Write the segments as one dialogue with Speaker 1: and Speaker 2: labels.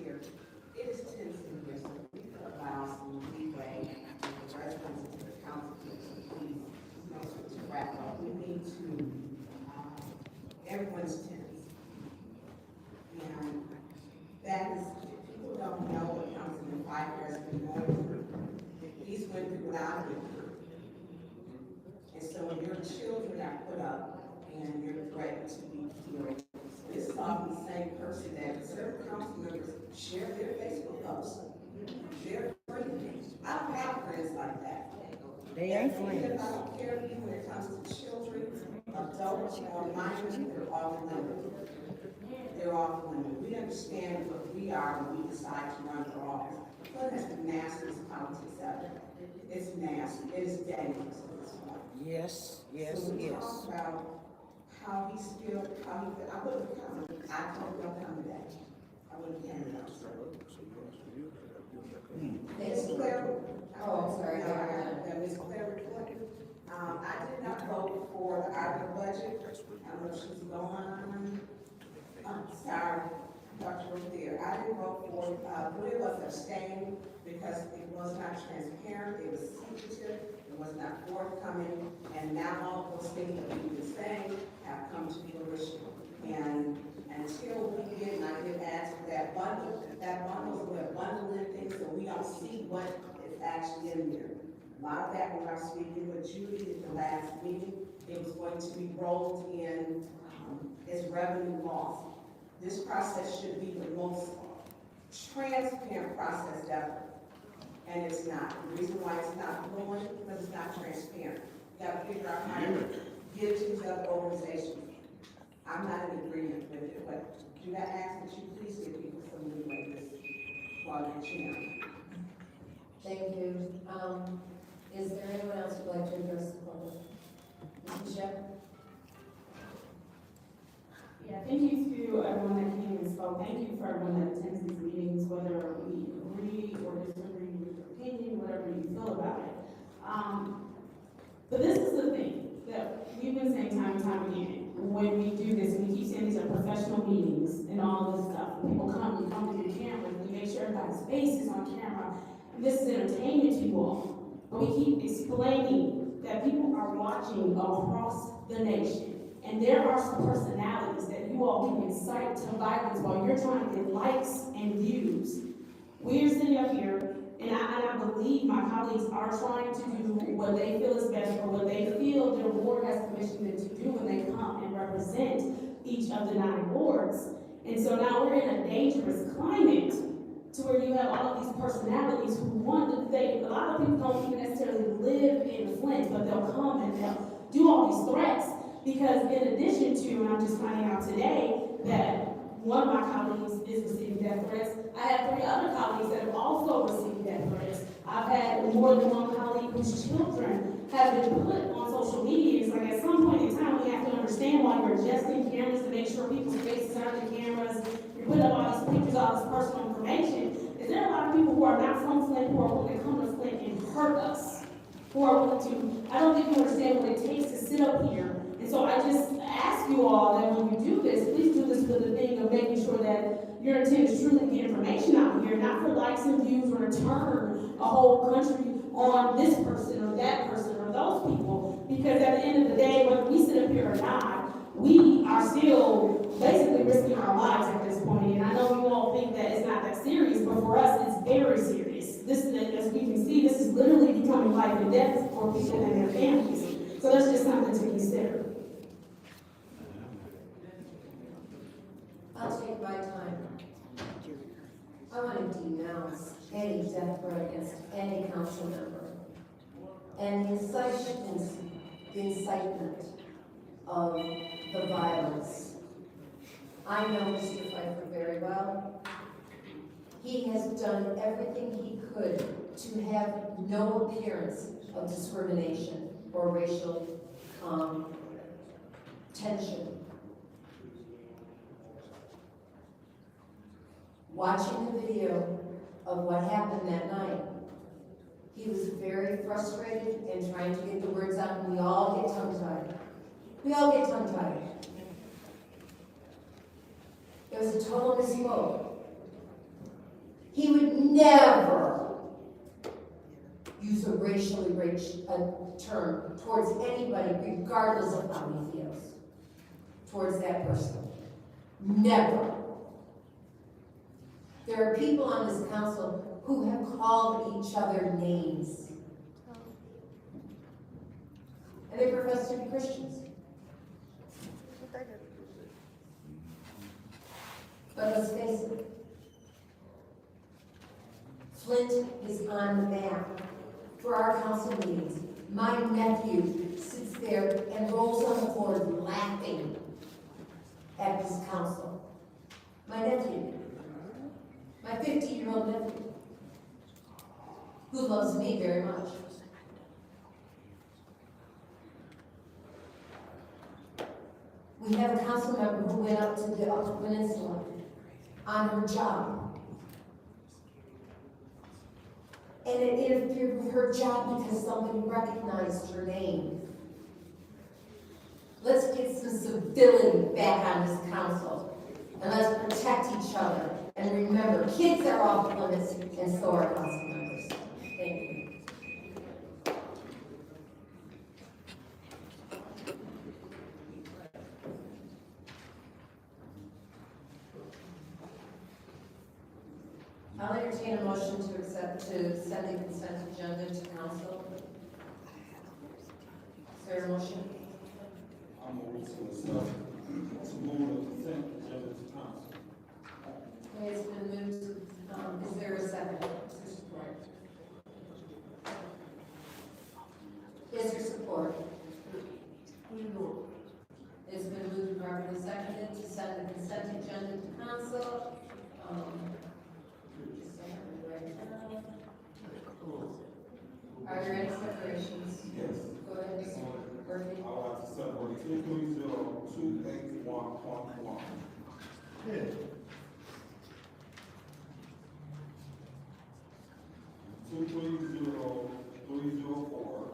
Speaker 1: here. It is tense in here, so we could allow some leeway for the residents and the council to please, to wrap up. We need to, everyone's tense. And that is, people don't know what Councilman Pfeiffer has been going through. He's went through what I've been through. And so when your children are put up and you're threatened to be killed, this is often the same person that certain council members share their Facebook posts. They're friends. I don't have friends like that.
Speaker 2: They ain't friends.
Speaker 1: I don't care if you when it comes to children, adults, or minors, they're all limited. They're all limited. We understand what we are when we decide to run for office. Flint has the nastiest politics ever. It's nasty. It is dangerous at this point.
Speaker 2: Yes, yes,
Speaker 1: So we
Speaker 2: yes.
Speaker 1: talk about how he still, how he, I would have come. I told him don't come today. I would have came today. Ms. Claire.
Speaker 3: Oh, I'm sorry.
Speaker 1: Ms. Claire reported. I did not vote for the ARPA budget. I don't know if she's gone. I'm sorry, Dr. Rozier. I didn't vote for it. Three of us abstained because it was not transparent, it was secretive, it was not forthcoming, and now all those things that we've been saying have come to fruition. And until we get, and I did ask for that bundle we're bundling things so we don't see what is actually in there. A lot of that when I was speaking with Judy at the last meeting, it was going to be rolled in as revenue loss. This process should be the most transparent process ever, and it's not. The reason why it's not flowing is because it's not transparent. You got to figure out how to give it to these other organizations. I'm not in agreement with it, but do I ask that you please give people some leeway this while you're cheering?
Speaker 3: Thank you. Is there anyone else who would like to address the public? Mr. Shep?
Speaker 4: Yeah, thank you to everyone that came and spoke. Thank you for everyone that attends these meetings, whether we agree or disagree with your opinion, whatever you feel about it. But this is the thing that we've been saying time and time again. When we do this, we keep saying these are professional meetings and all this stuff. People come, you come with your camera, you make sure everybody's face is on camera. And this is entertainment to you all. But we keep explaining that people are watching across the nation. And there are some personalities that you all can incite to violence while you're trying to get likes and views. We're sitting up here, and I believe my colleagues are trying to do what they feel is best or what they feel their board has commissioned them to do when they come and represent each of the 9 wards. And so now we're in a dangerous climate to where you have all of these personalities who want to, a lot of people don't even necessarily live in Flint, but they'll come and they'll do all these threats. Because in addition to, and I'm just finding out today that one of my colleagues is receiving death threats, I have 3 other colleagues that have also received death threats. I've had more than one colleague whose children have been put on social media. It's like at some point in time we have to understand why you're adjusting cameras to make sure people's faces are in the cameras. You're putting up all these pictures, all this personal information. Is there a lot of people who are not from Flint who are willing to come to Flint and hurt us? Who are willing to, I don't think you understand what it takes to sit up here. And so I just ask you all that when you do this, please do this with the thing of making sure that your intent is truly to get information out here, not for likes and views or to turn a whole country on this person or that person or those people. Because at the end of the day, whether we sit up here or not, we are still basically risking our lives at this point. And I know you all think that it's not that serious, but for us, it's very serious. This, as we can see, this is literally becoming life and death for people and their families. So that's just something to consider.
Speaker 3: I'll take my time. I want to denounce any death threat against any council member. And the incitement of the violence. I know Mr. Pfeiffer very well. He has done everything he could to have no appearance of discrimination or racial tension. Watching the video of what happened that night, he was very frustrated and trying to get the words out, and we all get tongue-tied. We all get tongue-tied. It was a total misspoke. He would never use a racially term towards anybody, regardless of how he feels towards that person. Never. There are people on this council who have called each other names. And they profess to be Christians. But let's face it, Flint is on the map for our council meetings. My nephew sits there and rolls on the floor laughing at this council. My nephew, my 15-year-old nephew, who loves me very much. We have a council member who went up to the Upper Peninsula on her job. And it interfered with her job because somebody recognized her name. Let's get some civility back on this council. And let's protect each other. And remember, kids are off limits, and so are council members. Thank you. I'll entertain a motion to send the consent agenda to council. Is there a motion?
Speaker 5: I'm going to move the consent agenda to council.
Speaker 3: Okay, it's been moved. Is there a second? Is there support? Is there support? It's been moved and properly seconded to send the consent agenda to council. Are there any separations?
Speaker 5: Yes.
Speaker 3: Go ahead, Mr. Murphy.
Speaker 5: I would like to separate 230-281.1. Yeah. 230-304.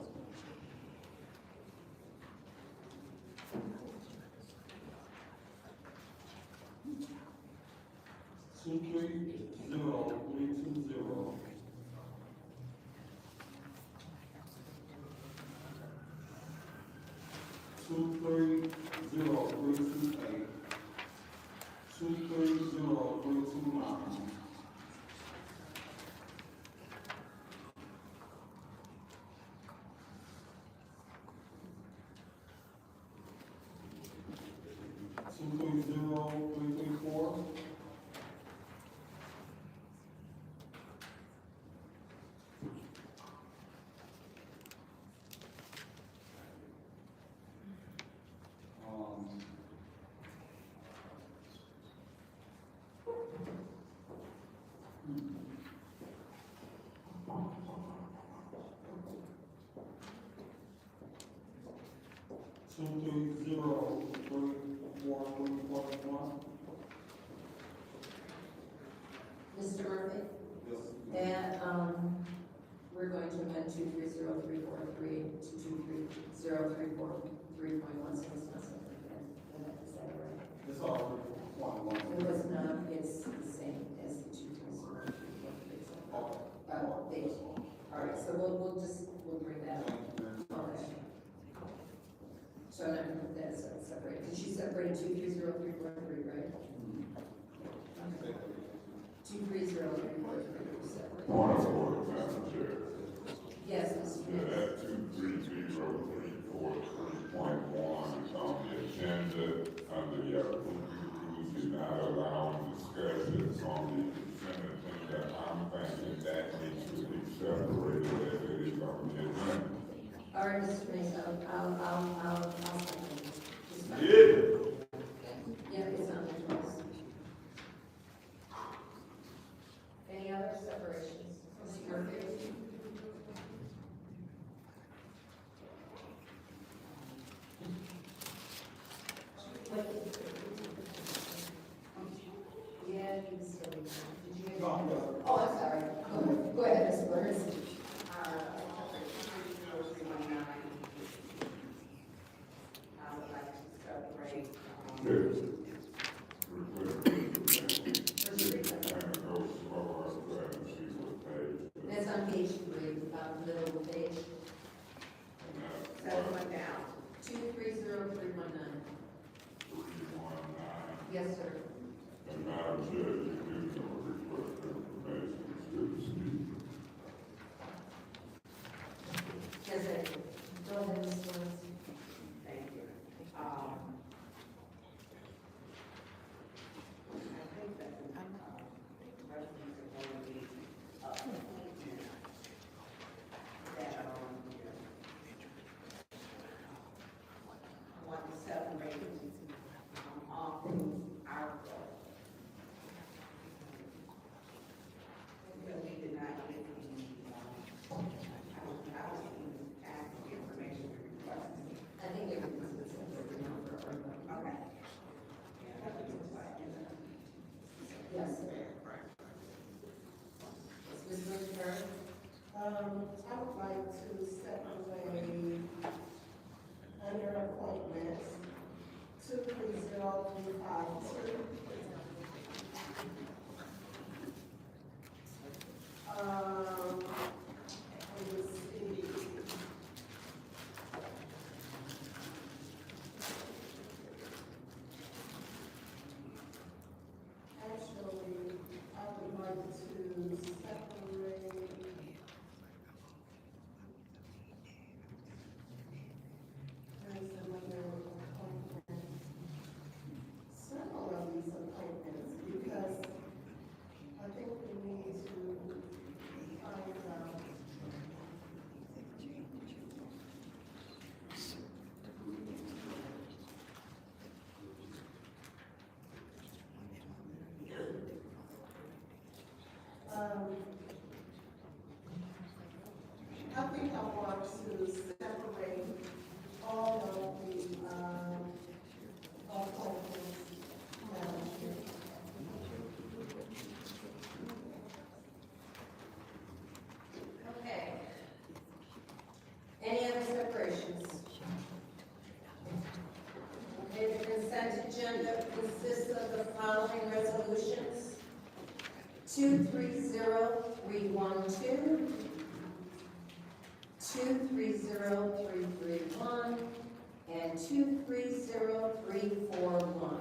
Speaker 5: 230-320. 230-328. 230-329. 230-334. 230-341.
Speaker 3: Mr. Murphy?
Speaker 5: Yes.
Speaker 3: And, we're going to amend 230343 to 23034.3.16. Is that right?
Speaker 5: It's all 3.1.
Speaker 3: It was not, it's the same as the 23034.3. Thank you. All right, so we'll bring that up. Okay. So I'm not going to put that as separate, because you separated 230343, right? Okay. 230343 separate.
Speaker 6: Point of order, Madam Chair.
Speaker 3: Yes, Mr.
Speaker 6: Yeah, that 230-343.1 is on the agenda under the rules, is not allowing discussions on the consent agenda. I'm thinking that needs to be separated as it is on the agenda.
Speaker 3: All right, Mr. Mason, I'll second.
Speaker 6: Yeah.
Speaker 3: Yeah, it's on the rules. Any other separations? Mr. Murphy? Yeah, you can still read that. Did you?
Speaker 5: No, I'm good.
Speaker 3: Oh, I'm sorry. Go ahead, Ms. Burns.
Speaker 6: Yes.
Speaker 1: I would like to separate under appointments 230352. Let's see. Actually, I would like to separate. There's another appointment. Several of these appointments, because I think we need to find out. I think I want to separate all of the, appointments. Madam Chair.
Speaker 3: Okay. Any other separations? Okay, the consent agenda consists of the following resolutions: 230312, 230331, and 230341.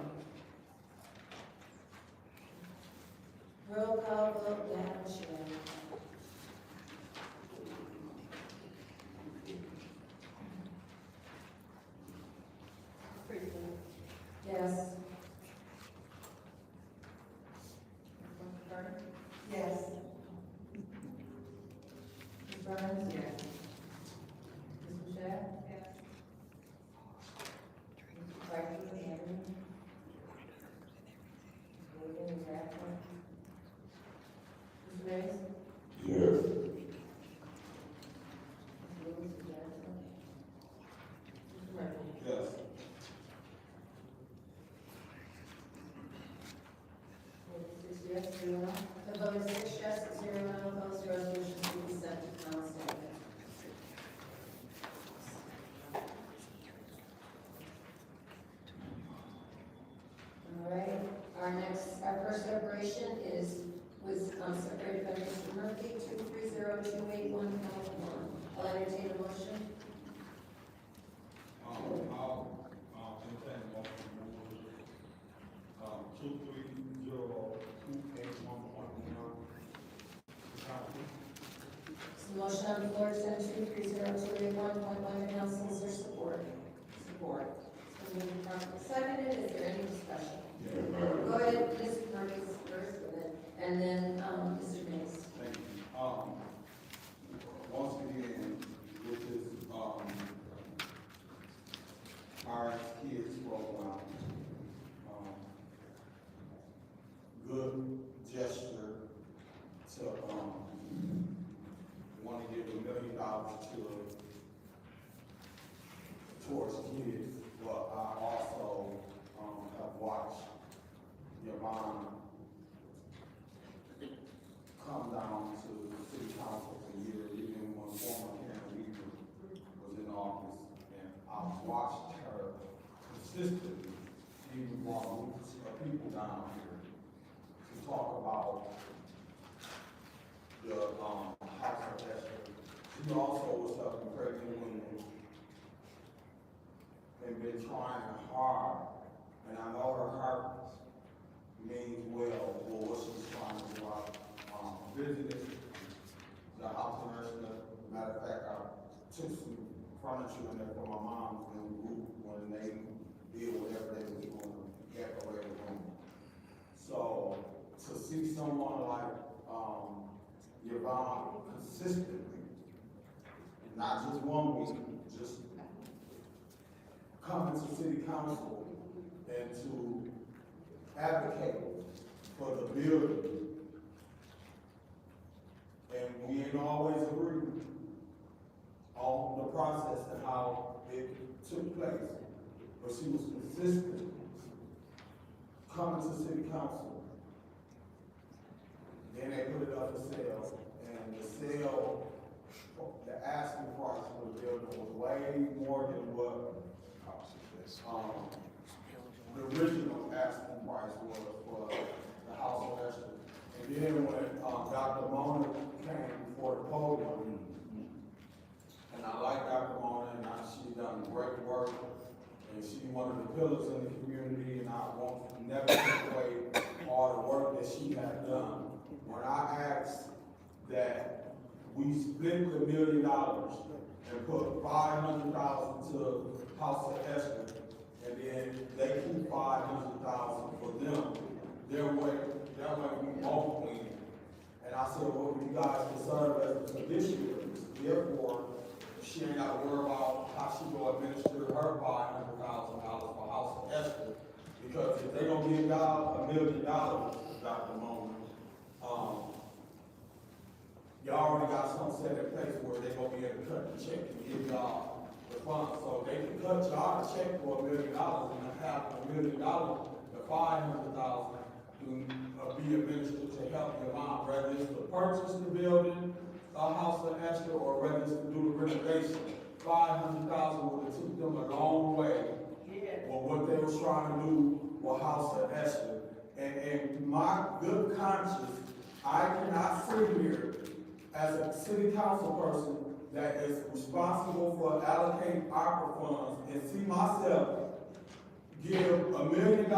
Speaker 3: Roll call vote, Madam Chair. Yes.
Speaker 1: Yes.
Speaker 3: Ms. Burns? Yes. Ms. Michelle? Yes. Mr. Franklin, Henry? Ms. Williams, Ms. Rathbone? Mr. Mays?
Speaker 6: Yes.
Speaker 3: Ms. Lewis, Ms. Jackson? Mr. Murphy?
Speaker 5: Yes.
Speaker 3: Six yes, 0 no. The vote is 6 yes, 0 no opposed. The resolution will be sent to council. All right, our first separation is separated by Mr. Murphy, 230281, count 1. I'll entertain a motion.
Speaker 5: I'll entertain a motion to move, 2302811.
Speaker 3: So motion on the floor to send 230281.1 to council. Is there support? Support. So moved and properly seconded. Is there any discussion?
Speaker 6: Yes, Madam.
Speaker 3: Go ahead, Ms. Murphy first, and then, Mr. Mays.
Speaker 5: Thank you. Once again, this is, our kids program. Good gesture to, want to give $1 million towards kids, but I also, have watched your mom come down to the city council for years, even when former Karen Weaver was in office, and I've watched her consistently, even brought groups of people down here to talk about the, house arrest. She also was helping pregnant women and been trying hard, and I know her heart means well for what she's trying to do. I visited the house arrest. Matter of fact, I took some furniture in there for my mom and group when they did whatever they was doing to decorate the room. So to see someone like Yvonne consistently, not just 1 week, just coming to city council and to advocate for the building. And we ain't always agree on the process and how it took place, but she was consistent coming to city council. Then they put it up for sale, and the sale the asking price for the building was way more than what, the original asking price was for the house of Esther. And then when, Dr. Mona came before the podium, and I like Dr. Mona, and she done great work, and she one of the pillars in the community, and I won't never take away all the work that she has done. When I asked that we split the $1 million and put $500,000 to House of Esther, and then they keep $500,000 for them, that way we both win. And I said, well, you guys can serve as the fiduciaries, therefore, she ain't got to worry about how she go administer her $500,000 for House of Esther, because if they don't give y'all $1 million, Dr. Mona, y'all already got something set in place where they gonna be able to cut the check and give y'all the funds. So they can cut y'all a check for $1 million and have $1 million, the $500,000 to be administered to help your mom, whether it's to purchase the building, a House of Esther, or whether it's to do the renovation. $500,000 would have took them a long way for what they was trying to do with House of Esther. And my good conscience, I cannot sit here as a city council person that is responsible for allocating ARPA funds and see myself give $1 million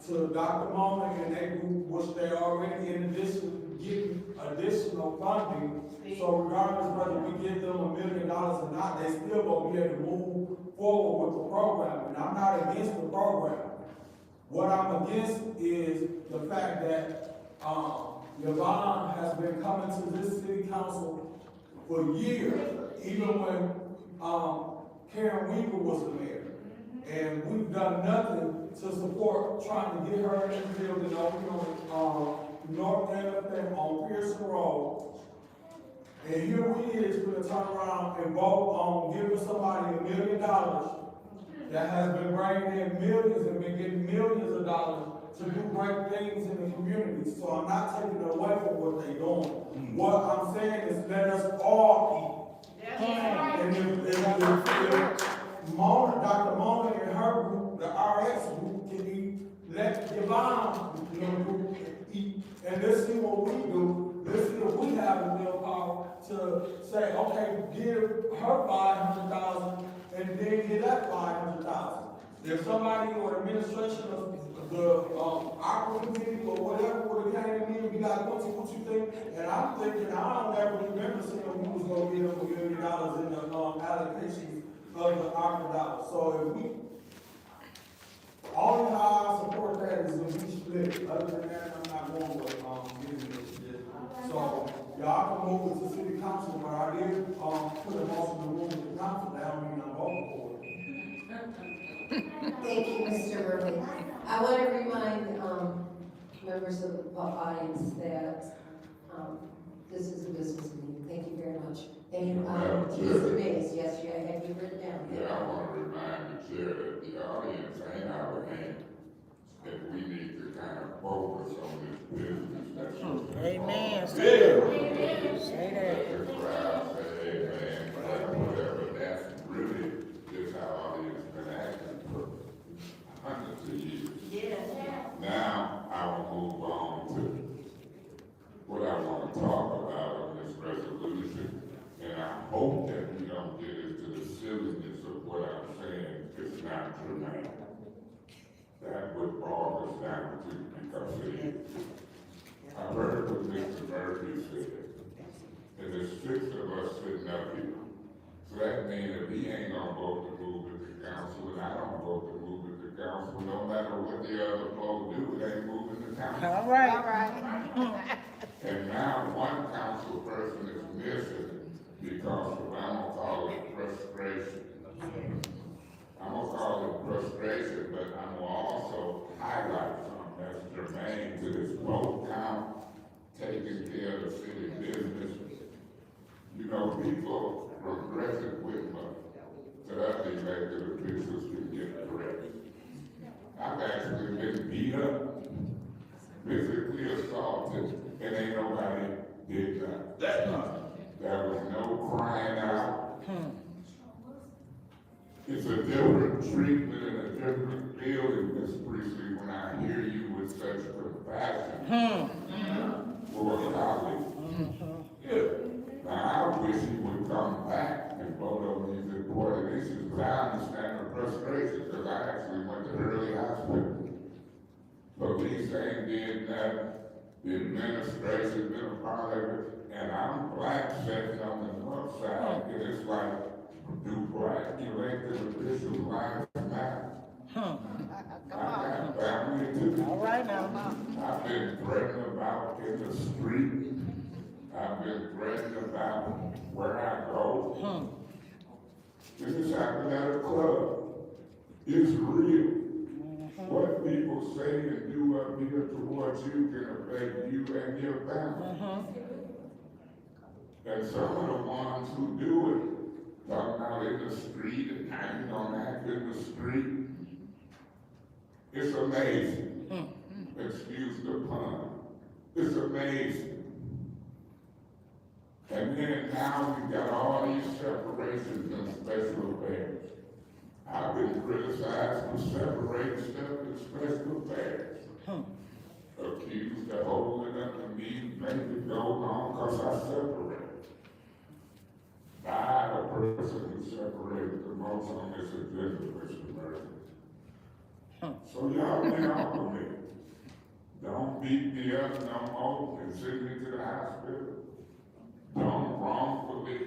Speaker 5: to Dr. Mona and they group, which they already in addition getting additional funding. So regardless whether we give them $1 million or not, they still gonna be able to move forward with the program. And I'm not against the program. What I'm against is the fact that Yvonne has been coming to this city council for years, even when Karen Weaver was the mayor. And we've done nothing to support trying to get her in the building on North End on Pearson Road. And here we is going to turn around and vote on giving somebody $1 million that has been bringing in millions and been getting millions of dollars to do great things in the community. So I'm not taking it away from what they're doing. What I'm saying is let us all eat. And if Mona, Dr. Mona and her group, the RX group, can eat, let Yvonne group eat. And let's see what we do. Let's see if we have the willpower to say, okay, give her $500,000 and then give that $500,000. If somebody or administration of the ARPA committee or whatever would have came to me and be like, what you think? And I'm thinking, I don't ever remember seeing we was going to give them $1 million in the allocation of the ARPA dollars. So if we, only how I support that is if we split. Other than that, I'm not going with giving this shit. So y'all can move it to city council, but I did put a motion to move it to council. That don't mean I'm voting for it.
Speaker 3: Thank you, Mr. Murphy. I want to remind members of the audience that this is a business meeting. Thank you very much. And Mr. Mays, yes, you have you written down.
Speaker 6: Yeah, I want to remind the chair that the audience ain't our hands, that we need to kind of focus on this business. That's
Speaker 2: Amen. Say that. Say that.
Speaker 6: the crowd say, amen, whatever. That's really just how audience been acting for hundreds of years. Now, I will move on to what I want to talk about on this resolution. And I hope that we don't get into the silliness of what I'm saying is not germane. That would bog us down to, because it is. I heard what Mr. Murphy said, and there's 6 of us sitting up here. So that means if he ain't gonna vote to move it to council, and I don't vote to move it to council, no matter what the other folks do, it ain't moving to council.
Speaker 2: All right.
Speaker 6: And now one council person is missing because of, I'm gonna call it frustration. I'm gonna call it frustration, but I'm gonna also highlight something that's germane to this vote count, taking care of the city business. You know, people progressive with money, so that elected officials can get corrected. I've actually been beat up, physically assaulted, and ain't nobody did that. That's nothing. There was no crying out. It's a different treatment and a different feeling, Ms. Priestley, when I hear you with such compassion for a colleague. Now, I wish he would come back and vote on these important issues, but I understand the frustration, because I actually went to early hospital. Police ain't did nothing, the administration been a part of it, and I'm black sitting on the north side, and it's like, do black elected officials lives matter? I got family too.
Speaker 2: All right now.
Speaker 6: I've been threatened about in the street. I've been threatened about where I go. This happened at a club. It's real. What people say and do up here towards you can affect you and your family. And some of the ones who do it, talking about in the street and how you don't act in the street, it's amazing. Excuse the pun. It's amazing. And then now we got all these separations and special affairs. I've been criticized for separating stuff in special affairs. Accused of holding up the meeting, make it go on because I separate. By the person who separated the most on this agenda, Mr. Murphy. So y'all get off of me. Don't beat me up no more and send me to the hospital. Don't wrongfully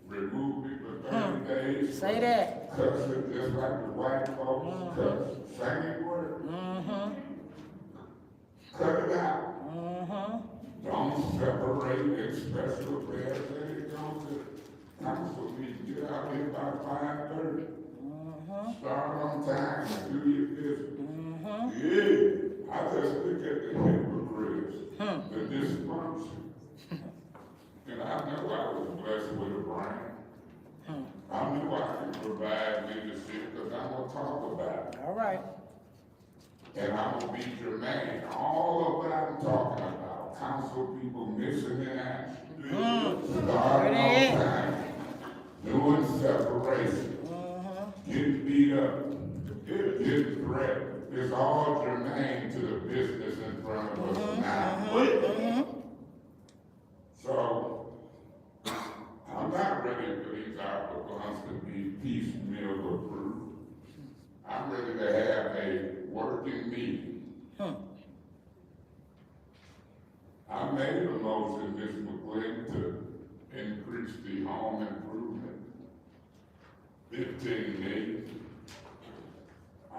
Speaker 6: remove me for 30 days.
Speaker 2: Say that.
Speaker 6: Cussing just like the white folks cuss. Same word. Cut it out. Don't separate in special affairs. Let it go to council meeting. Get out here by 5:30. Start on time and do your business. Yeah, I just look at the hypocrites, the dysfunction. And I know I was blessed with a brain. I knew I could provide leadership because I'm going to talk about it.
Speaker 2: All right.
Speaker 6: And I'm going to be germane. All of what I'm talking about, council people missing in action, starting on time, doing separation, getting beat up, getting threatened. It's all germane to the business in front of us now. So, I'm not ready for these ARPA funds to be piecemeal approved. I'm ready to have a working meeting. I made a motion, Ms. McGlynn, to increase the home improvement, 15 million.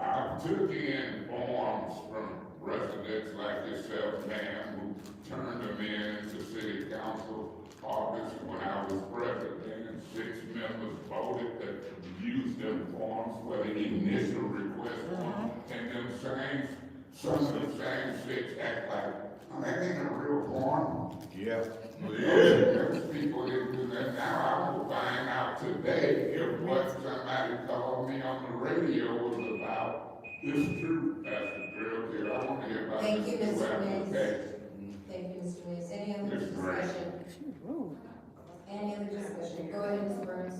Speaker 6: I took in forms from residents like yourself, ma'am, who turned them in to city council office when I was president, and 6 members voted that used them forms for the initial request form, and some of the same 6 act like, oh, that ain't a real form.
Speaker 5: Yeah.
Speaker 6: Those people didn't do that. Now I will find out today if what somebody called me on the radio was about is true. That's the drill here. I want to hear about
Speaker 3: Thank
Speaker 6: this
Speaker 3: you, Mr. Mays.
Speaker 6: application.
Speaker 3: Thank you, Mr. Mays. Any other
Speaker 6: Ms. Grant.
Speaker 3: discussion? Any other discussion? Go ahead, Ms. Burns.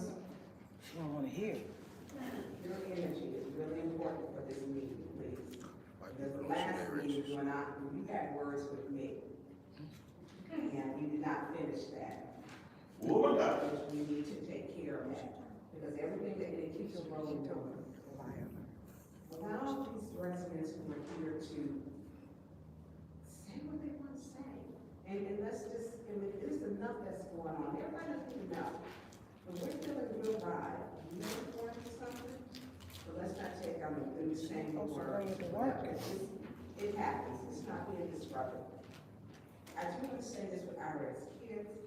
Speaker 2: She don't want to hear.
Speaker 1: Your energy is really important for this meeting, please. Because the last meeting, you had words with me. And we did not finish that. Which we need to take care of that. Because everything that it keeps rolling over. Allow these residents who are here to say what they want to say. And let's just, there's enough that's going on. Everybody needs to know. When we're feeling real ride, you know for something? So let's not take on the same word. It happens. It's not being disruptive. I do want to say this with our kids.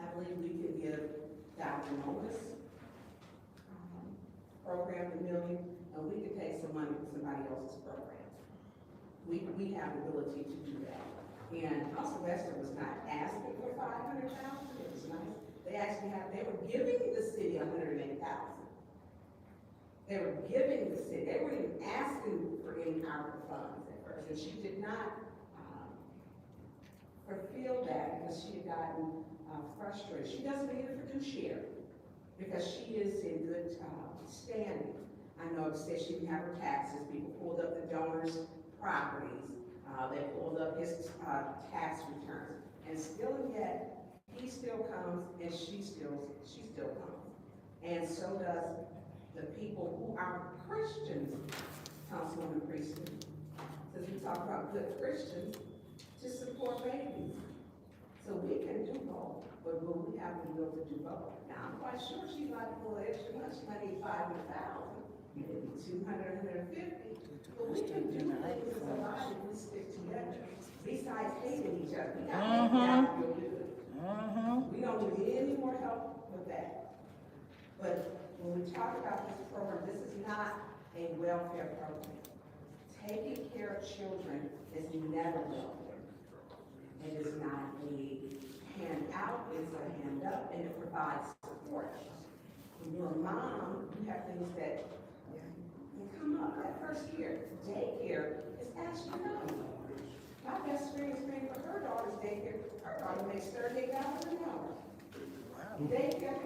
Speaker 1: I believe we can give Dr. Molis program $1 million, and we can take some money from somebody else's program. We have the ability to do that. And Sylvester was not asking for $500,000. It was nice. They actually they were giving the city $108,000. They were giving the city. They weren't even asking for any ARPA funds at first, and she did not her feedback because she had gotten frustrated. She doesn't need a fiduciary because she is in good standing. I know it said she didn't have her taxes. People pulled up the donor's properties. They pulled up his tax returns. And still and yet, he still comes and she still comes. And so does the people who are Christians, Councilwoman Priestley. Since we talk about good Christians, to support babies. So we can do both, but will we have the will to do both? Now, I'm quite sure she's not full of extra money. She might need 500,000, maybe 200, 150. But we can do things as a body if we stick together. Besides hating each other, we got to make that real good. We don't need any more help with that. But when we talk about this program, this is not a welfare program. Taking care of children is never welfare. It is not a handout, it's a hand up, and it provides support. When you're a mom, you have things that come up. That first year, daycare is astronomical. My best friend is paying for her daughter's daycare. Her daughter makes $38 an hour. Daycare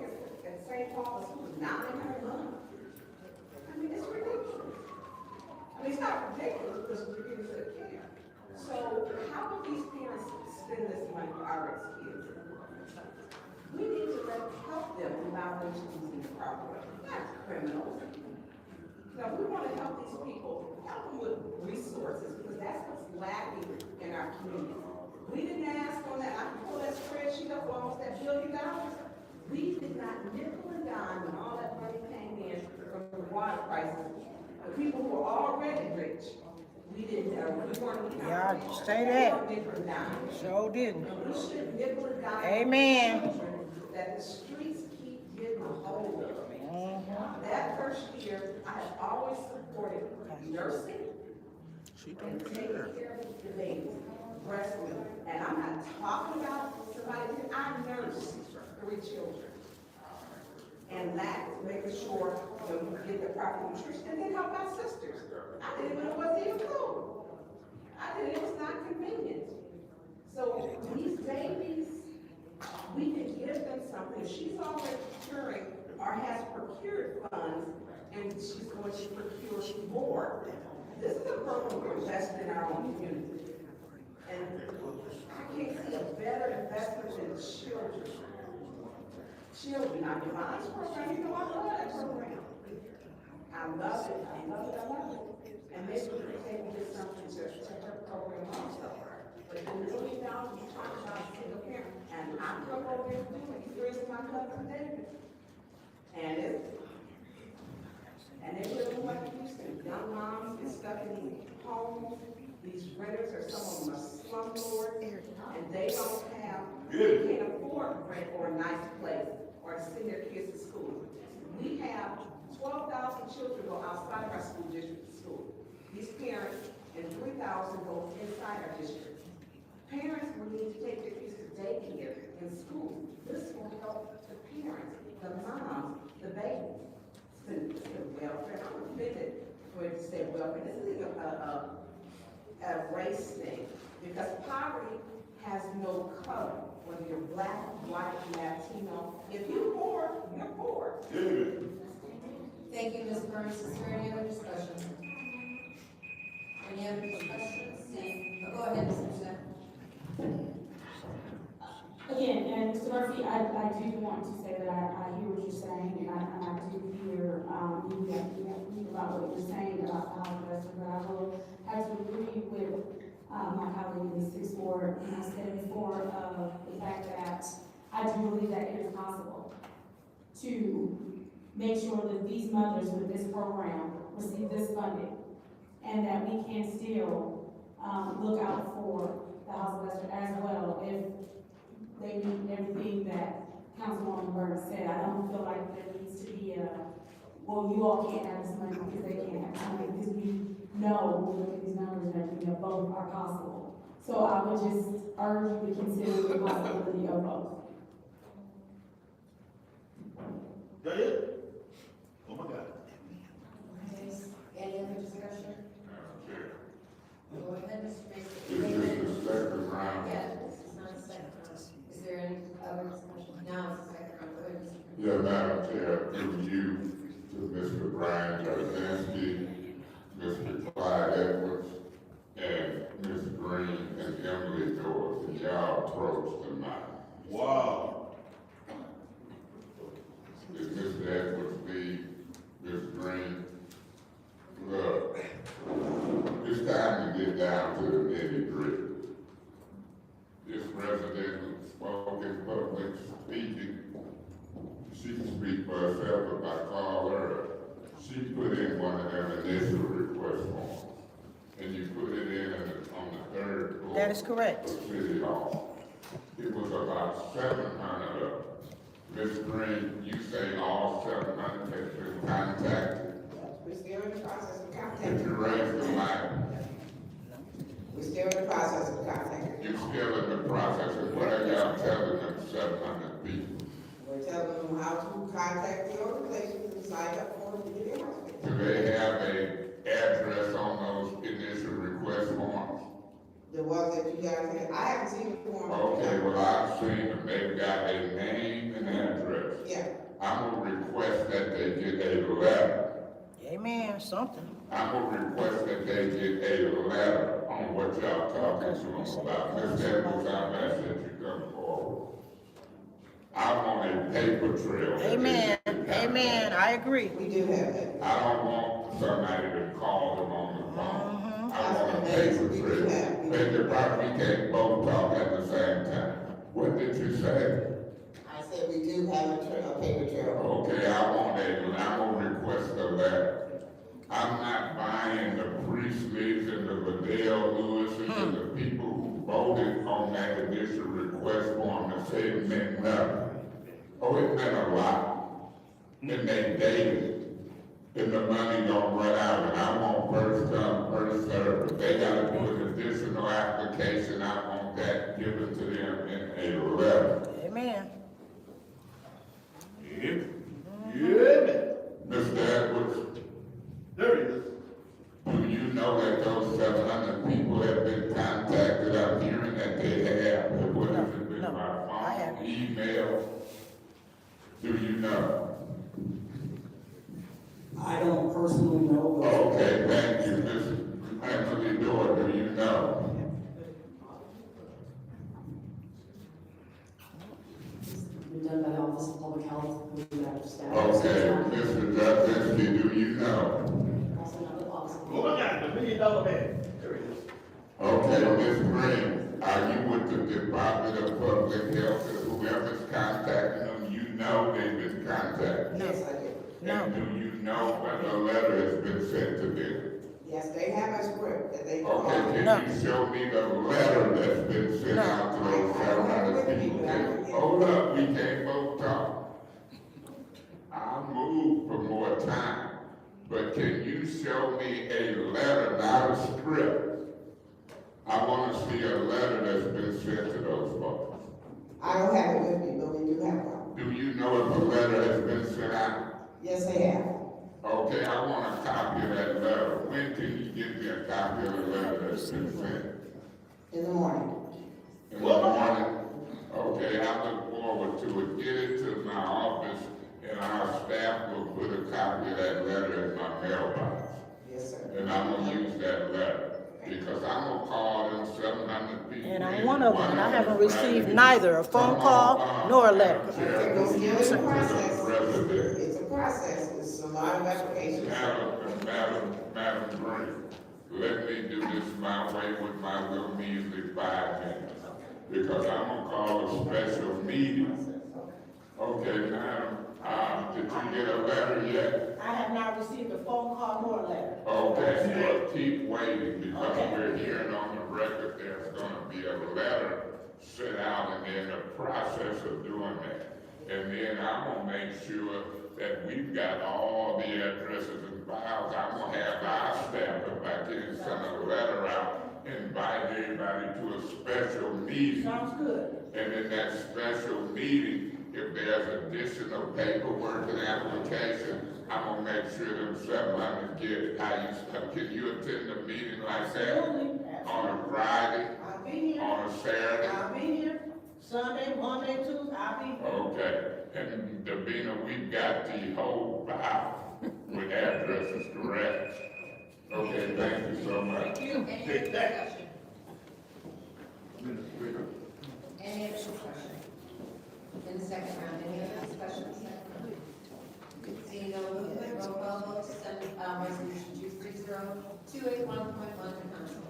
Speaker 1: at St. Paul's was $900 a month. I mean, it's ridiculous. I mean, it's not ridiculous because we're getting good care. So how will these parents spend this money for our kids? We need to help them without them using the proper way. Not criminals. No, we want to help these people, help them with resources, because that's what's lacking in our community. We didn't ask on that, I can pull that spreadsheet up for almost $1 billion. We did not nickel and dime when all that money came in from the water prices. The people who were already rich, we didn't, we weren't.
Speaker 2: Y'all say that.
Speaker 1: Nickel and dime.
Speaker 2: Sure didn't.
Speaker 1: We should nickel and dime.
Speaker 2: Amen.
Speaker 1: Children that the streets keep getting a hold of. That first year, I have always supported nursing and taking care of the babies, breastfeeding. And I'm not talking about somebody, I nursed 3 children. And that, making sure that we get the proper nutrition, and then help my sisters. I didn't even know what they were food. It was not convenient. So these babies, we can give them something. She's already procuring or has procured funds, and she's going to procure more. This is a program we're investing in our own community. And I can't see a better investment than children. Children, now Divine's program, you know I love that program. I love it, I love it, I love it. And maybe we can take and get something to her program also. But the $1 million we talk about single parent, and I'm going over there to do it. He's raising my cousin David. And they live in West Houston. Young moms get stuck in these homes. These renters are, some of them are slumlords, and they can't afford rent or a nice place or to send their kids to school. We have 12,000 children go outside of our school district to school. These parents, and 3,000 go inside our district. Parents will need to take their kids to daycare in school. This will help the parents, the moms, the babies. It's a welfare. I'm offended for it to say welfare. This isn't a race thing, because poverty has no color. Whether you're black, white, Latino, if you're poor, you're poor.
Speaker 3: Thank you, Ms. Burns. Is there any other discussion? Any other discussions? Oh, go ahead, Mr. Smith.
Speaker 4: Again, and Mr. Murphy, I do want to say that I hear what you're saying, and I do hear, about what you're saying about the house investor, but I will have to agree with, my colleague in the 6th Ward, and I said before, the fact that I do believe that it is possible to make sure that these mothers with this program receive this funding, and that we can still, look out for the house investor as well if they meet everything that Councilwoman Burns said. I don't feel like there needs to be well, you all can't have this money because they can't have this money, because we know, when we look at these numbers and everything, that both are possible. So I would just urge you to consider the possibility of both.
Speaker 7: That it? Oh my God.
Speaker 3: Okay. Any other discussion? Go ahead, Mr. Mason.
Speaker 6: This is the second round.
Speaker 3: Yeah, this is
Speaker 6: Yeah, Madam Chair, through you to Mr. Brian Jazinski, Mr. Clyde Edwards, and Ms. Green and Emily Doors, and y'all approached tonight.
Speaker 7: Wow.
Speaker 6: Is Mr. Edwards leave, Ms. Green? Look, it's time to get down to the nitty gritty. This resident who spoke in public speaking, she can speak for herself if I call her. She put in one of them initial request forms, and you put it in on the third floor.
Speaker 2: That is correct.
Speaker 6: Of City Hall. It was about 700 of them. Ms. Green, you say all 700 has been contacted?
Speaker 1: We're still in the process of
Speaker 6: If
Speaker 1: contacting.
Speaker 6: you raise the mic,
Speaker 1: We're still in the process of contacting.
Speaker 6: you're still in the process of what are y'all telling them 700 people?
Speaker 1: We're telling them how to contact the organizations and sign up for the video hospital.
Speaker 6: Do they have a address on those initial request forms?
Speaker 1: The ones that you guys had, I haven't seen the form.
Speaker 6: Okay, well, I've seen them, they've got a name and address.
Speaker 1: Yeah,
Speaker 6: I'm gonna request that they get a letter.
Speaker 2: Amen, something.
Speaker 6: I'm gonna request that they get a letter on what y'all talking to them about. Ms. Edwards, I'm asking that you come forward. I want a paper trail. that
Speaker 2: Amen,
Speaker 6: they can contact.
Speaker 2: amen, I agree.
Speaker 1: we do have that.
Speaker 6: I don't want somebody to call them on the phone. I want a
Speaker 1: That's
Speaker 6: paper
Speaker 1: what we
Speaker 6: trail.
Speaker 1: have.
Speaker 6: But the problem, we can't both talk at the same time. What did you say?
Speaker 1: I said we do have a paper trail.
Speaker 6: Okay, I'm gonna request a letter. I'm not buying the Priestley's and the Liddell Lewis's and the people who voted on that initial request form and said it meant nothing. Oh, it meant a lot. And they dated. And the money don't run out, and I want first come, first served. If they gotta do an additional application, I want that given to them in a letter.
Speaker 2: Amen.
Speaker 7: Yeah. Yeah, man.
Speaker 6: Mr. Edwards,
Speaker 7: There he is.
Speaker 6: do you know that those 700 people have been contacted? I'm hearing that they have. What has it been
Speaker 2: No,
Speaker 6: by
Speaker 2: I
Speaker 6: phone,
Speaker 2: haven't.
Speaker 6: email? Do you know?
Speaker 8: I don't personally know, but
Speaker 6: Okay, thank you. Ms. Emily Dore, do you know?
Speaker 3: Been done by the Office of Public Health, and Director of Staff.
Speaker 6: Okay, Mr. Jazinski, do you know?
Speaker 3: Also not the Office of
Speaker 7: Oh my God, the $1 million man. There he is.
Speaker 6: Okay, Ms. Green, are you with the Department of Public Health and whoever's contacting them, you know they've been contacted?
Speaker 1: Yes, I do.
Speaker 2: No.
Speaker 6: And do you know when a letter has been sent to them?
Speaker 1: Yes, they have a script that they.
Speaker 6: Okay,
Speaker 2: No.
Speaker 6: can you show me the letter that's been sent
Speaker 2: No.
Speaker 6: out to those 700 people? Hold up, we can't both talk. I'll move for more time, but can you show me a letter, not a script? I wanna see a letter that's been sent to those folks.
Speaker 1: I don't have it with me, but we do have one.
Speaker 6: Do you know if a letter has been sent out?
Speaker 1: Yes, they have.
Speaker 6: Okay, I want a copy of that letter. When can you give me a copy of the letter that's been sent?
Speaker 1: In the morning.
Speaker 6: In the morning? Okay, I look forward to it. Get it to my office, and our staff will put a copy of that letter in my mailbox.
Speaker 1: Yes, sir.
Speaker 6: And I'm gonna use that letter, because I'm gonna call them 700 people.
Speaker 2: And I'm one of them, and I haven't received neither a phone call nor a letter.
Speaker 6: Chair,
Speaker 1: It's still in the
Speaker 6: to the
Speaker 1: process.
Speaker 6: president.
Speaker 1: It's a process. It's a lot of applications.
Speaker 6: Madam Green, let me do this my way with my little measly 5 minutes, because I'm gonna call a special meeting. Okay, madam, did you get a letter yet?
Speaker 2: I have not received a phone call nor a letter.
Speaker 6: Okay, well, keep waiting, because
Speaker 2: Okay.
Speaker 6: we're hearing on the record there's gonna be a letter sent out, and they're in the process of doing that. And then I'm gonna make sure that we've got all the addresses and files. I'm gonna have our staff, if I can, send a letter out, invite everybody to a special meeting.
Speaker 2: Sounds good.
Speaker 6: And in that special meeting, if there's additional paperwork and application, I'm gonna make sure them 700 get it. Can you attend a meeting like that
Speaker 2: Absolutely.
Speaker 6: on a Friday,
Speaker 2: I'll be here.
Speaker 6: on a Saturday?
Speaker 2: I'll be here. Sunday, Monday, Tuesday, I'll be here.
Speaker 6: Okay, and and Davina, we've got the whole file with addresses correct. Okay, thank you so much.
Speaker 3: Any other discussion? Any other discussion? In the second round, any other discussion? Seeing no movement, roll call vote to send, resolution 230-281.1 to council.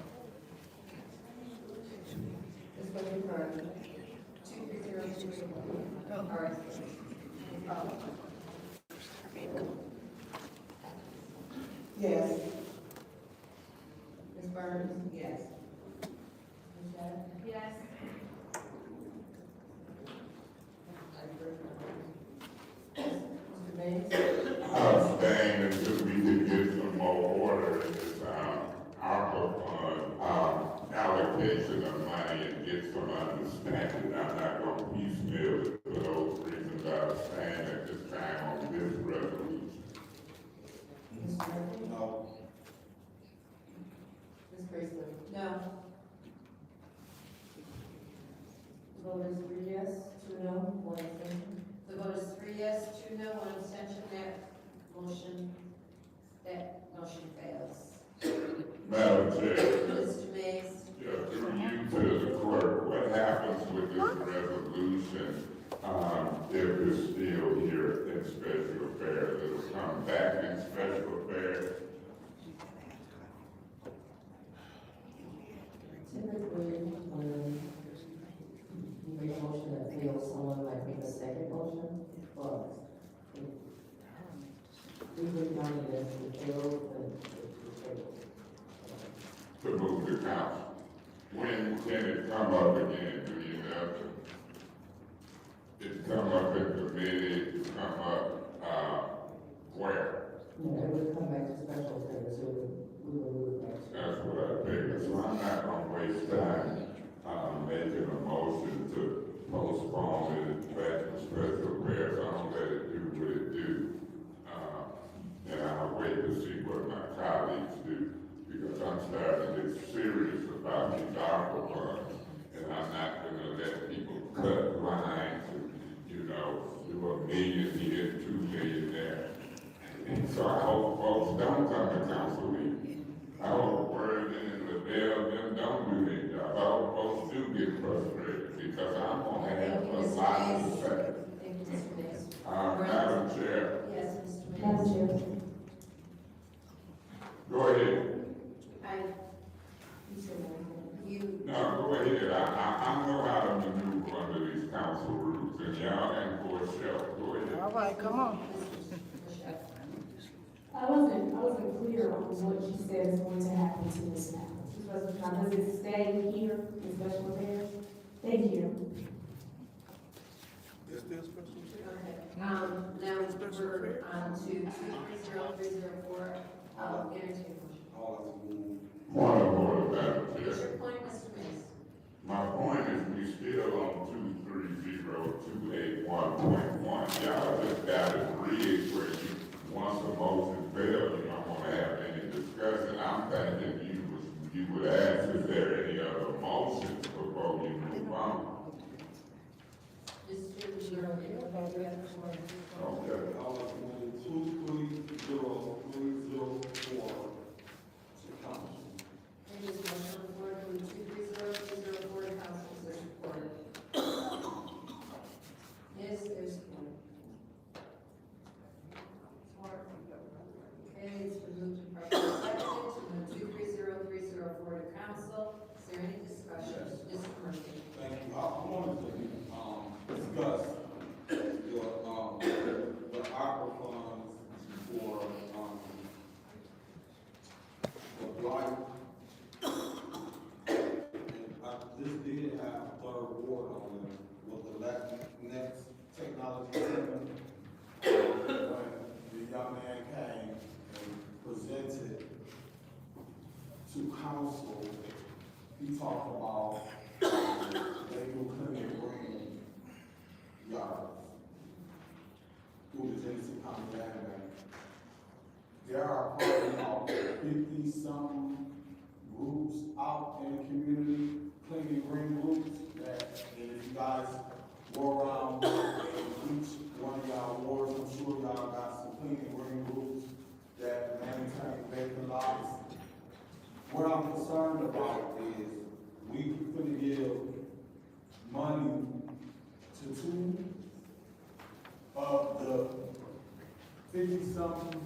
Speaker 3: Ms. Bowman Burke, 230-281. All right. Any follow?
Speaker 1: Yes.
Speaker 3: Ms. Burns?
Speaker 1: Yes.
Speaker 3: Ms. Shedd?
Speaker 4: Yes.
Speaker 3: Mr. Mays?
Speaker 6: Abstain until we can get some more order in this, ARPA fund, allocation of money and get some understanding. I'm not gonna piecemeal it for those reasons I was saying at this time on this resolution.
Speaker 3: Ms. Murphy?
Speaker 5: No.
Speaker 3: Ms. Priestley? No. The vote is 3 yes, 2 no, 1 abstention. The vote is 3 yes, 2 no, 1 abstention. That motion fails.
Speaker 6: Madam Chair,
Speaker 3: Mr. Mays?
Speaker 6: through you to the clerk, what happens with this resolution, if it's still here in special affairs? It'll come back in special affairs?
Speaker 9: Typically, when you make a motion that fails, someone might make a second motion, but usually money is the failed and the failed.
Speaker 6: To move the council. When can it come up again, do you know? It come up in committee, it come up, where?
Speaker 9: Yeah, it would come back to special affairs, so we would move it back to.
Speaker 6: That's what I figured, so I'm not gonna waste time, making a motion to postpone it back to special affairs. I'm gonna let it do what it do. And I'll wait to see what my colleagues do, because I'm starting to get serious about these ARPA funds. And I'm not gonna let people cut lines and, do $1 million here, $2 million there. And so I hope folks don't come to council meetings. I hope Worthing and LaBelle, them don't do their job. I hope folks do get frustrated, because I'm gonna have a lot to say.
Speaker 3: Thank you, Mr. Mays.
Speaker 6: Madam Chair,
Speaker 3: Yes, Mr. Mays.
Speaker 9: Madam Chair.
Speaker 6: go ahead.
Speaker 3: You,
Speaker 6: No, go ahead. I know how to maneuver under these council rules, and y'all ain't for shelf. Go ahead.
Speaker 2: All right, come on.
Speaker 4: I wasn't clear on what she said is going to happen to this now. Does it stay here in special affairs? Thank you.
Speaker 3: okay, now we're on to 230-304, entertain motion.
Speaker 5: All of them.
Speaker 6: Point of order, Madam
Speaker 3: What's your
Speaker 6: Chair.
Speaker 3: point, Mr. Mays?
Speaker 6: My point is, we still on 230-281.1. Y'all just got it rigged where you, once the motion fails, you don't want to have any discussion. I'm thinking you would ask, is there any other motions before you move on?
Speaker 3: Mr. Murphy, you have the floor.
Speaker 6: Okay.
Speaker 5: All of them, 230-304 to council.
Speaker 3: There is a motion on the floor to move 230-304 to council as reported. Yes, there's support. Okay, it's been moved and properly seconded to move 230-304 to council. Is there any discussion? Mr. Murphy.
Speaker 5: Thank you. I wanted to, discuss the ARPA funds for, the blight. This did have third ward on it with the next technology center. When the young man came and presented to council, he talked about they will clean green yards through the Genesee County Land Bank. There are probably about 50-some groups out in the community, cleaning green groups, that if you guys go around and each one what I'm concerned about is we finna give money to two of the 50-something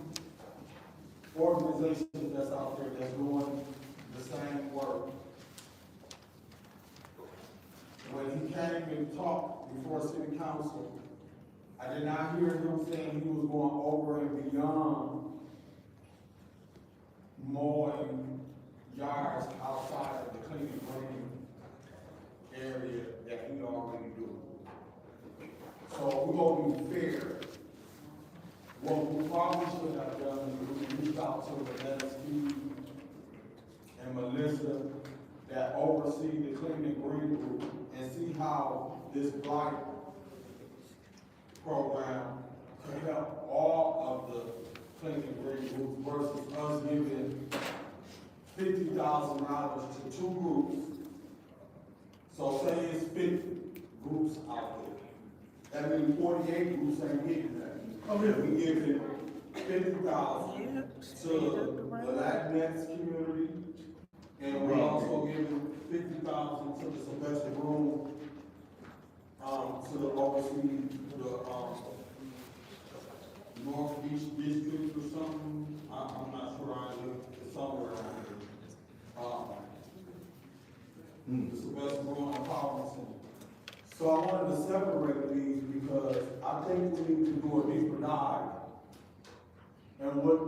Speaker 5: organizations that's out there that's doing the same work. When he came and talked before city council, I did not hear him saying he was going over and beyond mowing yards outside of the clean and green area that he already do. So we're gonna be fair. What we probably should have done is we reached out to Renetta Steve and Melissa that oversee the clean and green group and see how this blight program can help all of the clean and green groups versus us giving $50,000 to two groups. So say it's 50 groups out there. That means 48 groups ain't getting that. Oh, yeah. We giving 50,000 to the Latinx community, and we also giving 50,000 to the Sylvester Room, to the oversee the North Beach District or something. I'm not sure I live somewhere around here. The Sylvester Room Empowerment Center. So I wanted to separate these because I think we need to do a deeper dive. And what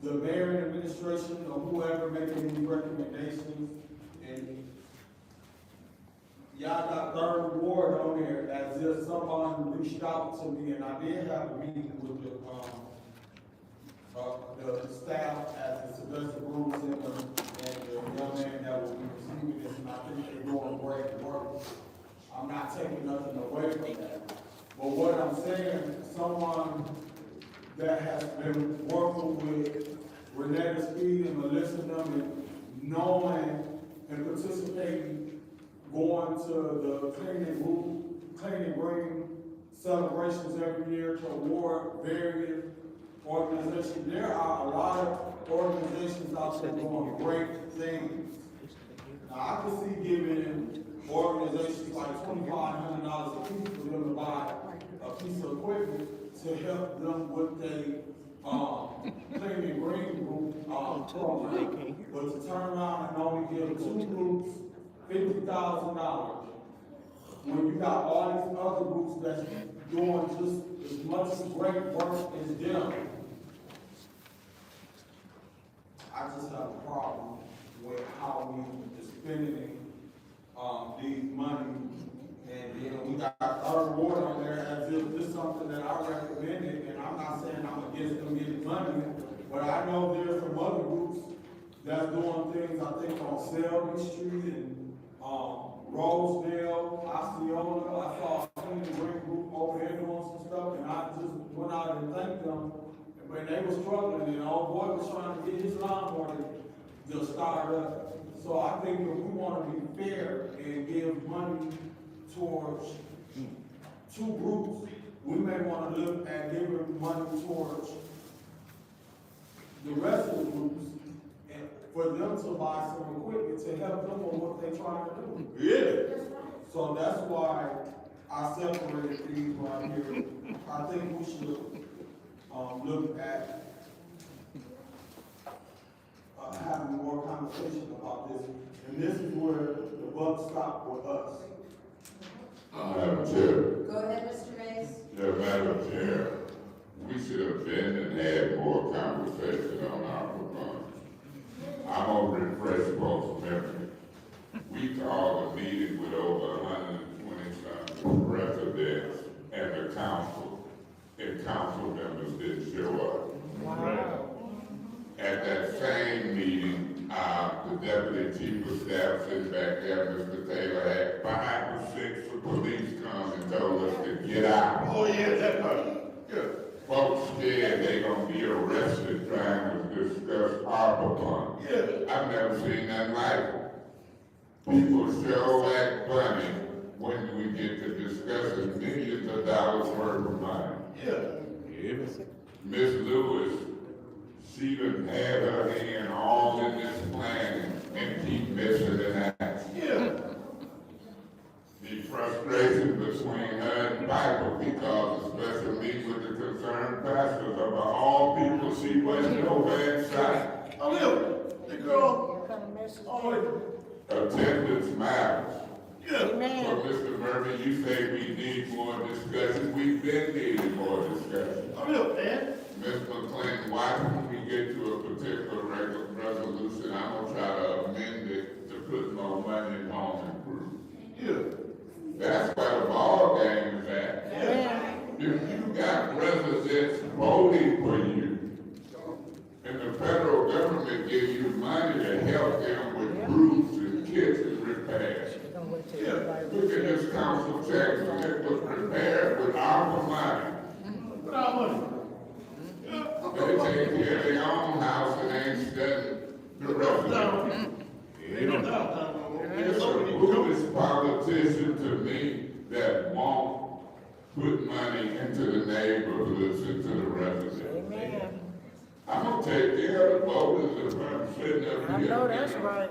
Speaker 5: the mayor and administration or whoever making these recommendations, and y'all got third ward on there as if someone reached out to me, and I did have a meeting with the staff at the Sylvester Room Center and the young man that will be receiving this, and I think they're doing great work. I'm not taking nothing away from that. But what I'm saying, someone that has been working with Renetta Speed and Melissa Numbin, knowing and participating, going to the clean and green celebrations every year to award various organizations. There are a lot of organizations out there doing great things. Now, I can see giving organizations like $2,500 a piece for them to buy a piece of equipment to help them with their clean and green group program. But to turn around and only give two groups $50,000 when you got all these other groups that's doing just as much great work as them. I just have a problem with how we are spending these money, and then we got third ward on there as if this is something that I recommended, and I'm not saying I'm against them getting money, but I know there's some other groups that's doing things, I think on Selby Street and Rosedale, Osceola. I saw a clean and green group over there doing some stuff, and I just went out and thanked them, but they were struggling, and old boy was trying to get his lawnmower to start up. So I think if we want to be fair and give money towards two groups, we may want to look at giving money towards the rest of the groups and for them to buy some equipment to help them on what they're trying to do.
Speaker 7: Yeah.
Speaker 5: So that's why I separated these right here. I think we should look at having more conversation about this, and this is where the buck stopped with us.
Speaker 6: Madam Chair.
Speaker 3: Go ahead, Mr. Mays.
Speaker 6: Yeah, Madam Chair, we should have been and had more conversation on our funds. I'm gonna refresh folks' memory. We called a meeting with over 120-some residents and the council, and council members didn't show up.
Speaker 2: Wow.
Speaker 6: At that same meeting, the deputy chief of staff sitting back there, Mr. Taylor, had 5 or 6 police come and told us to get out.
Speaker 7: Oh, yeah, that part. Yeah.
Speaker 6: Folks scared they gonna be arrested trying to discuss ARPA funds.
Speaker 7: Yeah.
Speaker 6: I've never seen that like it. People show act funny when we get to discussing millions of dollars worth of money.
Speaker 7: Yeah.
Speaker 6: Ms. Lewis she done had her hand all in this plan and keep missing it out.
Speaker 7: Yeah.
Speaker 6: The frustration between her and Bible because especially with the concerned pastors of all people, she wasn't nowhere in sight.
Speaker 7: Oh, yeah. The girl. Oh, wait.
Speaker 6: Attendance matters.
Speaker 7: Yeah.
Speaker 6: So Mr. Murphy, you say we need more discussion, we've been needing more discussion.
Speaker 7: Oh, yeah, and?
Speaker 6: Ms. McClain, why don't we get to a particular resolution, I'm gonna try to amend it to put more money in home improvement.
Speaker 7: Yeah.
Speaker 6: That's where the ball game is at.
Speaker 7: Yeah.
Speaker 6: If you got residents voting for you, and the federal government gives you money to help them with roofs and kitchen repairs.
Speaker 7: Yeah.
Speaker 6: Look at this council tax, it was prepared with ARPA money.
Speaker 7: Put our money. Yeah.
Speaker 6: They take care of their own house and ain't studying the rest of it.
Speaker 7: Ain't no doubt, no.
Speaker 6: It's a foolish politician to me that won't put money into the neighborhoods, into the residents.
Speaker 2: Amen.
Speaker 6: I'm gonna take care of the voters if I'm sitting up
Speaker 2: I
Speaker 6: here.
Speaker 2: know that's
Speaker 6: giving
Speaker 2: right.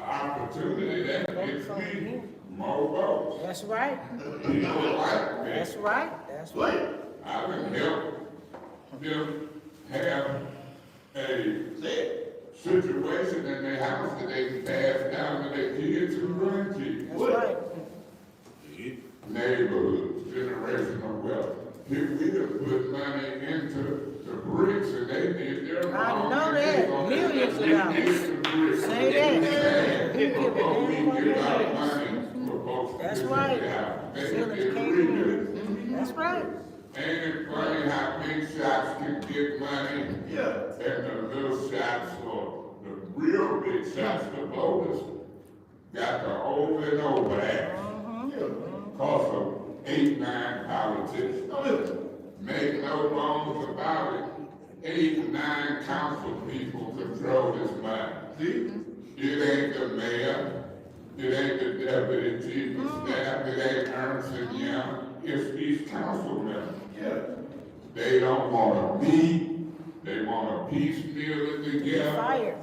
Speaker 6: Opportunity, that gets me more votes.
Speaker 2: That's right.
Speaker 6: You don't like me.
Speaker 2: That's right. That's right.
Speaker 7: Wait.
Speaker 6: I can help them have a situation in their house that they can pass down to their kids and grandkids.
Speaker 2: That's right.
Speaker 6: Neighborhoods, generational wealth. If we have put money into the bricks and they did their
Speaker 2: I
Speaker 6: wrong.
Speaker 2: know
Speaker 6: and they
Speaker 2: that.
Speaker 6: gonna
Speaker 2: Millions of
Speaker 6: get
Speaker 2: dollars.
Speaker 6: the bricks.
Speaker 2: Say that.
Speaker 6: And before we give out money for folks.
Speaker 2: That's
Speaker 6: to
Speaker 2: right.
Speaker 6: get out, they
Speaker 2: Still
Speaker 6: can
Speaker 2: it's
Speaker 6: get
Speaker 2: came
Speaker 6: rid
Speaker 2: in.
Speaker 6: of it.
Speaker 2: That's right.
Speaker 6: Ain't it funny how big shots can get money
Speaker 7: Yeah.
Speaker 6: and the little shots or the real big shots, the voters got to over and over that. Cause of 8, 9 politicians.
Speaker 7: Oh, yeah.
Speaker 6: Make no bones about it. 8, 9 council people control this money.
Speaker 7: See?
Speaker 6: It ain't the mayor, it ain't the deputy chief of staff, it ain't Ernst and Young, it's these council members.
Speaker 7: Yeah.
Speaker 6: They don't wanna meet, they wanna piecemeal it together,
Speaker 2: Fire.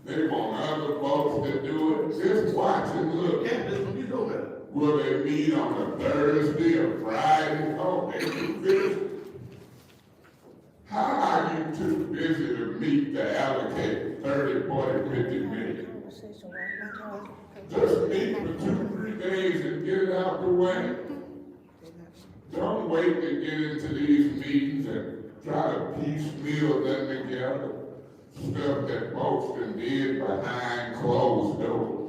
Speaker 6: they want other folks to do it, just watch and look.
Speaker 7: Yeah, you know better.
Speaker 6: Will they meet on a Thursday or Friday? Oh, they too busy. How are you too busy to meet to allocate 30, 40, 50 million? Just meet for 2, 3 days and get it out the way. Don't wait to get into these meetings and try to piecemeal them together. Stuff that folks done did behind closed doors.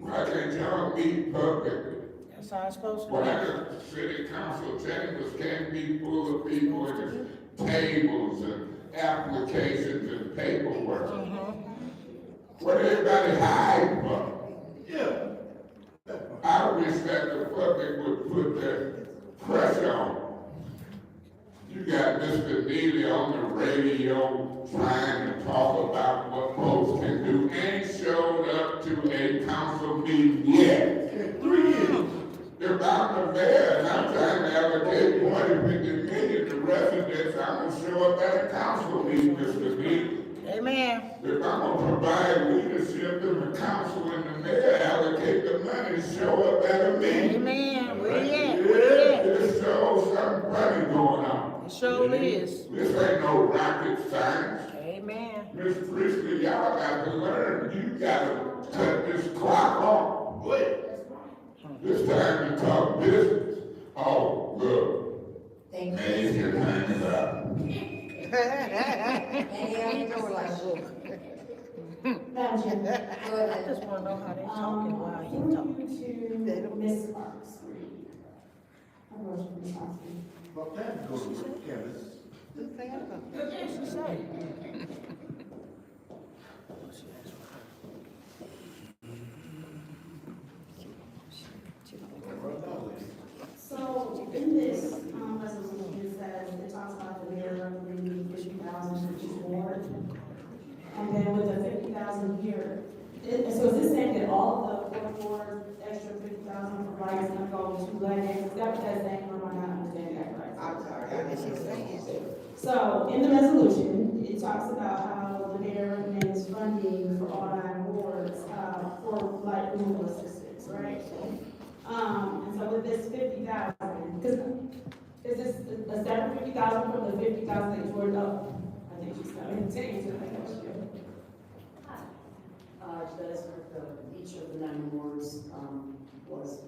Speaker 6: Why can't y'all meet publicly?
Speaker 2: That's how it's supposed to
Speaker 6: Why
Speaker 2: be.
Speaker 6: the city council chambers can't be full of people and tables and applications and paperwork? What everybody hiding from?
Speaker 7: Yeah.
Speaker 6: I wish that the public would put their pressure on. You got Mr. Neely on the radio trying to talk about what folks can do, ain't showed up to a council meeting yet.
Speaker 7: 3 years.
Speaker 6: If I'm the mayor and I'm trying to allocate 40, 50 million to residents, I'm gonna show up at a council meeting, Mr. Neely.
Speaker 2: Amen.
Speaker 6: If I'm gonna provide leadership in the council and the mayor allocate the money, show up at a meeting.
Speaker 2: Amen. Where you
Speaker 6: Yeah,
Speaker 2: at? Where you
Speaker 6: this shows something funny going on.
Speaker 2: at? It sure is.
Speaker 6: This ain't no rocket science.
Speaker 2: Amen.
Speaker 6: Miss Priestley, y'all got to learn. You gotta cut this clock off.
Speaker 7: Wait.
Speaker 6: It's time to talk business. Oh, look.
Speaker 3: Thank you.
Speaker 6: Man, you can hang it up.
Speaker 3: Any other discussion?
Speaker 4: Madam Chair,
Speaker 3: Go
Speaker 2: I
Speaker 3: ahead.
Speaker 2: just wanna know how they talking while he
Speaker 4: through
Speaker 2: talking.
Speaker 4: you to Ms. Sparks. I have a motion from Ms. Sparks.
Speaker 7: But that goes with Candace.
Speaker 2: What's she say?
Speaker 4: So in this, resolution, it says, it talks about the mayor recommending 50,000 for each ward. And then with the 50,000 here, so is this saying that all of the wards, extra 50,000 for rights gonna go to Black Is that what that's saying, or am I not understanding that correctly?
Speaker 1: I'm sorry, I guess she's saying.
Speaker 4: So in the resolution, it talks about how the mayor recommends funding for all 9 wards, for light removal assistance, right? And so with this 50,000, because is this a separate 50,000 from the 50,000 that Jordan up? I think she's coming to answer that question.
Speaker 10: That is correct. Each of the 9 wards, was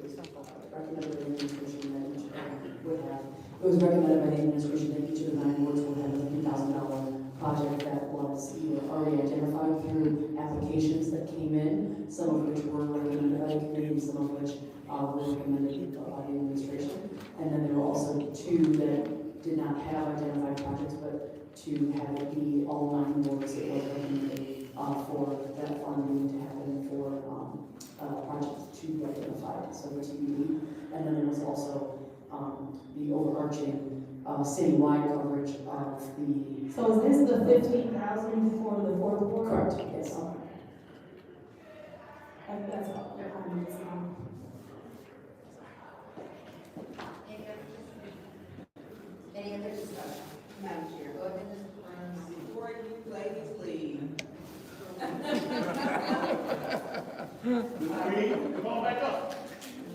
Speaker 10: recommended by the administration that each of them would have. It was recommended by the administration that each of the 9 wards would have a $50,000 project that was either already identified through applications that came in, some of which were recommended by the community, some of which were recommended by the administration. And then there were also 2 that did not have identified projects, but to have it be all 9 wards that were recommended for that funding to happen for projects to be identified, so the TBD. And then there was also the overarching citywide coverage of the.
Speaker 4: So is this the 15,000 for the 4th ward?
Speaker 10: Correct, yes.
Speaker 4: That's all.
Speaker 3: Any other discussion?
Speaker 1: Madam Chair.
Speaker 3: Go ahead, Mr. Burns.
Speaker 1: Before you ladies leave,
Speaker 7: Come on back up.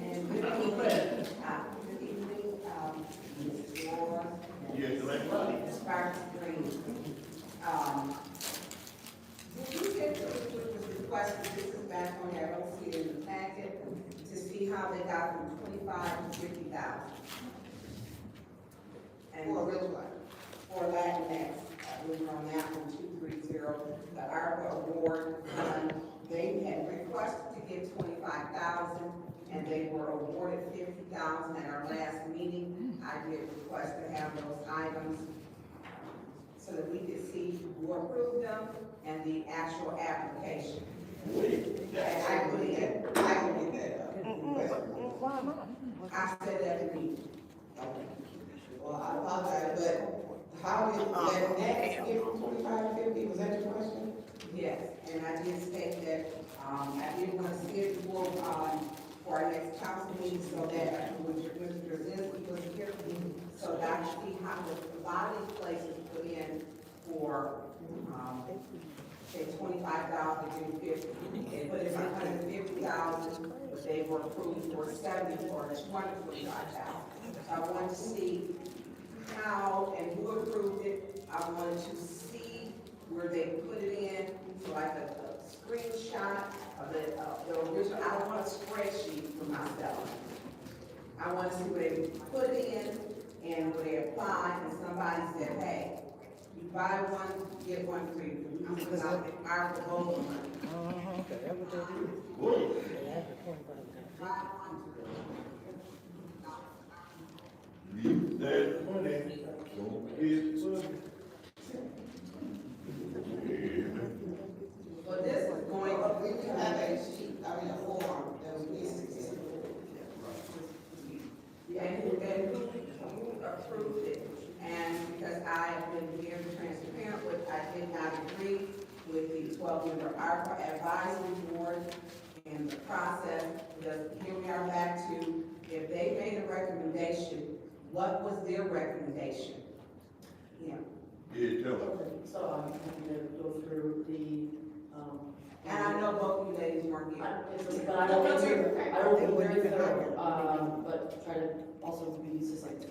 Speaker 1: and good evening, Mrs. Laura,
Speaker 7: Yes, select money.
Speaker 1: Ms. Sparks Green. Did you get to was requested, this is back on there, I don't see it in the packet, to see how they got from 25 to 50,000? And for which one? For Latinx, we were on that one, 230, the ARPA award fund. They had requested to get 25,000, and they were awarded 50,000 at our last meeting. I did request to have those items so that we could see who approved them and the actual application. And I put in, I said that to me.
Speaker 11: Well, I apologize, but how did that next get from 25 to 50, was that your question?
Speaker 1: Yes, and I did state that, I did want to schedule, for our next council meeting so that, when Mr. Brzezinski was here, so that I could see how a lot of these places put in for, say, 25,000 to 50. They put in 150,000, but they were approved for 70 or 225,000. So I wanted to see how and who approved it. I wanted to see where they put it in, so like a screenshot of the original. I don't want a spreadsheet for myself. I want to see where they put it in and where they applied, and somebody said, hey, you buy one, get one free. Because I'm the ARPA local money.
Speaker 7: Leave that money, don't get money.
Speaker 1: But this is going,
Speaker 11: We can have a sheet, I mean, a form that was missing.
Speaker 1: and who approved it. And because I have been very transparent with, I did not agree with the 12-member ARPA advisory board and the process, because here we are back to, if they made a recommendation, what was their recommendation? Yeah.
Speaker 7: Yeah, tell her.
Speaker 10: Okay, so I'm going to go through the,
Speaker 1: And I know both you ladies weren't here.
Speaker 10: but I don't want to, I don't think we're very thorough, but try to also be succinct.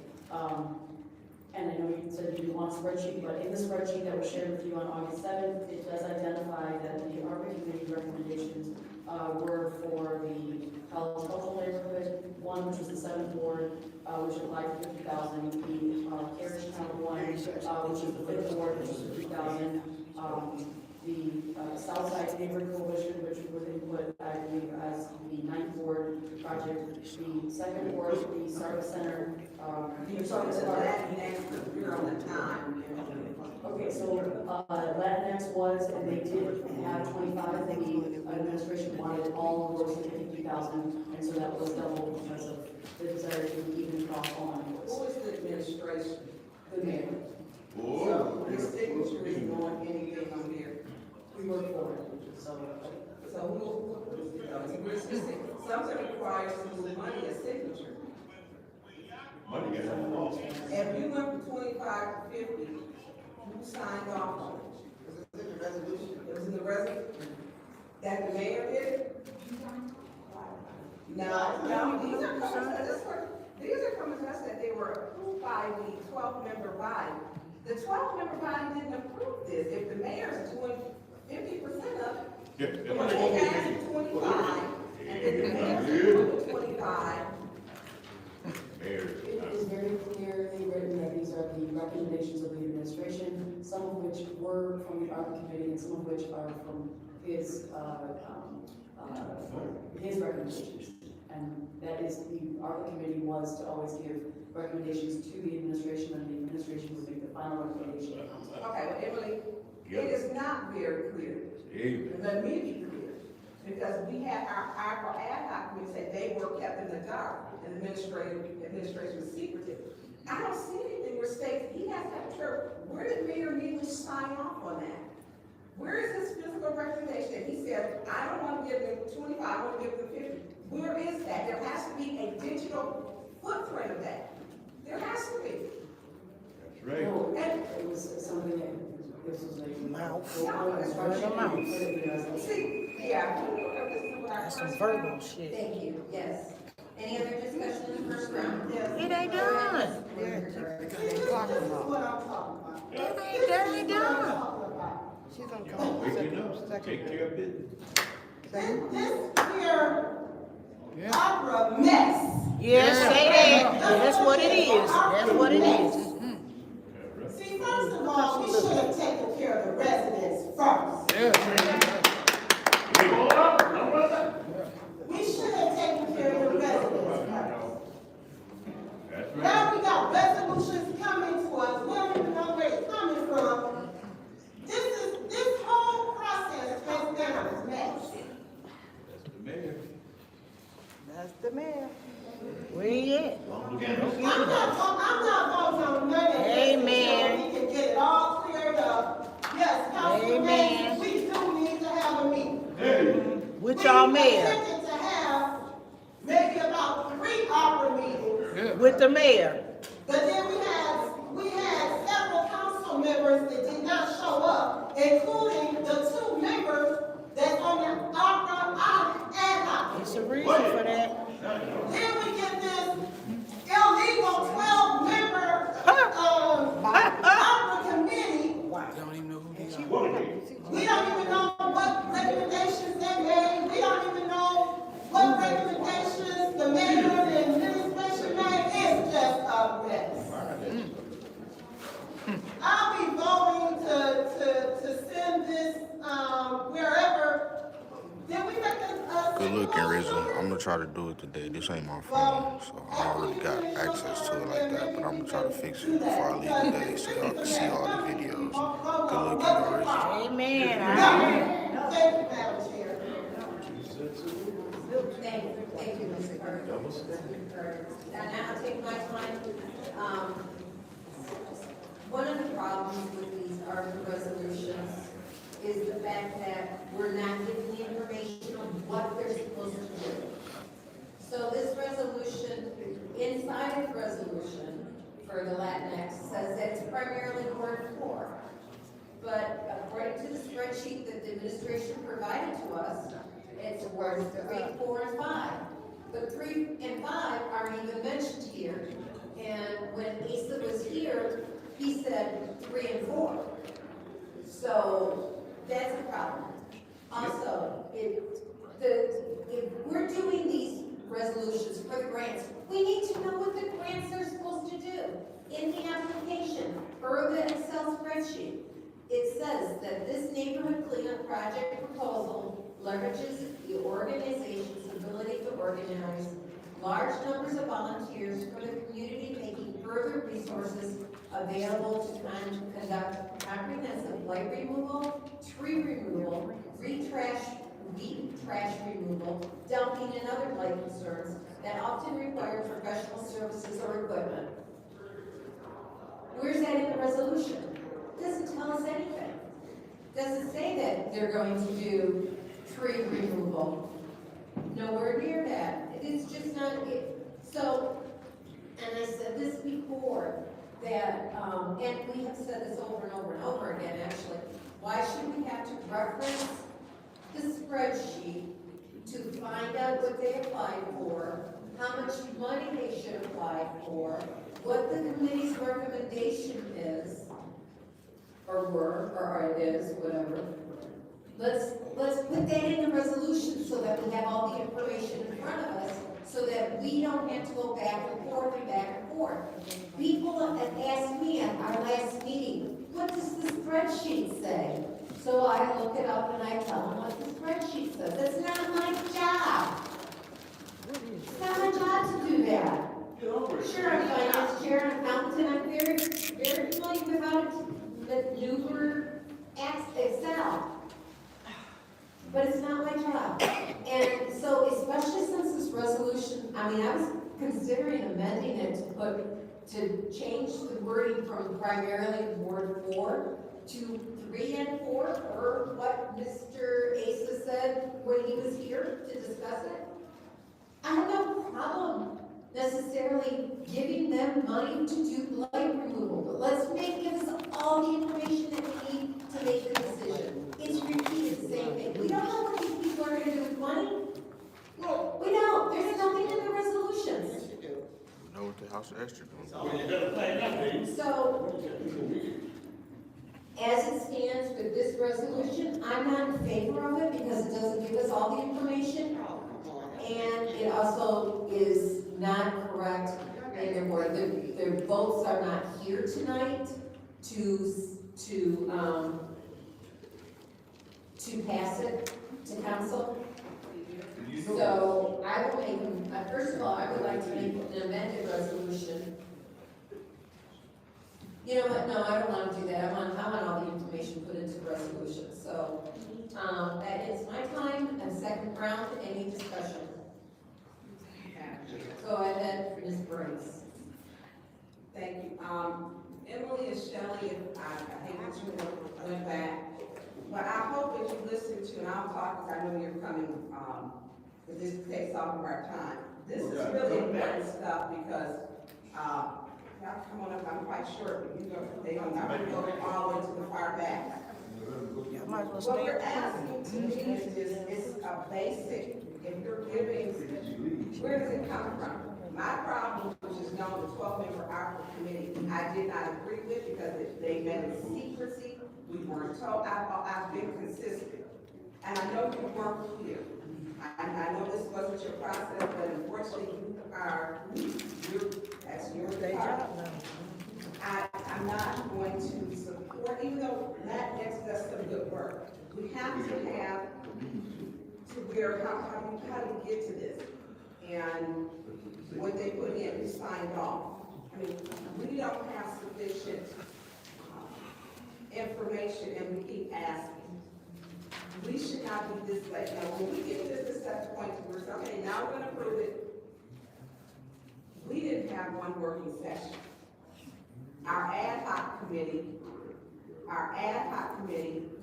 Speaker 10: And I know you said you didn't want a spreadsheet, but in the spreadsheet that was shared with you on August 7th, it does identify that the ARPA committee recommendations were for the College Cultural Neighborhood, one, which was the 7th ward, which applied for 50,000, the Carriage Town one, which is the 5th ward, which is 50,000, the Southside Neighborhood Coalition, which was input, I believe, as the 9th ward project, the 2nd ward, the Service Center,
Speaker 1: You talking to Latinx, you're on the time.
Speaker 10: Okay, so, Latinx was, and they did have 25, the administration wanted all wards to get 50,000, and so that was double because of the desire to even across all
Speaker 1: Who
Speaker 10: wards.
Speaker 1: is the administration?
Speaker 10: The mayor,
Speaker 1: So his signature is going anything on here.
Speaker 10: we work for it, so.
Speaker 1: So who, something requires some money, a signature.
Speaker 7: Money got no loss.
Speaker 1: If you went from 25 to 50, who signed off on it?
Speaker 11: Was it in the resolution?
Speaker 1: It was in the resolution that the mayor did? No, these are coming to us that they were approved by the 12-member body. The 12-member body didn't approve this. If the mayor's doing 50% of it,
Speaker 7: Yeah,
Speaker 1: but they asked 25, and then the mayor's doing 25.
Speaker 10: It is very clearly written that these are the recommendations of the administration, some of which were from the ARPA committee and some of which are from his recommendations. And that is, the ARPA committee was to always give recommendations to the administration, and the administration would make the final recommendation.
Speaker 1: Okay, well, Emily, it is not very clear. Let me be clear, because we had our ad hoc committee say they were kept in the dark, and the administration was secretive. I don't see anything where states, he has to have church, where did Mayor Neely sign off on that? Where is his physical recommendation? He said, I don't want to give them 25, I want to give them 50. Where is that? There has to be a digital footprint of that. There has to be.
Speaker 7: That's right.
Speaker 10: No, it was something that, this was a
Speaker 2: Mouth.
Speaker 1: See, yeah.
Speaker 2: That's some verbal shit.
Speaker 3: Thank you, yes. Any other discussion in the first round?
Speaker 2: It ain't done.
Speaker 11: This is what I'm talking about.
Speaker 2: It ain't done.
Speaker 7: Y'all waking up, take care of business.
Speaker 11: This here opera mess.
Speaker 2: Yes, say that. That's what it is. That's what it is.
Speaker 11: See, first of all, we should have taken care of the residents first. We should have taken care of the residents first.
Speaker 7: That's right.
Speaker 11: Now we got resolutions coming to us, we don't even know where it's coming from. This whole process has been a mess.
Speaker 7: That's the mayor.
Speaker 2: That's the mayor. Where you at?
Speaker 11: I'm not voting on none of this.
Speaker 2: Amen.
Speaker 11: So we can get it all cleared up. Yes, Councilman,
Speaker 2: Amen.
Speaker 11: we do need to have a meeting.
Speaker 2: With y'all
Speaker 11: We
Speaker 2: mayor.
Speaker 11: intended to have maybe about 3 ARPA meetings.
Speaker 2: With the mayor.
Speaker 11: But then we had several council members that did not show up, including the 2 members that's on the ARPA ad hoc.
Speaker 2: There's a reason for that.
Speaker 11: Then we get this illegal 12-member ARPA committee.
Speaker 2: Don't even know who they are.
Speaker 11: We don't even know what recommendations they made. We don't even know what recommendations the mayor and the administration made. It's just a mess. I'll be voting to send this, wherever. Did we make a?
Speaker 12: Good looking, Rizzo. I'm gonna try to do it today. This ain't my phone, so I don't really got access to it like that. But I'm gonna try to fix it before I leave today, so y'all can see all the videos. Good looking, Rizzo.
Speaker 2: Amen.
Speaker 11: Thank you, Madam Chair.
Speaker 3: Thank you, Mr. Carter. And I'll take my time. One of the problems with these ARPA resolutions is the fact that we're not given the information on what they're supposed to do. So this resolution, inside of the resolution for the Latinx, says that it's primarily Ward 4. But according to the spreadsheet that the administration provided to us, it's Ward 3, 4, and 5. But 3 and 5 aren't even mentioned here. And when Asa was here, he said 3 and 4. So that's a problem. Also, if we're doing these resolutions for the grants, we need to know what the grants are supposed to do. In the application, per the Excel spreadsheet, it says that this neighborhood cleanup project proposal leverages the organization's ability to organize large numbers of volunteers for the community, making further resources available to conduct comprehensive light removal, tree removal, trash removal, dumping, and other light concerns that often require professional services or equipment. Where's that in the resolution? It doesn't tell us anything. Doesn't say that they're going to do tree removal. Nowhere near that. It's just not it. So, and and I said this before, that, and we have said this over and over and over again, actually, why should we have to reference the spreadsheet to find out what they applied for, how much money they should apply for, what the committee's recommendation is, or were, or it is, whatever. Let's put that in the resolution so that we have all the information in front of us, so that we don't have to go back and forth and back and forth. People have asked me at our last meeting, what does the spreadsheet say? So I look it up and I tell them what the spreadsheet says. That's not my job. It's not my job to do that. Sure, I'm finance chair and accountant, I'm very familiar with how to maneuver Excel. But it's not my job. And so, especially since this resolution, I mean, I was considering amending it to change the wording from primarily Ward 4 to 3 and 4, or what Mr. Asa said when he was here to discuss it. I have no problem necessarily giving them money to do light removal, but let's give us all the information that we need to make the decision. It's repeated the same thing. We don't know what these people are gonna do with money. No, we don't. There's nothing in the resolutions.
Speaker 12: You know what the House of Extra doing?
Speaker 3: So, as it stands with this resolution, I'm not in favor of it because it doesn't give us all the information. And it also is not correct in their word. Their votes are not here tonight to pass it to council. So I will make, first of all, I would like to make an amended resolution. You know what, no, I don't want to do that, I want all the information put into the resolution, so, that is my time, and second round, any discussion? Go ahead, Ms. Briggs.
Speaker 1: Thank you. Emily and Shelley, I hate that you went back, but I hope that you listen to, and I'll talk, because I know you're coming, because this takes all of our time. This is really important stuff, because, y'all come on up, I'm quite short, but you go, they don't, I'm gonna go all the way to the far back.
Speaker 2: You might as well
Speaker 1: What
Speaker 2: stay
Speaker 1: you're
Speaker 2: up.
Speaker 1: asking to me is a basic, if you're giving, where does it come from? My problem, which is known as 12-member ARPA committee, I did not agree with because they met in secrecy. We weren't told, I've been consistent. And I know you weren't here. I know this wasn't your process, but unfortunately that's your part. I'm not going to support, even though Matt next does some good work. We have to have to where, how do you get to this? And what they put in is signed off. I mean, we don't have sufficient information and we keep asking. We should not be this late. Now, when we get to this such point to where somebody, now we're gonna prove it. We didn't have one working session. Our ad hoc committee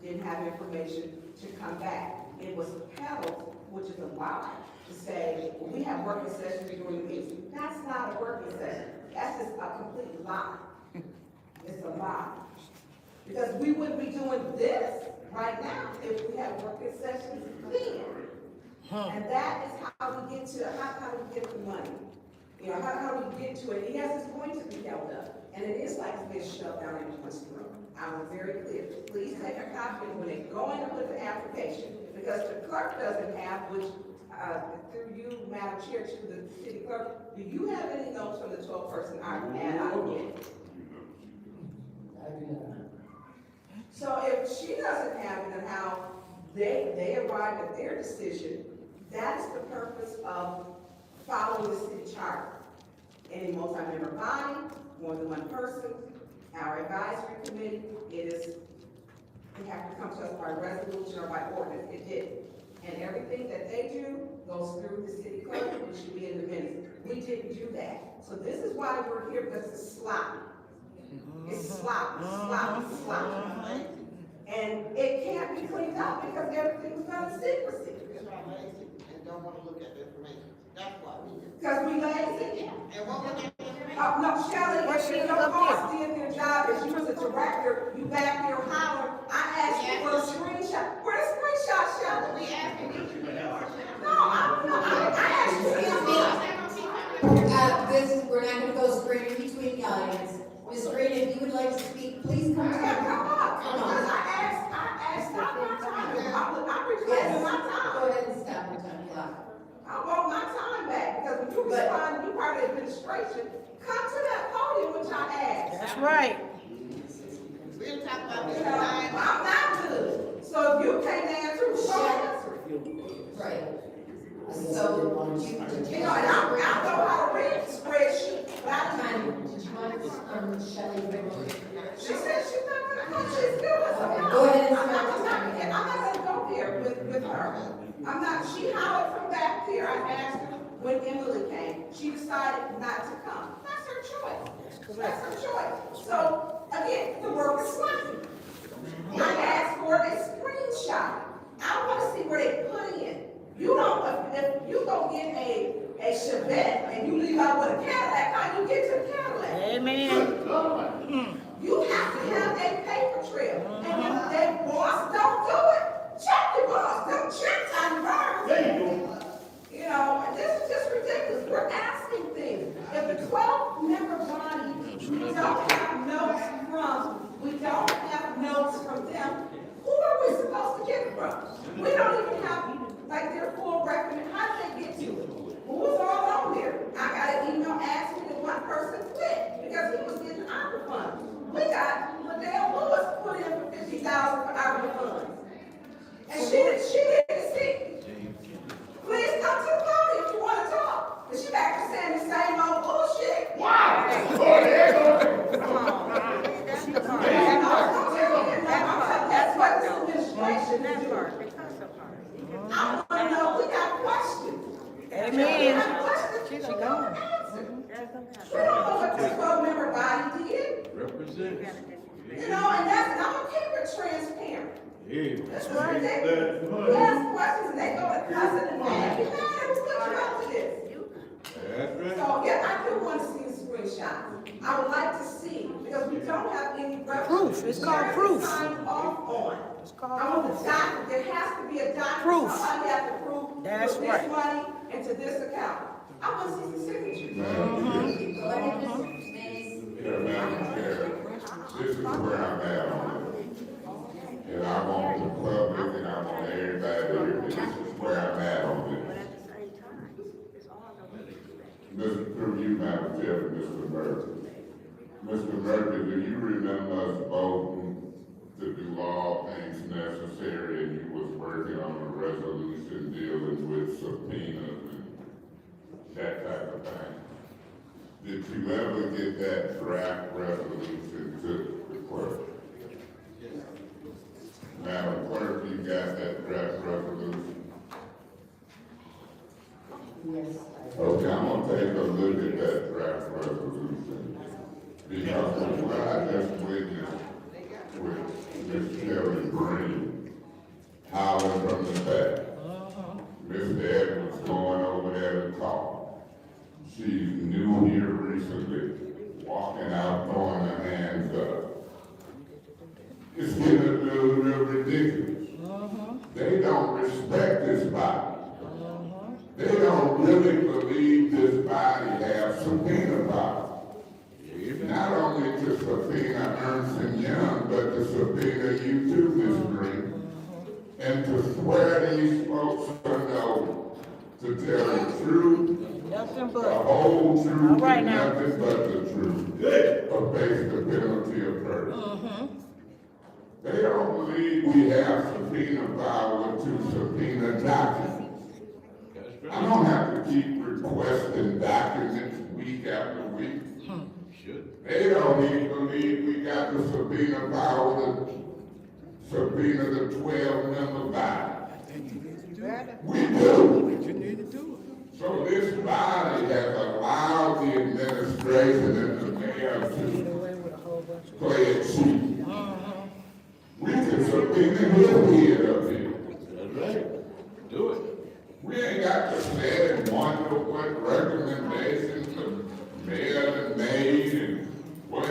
Speaker 1: didn't have information to come back. It was peddled, which is a lie, to say, well, we have working sessions during the meeting. That's not a working session. That's just a complete lie. It's a lie. Because we wouldn't be doing this right now if we had working sessions then. And that is how we get to, how we get the money. You know, how we get to it. Yes, it's going to be held up. And it is like it's been shoved down into this room. I was very clear. Please take a copy when they go in with the application, because the clerk doesn't have, which, through you, Madam Chair, to the city clerk, do you have any notes from the 12-person ad hoc committee?
Speaker 9: I do not.
Speaker 1: So if she doesn't have it and how they arrive at their decision, that is the purpose of following the city charter. Any multi-member body, more than one person, our advisory committee, they have to come to us by resolution or by ordinance. It did. And everything that they do goes through the city clerk, it should be in the minutes. We didn't do that. So this is why we're here, because it's sloppy. It's sloppy. And it can't be cleaned up because everything was done in secrecy.
Speaker 11: Because we're lazy and don't want to look at the information. That's why we do.
Speaker 1: Because we lazy?
Speaker 11: And what we're going to do.
Speaker 1: Shelley,
Speaker 2: Why
Speaker 1: if
Speaker 2: she
Speaker 1: your
Speaker 2: up there?
Speaker 1: boss did their job as you was a director, you back there hollering, I asked you for a screenshot. Where the screenshot, Shelley? We asking you. No, I asked you.
Speaker 3: We're not gonna go straight in between the audience. Ms. Green, if you would like to speak, please come to the
Speaker 1: Come on,
Speaker 3: Come
Speaker 1: because
Speaker 3: on.
Speaker 1: I asked, stop my time. I'm requesting
Speaker 3: Yes,
Speaker 1: my
Speaker 3: go
Speaker 1: time.
Speaker 3: ahead and stop your time clock.
Speaker 1: I want my time back, because when you respond, you part of the administration, come to that podium which I asked.
Speaker 2: That's right.
Speaker 1: You know, I'm not good, so if you can't answer, who's gonna answer?
Speaker 3: Right. So,
Speaker 1: You know, and I know how to read the spreadsheet, but I can't.
Speaker 3: did you want, Shelley?
Speaker 1: She said she's not gonna come, she's doing
Speaker 3: Okay,
Speaker 1: something.
Speaker 3: go ahead and
Speaker 1: I'm not
Speaker 3: start.
Speaker 1: gonna go there with her. I'm not, she hollered from back there, I asked her when Emily came, she decided not to come. That's her choice. That's her choice. So, again, the work is sloppy. I asked for a screenshot. I wanna see where they put in. You don't, if you go get a Chevette and you leave out with a Cadillac, how you get to the Cadillac?
Speaker 2: Amen.
Speaker 1: You have to have a paper trail. And if their boss don't do it, check your boss. Don't check on burn.
Speaker 7: There you go.
Speaker 1: You know, and this is just ridiculous. We're asking things. If the 12-member body, we don't have notes from, them, who are we supposed to get it from? We don't even have, like, their full record. How did they get to it? Who was all on there? I got an email asking if one person quit because he was getting ARPA funds. We got Liddell Lewis put in for $50,000 for ARPA funds. And she didn't speak. Please come to the podium if you want to talk. But she back to saying the same old bullshit.
Speaker 7: Wow. Oh, there you go.
Speaker 1: That's what this administration is doing. I want to know, we got questions.
Speaker 2: Amen.
Speaker 1: We got questions, we don't answer. We don't know what this 12-member body did.
Speaker 7: Represent.
Speaker 1: You know, and I'm gonna keep it transparent.
Speaker 7: Yeah.
Speaker 1: That's right. We ask questions and they go to cousin and family. You matter who put you up to this.
Speaker 7: That's right.
Speaker 1: So, yeah, I do want to see a screenshot. I would like to see, because we don't have any reference.
Speaker 2: Proof. It's called proof.
Speaker 1: Signed off on.
Speaker 2: It's called
Speaker 1: I want
Speaker 2: proof.
Speaker 1: the document, there has to be a document.
Speaker 2: Proof.
Speaker 1: Somebody has to prove.
Speaker 2: That's
Speaker 1: put
Speaker 2: right.
Speaker 1: this money into this account. I want to see the signature.
Speaker 3: Go ahead, Ms. Mays.
Speaker 6: Yeah, Madam Chair, this is where I'm at on it. And I want the public and I want everybody to hear this is where I'm at on this. Mr. Through you, Madam Chair, Mr. Murphy. Mr. Murphy, do you remember us voting to do all things necessary and you was working on a resolution dealing with subpoenas and that type of thing? Did you ever get that draft resolution to the clerk? Madam Clerk, you got that draft resolution?
Speaker 3: Yes.
Speaker 6: Okay, I'm gonna take a look at that draft resolution. Because of what I just witnessed with Ms. Kelly Green, howling from the back. Mr. Edwards going over there to talk. She's new here recently, walking out, throwing her hands up. It's getting a little ridiculous. They don't respect this body. They don't really believe this body has subpoena power. Not only to subpoena Ernst and Young, but to subpoena you too, Ms. Green. And to swear these folks under oath to tell the truth,
Speaker 2: Nothing
Speaker 6: the
Speaker 2: but.
Speaker 6: whole truth,
Speaker 2: All right
Speaker 6: and
Speaker 2: now.
Speaker 6: nothing but the truth, or face the penalty of perjury. They don't believe we have subpoena power to subpoena documents. I don't have to keep requesting documents week after week. They don't even believe we got the subpoena power to subpoena the 12-member body. We do. So this body has allowed the administration and the mayor to play it cheap. We can subpoena his head up here.
Speaker 7: That's right. Do it.
Speaker 6: We ain't got to sit and wonder what recommendations the mayor made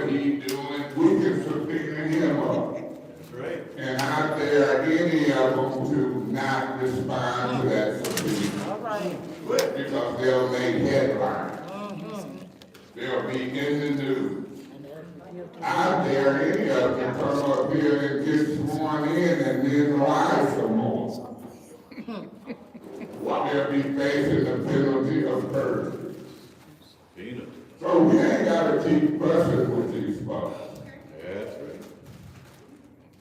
Speaker 6: what he's doing, we can subpoena him up.
Speaker 7: That's right.
Speaker 6: And I dare any of them to not respond to that subpoena.
Speaker 2: All right.
Speaker 6: Because they'll make headlines. They'll be in the news. I dare any of them to come up here and get sworn in and then lie some more. They'll be facing the penalty of perjury. So we ain't gotta keep fussing with these folks.
Speaker 7: That's right.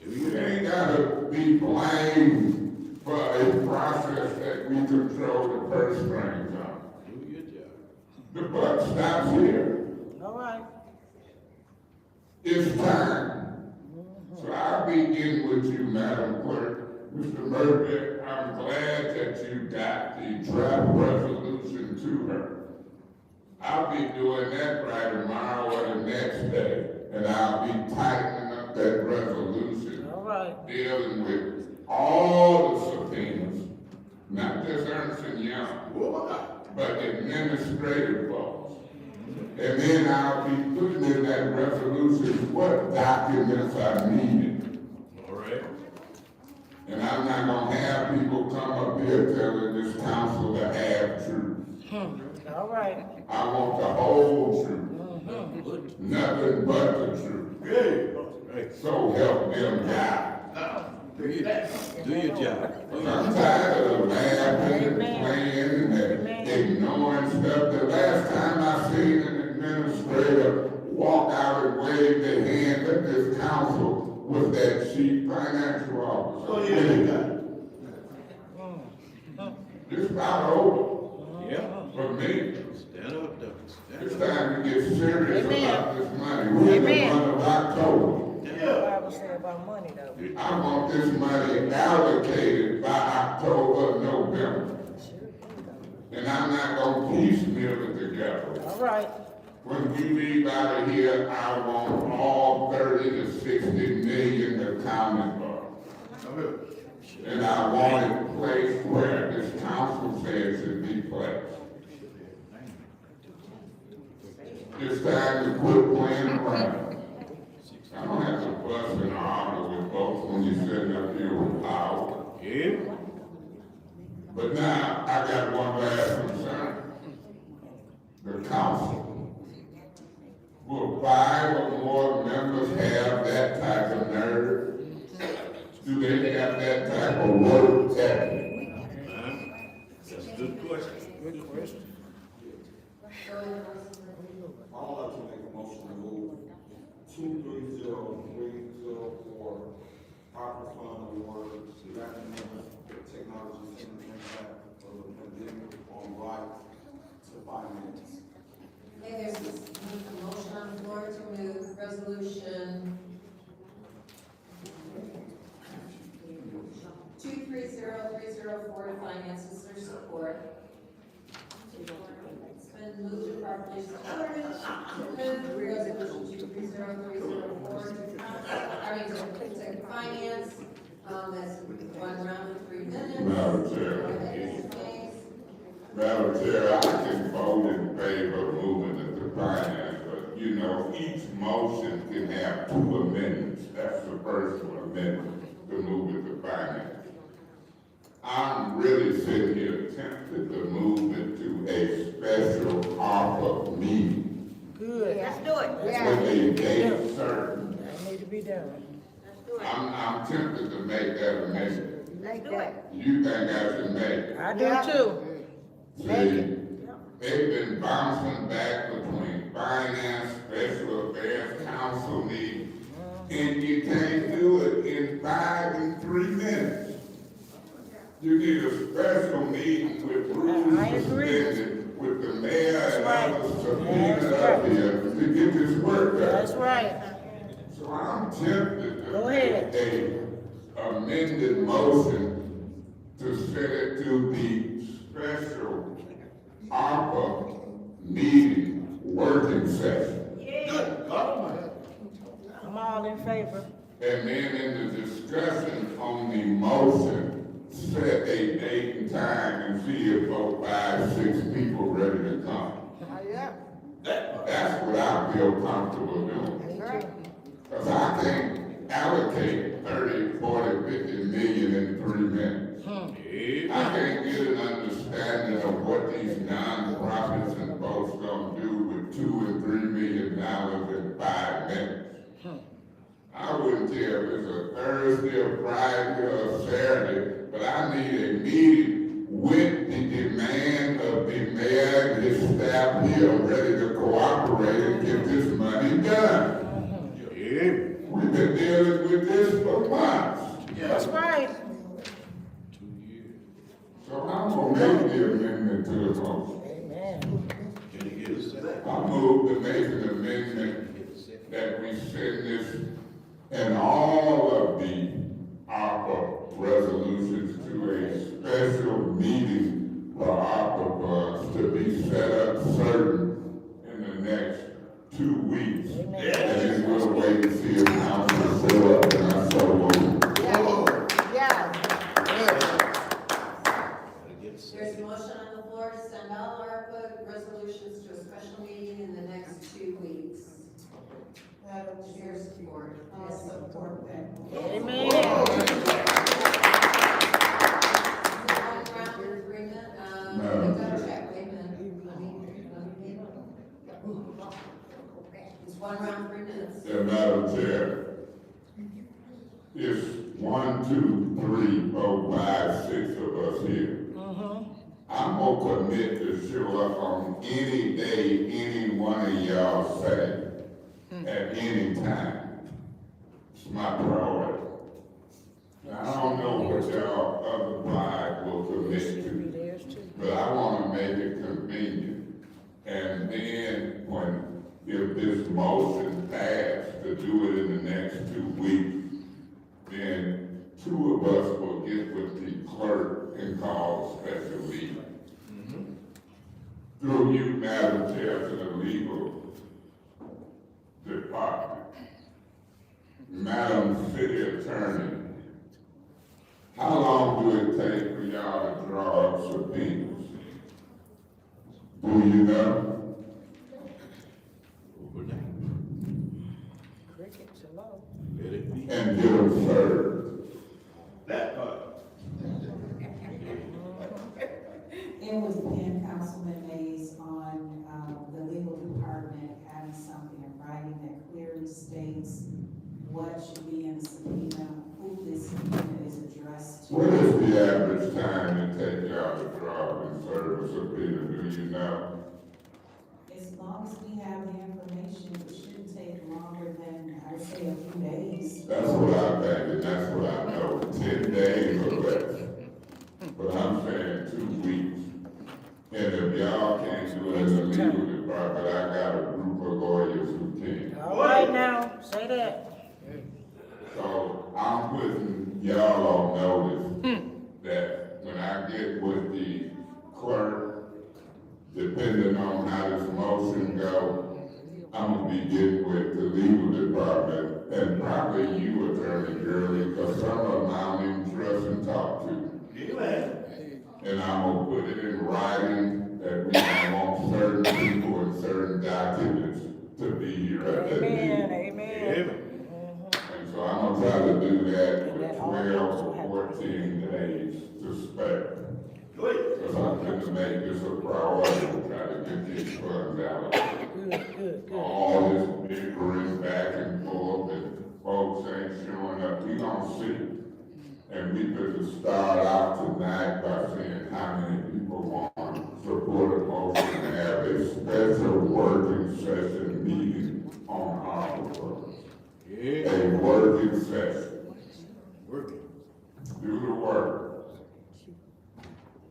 Speaker 6: We ain't gotta be blamed for a process that we control the purse strings on.
Speaker 7: Do your job.
Speaker 6: The buck stops here.
Speaker 2: All right.
Speaker 6: It's time. So I'll begin with you, Madam Clerk. Mr. Murphy, I'm glad that you got the draft resolution to her. I'll be doing that by tomorrow or the next day, and I'll be tightening up that resolution.
Speaker 2: All right.
Speaker 6: Dealing with all the subpoenas, not just Ernst & Young, but administrative folks. And then I'll be putting in that resolution what documents are needed.
Speaker 7: All right.
Speaker 6: And I'm not gonna have people come up here telling this council the half truth.
Speaker 2: All right.
Speaker 6: I want the whole truth. Nothing but the truth.
Speaker 7: Good. Right.
Speaker 6: So help them God.
Speaker 7: Do your job.
Speaker 6: I'm tired of laughing and playing and ignoring stuff. The last time I seen an administrator walk out and wave their hand at this council was that chief financial officer.
Speaker 7: Oh, yeah, they got it.
Speaker 6: It's about over
Speaker 7: Yeah.
Speaker 6: for me.
Speaker 7: Stand up, Doug.
Speaker 6: It's
Speaker 7: Stand up.
Speaker 6: time to get serious
Speaker 2: Amen.
Speaker 6: about this money. We're in the
Speaker 2: Amen.
Speaker 6: month of October.
Speaker 7: Yeah.
Speaker 2: Bible say about money though.
Speaker 6: I want this money allocated by October, November. And I'm not gonna piecemeal it together.
Speaker 2: All right.
Speaker 6: When we leave out of here, I want all 30 to 60 million accounted for. And I want it placed where this council says should be placed. It's time to quit playing around. I don't have to fuss and argue with folks when you're sitting up here with power.
Speaker 7: Yeah.
Speaker 6: But now, I got one last concern. The council. Will 5 or more members have that type of nerve? Do they have that type of work ethic?
Speaker 7: That's a good question.
Speaker 2: Good question.
Speaker 5: I would like to make a motion to move 230304, ARPA fund award, recommend technology center impact of the pandemic on right to finance.
Speaker 3: Okay, there's a motion on the floor to move resolution 230304 to finance and search support. It's been moved and properly supported to move resolution 230304 to finance. That's one round of 3 minutes.
Speaker 6: Madam Chair.
Speaker 3: Go ahead, Mr. Hayes.
Speaker 6: Madam Chair, I can vote in favor of moving it to finance, but you know, each motion can have 2 amendments. That's the first amendment, to move it to finance. I'm really sitting here tempted to move it to a special ARPA meeting
Speaker 2: Good.
Speaker 1: Let's do it.
Speaker 6: with a date certain.
Speaker 2: That need to be done.
Speaker 6: I'm tempted to make that amendment.
Speaker 1: Let's do it.
Speaker 6: You think I should make it?
Speaker 2: I do too.
Speaker 6: See, they've been bouncing back between finance, special affairs, council meetings, and you can't do it in 5 and 3 minutes. You need a special meeting with rules
Speaker 2: I agree.
Speaker 6: suspended, with the mayor and
Speaker 2: right.
Speaker 6: others subpoenaed
Speaker 2: That's
Speaker 6: up
Speaker 2: right.
Speaker 6: here to get this work done.
Speaker 2: That's right.
Speaker 6: So I'm tempted to
Speaker 2: Go
Speaker 6: make
Speaker 2: ahead.
Speaker 6: a amended motion to send it to the special ARPA meeting working session.
Speaker 7: Good God.
Speaker 2: I'm all in favor.
Speaker 6: And then in the discussion on the motion, set a date and time and see if about 5, 6 people ready to come. That's what I feel comfortable doing. allocate 30, 40, 50 million in 3 minutes. I can't get an understanding of what these nonprofits and folks gonna do with $2 and $3 million in 5 minutes. I wouldn't care if it's a Thursday or Friday or a Saturday, but I need a meeting with the demand of the mayor and his staff here ready to cooperate and get this money done. We've been dealing with this for months.
Speaker 2: That's right.
Speaker 6: So I'm gonna make the amendment to the motion.
Speaker 2: Amen.
Speaker 7: Can you get a second?
Speaker 6: I move to make an amendment that we send this and all of the ARPA resolutions to a special meeting for ARPA funds to be set up certain in the next 2 weeks. And then we'll wait and see if council show up and I so move.
Speaker 3: There's a motion on the floor to send all ARPA resolutions to a special meeting in the next 2 weeks. Is there support?
Speaker 1: I'll support that.
Speaker 2: Amen.
Speaker 3: One round agreement, we gotta check, wait a minute. Let me It's 1 round, 3 minutes.
Speaker 6: Yeah, Madam Chair, it's 1, 2, 3, 4, 5, 6 of us here. I'm gonna commit to show up on any day, any one of y'all say, at any time. It's my priority. Now, I don't know what y'all other side will commit to, but I wanna make it convenient. And then if this motion passed to do it in the next 2 weeks, then 2 of us will get with the clerk and call a special meeting. Through you, Madam Chair, to the legal department. Madam City Attorney, how long do it take for y'all to draw up subpoenas? Do you know?
Speaker 2: Crickets, hello.
Speaker 7: Let it be.
Speaker 6: And get them served.
Speaker 7: That part.
Speaker 1: It would depend, Councilman Mays, on, the legal department having something in writing that clearly states what should be in the subpoena, who this subpoena is addressed to.
Speaker 6: What is the average time it takes y'all to draw up and serve a subpoena, do you know?
Speaker 1: As long as we have the information, it shouldn't take longer than, I would say, a few days.
Speaker 6: That's what I think, and that's what I know, 10 days or less. But I'm saying 2 weeks. And if y'all can't do it in the legal department, I got a group of lawyers who can.
Speaker 2: All right now, say that.
Speaker 6: So I'm putting y'all on notice that when I get with the clerk, depending on how this motion goes, I'm gonna be getting with the legal department and probably you, Attorney Gurley, because some of them I don't even trust and talk to. And I'm gonna put it in writing that we don't want certain people and certain documents to be here at that meeting.
Speaker 2: Amen.
Speaker 6: And so I'm gonna try to do that for 12 or 14 days to spare. Because I'm going to make this a priority to try to get these funds out.
Speaker 2: Good.
Speaker 6: All this bickering back and forth and folks ain't showing up, we don't see. And we could start out tonight by saying how many people want to support a motion and have a special working session meeting on ARPA. A working session. Do the work.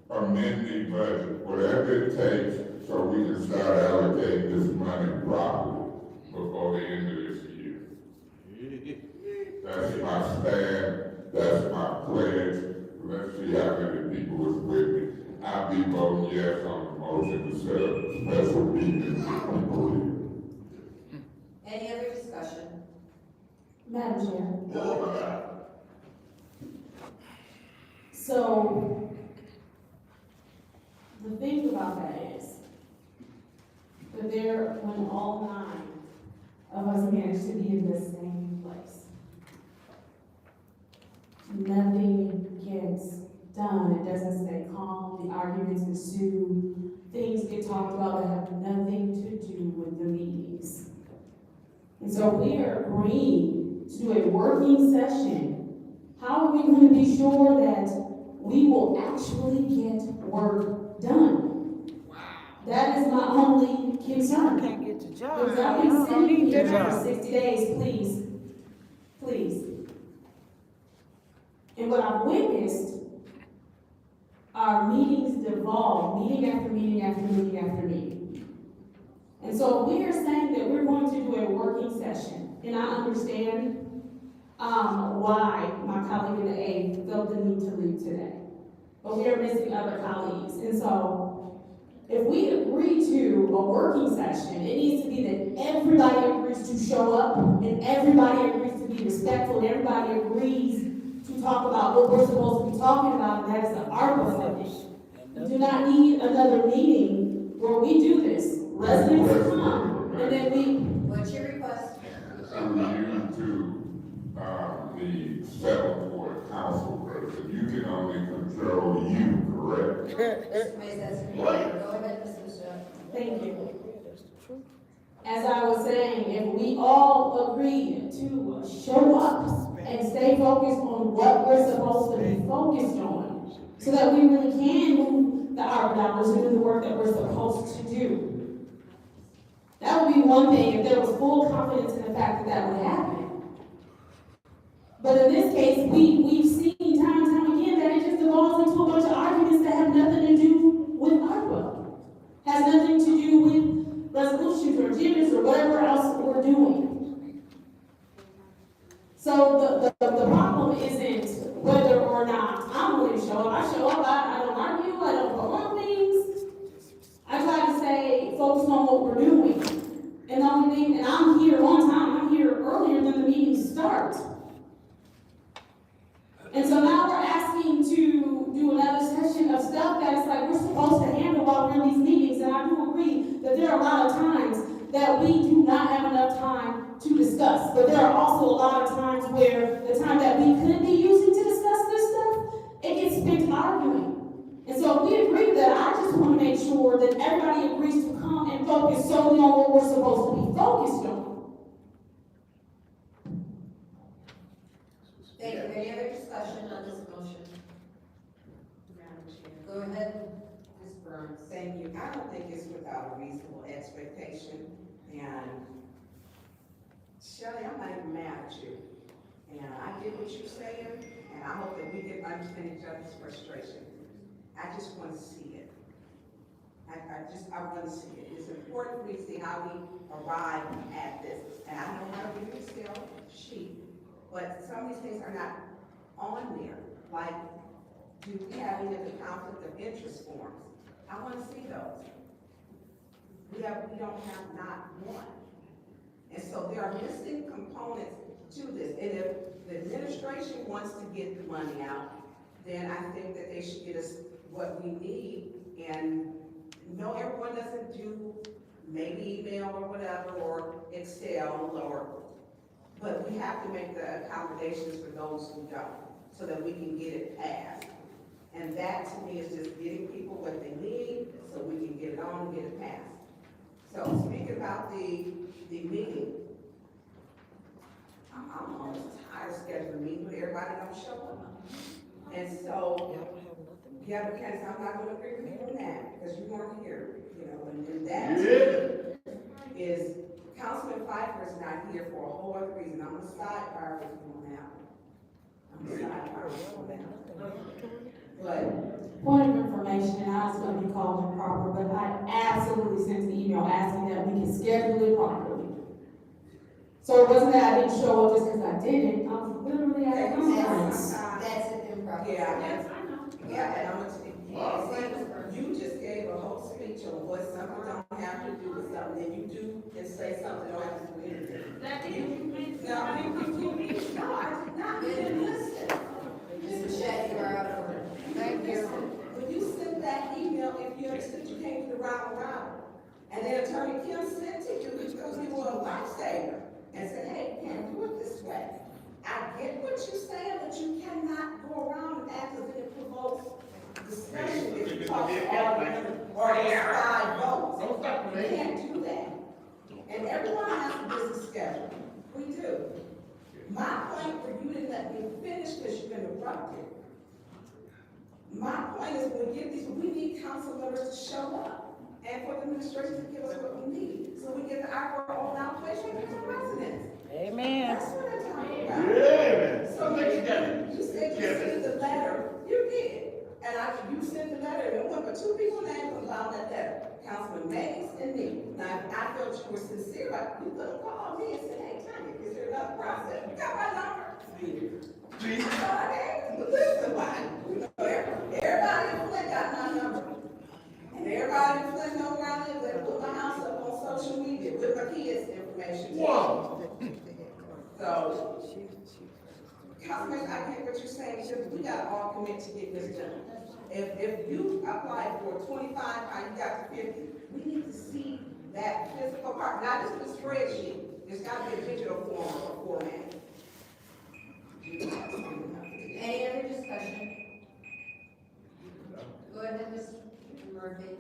Speaker 6: Amend the budget, whatever it takes, so we can start allocating this money properly before the end of this year. That's my stand, that's my pledge. Let's see how many people is with me. I'll be voting yes on the motion to set up a special meeting.
Speaker 3: Any other discussion?
Speaker 4: Madam Chair.
Speaker 7: Oh, my God.
Speaker 4: So, the thing about that is that when all 9 of us managed to be in the same place, nothing gets done. It doesn't stay calm, the arguments ensue, things get talked about that have nothing to do with the meetings. And so we are agreeing to do a working session. How are we going to be sure that we will actually get work done? That is my only concern.
Speaker 2: Can't get the job.
Speaker 4: Because I've been sitting here for 60 days, please, please. And what I've witnessed are meetings devolve, meeting after meeting after meeting after meeting. And so we are saying that we're going to do a working session, and I understand why my colleague in the A felt the need to leave today. But we are missing other colleagues, and so if we agree to a working session, it needs to be that everybody agrees to show up, and everybody agrees to be respectful, and everybody agrees to talk about what we're supposed to be talking about, and that is the ARPA funding. We do not need another meeting where we do this. Residents come, and then we.
Speaker 3: What's your request?
Speaker 6: I'm reviewing to, the settled board of council person. You can only control you, correct?
Speaker 3: Go ahead, Ms. Michelle.
Speaker 4: Thank you. As I was saying, if we all agree to show up and stay focused on what we're supposed to be focused on, so that we really can move the ARPA dollars and do the work that we're supposed to do. That would be one thing if there was full confidence in the fact that that would happen. But in this case, we've seen time and time again that it just evolves into a bunch of arguments that have nothing to do with ARPA. Has nothing to do with resolutions or agendas or whatever else we're doing. So the problem isn't whether or not I'm willing to show up. I show up, I don't argue, I don't prolong things. I try to stay focused on what we're doing. And the only thing, and I'm here on time, I'm here earlier than the meetings start. And so now we're asking to do another session of stuff that is like we're supposed to handle while we're in these meetings. And I do agree that there are a lot of times that we do not have enough time to discuss. But there are also a lot of times where the time that we could be using to discuss this stuff, it gets spent arguing. And so if we agree that, I just want to make sure that everybody agrees to come and focus solely on what we're supposed to be focused on.
Speaker 3: Thank you. Any other discussion on this motion? Go ahead, Ms. Burns.
Speaker 1: Thank you. I don't think it's without a reasonable expectation, and Shelley, I'm not even mad at you. And I get what you're saying, and I hope that we can understand each other's frustration. I just want to see it. I want to see it. It's important for me to see how we arrive at this. And I know how to read the Excel sheet, but some of these things are not on there. Like, do we have any of the conflict of interest forms? I want to see those. We don't have not one. And so there are missing components to this. And if the administration wants to get the money out, then I think that they should get us what we need. And no, everyone doesn't do maybe email or whatever, or Excel, but we have to make the accommodations for those who don't, so that we can get it passed. And that to me is just getting people what they need, so we can get it on and get it passed. So speaking about the meeting, I'm almost tired of scheduling meetings, but everybody don't show up. And so, yeah, because I'm not going to agree with you on that, because you weren't here, and that is, Councilman Pfeiffer is not here for a whole other reason. I'm a sidebar with you on that. I'm a sidebar with you on that. But
Speaker 4: Point of information, and I was going to be called improper, but I absolutely sent an email asking that we can schedule it properly. So it wasn't that I didn't show up just because I didn't. I was literally at a conference.
Speaker 3: That's an improper.
Speaker 1: yeah,
Speaker 4: Yes, I know.
Speaker 1: yeah, and I'm gonna you just gave a whole speech on what something don't have to do with something, and you do and say something don't have to do with anything.
Speaker 4: That didn't
Speaker 1: No, I did not. You didn't listen.
Speaker 3: Mr. Shedd, you are out of order.
Speaker 1: Thank you. When you sent that email, if you understood, you came to the round robin. And then Attorney Kim sent to you because you were a lifesaver and said, hey, you can't do it this way. I get what you're saying, but you cannot close discussion if you talk to all or there's 5 votes.
Speaker 7: Don't stop
Speaker 1: We
Speaker 7: me.
Speaker 1: can't do that. And everyone has a busy schedule. We do. My point for you to let me finish because you interrupted. My point is we need council members to show up and for the administration to give us what we need. So we get the ARPA on our place for the residents.
Speaker 2: Amen.
Speaker 1: That's what I'm talking about.
Speaker 7: Yeah.
Speaker 1: So you said you sent the letter, you did. And you sent the letter, and it went for 2 people names about that letter, Councilman Mays and me. Now, if I felt you were sincere, like, you could have called me and said, hey, Tanya, is there another process? You got my number?
Speaker 7: See?
Speaker 1: So I gave you the list of mine. You know, everybody in Flint got my number. And everybody in Flint know where I live, they put my house up on social media with my kids' information.
Speaker 7: Wow.
Speaker 1: So, Councilman, I get what you're saying, because we gotta all commit to get this done. If you apply for 25, and you got to 50, we need to see that physical part, not just the spreadsheet. There's gotta be a digital form or format.
Speaker 3: Any other discussion? Go ahead, Mr. Murphy.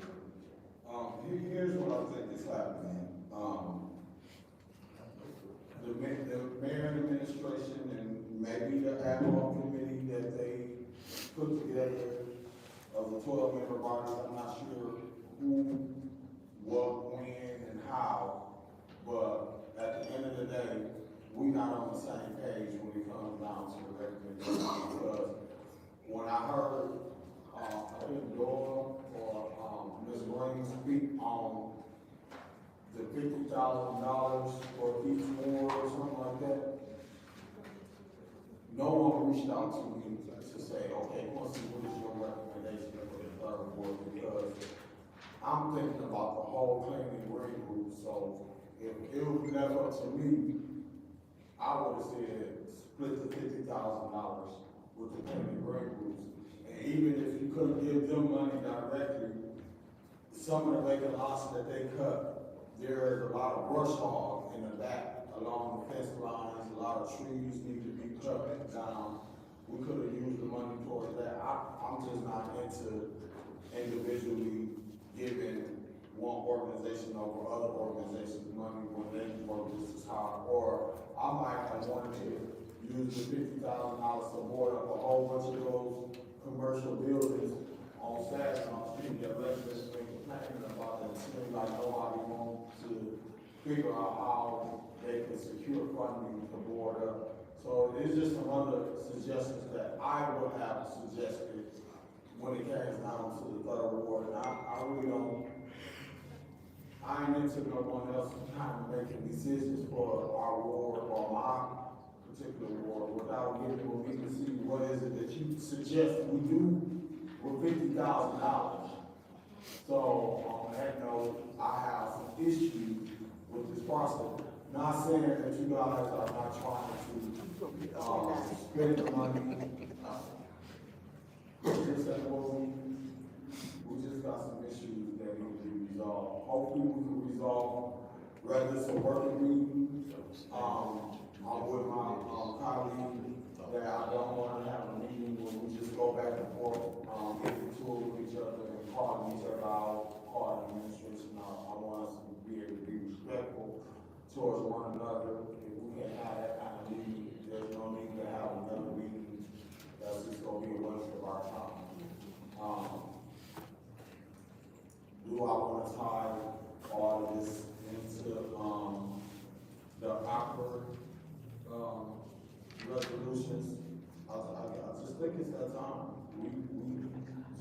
Speaker 5: Here's what I think is happening. The mayor and administration and maybe the ad hoc committee that they put together of the 12-member bodies, I'm not sure who, what, when, and how, but at the end of the day, we're not on the same page when it comes down to the recommendation, because when I heard, I think Doyle or Ms. Green speak on the $50,000 for each ward or something like that, no one reached out to me to say, okay, Quincy, what is your recommendation for the 3rd ward? Because I'm thinking about the whole cleaning green group, so if it was left up to me, I would have said split the $50,000 with the cleaning green groups. And even if you couldn't give them money directly, some of the vacant lots that they cut, there is a lot of brush hog in the back along the fence lines, a lot of trees need to be cut down. We could have used the money towards that. I'm just not into individually giving one organization over other organizations money when they work just as hard. Or I might have wanted to use the $50,000 to board up a whole bunch of those commercial buildings on Saturday Street that residents been complaining about, that it seems like nobody wants to figure out how they can secure funding to board up. So there's just some other suggestions that I would have suggested when it came down to the 3rd ward. And I really don't, I ain't into no one else kind of making decisions for our ward or my particular ward without getting with me to see what is it that you suggest we do with $50,000. So on that note, I have some issues with this process. Not saying that you guys are not trying to spend the money. We just got some issues that need to be resolved. Hopefully we can resolve, whether it's a working meeting, I'm with my colleague, that I don't want to have a meeting where we just go back and forth, get into it with each other and call each other out, call the administration out. I want us to be able to be respectful towards one another. If we can have that kind of meeting, there's no need to have another meeting that's just gonna be a waste of our time. Do I wanna tie all of this into, the ARPA, resolutions? I just think it's that time. We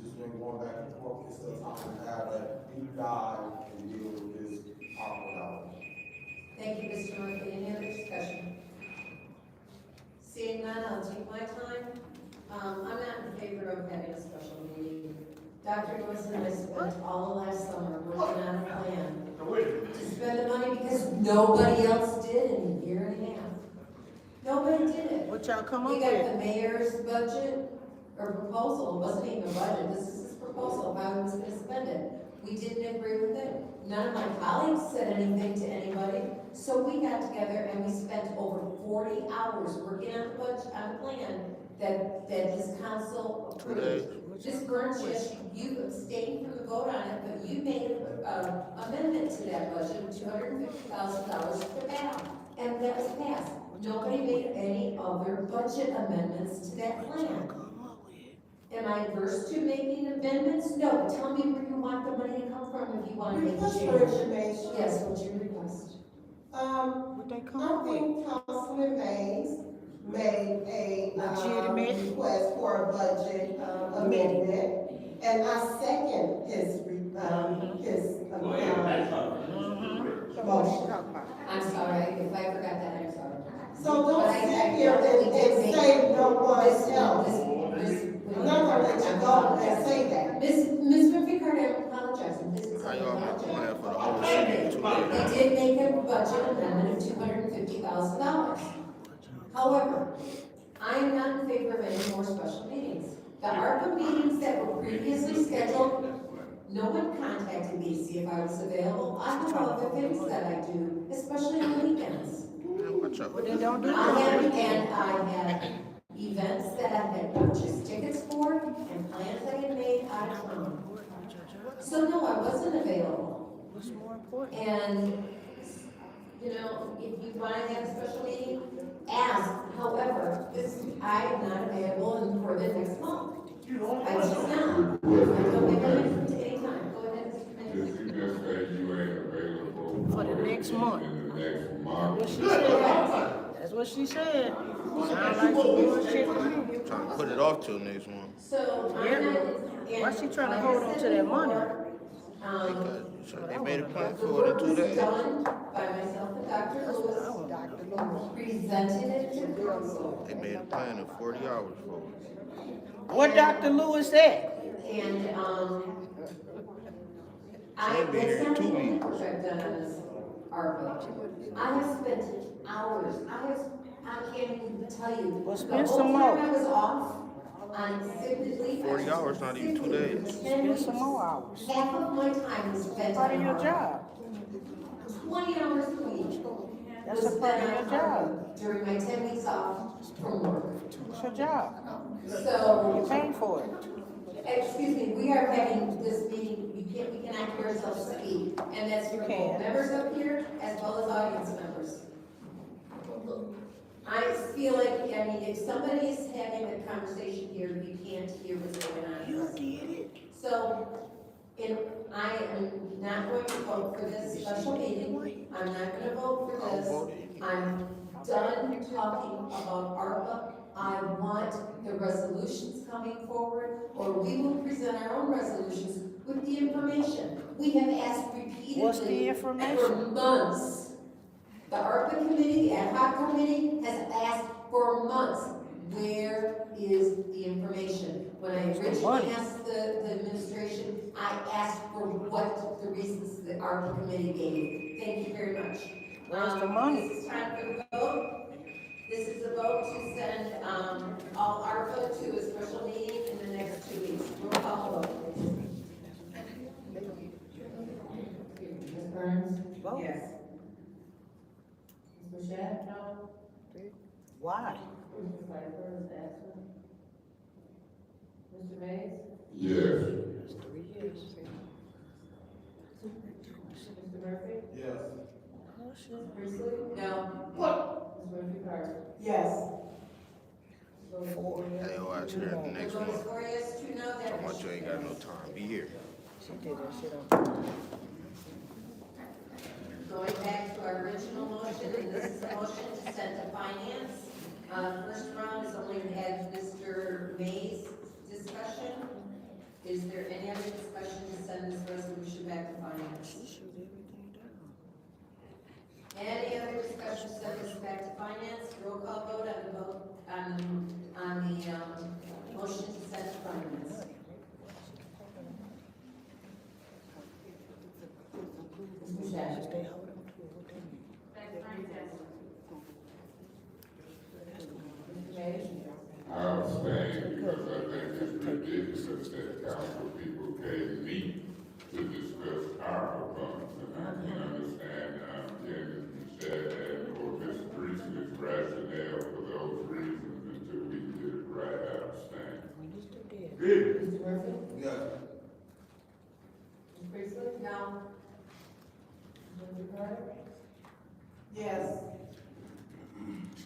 Speaker 5: just been going back and forth. It's that time to have that deep dive and deal with this ARPA dollars.
Speaker 3: Thank you, Mr. Murphy. Any other discussion? Seeing none, I'll take my time. I'm not in favor of having a special meeting. Dr. Lewis and I spent all of last summer working on a plan to spend the money because nobody else did in a year and a half. Nobody did it.
Speaker 2: What y'all come up
Speaker 3: We got
Speaker 2: with?
Speaker 3: the mayor's budget, or proposal, it wasn't even a budget, this is his proposal of how he was gonna spend it. We didn't agree with it. None of my colleagues said anything to anybody. So we got together and we spent over 40 hours working on the budget, on the plan that this council approved. Ms. Burns, yes, you abstained from the vote on it, but you made an amendment to that budget of $250,000 for that, and that was passed. Nobody made any other budget amendments to that plan. Am I adverse to making amendments? No, but tell me where you want the money to come from if you want to make a
Speaker 11: Request
Speaker 3: change.
Speaker 11: for information.
Speaker 3: Yes, what's your request?
Speaker 2: What they come
Speaker 11: I
Speaker 2: up with?
Speaker 11: think Councilman Mays made a,
Speaker 2: Legitimate.
Speaker 11: request for a budget, amendment, and I second his, motion.
Speaker 3: I'm sorry, if I forgot that, I'm sorry.
Speaker 11: So don't
Speaker 3: But I-
Speaker 11: sit here and say no one else. I'm not gonna let you go and say that.
Speaker 3: Ms. Ricard, I'm apologizing, this is.
Speaker 12: How y'all make a plan for the whole city in 2 days?
Speaker 3: They did make a budget amendment of $250,000. However, I am not in favor of any more special meetings. The ARPA meetings that were previously scheduled, no one contacted me to see if I was available. I have other things that I do, especially on the weekends.
Speaker 12: Watch out.
Speaker 2: But they don't do
Speaker 3: I
Speaker 2: that.
Speaker 3: had events that I had purchased tickets for and plans I had made out of town. So no, I wasn't available.
Speaker 2: What's more important?
Speaker 3: And, you know, if you want to have a special meeting, ask. However, I am not available for the next month. I just not. I don't make a difference anytime. Go ahead, Mr. Mayor.
Speaker 6: Just, you just say you ain't available.
Speaker 2: For the next month.
Speaker 6: In the next
Speaker 2: That's
Speaker 6: month.
Speaker 2: what she said. That's what she said. Sound like some bullshit to me.
Speaker 12: Trying to put it off till next month.
Speaker 3: So, I'm
Speaker 2: Yeah.
Speaker 3: not. and
Speaker 2: Why she trying to
Speaker 3: like I
Speaker 2: hold on
Speaker 3: said
Speaker 2: to that money?
Speaker 3: before,
Speaker 12: So they made a plan
Speaker 3: the
Speaker 12: for it
Speaker 3: work
Speaker 12: in
Speaker 3: was
Speaker 12: 2 days.
Speaker 3: done by myself and Dr. Lewis. Presented it to council.
Speaker 12: They made a plan in 40 hours for it.
Speaker 2: What Dr. Lewis said?
Speaker 3: And,
Speaker 12: She'll be here
Speaker 3: that's
Speaker 12: in
Speaker 3: not
Speaker 12: 2
Speaker 3: the only
Speaker 12: weeks.
Speaker 3: work I've done on this ARPA. I have spent hours, I can't even tell you.
Speaker 2: Well,
Speaker 3: The
Speaker 2: spend
Speaker 3: whole
Speaker 2: some
Speaker 3: time
Speaker 2: more.
Speaker 3: I was off on sick leave.
Speaker 12: 40 hours, not even 2 days.
Speaker 2: Spend some more hours.
Speaker 3: Half of my time was spent
Speaker 2: Part of
Speaker 3: on
Speaker 2: your
Speaker 3: ARPA.
Speaker 2: job.
Speaker 3: 20 hours a week.
Speaker 2: That's
Speaker 3: was
Speaker 2: a part of
Speaker 3: spent
Speaker 2: your
Speaker 3: on
Speaker 2: job.
Speaker 3: ARPA During my 10 weeks off from work.
Speaker 2: It's your job.
Speaker 3: So.
Speaker 2: You paid for it.
Speaker 3: Excuse me, we are having this meeting, we cannot hear ourselves speak, and that's for both members up here as well as audience members. I feel like, I mean, if somebody is having a conversation here, you can't hear what's going on.
Speaker 2: You did it.
Speaker 3: So, I am not going to vote for this special meeting, I'm not gonna vote for this. I'm done talking about ARPA. I want the resolutions coming forward, or we will present our own resolutions with the information. We have asked repeatedly.
Speaker 2: What's the information?
Speaker 3: For months. The ARPA committee, the ad hoc committee has asked for months. Where is the information? When I originally asked the administration, I asked for what the reasons the ARPA committee gave. Thank you very much.
Speaker 2: Where's the money?
Speaker 3: This is time for the vote. This is a vote to send, all ARPA to a special meeting in the next 2 weeks. Roll call vote, please.
Speaker 9: Ms. Burns?
Speaker 1: Yes.
Speaker 9: Ms. Mashat? No.
Speaker 2: Why?
Speaker 9: Mr. Piper is absent. Mr. Mays?
Speaker 6: Yes.
Speaker 9: Mr. Murphy?
Speaker 5: Yes.
Speaker 9: Ms. Priestley?
Speaker 3: No.
Speaker 9: Ms. Murphy Carter?
Speaker 11: Yes.
Speaker 12: Hey, yo, ask her
Speaker 3: The
Speaker 12: next
Speaker 3: vote is
Speaker 12: month.
Speaker 3: 4 yes, 2 no, that
Speaker 12: Talking about you ain't got no time. Be here.
Speaker 2: She did that shit on.
Speaker 3: Going back to our original motion, and this is a motion to send to finance. First round is only had Mr. May's discussion. Is there any other discussion to send this resolution back to finance? Any other discussion to send this back to finance? Roll call vote on the vote, on the motion to send to finance.
Speaker 9: Ms. Mashat?
Speaker 2: They hold on to it. What they mean?
Speaker 9: Mr. Mays?
Speaker 6: I abstain because I think it's ridiculous that council people pay me to discuss ARPA funds. And I can understand, Ken Mashat or Ms. Priestley's rationale for those reasons until we get it right. I abstain.
Speaker 9: Mr.
Speaker 1: Yes.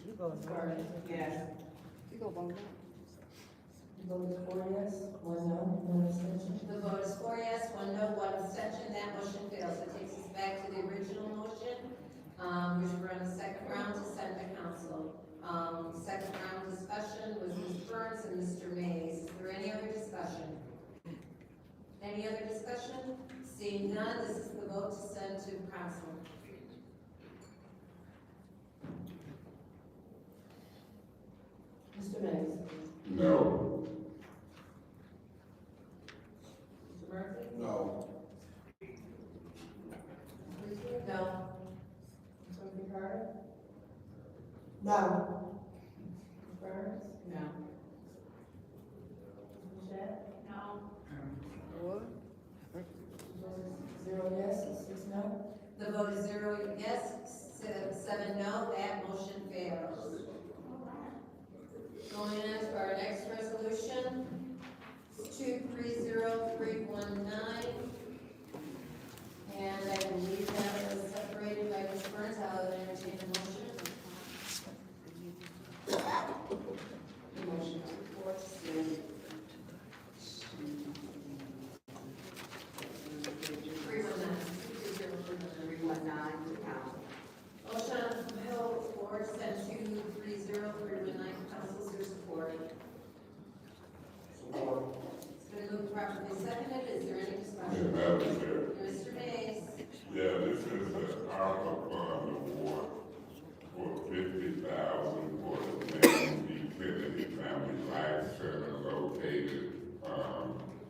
Speaker 2: You go,
Speaker 1: Yes.
Speaker 3: The vote is 4 yes, 1 no, 1 abstention.
Speaker 9: The vote is 4 yes, 1 no, 1 abstention. That motion fails. It takes us back to the original motion, which we're in the second round to send to council. Second round discussion was Ms. Burns and Mr. Mays. Is there any other discussion? Any other discussion? Seeing none, this is the vote to send to council.
Speaker 3: Mr. Mays?
Speaker 6: No.
Speaker 3: Mr. Murphy?
Speaker 5: No.
Speaker 9: No.
Speaker 3: Ms. Murphy Carter?
Speaker 11: No.
Speaker 3: Ms. Burns?
Speaker 1: No.
Speaker 3: Ms. Shaq?
Speaker 4: No.
Speaker 3: Vote is 0 yes, 6 no.
Speaker 9: The vote is 0 yes, 7 no. That motion fails. Going on to our next resolution, 230319. And I believe that was separated by Ms. Burns. I'll entertain a motion.
Speaker 1: The motion to support, send. 319 to council.
Speaker 9: Motion on the Hill for send 230319 council is support.
Speaker 5: Support.
Speaker 9: It's been moved properly seconded. Is there any discussion?
Speaker 6: Madam Chair.
Speaker 9: Mr. Mays.
Speaker 6: Yeah, this is the ARPA fund award for $50,000 for the Civility Family Life Center located,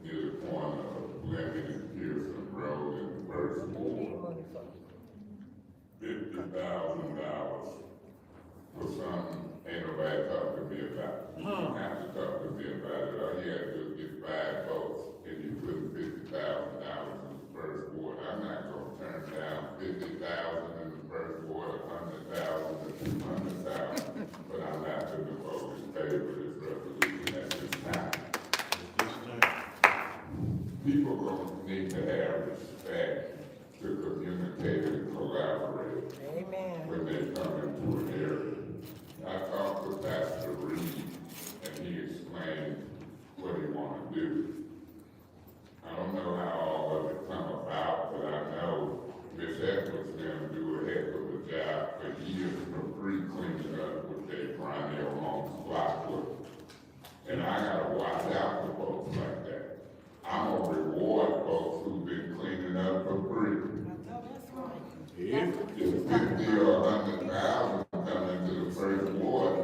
Speaker 6: near the corner of Fleming and Pearson Road in the first ward. $50,000 for something ain't nobody talking to me about. You don't have to talk to me about it. All you have to do is get 5 votes and you put $50,000 in the first ward. I'm not gonna turn down $50,000 in the first ward, 100,000 or 200,000, but I'm not gonna vote in favor of this resolution at this time. People gonna need to have respect to communicate and collaborate
Speaker 2: Amen.
Speaker 6: when they come into an area. I talked to Pastor Reed, and he explained what he wanted to do. I don't know how all of it come about, but I know Miss Edwards gonna do a heck of a job for years for free cleaning up with their perennial homes blockwood. And I gotta watch out for folks like that. I'm gonna reward folks who've been cleaning up for free. If 50 or 100,000 come into the first ward,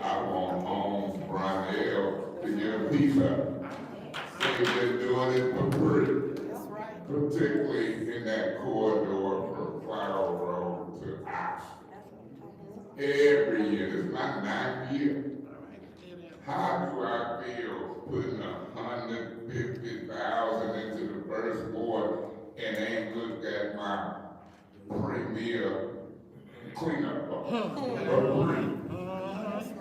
Speaker 6: I want Holmes, Brownell to get a piece of it. They've been doing it for free. Particularly in that corridor from Flower Road to Ox. Every year, it's my 9th year. How do I feel putting 150,000 into the first ward and ain't looked at my premier cleanup for free?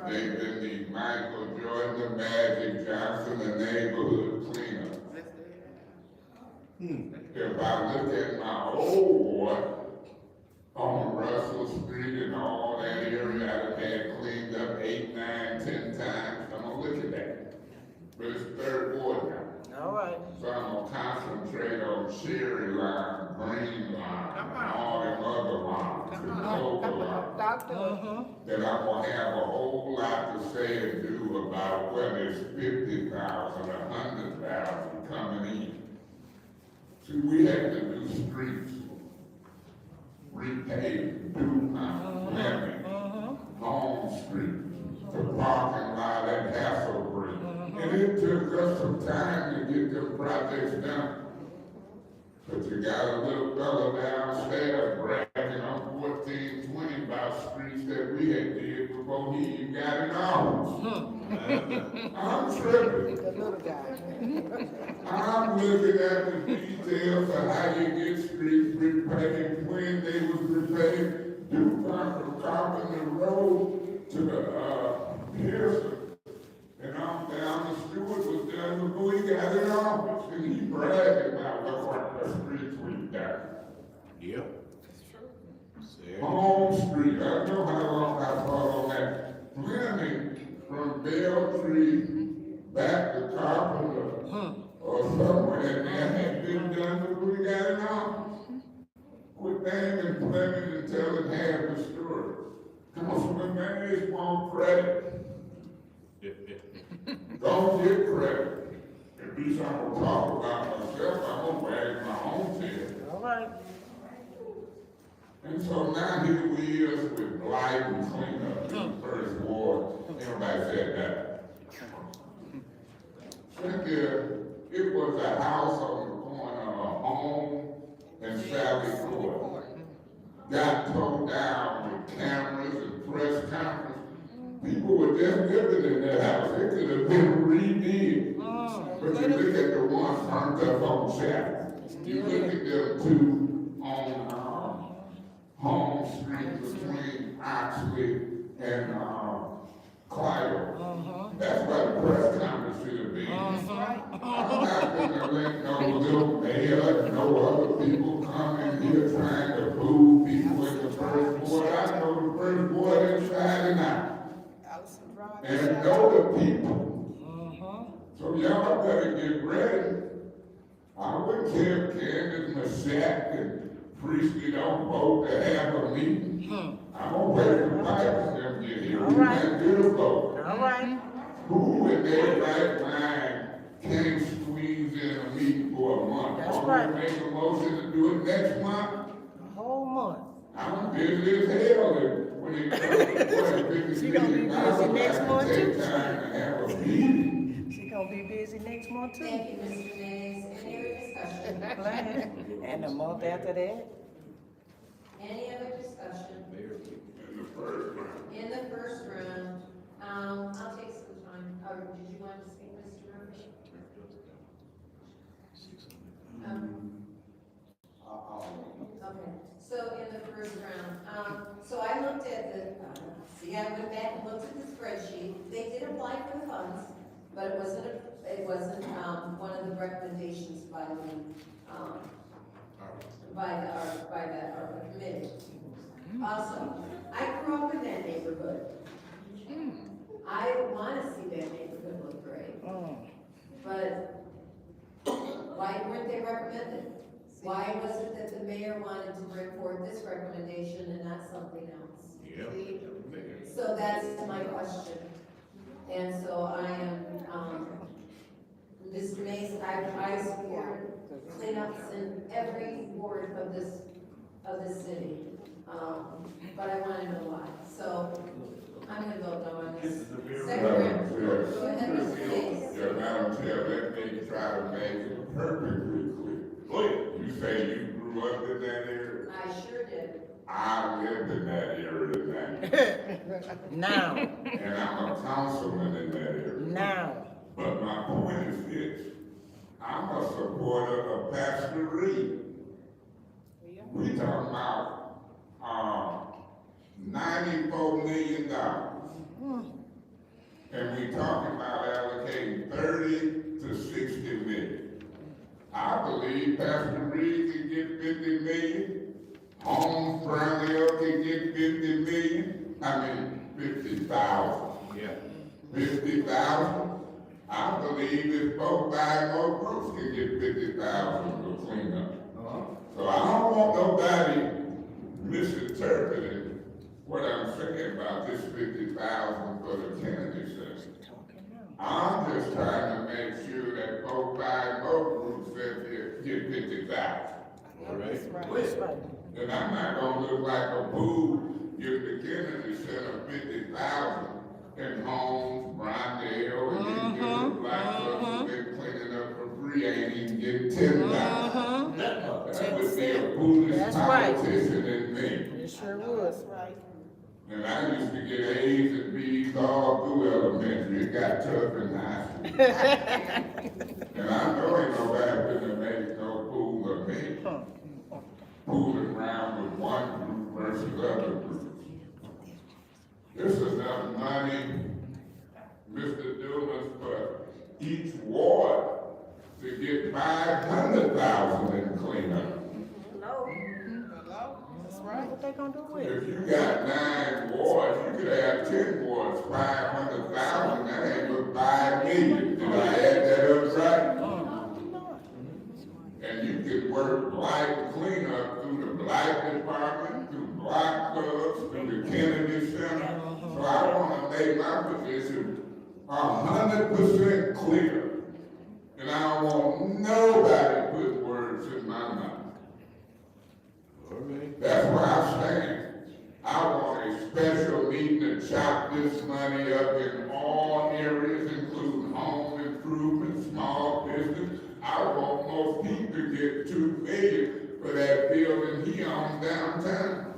Speaker 6: They've been the Michael Jordan, the Magic Johnson, the neighborhood cleanup. If I look at my old ward on Russell Street and all that area I've had cleaned up 8, 9, 10 times, I'm gonna look at that. But it's third ward now.
Speaker 2: All right.
Speaker 6: So I'm gonna concentrate on Sherry Line, Green Line, and all them other lines, the local lines. Then I'm gonna have a whole lot to say and do about whether it's 50,000 or 100,000 coming in. See, we had to do streets, repave, Fleming, Home Street, the parking lot at Hasselbrook. And it took us some time to get them projects done. But you got a little fella downstairs bragging on 1420 about streets that we had did before he even got in office. I'm tripping.
Speaker 2: The little guy.
Speaker 6: I'm looking at the details of how you get streets repaved, when they was repaved, DuPont from Carpenter Road to the, Pearson. And I'm down, the steward was done before he got in office, and he bragged about what the streets we've done.
Speaker 7: Yep.
Speaker 6: Home Street y'all know how long I fought on that. Planning from Beltree back to Carpenter or somewhere, and that had been done before we got it on. Quit naming Fleming and telling half the story. Councilman Mays want credit. Don't get credit. At least I'm gonna talk about myself, I'm gonna wag my own tail.
Speaker 2: All right.
Speaker 6: And so now here we is with blight and cleanup in the first ward. Everybody said that. Cynthia, it was a house on the corner of Home and Sally Court. Got towed down with cameras and press conference. People were just living in that house. It could have been redid. But you look at the ones turned up on Saturday. You look at them two on Home Street between Oxley and Clio. That's what the press conference should have been. I'm not gonna let no little mayor and no other people come in here trying to fool people in the first ward. I know the first ward inside and out. And know the people. So y'all better get ready. I wouldn't care if Candace Massac and Priestley don't vote to have a meeting. I'm gonna wait for Piper them to get here.
Speaker 2: All right.
Speaker 6: We can't get a vote.
Speaker 2: All right.
Speaker 6: Who in their right mind can't squeeze in a meeting for a month?
Speaker 2: That's
Speaker 6: Or
Speaker 2: right.
Speaker 6: make a motion to do it next month?
Speaker 2: A whole month.
Speaker 6: I'm busy as hell and when it comes to
Speaker 2: She gonna be busy next month too.
Speaker 6: take time to have a meeting.
Speaker 2: She gonna be busy next month too.
Speaker 9: Thank you, Mr. Mays. Any other discussion?
Speaker 2: Glad. And a month after that.
Speaker 9: Any other discussion?
Speaker 6: In the first round.
Speaker 9: In the first round, I'll take some time, or did you want to speak, Mr. Murphy? Okay, so in the first round, so I looked at the, I went back and looked at the spreadsheet. They did apply for the funds, but it wasn't one of the recommendations by the ARPA committee. Also, I grew up in that neighborhood. I want to see that neighborhood look great. But why weren't they recommended? Why was it that the mayor wanted to bring forth this recommendation and not something else? So that's my question. And so I am, Mr. Mays, I support cleanups in every ward of this city. But I want to know why. So I'm going to vote no on this. Second round. Go ahead, Mr. Mays.
Speaker 6: Yeah, Madam Chair, let me try to make it perfectly clear. You say you grew up in that area?
Speaker 9: I sure did.
Speaker 6: I lived in that area
Speaker 2: Now.
Speaker 6: and I'm a councilman in that area.
Speaker 2: Now.
Speaker 6: But my point is this, I'm a supporter of Pastor Reed. We talking about $94 million. And we talking about allocating 30 to 60 million. I believe Pastor Reed can get 50 million. Holmes Brownell can get 50 million. 50,000.
Speaker 7: Yeah.
Speaker 6: 50,000. I believe if both buy more groups can get 50,000 to clean up. So I don't want nobody misinterpreting what I'm saying about this 50,000 for the Kennedy Center. I'm just trying to make sure that both buy more groups that get 50,000.
Speaker 7: All right.
Speaker 2: That's right.
Speaker 6: And I'm not gonna look like a fool if the Kennedy Center 50,000 and Holmes, Brondale, and these different black folks who've been cleaning up for free ain't even getting 10,000. That would be a foolish
Speaker 2: That's right.
Speaker 6: politician in me.
Speaker 2: It sure was.
Speaker 6: And I used to get A's and B's all through elementary. It got tough in high school. And I know ain't nobody gonna make no fool of me. Fooling around with one group versus other groups. This is enough money, Mr. Dumas, for each ward to get 500,000 in cleanup.
Speaker 2: Hello? That's right. they gonna do with
Speaker 6: If
Speaker 2: it?
Speaker 6: you got 9 wards, you could have 10 wards, 500,000, that ain't but 5 million. Did I add that up right? And you can work blight cleanup through the blight department, through block clubs, through the Kennedy Center. So I wanna make my position 100% clear. And I don't want nobody put words in my mouth. That's where I stand. I want a special meeting to chop this money up in all areas, including home improvement, small business. I want most people to get $2 million for that building he owns downtown.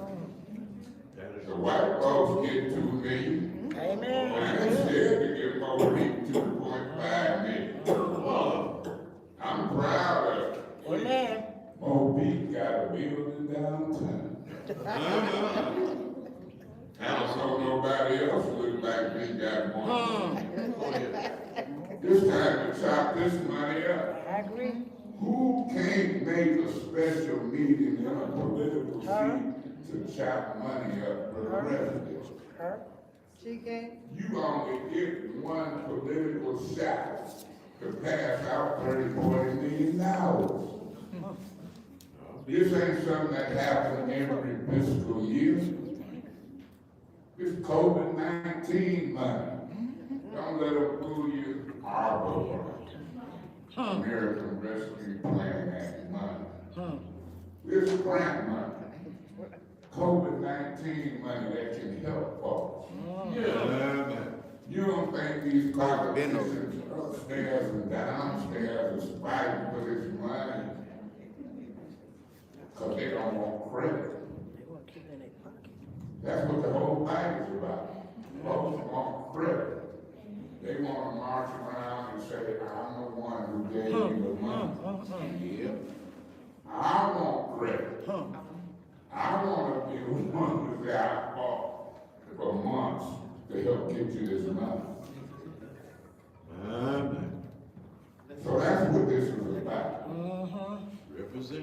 Speaker 6: The white folks get $2 million.
Speaker 2: Amen.
Speaker 6: I ain't scared to give more people $2.5 million. I'm proud of it.
Speaker 2: Amen.
Speaker 6: More people got a building downtown. I don't know nobody else look like me got one. It's time to chop this money up.
Speaker 2: I agree.
Speaker 6: Who can't make a special meeting in a political seat to chop money up for the residents?
Speaker 2: She can't.
Speaker 6: You only get one political shot to pass out $30-40 million. This ain't something that happens every fiscal year. It's COVID-19 money. Don't let them fool you. ARPA, American Rescue Plan Act money. It's grant money. COVID-19 money that can help folks. You don't think these politicians upstairs and downstairs is fighting for this money because they don't want credit. That's what the whole fight is about. Folks want credit. They want to march around and say, I'm the one who gave you the money. Yeah. I want credit. I want to be the one who said I fought for months to help get you this money. So that's what this is about.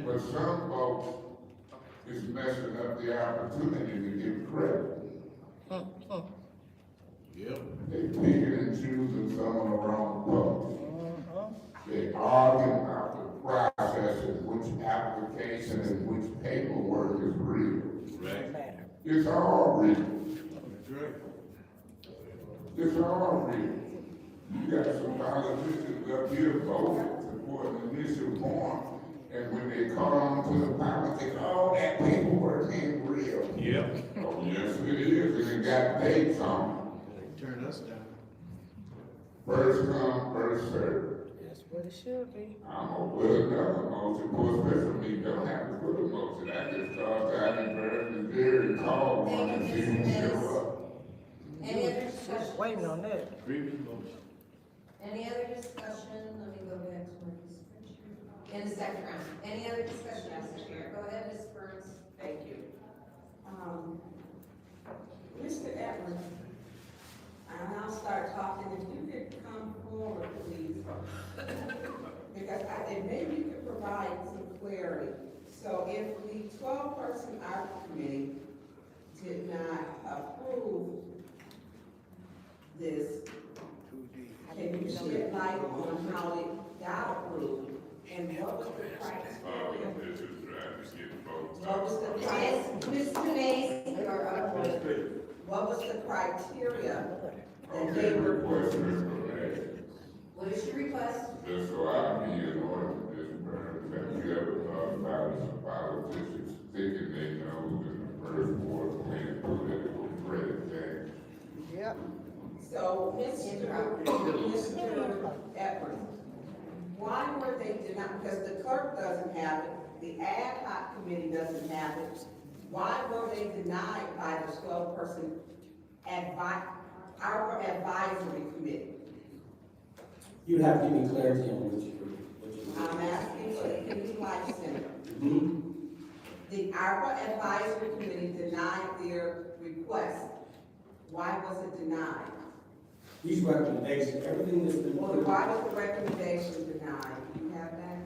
Speaker 6: But some folks is messing up the opportunity to get credit. They picking and choosing some of the wrong folks. They arguing about the process and which application and which paperwork is real. It's all real. It's all real. You got some politicians up here voting for an initial form, and when they caught on to the politics, oh, that paperwork ain't real. Oh, yes, it is, and it got dates on it.
Speaker 7: Turn us down.
Speaker 6: First come, first served.
Speaker 2: That's what it should be.
Speaker 6: I'm gonna put another motion, for special meeting, don't have to put a motion, I just called down and heard the jury call one and see who show up.
Speaker 9: Any other discussion?
Speaker 2: Waiting on that.
Speaker 7: Previous motion.
Speaker 9: Any other discussion? Let me go back to my discussion. In the second round. Any other discussion, Mr. Chair? Go ahead, Ms. Burns.
Speaker 1: Thank you. Mr. Edwards, and I'll start talking, if you could come forward, please. Because and maybe you could provide some clarity. So if the 12-person ARPA committee did not approve this, can you shed light on how it got approved? And what was the criteria? What was the criteria?
Speaker 9: Ms. Denise, you're up.
Speaker 1: What was the criteria that they were?
Speaker 9: What is your request?
Speaker 6: Just so I be in order with this, Burns, have you ever thought about some politicians thinking they know in the first ward playing political credit game?
Speaker 2: Yep.
Speaker 1: So, Mr. Edwards, why were they denied? Because the clerk doesn't have it, the ad hoc committee doesn't have it. Why were they denied by the 12-person ARPA advisory committee?
Speaker 8: You'd have to give me clarity on what you.
Speaker 1: I'm asking for the Kennedy Life Center.
Speaker 8: Mm-hmm.
Speaker 1: The ARPA advisory committee denied their request. Why was it denied?
Speaker 8: These recommendations, everything that's been.
Speaker 1: Why was the recommendation denied? Do you have that?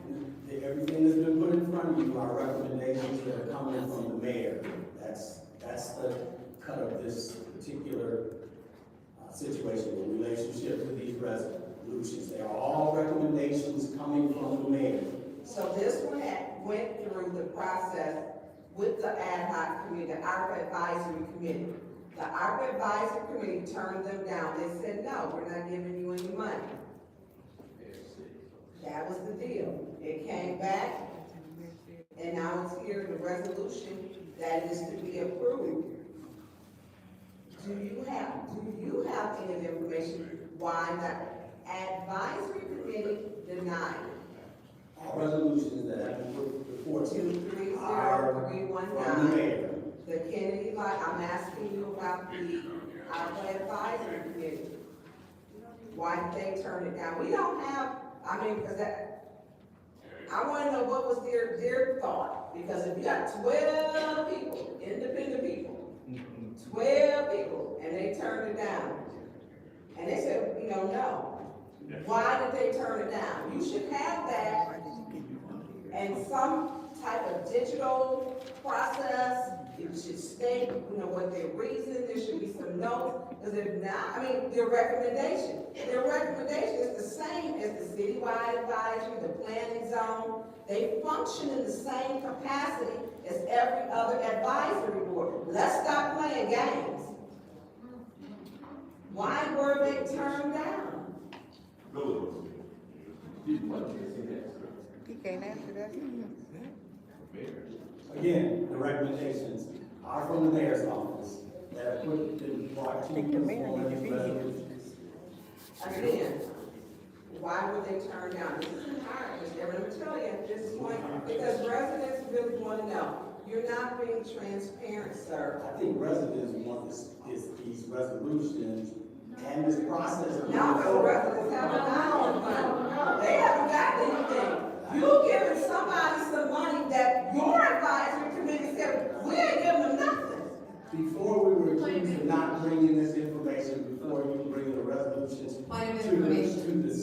Speaker 8: The Everything that's been put in front of you are recommendations that are coming from the mayor. That's the cut of this particular situation, the relationship with these resolutions. They are all recommendations coming from the mayor.
Speaker 1: So this one went through the process with the ad hoc committee, the ARPA advisory committee. The ARPA advisory committee turned them down. They said, no, we're not giving you any money. That was the deal. It came back, and now it's here in the resolution that is to be approved. Do you have any of the information why the advisory committee denied it?
Speaker 8: All resolutions that have been put before you are from the
Speaker 1: 230319.
Speaker 8: mayor.
Speaker 1: The Kennedy Light, I'm asking you about the ARPA advisory committee. Why did they turn it down? We don't have, because I want to know what was their thought. Because if you got 12 people, independent people, 12 people, and they turned it down. And they said, no. Why did they turn it down? You should have that and some type of digital process. It should state, what their reason, there should be some notes. Because if not, their recommendation is the same as the citywide advisory, the planning zone. They function in the same capacity as every other advisory board. Let's stop playing games. Why were they turned down?
Speaker 2: He can't answer that.
Speaker 8: Again, the recommendations are from the mayor's office that are put in brought to you for these resolutions.
Speaker 1: Again, why were they turned down? This is hard, Mr. Everett. Let me tell you at this point, because residents really want to know. You're not being transparent, sir.
Speaker 8: I think residents want is these resolutions and this process.
Speaker 1: No, the residents haven't gotten money. They haven't gotten anything. You're giving somebody some money that your advisory committee said, we ain't giving them nothing.
Speaker 8: Before we were accused of not bringing this information, before you bring the resolutions
Speaker 3: Point of
Speaker 8: to
Speaker 3: information.
Speaker 8: this.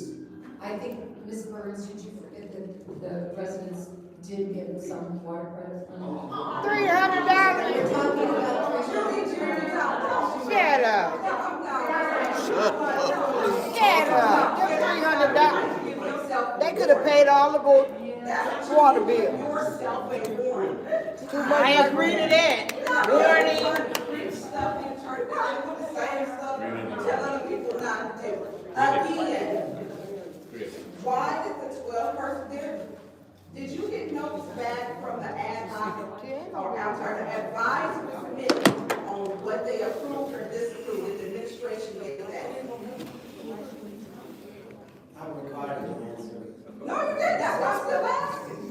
Speaker 3: I think, Ms. Burns, did you forget that the residents did get some water credits?
Speaker 2: $300.
Speaker 3: We're talking about
Speaker 2: Shut up. Shut up. Just $300. They could have paid all the water bills. I agree to that. Warning.
Speaker 1: Again, why did the 12 person did you get notice back from the ad hoc, or I'm sorry, the advisory committee on what they approved or disapproved? Did the administration get that?
Speaker 8: I would require an answer.
Speaker 1: No, you did. That's why I'm still asking.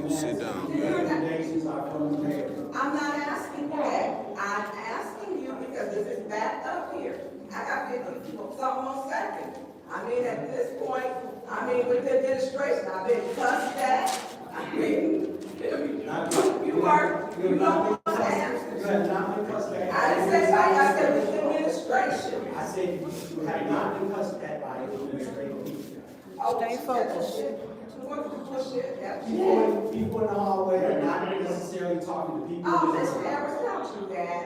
Speaker 12: Sit down.
Speaker 8: The recommendations are from the mayor.
Speaker 1: I'm not asking you that. I'm asking you because this is back up here. I got 50 people, something on second. At this point, with the administration, I've been cussed at. You don't want to answer.
Speaker 8: You have not been cussed at.
Speaker 1: I didn't say that. I said with the administration.
Speaker 8: I said you have not been cussed at by the administration.
Speaker 2: Stay focused.
Speaker 8: People in the hallway are not necessarily talking to people.
Speaker 1: Oh, Mr. Harris, don't do that.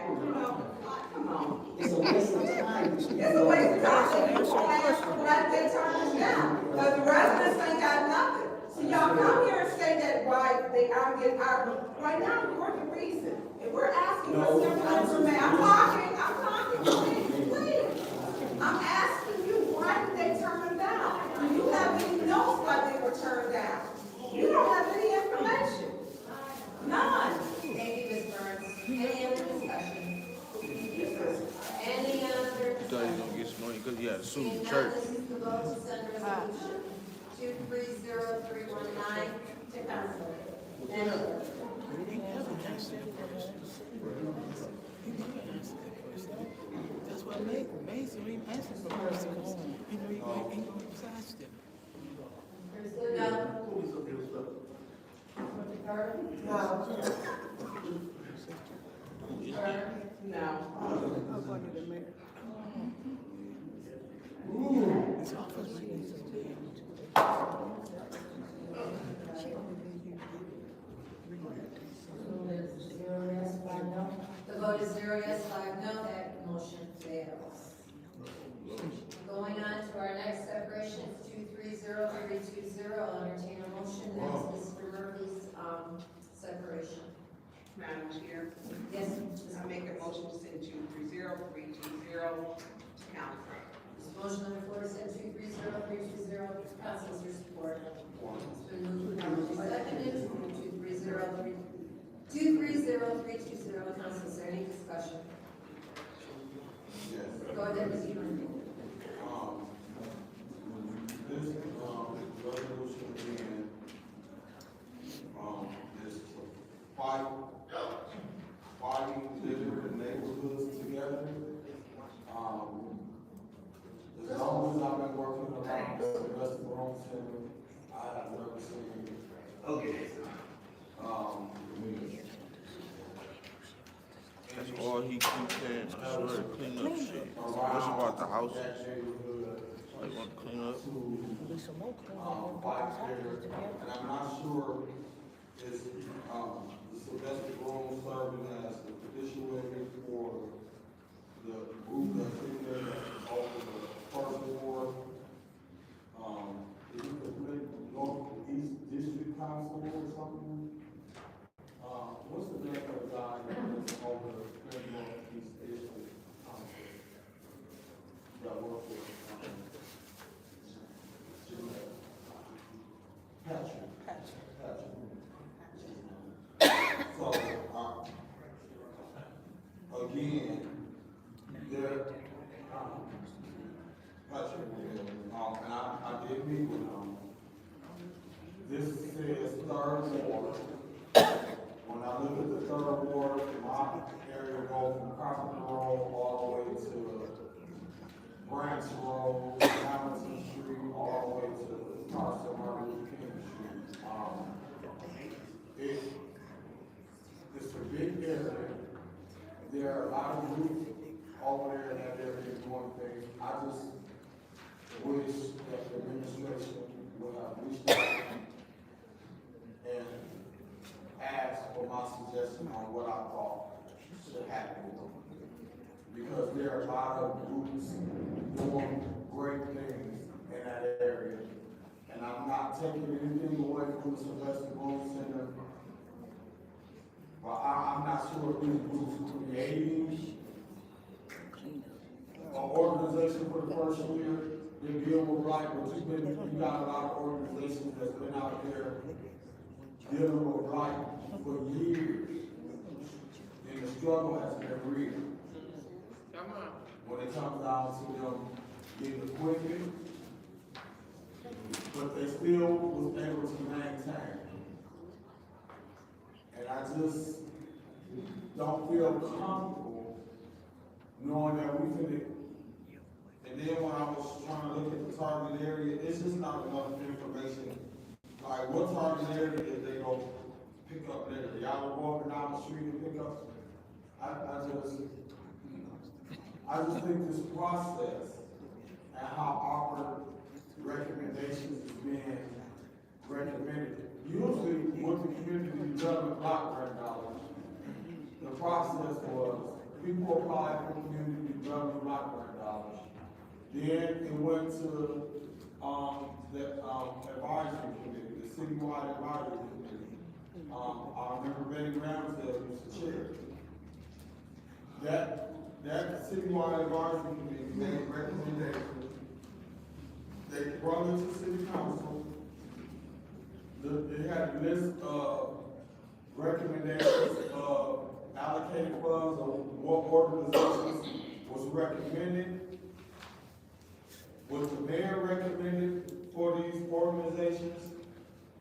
Speaker 1: Come on.
Speaker 8: It's a waste of time.
Speaker 1: It's a waste of time. Why they turn us down? Because the residents ain't got nothing. So y'all come here and say that why they aren't getting ARPA. Right now, we're the reason. If we're asking for simple information, I'm talking, please. I'm asking you, why did they turn them down? Do you have any notes why they were turned down? You don't have any information. None.
Speaker 9: Thank you, Ms. Burns. Any other discussion? Any other
Speaker 12: You thought you
Speaker 9: discussion?
Speaker 12: was gonna get some money because you had to sue
Speaker 9: Seeing
Speaker 12: the
Speaker 9: none,
Speaker 12: church.
Speaker 9: this is the vote to send resolution 230319 to council. Thank you.
Speaker 13: That's what amazing. We answer for questions. You ain't gonna sidestep.
Speaker 9: No. vote is 0 yes, 5 no, that motion fails. Going on to our next separation, it's 230320. I'll entertain a motion. That's Mr. Murphy's, separation.
Speaker 1: Madam Chair,
Speaker 9: Yes,
Speaker 1: I make a motion to send 230320 to council.
Speaker 9: motion on the floor is 230320. Council's your support. It's been moved and seconded. 230320. Council, is there any discussion?
Speaker 5: Yes.
Speaker 9: Go ahead, Mr. Murphy.
Speaker 5: This, resolution again, is to fighting different neighborhoods together. As long as I've been working around the West Rome Center, I have never seen,
Speaker 7: That's all he keeps saying, I swear, clean up shit. What's about the house?
Speaker 5: that neighborhood
Speaker 7: Like, want to clean up?
Speaker 5: fight there, and I'm not sure is, the Sylvester Grove serving as the fiduciary for the group that's in there over the first ward. Is it the Northeast District Council or something? What's the name of the guy that's over the Northeast District Council? That works with, So, again, there, Patrick, and I did meet with them. This says third ward. When I look at the third ward, my area goes from Carpenter Road all the way to Branch Road, Hamilton Street, all the way to Carson Martin King Street. It's a big area. There are a lot of groups over there in that area doing things. I just wish that the administration would have reached out and asked for my suggestion on what I thought should happen. Because there are a lot of groups doing great things in that area. And I'm not taking anything away from the Sylvester Grove Center. But I'm not sure if these groups creating an organization for the first year, they deal with blight, but you got a lot of organizations that's been out there dealing with blight for years. And the struggle has been real. When it comes down to them getting equipment, but they still was able to maintain. And I just don't feel comfortable knowing that we could. And then when I was trying to look at the target area, it's just not enough information. Like, what target area did they go pick up there? Y'all were walking down the street and pick up? I just think this process and how ARPA recommendations is being recommended. Usually with the community development block grant dollars, the process was people applied for community development block grant dollars. Then it went to the advisory committee, the citywide advisory committee. I remember Betty Ramsdale used to chair. That citywide advisory committee made recommendations. They brought it to city council. They had a list of recommendations of allocated funds or what organizations was recommended, what the mayor recommended for these organizations,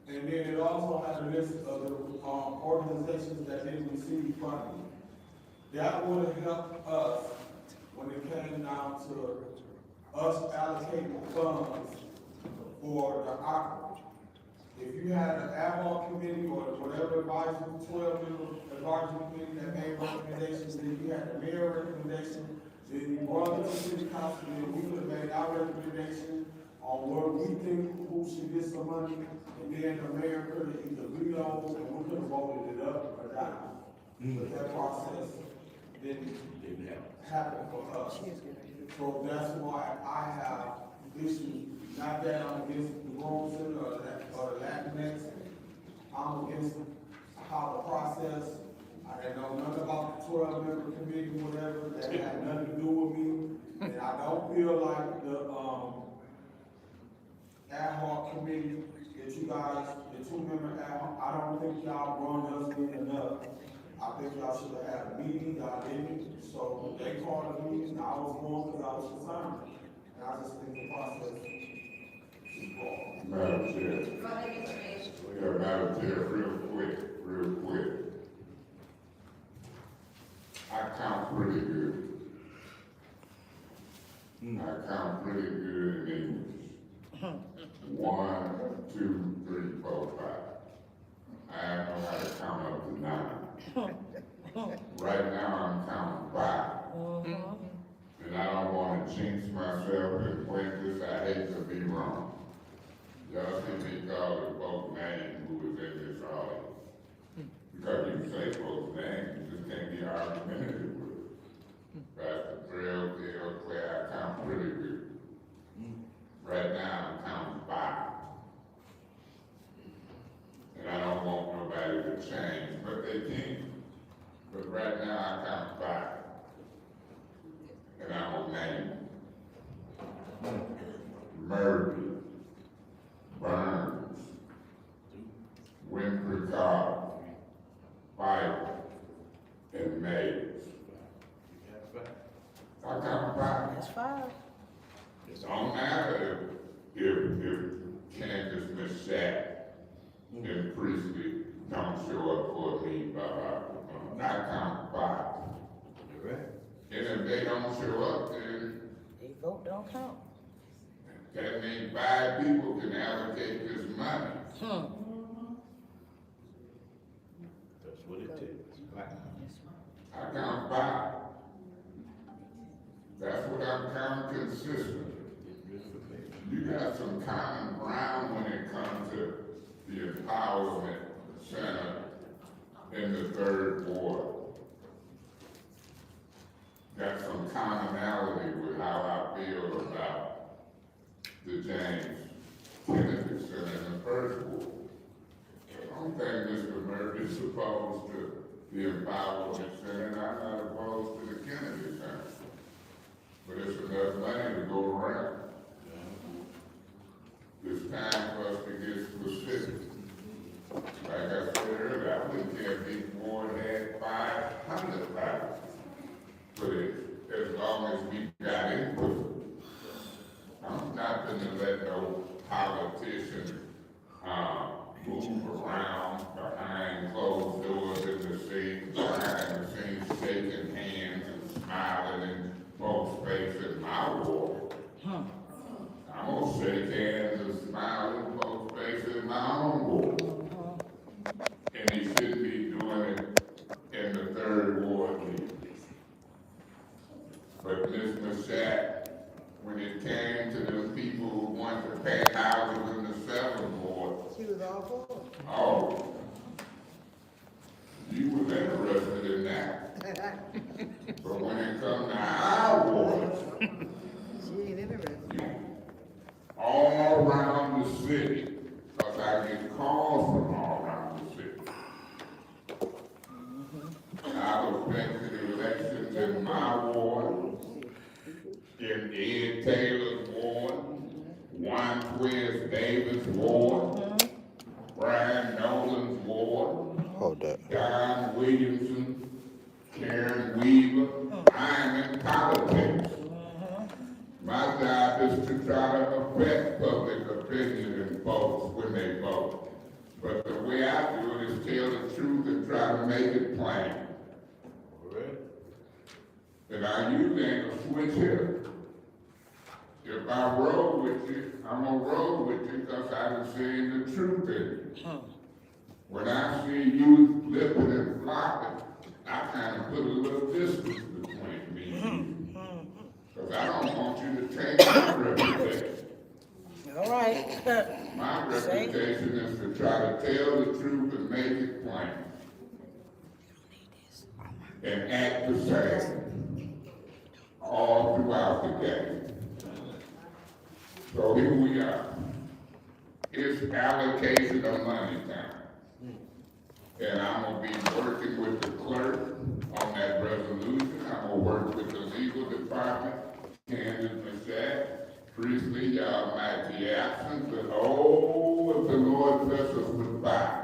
Speaker 5: and then it also had a list of the organizations that didn't receive funding. That would have helped us when it came down to us allocating funds for the ARPA. If you had an ad hoc committee or whatever advisory, 12-member advisory committee that made recommendations, then you had the mayor recommendation, then you brought it to city council, then we could have made our recommendation on where we think who should get some money, and then the mayor could have either vetoed and we could have voted it up or down. But that process didn't happen for us. So that's why I have issues, not that I'm against the Rosen or the Latinx, I'm against how the process, I didn't know nothing about the 12-member committee, whatever, that had nothing to do with me. And I don't feel like the, ad hoc committee that you guys, the 2-member ad hoc, I don't think y'all run us in enough. I think y'all should have had a meeting, y'all didn't, so they called a meeting, I was going because I was concerned. And I just think the process is wrong.
Speaker 6: Madam Chair.
Speaker 9: Go ahead, Mr. Mayor.
Speaker 6: Yeah, Madam Chair, real quick. I count pretty good. I count pretty good in English. 1, 2, 3, 4, 5. I know how to count up to 9. Right now, I'm counting 5. And I don't want to jinx myself and wait this, I hate to be wrong. Y'all see me call the folk name who was in this audience. Because you can say folks' names, you just can't be argumentative with it. Pastor Trail, Claire, I count pretty good. Right now, I'm counting 5. And I don't want nobody to change, but they can. But right now, I count 5. And I'm gonna name Murphy, Burns, Winfrey Carter, Bible, and Mays. I count 5.
Speaker 2: That's 5.
Speaker 6: It don't matter if Candace, Miss Shack, and Priestley don't show up for me, I count 5. You're right. And if they don't show up, then
Speaker 2: They vote don't count.
Speaker 6: that means 5 people can allocate this money.
Speaker 14: That's what it takes.
Speaker 6: I count 5. That's what I'm counting consistent. You got some common ground when it comes to the empowerment center in the 3rd Ward. Got some commonality with how I feel about the James Kennedy Center in the 1st Ward. I don't think Mr. Murphy's opposed to the empowerment center, and I'm not opposed to the Kennedy Center. But it's enough money to go around. It's time for us to get specific. Like I said earlier, I wouldn't care if each ward had 500,000. But as long as we got input, I'm not gonna let no politician move around behind closed doors in the scenes, behind the scenes, shaking hands and smiling in folks' faces in my ward. I'm gonna shake hands and smile in folks' faces in my own ward. And he shouldn't be doing it in the 3rd Ward meeting. But Ms. Mashat, when it came to the people who wanted to pay houses in the 7th Ward,
Speaker 2: She was all for it.
Speaker 6: oh, you was interested in that. But when it comes to our ward,
Speaker 2: She ain't interested.
Speaker 6: all around the city, because I get calls from all around the city. I've affected elections in my ward, in Ed Taylor's ward, Juan Quiz Davis' ward, Brian Nolan's ward,
Speaker 12: Hold that.
Speaker 6: Don Williamson, Karen Weaver. I'm in politics. My job is to try to affect public opinion in folks when they vote. But the way I do it is tell the truth and try to make it plain. And I usually ain't gonna switch here. If I roll with you, I'm gonna roll with you because I'm seeing the truth in you. When I see you flipping and flopping, I kind of put a little distance between me and you. Because I don't want you to take my reputation.
Speaker 2: All right.
Speaker 6: My reputation is to try to tell the truth and make it plain. and act the same all throughout the day. So here we are. It's allocation of money time. And I'm gonna be working with the clerk on that resolution. I'm gonna work with the legal department, Candace Machette, Priestley, y'all might be absent, but oh, if the Lord bless us with five.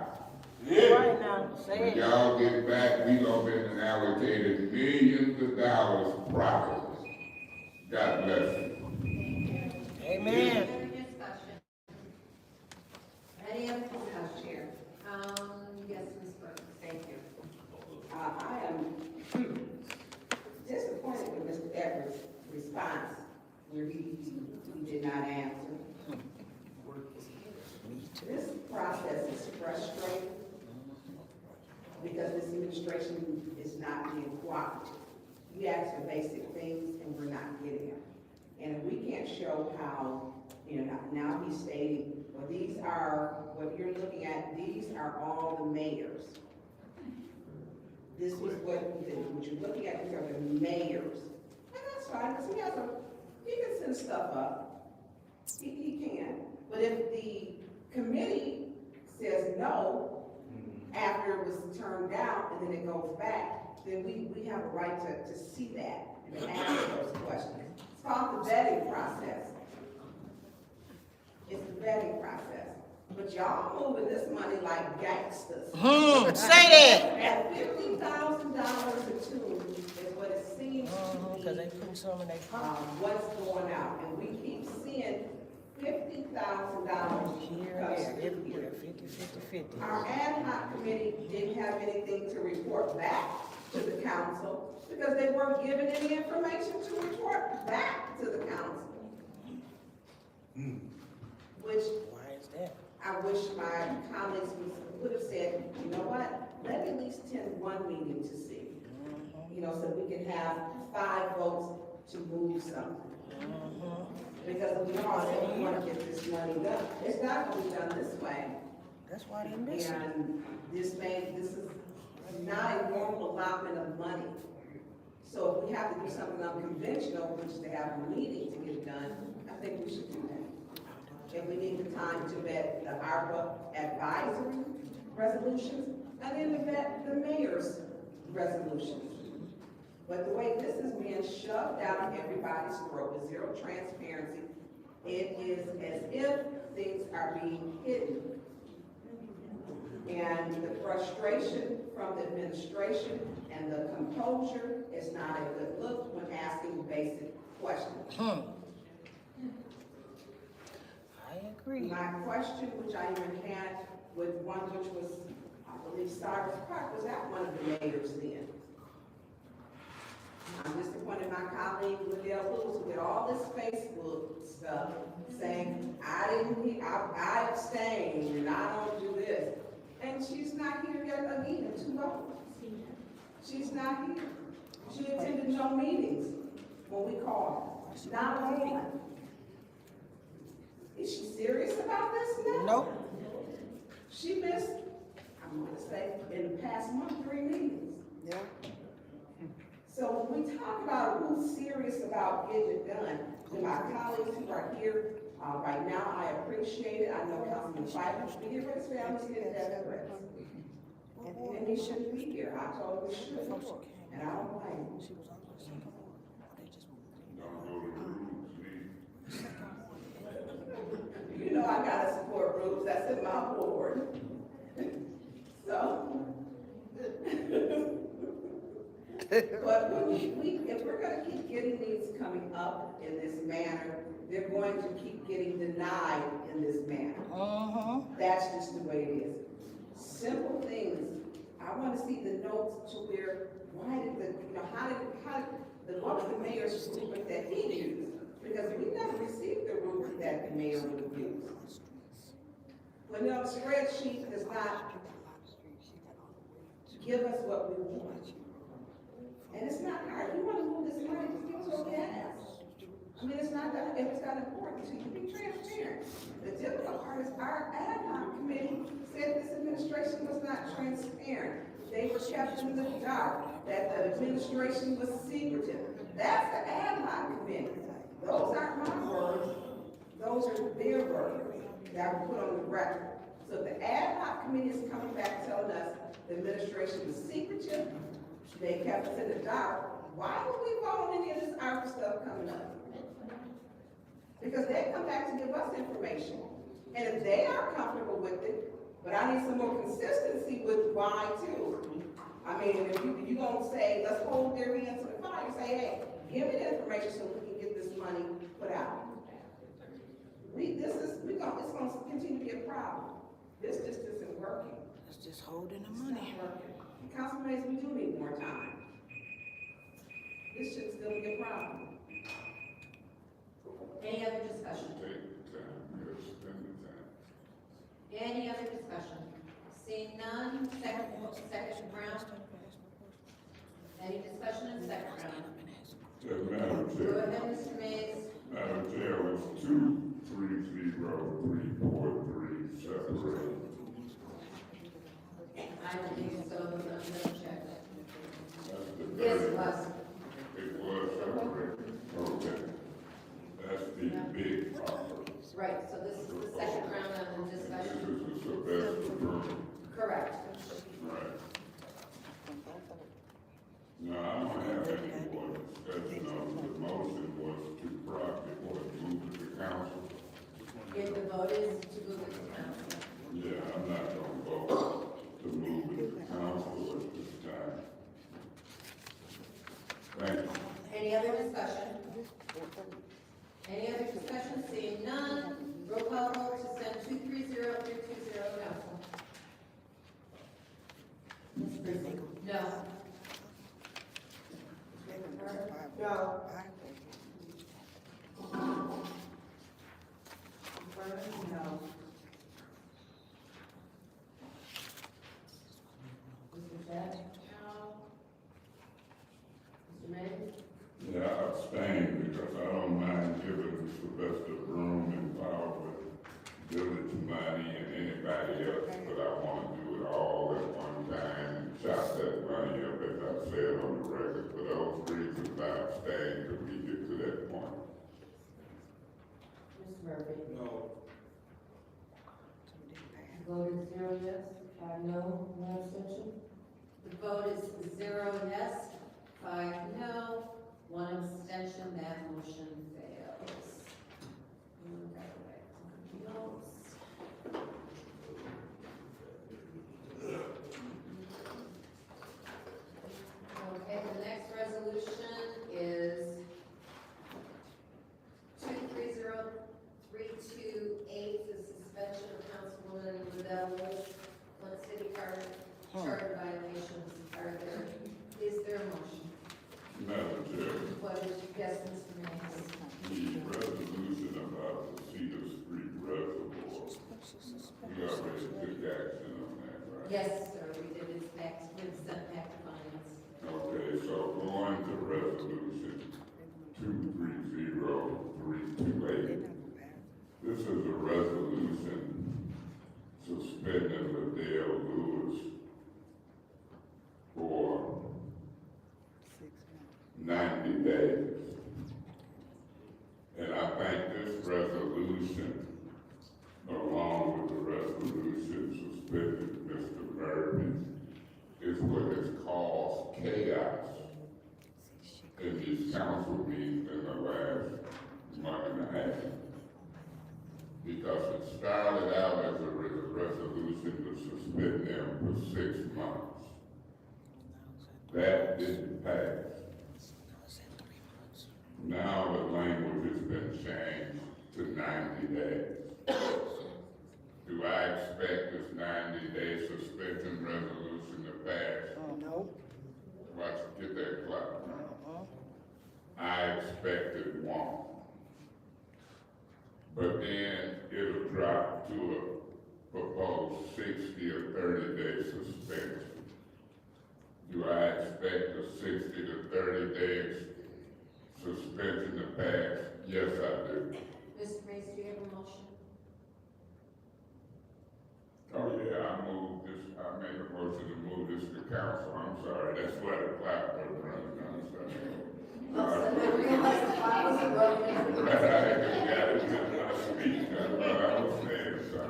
Speaker 2: Right now, say
Speaker 6: When
Speaker 2: it.
Speaker 6: y'all get back, we gonna be allocated millions of dollars properly. God bless you.
Speaker 2: Amen.
Speaker 9: Any discussion? Any other discussion? Chair. Yes, Ms. Burke, thank you.
Speaker 1: I am disappointed with Mr. Edwards' response, where he did not answer. This process is frustrating because this administration is not being cooperative. We ask for basic things and we're not getting them. And if we can't show how, now he's stating, well, these are, what you're looking at, these are all the mayors. This is what you're looking at, these are the mayors. And that's fine, because he can send stuff up. He can. But if the committee says no, after it was turned down and then it goes back, then we have a right to see that and ask those questions. It's called the vetting process. It's the vetting process. But y'all moving this money like gangsters.
Speaker 2: Say that.
Speaker 1: At $50,000 a tune is what it seems to be.
Speaker 2: Cause they put some in their pocket.
Speaker 1: What's going out, and we keep seeing $50,000
Speaker 2: Here, everywhere, 50.
Speaker 1: Our ad hoc committee didn't have anything to report back to the council because they weren't given any information to report back to the council. Which
Speaker 2: Why is that?
Speaker 1: I wish my colleagues would have said, you know what, let me at least attend one meeting to see. So we can have 5 votes to move something. Because we all said we want to get this money done. It's not going to be done this way.
Speaker 2: That's why they miss it.
Speaker 1: And this is not a normal allotment of money. So if we have to do something unconventional, which is to have a meeting to get it done, I think we should do that. If we need the time to vet the ARPA advisory resolutions, and then to vet the mayor's resolutions. But the way this is being shoved down everybody's throat with zero transparency, it is as if things are being hidden. And the frustration from the administration and the composure is not a good look when asking basic questions.
Speaker 2: I agree.
Speaker 1: My question, which I even had with one which was, I believe, Cyrus Park, was that one of the mayors then? I'm disappointed my colleague, Liddell Lewis, who did all this Facebook stuff, saying, I abstained, and I don't do this. And she's not here yet again, 2 votes. She's not here. She attended no meetings when we called her. Not one. Is she serious about this now?
Speaker 2: Nope.
Speaker 1: She missed, I'm gonna say, in the past month, 3 meetings.
Speaker 2: Yeah.
Speaker 1: So when we talk about who's serious about getting it done, then my colleagues who are here right now, I appreciate it. I know Councilman Pfeiffer should be here, but his family's getting death threats. And he shouldn't be here. I told him he should. And I don't blame him. You know I gotta support rules. That's in my board. So. But if we're gonna keep getting these coming up in this manner, they're going to keep getting denied in this manner. That's just the way it is. Simple things. I want to see the notes to where, why did how did what was the mayor's rubric that he used? Because we never received the rubric that the mayor would have used. But no, the spreadsheet does not give us what we want. And it's not hard. You want to move this money, just give us your gas. I mean, it's not that, if it's not important to you, be transparent. The difficult part is our ad hoc committee said this administration was not transparent. they were kept in the dark, that the administration was secretive. That's the ad hoc committee. Those aren't my words, those are their words that were put on the record. So the ad hoc committee is coming back telling us the administration was secretive, they kept us in the dark. Why would we vote on any of this ARPA stuff coming up? Because they come back to give us information. And if they are comfortable with it, but I need some more consistency with why too. I mean, if you gonna say, let's hold their hands to the fire, say, hey, give me the information so we can get this money put out. It's gonna continue to be a problem. This just isn't working.
Speaker 2: It's just holding the money.
Speaker 1: Councilman, we do need more time. This should still be a problem.
Speaker 9: Any other discussion?
Speaker 6: Take the time, yes, spend the time.
Speaker 9: Any other discussion? Seeing none, second round. Any discussion in second round?
Speaker 6: Yes, Madam
Speaker 9: Go
Speaker 6: Chair.
Speaker 9: ahead, Mr. Mays.
Speaker 6: Madam Chair, it's 230-343 separate.
Speaker 9: I believe so, but I'm gonna check.
Speaker 6: That's the
Speaker 9: Yes,
Speaker 6: third.
Speaker 9: it was.
Speaker 6: It was separate. Okay. That's the big offer.
Speaker 9: Right, so this is the second round of the
Speaker 6: This
Speaker 9: discussion.
Speaker 6: is the Sylvester room.
Speaker 9: Correct.
Speaker 6: Right. No, I don't have any more discussion on the motion was to properly or move it to council.
Speaker 9: If the vote is to move it to council.
Speaker 6: Yeah, I'm not gonna vote to move it to council at this time. Thank you.
Speaker 9: Any other discussion? Any other discussion? Seeing none, roll call vote to send 230320 council. Ms. Priestley? No.
Speaker 11: No.
Speaker 1: No.
Speaker 9: Mr. Chad? No. Mr. Mays?
Speaker 6: Yeah, I abstain because I don't mind giving Sylvester room and power with village money and anybody else, but I want to do it all at one time and chop that money up, as I said on the record. For those reasons, I abstain till we get to that point.
Speaker 9: Mr. Murphy?
Speaker 5: No.
Speaker 3: Vote is 0 yes, 5 no, 1 abstention.
Speaker 9: The vote is 0 yes, 5 no, 1 abstention. That motion fails. Notes. Okay, the next resolution is 230328, the suspension of Councilwoman Liddell Flint City charter violations. Is there a motion?
Speaker 6: Madam Chair,
Speaker 9: What is, yes, Mr. Mays?
Speaker 6: the resolution about the Cedar Street Reservoir, we already took action on that, right?
Speaker 9: Yes, sir, we did, it's back, it's sent back to finance.
Speaker 6: Okay, so going to resolution 230328. This is a resolution suspending Liddell Lewis for 90 days. And I think this resolution, along with the resolution suspending Mr. Murphy, is what has caused chaos in these council meetings in the last month and a half. Because it started out as a resolution to suspend them for 6 months. That didn't pass. Now the language has been changed to 90 days. Do I expect this 90-day suspension resolution to pass?
Speaker 2: No.
Speaker 6: Watch, get that clock. I expect it won't. But then it'll drop to a proposed 60 or 30-day suspension. Do I expect a 60 to 30 days suspension to pass? Yes, I do.
Speaker 9: Mr. Mays, do you have a motion?
Speaker 6: Oh, yeah, I made a motion to move this to council, I'm sorry, that's why the clock was running on, so.
Speaker 9: Oh, so I realized the clock wasn't running.
Speaker 6: I just got it in my speech, that's what I was saying, so.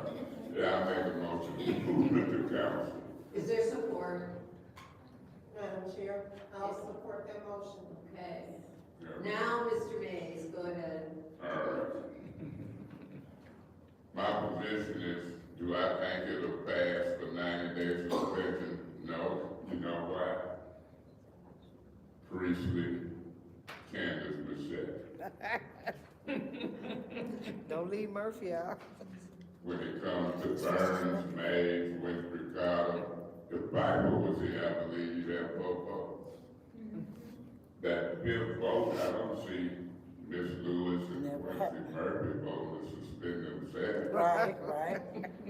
Speaker 6: Yeah, I make a motion to move it to council.
Speaker 9: Is there support?
Speaker 11: Madam Chair, I'll support that motion.
Speaker 9: Okay.
Speaker 6: Yeah.
Speaker 9: Now, Mr. Mays, go ahead.
Speaker 6: All right. My position is, do I think it'll pass for 90 days suspension? No. You know why? Priestley, Candace Bichette.
Speaker 2: Don't leave Murphy out.
Speaker 6: When it comes to Burns, Mays, West Ricardo, the Bible was here, I believe you have both votes. That fifth vote, I don't see Miss Lewis and Quincy Murphy voting to suspend themselves.
Speaker 2: Right, right.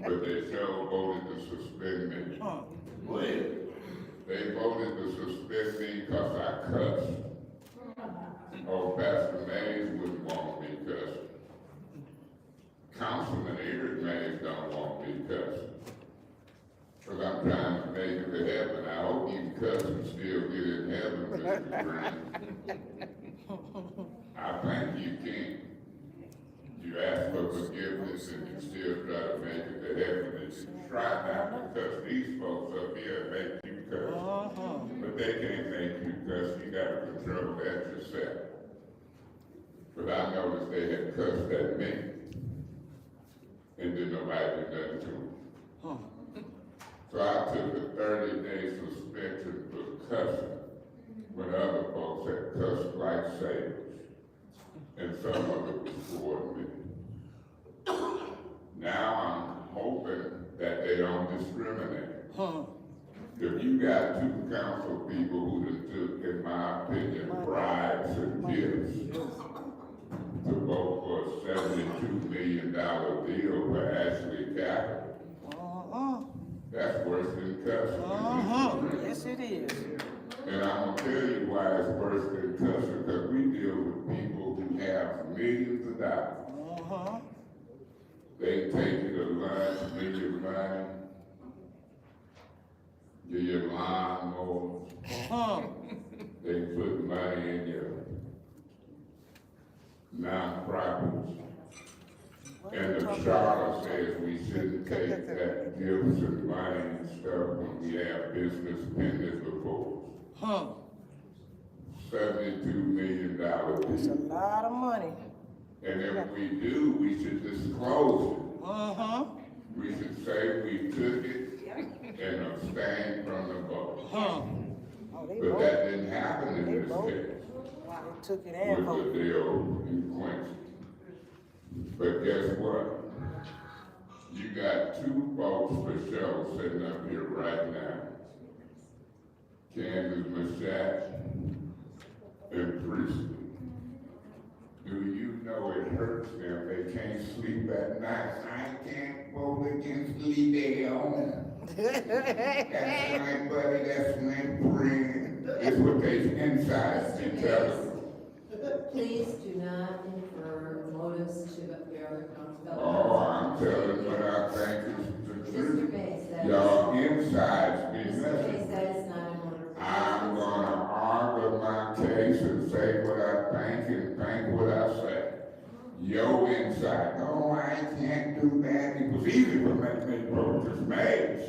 Speaker 6: But they sure voted to suspend me.
Speaker 14: Well,
Speaker 6: They voted to suspend me because I cussed. Oh, Pastor Mays wouldn't want me cussed. Councilman Eric Mays don't want me cussed. Because I'm trying to make it to heaven. I hope you can cuss and still get in heaven, Mr. Green. I think you can. You ask for forgiveness and you still try to make it to heaven. And you try not to cuss these folks up here make you cuss. But they can't make you cuss. You got to control that yourself. But I noticed they had cussed at me. And then nobody did nothing to them. So I took a 30-day suspension for cussing when other folks had cussed like sailors. And some of it was toward me. Now I'm hoping that they don't discriminate. If you got two council people who done took, in my opinion, bribes and gifts to vote for a $72 million deal for Ashley Capital, that's worse than cussing.
Speaker 2: Yes, it is.
Speaker 6: And I'm gonna tell you why it's worse than cussing, because we deal with people who have millions of dollars. They take you to lunch, give you money, give you lawnmowers. They put money in your nonprofits. And the charter says we shouldn't take that gifts and money and stuff when we have business pending before us. $72 million
Speaker 2: That's a
Speaker 6: deal.
Speaker 2: lot of money.
Speaker 6: And if we do, we should disclose it. We should say we took it and abstain from the vote.
Speaker 2: Oh, they
Speaker 6: But
Speaker 2: voted.
Speaker 6: that didn't happen in
Speaker 2: They
Speaker 6: this
Speaker 2: voted.
Speaker 6: case
Speaker 2: They took it and
Speaker 6: with
Speaker 2: voted.
Speaker 6: the deal in Quincy. But guess what? You got two folks for sure sitting up here right now. Candace Mashat and Priestley. Do you know it hurts them? They can't sleep at night. I can't vote against Liddell. That's my buddy, that's my friend. It's what they inside me tell them.
Speaker 9: Please do not infer motives to your other council.
Speaker 6: Oh, I'm telling what I think is the
Speaker 9: Mr.
Speaker 6: truth.
Speaker 9: Mays, that
Speaker 6: Y'all
Speaker 9: is,
Speaker 6: insides be
Speaker 9: Mr. Mays,
Speaker 6: missing.
Speaker 9: that is not a motive.
Speaker 6: I'm gonna argue my case and say what I think and think what I say. Your inside, no, I can't do that. It was easy for me to vote for Mays.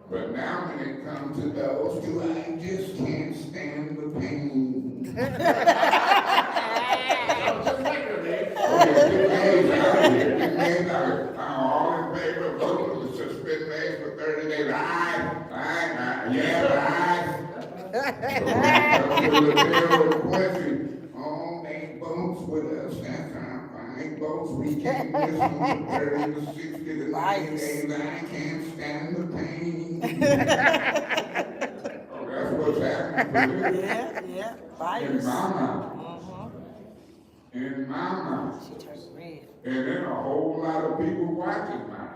Speaker 6: But now when it comes to those two, I just can't stand the pain. I'm all in favor of voting to suspend Mays for 30 days. Oh, they votes with us, that's our 5 votes. We can't miss them for 30 to 60 to 90 days. I can't stand the pain. Oh, that's what's happening.
Speaker 2: Yeah,
Speaker 6: In my mouth. In my mouth.
Speaker 2: She turned red.
Speaker 6: And then a whole lot of people watching mine.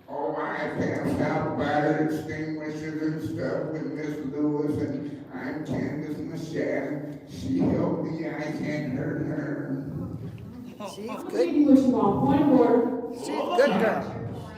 Speaker 6: Oh, I passed out fire extinguishers and stuff with Miss Lewis, and I'm Candace Mashat. She helped me, I can't hurt her.
Speaker 2: She's
Speaker 4: I'm
Speaker 2: good.
Speaker 4: speaking with you on point of order.
Speaker 2: She's good girl.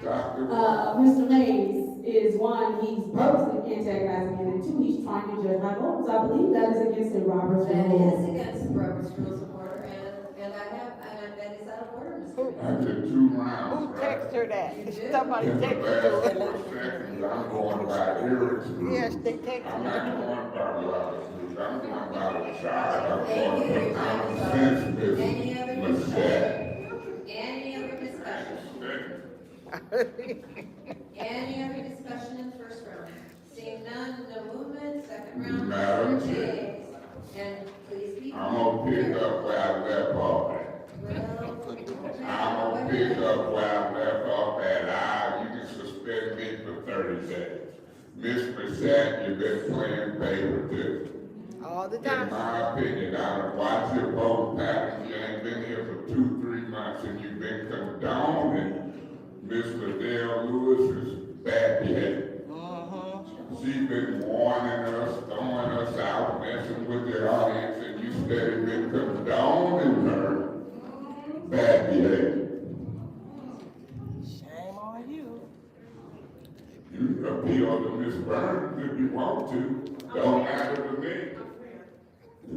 Speaker 6: Doctor,
Speaker 4: Mr. Mays, is one, he's purposely antagonizing me, and two, he's trying to judge my motives. I believe that is against the Robert's
Speaker 9: That
Speaker 4: rules.
Speaker 9: is against the Robert's Rules of Order, and that is out of order, Mr. Mayor.
Speaker 6: After 2 rounds,
Speaker 2: Who
Speaker 6: right?
Speaker 2: texted her that?
Speaker 9: You did?
Speaker 2: Somebody
Speaker 6: In the
Speaker 2: texted
Speaker 6: last
Speaker 2: her.
Speaker 6: 4 seconds, I'm going by Eric's rules.
Speaker 2: Yes, they texted
Speaker 6: I'm
Speaker 2: her.
Speaker 6: not going by Robert's rules, I'm going by the child, I'm
Speaker 9: Thank you,
Speaker 6: going
Speaker 9: your
Speaker 6: by
Speaker 9: time
Speaker 6: common
Speaker 9: is up.
Speaker 6: sense,
Speaker 9: Any other
Speaker 6: Miss
Speaker 9: discussion? Any other discussion?
Speaker 6: Miss
Speaker 9: Any other discussion in the first round? Seeing none, no movement, second round.
Speaker 6: Madam
Speaker 9: Mr.
Speaker 6: Chair.
Speaker 9: Mays. And please be.
Speaker 6: I'm gonna pick up where I left off at. I'm gonna pick up where I left off at. You can suspend me for 30 days. Miss Brissette, you've been playing favoritism.
Speaker 2: All the
Speaker 6: In
Speaker 2: time.
Speaker 6: my opinion, I don't watch your voting patterns. You ain't been here for 2-3 months and you've been condoning Miss Liddell Lewis's bad behavior. She's been warning us, throwing us out, messing with the audience, and you steady been condoning her bad behavior.
Speaker 2: Shame on you.
Speaker 6: You can appeal to Miss Burns if you want to. Don't matter to me.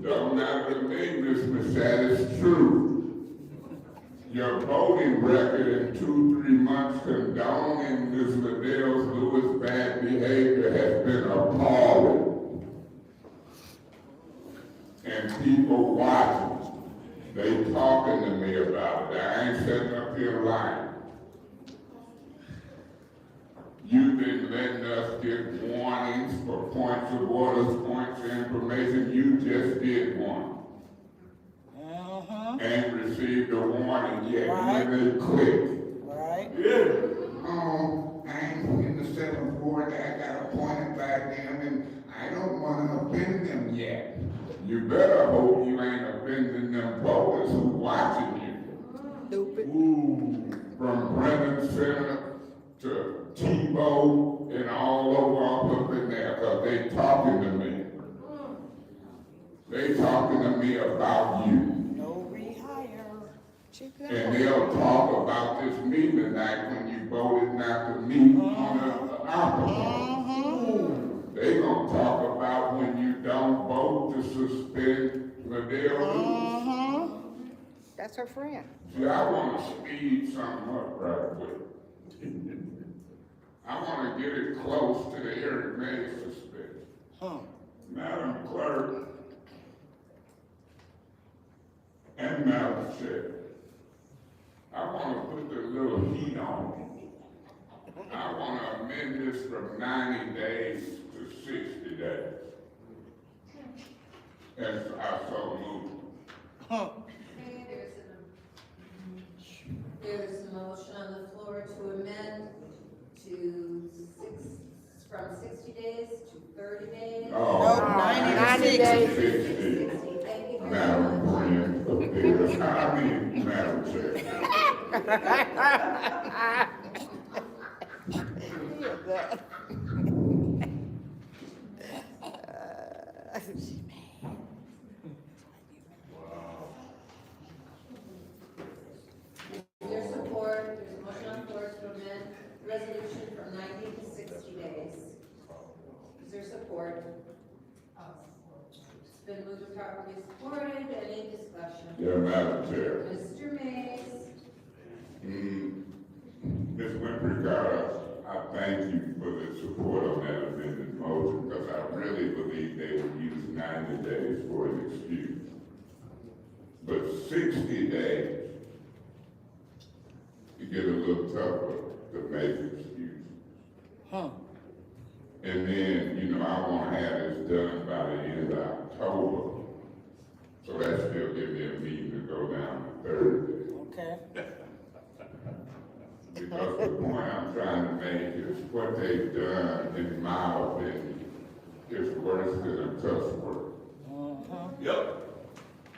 Speaker 6: Don't matter to me, Miss Brissette, it's true. Your voting record in 2-3 months condoning Ms. Liddell Lewis' bad behavior has been appalling. And people watching, they talking to me about it. I ain't sitting up here lying. You've been letting us get warnings for points of orders, points of information. You just did one. Ain't received a warning yet.
Speaker 2: Right.
Speaker 6: When they click.
Speaker 2: Right.
Speaker 6: Yeah. Oh, I'm in the 7th ward. I got appointed by them, and I don't want to offend them yet. You better hope you ain't offending them voters who watching you.
Speaker 2: Stupid.
Speaker 6: Ooh, from Brennan Center to Tebow and all over up in there, because they talking to me. They talking to me about you.
Speaker 2: No rehire.
Speaker 6: And they'll talk about this meeting tonight when you voted not to meet on the ARPA. They gonna talk about when you don't vote to suspend Liddell.
Speaker 2: That's her friend.
Speaker 6: See, I wanna speed something up right quick. I wanna get it close to the Eric Mays suspension. Madam Clerk and Madam Chair, I want to put the little heat on. I want to amend this from 90 days to 60 days. And I so move.
Speaker 9: Okay, there's a motion on the floor to amend from 60 days to 30 days.
Speaker 6: Oh,
Speaker 2: 90 days.
Speaker 6: 60.
Speaker 9: 60, thank you very
Speaker 6: Madam
Speaker 9: much.
Speaker 6: Friend of theirs. I mean, Madam Chair.
Speaker 2: Hear that.
Speaker 9: Your support, there's a motion on the floor to amend the resolution from 90 to 60 days. Is there support? It's been moved and properly supported. Any discussion?
Speaker 6: Yeah, Madam Chair.
Speaker 9: Mr. Mays.
Speaker 6: Ms. Winfrey Carter, I thank you for the support on that amended motion, because I really believe they would use 90 days for an excuse. But 60 days, you get a little tougher to make excuses. And then, I want to have this done by the end of October. So that still gives me a meeting to go down to Thursday.
Speaker 2: Okay.
Speaker 6: Because the point I'm trying to make is what they've done, in my opinion, is worse than a cuss word. Yep.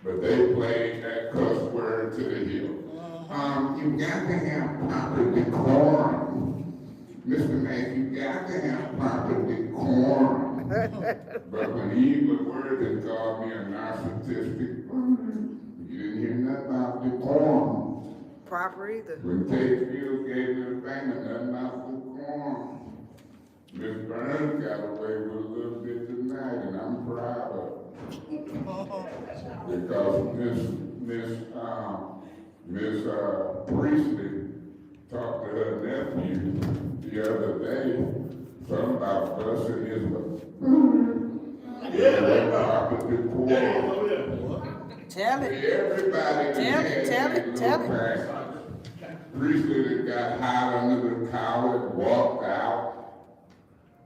Speaker 6: But they played that cuss word to the hill. You got to have proper decorum. Mr. Mays, you got to have proper decorum. But when evil word has called me a narcissistic, you didn't hear nothing about decorum.
Speaker 2: Proper either.
Speaker 6: When Tatefield gave me the thing, and nothing about decorum. Ms. Burns got away with a little bit tonight, and I'm proud of it. Because Miss Priestley talked to her nephew the other day, something about busting his opposite quarter.
Speaker 2: Tell it.
Speaker 6: Everybody
Speaker 2: Tell it.
Speaker 6: Priestley that got hot under the collar, walked out,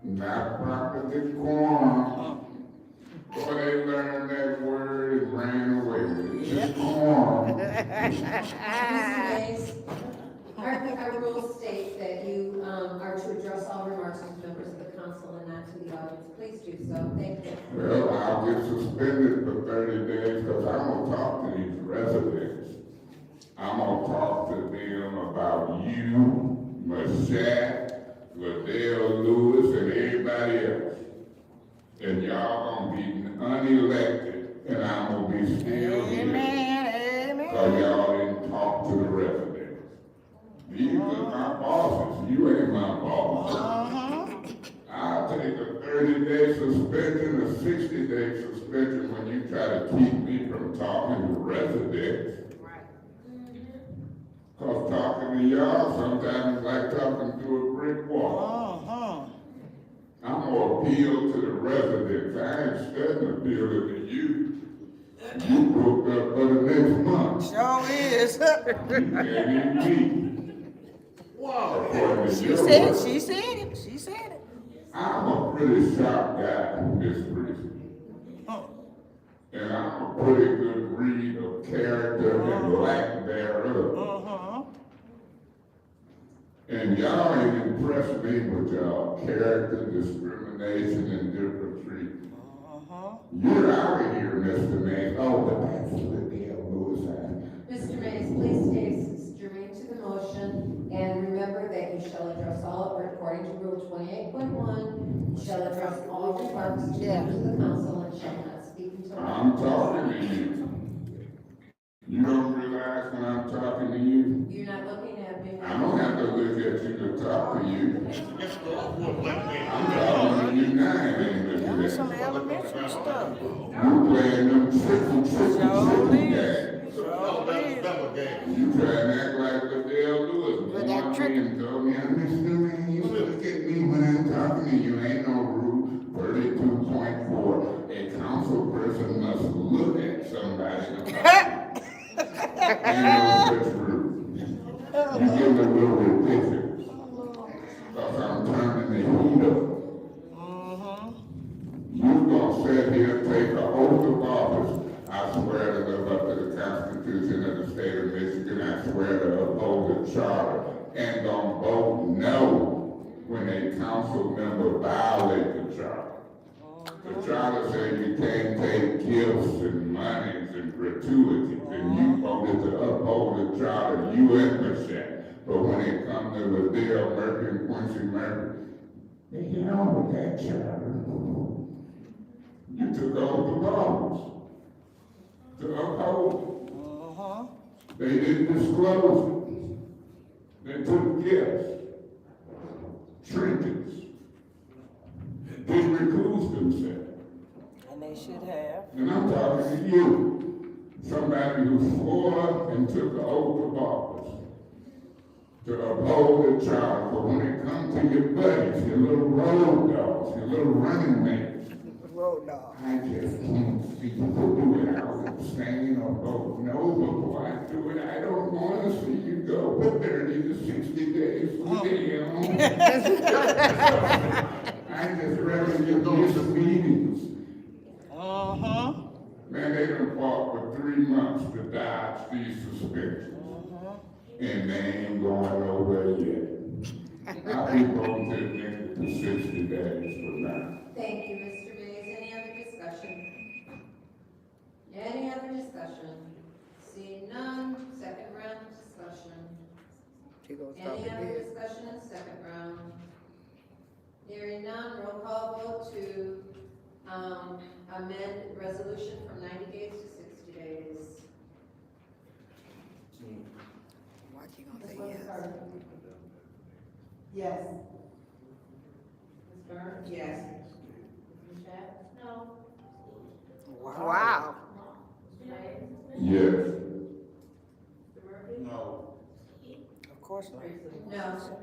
Speaker 6: not property quorum. Boy, they learned that word and ran away with it. Just quorum.
Speaker 9: Mr. Mays, our rules state that you are to address all remarks to members of the council and not to the audience. Please do so. Thank you.
Speaker 6: Well, I'll get suspended for 30 days because I'm gonna talk to these residents. I'm gonna talk to them about you, Mashat, Liddell Lewis, and everybody else. And y'all gonna be unelected, and I'm gonna be still here.
Speaker 2: Amen.
Speaker 6: Because y'all didn't talk to the residents. These are my bosses. You ain't my boss. I'll take a 30-day suspension, a 60-day suspension when you try to keep me from talking to residents. Because talking to y'all sometimes is like talking to a brick wall. I'm gonna appeal to the residents. I ain't studying appealing to you. You booked up for the next month.
Speaker 2: Sure is.
Speaker 6: You can't even meet. Wow.
Speaker 2: She said it.
Speaker 6: I'm a pretty sharp guy, Miss Priestley. And I'm a pretty good read of character and lack thereof. And y'all ain't impressed me with y'all character, discrimination, and different treatment. You're out of here, Mr. Mays. Oh, but that's Liddell Lewis.
Speaker 9: Mr. Mays, please stay germane to the motion, and remember that you shall address all, according to Rule 28.1, you shall address all remarks to members of the council and shall not speak until.
Speaker 6: I'm talking to you. You don't realize when I'm talking to you?
Speaker 9: You're not looking at me.
Speaker 6: I don't have to look at you to talk to you. I'm talking to you now, ain't looking at you.
Speaker 2: Some elementary stuff.
Speaker 6: You playing them tricky games. You trying to act like Liddell Lewis.
Speaker 2: But that trick.
Speaker 6: And told me, Mr. Man, you look at me when I'm talking to you. Ain't no rule. 32.4. A council person must look at somebody. Ain't no such rule. You get a little ridiculous. Because I'm turning the heat up. You gonna sit here, take an oath of office. I swear to live up to the Constitution of the state of Michigan. I swear to uphold the charter. And gonna vote no when a council member violates the charter. The charter says you can't take gifts and monies and gratuities, and you voted to uphold the charter, you and Mashat. But when it comes to Liddell Murphy and Quincy Murphy, they get on with that charter. You took oath of office to uphold it. They didn't disclose it. They took gifts, trinkets, and didn't recuse themselves.
Speaker 2: And they should have.
Speaker 6: And I'm talking to you, somebody who swore up and took the oath of office to uphold the charter. But when it comes to your buddies, your little road dogs, your little running mates, I just can't see you do it. I'll abstain or vote no before I do it. I don't want to see you go for 30 to 60 days for them. I just rather you go to meetings. Man, they done fought for 3 months to dodge these suspensions. And they ain't going nowhere yet. I'll be voting to 60 days from now.
Speaker 9: Thank you, Mr. Mays. Any other discussion? Any other discussion? Seeing none, second round of discussion. Any other discussion in second round? Hearing none, roll call vote to amend resolution from 90 days to 60 days.
Speaker 2: Watching on
Speaker 11: Ms.
Speaker 2: the
Speaker 11: Willis
Speaker 2: yes.
Speaker 11: Carter. Yes. Ms.
Speaker 9: Burr?
Speaker 1: Yes.
Speaker 9: Ms. Mashat? No.
Speaker 2: Wow.
Speaker 9: Mr. Mays?
Speaker 6: Yes.
Speaker 9: Mr. Murphy?
Speaker 5: No.
Speaker 2: Of course not.
Speaker 9: No.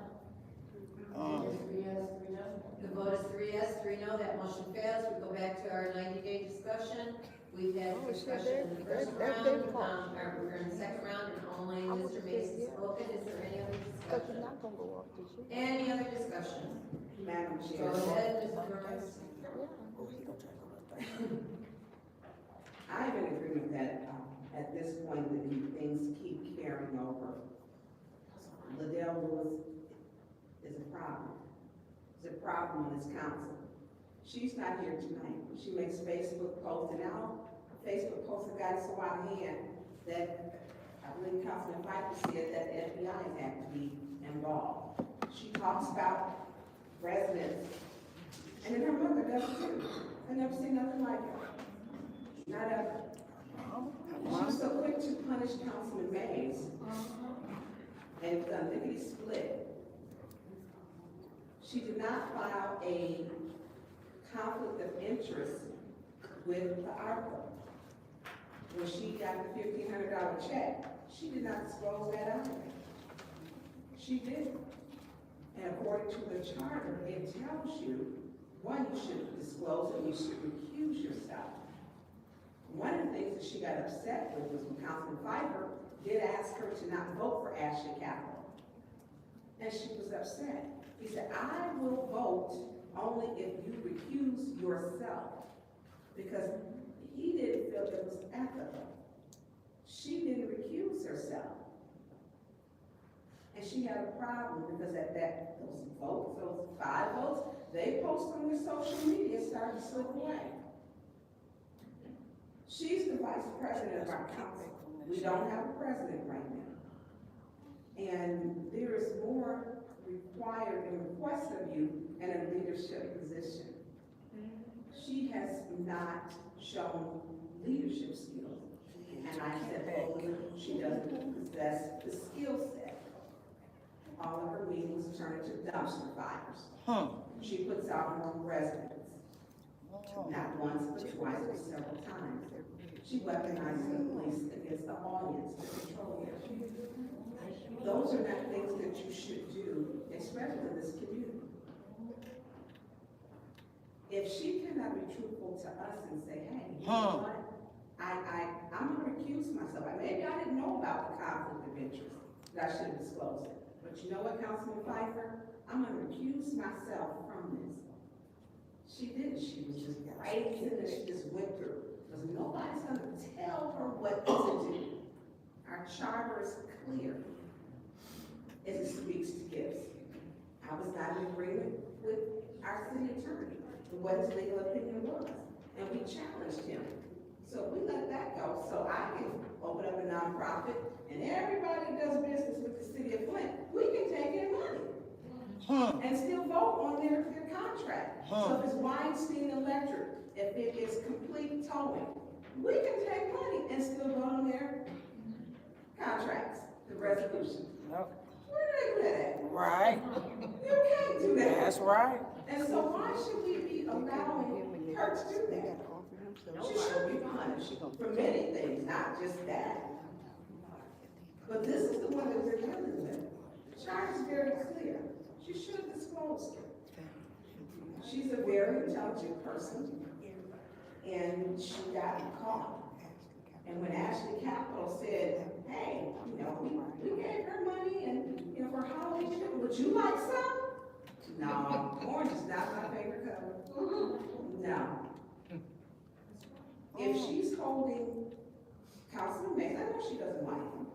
Speaker 2: Um,
Speaker 9: 3 yes, 3 no. The vote is 3 yes, 3 no, that motion fails. We go back to our 90-day discussion. We've had discussion in the first round, we're in the second round, and only Mr. Mays has spoken. Is there any other
Speaker 2: Cause you're
Speaker 9: discussion?
Speaker 2: not gonna go off, did you?
Speaker 9: Any other discussion?
Speaker 1: Madam
Speaker 9: Go
Speaker 1: Chair.
Speaker 9: ahead, Ms. Burns.
Speaker 2: Oh, he gonna try to go back.
Speaker 1: I'm in agreement that, at this point, that things keep carrying over. Liddell Lewis is a problem. It's a problem on this council. She's not here tonight. She makes Facebook posts, and now Facebook posts have gotten so out of hand that I believe Councilman Piper said that the FBI had to be involved. She talks about residents, and then her mother does too. I never seen nothing like her. Not ever. She was so quick to punish Councilman Mays and the lickety split. She did not file a conflict of interest with the ARPA. When she got the $1,500 check, she did not disclose that either. She did. And according to the charter, it tells you, one, you should disclose it, you should recuse yourself. One of the things that she got upset with was when Councilman Piper did ask her to not vote for Ashley Capital. And she was upset. He said, I will vote only if you recuse yourself. Because he didn't feel it was ethical. She didn't recuse herself. And she had a problem because at that, those votes, those 5 votes, they post on their social media and started to slip away. She's the vice president of our council. We don't have a president right now. And there is more required and requested of you in a leadership position. She has not shown leadership skills. And I said, she doesn't possess the skill set. All of her meetings turn into dumpster fires. She puts out more residents. Not once, but twice or several times. She weaponizes the police against the audience to control them. Those are not things that you should do, especially in this community. If she cannot be truthful to us and say, hey, you know what? I'm gonna recuse myself. Maybe I didn't know about the conflict of interest, that I should have disclosed it. But you know what, Councilman Pfeiffer? I'm gonna recuse myself from this. She didn't. She was just brazen and she just went through. Because nobody's gonna tell her what to do. Our charter is clear as it speaks to gifts. I was not in agreement with our city attorney, what his legal opinion was. And we challenged him. So we let that go. So I can open up a nonprofit and everybody that does business with the city of Flint, we can take in money. And still vote on their contract. So if it's Weinstein Electric, if it is complete towing, we can take money and still vote on their contracts, the resolution. Where do they do that at?
Speaker 2: Right.
Speaker 1: You can't do that.
Speaker 2: That's right.
Speaker 1: And so why should we be allowing her to do that? She should be punished for many things, not just that. But this is the one that we're dealing with. The charter is very clear. She should have disclosed it. She's a very intelligent person, and she got caught. And when Ashley Capital said, hey, you know, we gave her money and, you know, for Halloween, would you like some? No, orange is not my favorite color. No. If she's holding Councilman Mays, I know she doesn't like him,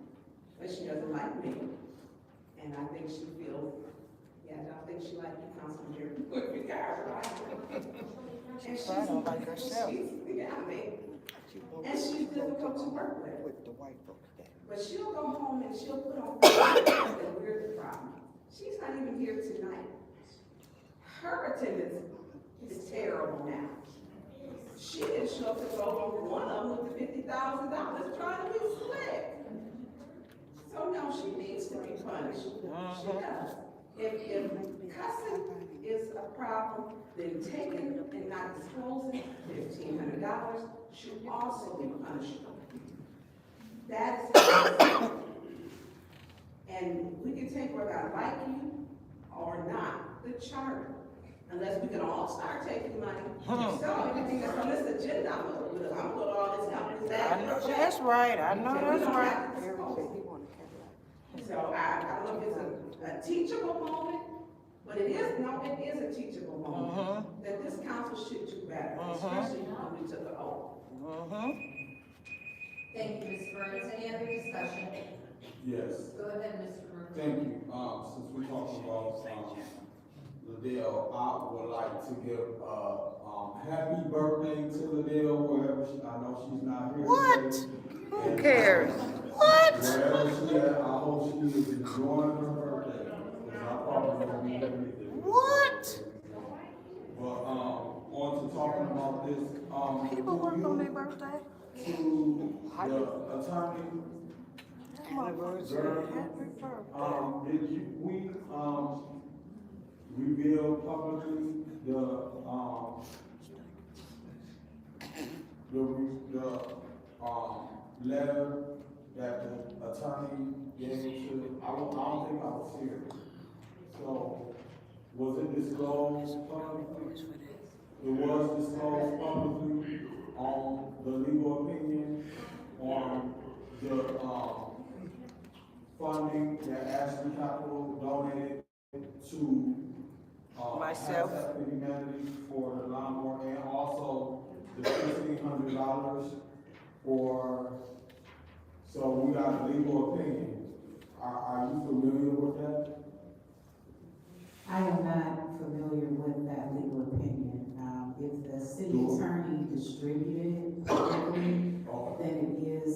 Speaker 1: but she doesn't like me. And I think she feels, I don't think she likes you, Councilman Jerry. With regard, right? And she's
Speaker 2: like herself.
Speaker 1: And she's difficult to work with.
Speaker 2: With the white folks there.
Speaker 1: But she'll go home and she'll put on that we're the problem. She's not even here tonight. Her attendance is terrible now. She didn't show up to vote on one of them with the $50,000 trying to be slick. So no, she needs to be punished. She does. If cussing is a problem, then taking and not disclosing $1,500 should also be punishable. That is, and we can take whether I like you or not, the charter, unless we can all start taking money. So everything that's on this agenda, I'm gonna put all this companies back.
Speaker 2: I know that's right, I know that's right.
Speaker 1: So I don't know if it's a teachable moment, but it is a teachable moment that this council should do better, especially when we took an oath.
Speaker 9: Thank you, Ms. Burns. Any other discussion?
Speaker 5: Yes.
Speaker 9: Go ahead, Mr. Murphy.
Speaker 5: Thank you. Since we're talking about, Liddell, I would like to give, happy birthday to Liddell, wherever she, I know she's not here
Speaker 2: What?
Speaker 5: today.
Speaker 2: Who
Speaker 5: And,
Speaker 2: cares? What?
Speaker 5: Wherever she at, I hope she is enjoying her birthday, because I probably won't be here either.
Speaker 2: What?
Speaker 5: But, on to talking about this,
Speaker 2: People work on their birthday?
Speaker 5: to the attorney, did we reveal publicly the letter that the attorney gave to, I don't think I was here. So, was it disclosed publicly? It was disclosed publicly on the legal opinion, on the, funding that Ashley Capital donated to,
Speaker 2: Myself.
Speaker 5: Habitat for Humanity for the lawnmower, and also the $1,500 for, so we got a legal opinion. Are you familiar with that?
Speaker 15: I am not familiar with that legal opinion. If the city attorney distributed it publicly, then it is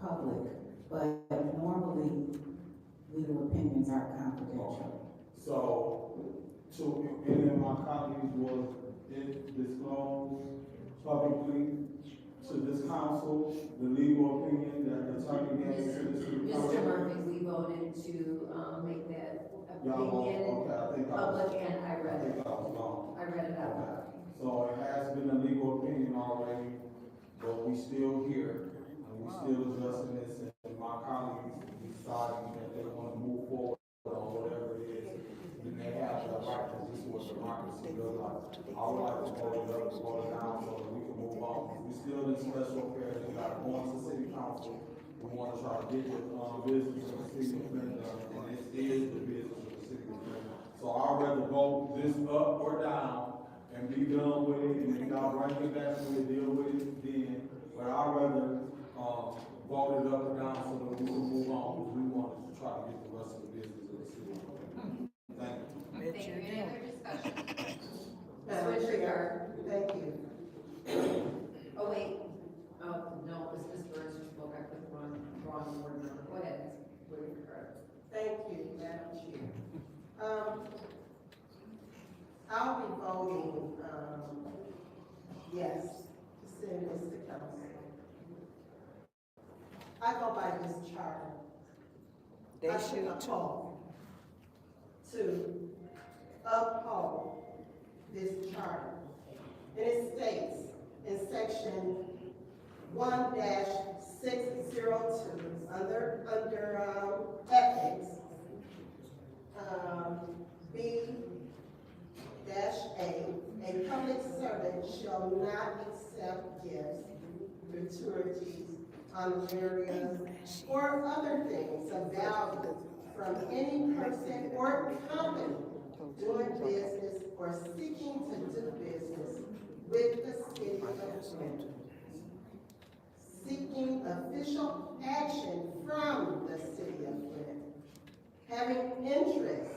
Speaker 15: public. But normally, legal opinions are confidential.
Speaker 5: So, to any of my colleagues, was it disclosed publicly to this council, the legal opinion that the attorney gave to the city council?
Speaker 9: Mr. Murphy, we voted to, make that opinion public, and I read it. I read it out loud.
Speaker 5: So it has been a legal opinion already, but we still here, and we still addressing this, and my colleagues deciding that they want to move forward on whatever it is, then they have the right, because this is what democracy does like. I would like to vote it up, vote it down, so that we can move on. We still in special affairs, we got going to city council, we want to try to get the, business of the city of Flint done, and this is the business of the city of Flint. So I'd rather vote this up or down, and be done with it, and if y'all bring it back, we'll deal with it then. But I'd rather, vote it up or down so that we can move on, because we want to try to get the rest of the business of the city. Thank you.
Speaker 9: Thank you. Any other discussion?
Speaker 11: Madam
Speaker 9: Switch
Speaker 11: Chair, thank you.
Speaker 9: Oh, wait. Oh, no, it was Ms. Burns who spoke. I put the wrong word number. Go ahead. We're correct.
Speaker 11: Thank you, Madam Chair. I'll be voting, yes, to send this to council. I go by this charter.
Speaker 2: They
Speaker 11: I
Speaker 2: should
Speaker 11: took a
Speaker 2: too.
Speaker 11: poll to uphold this charter. And it states in section 1-602, under ethics, B-A, public servant shall not accept gifts, gratuities, honorarium, or other things of value from any person or company doing business or seeking to do business with the city of Flint, seeking official action from the city of Flint, having interests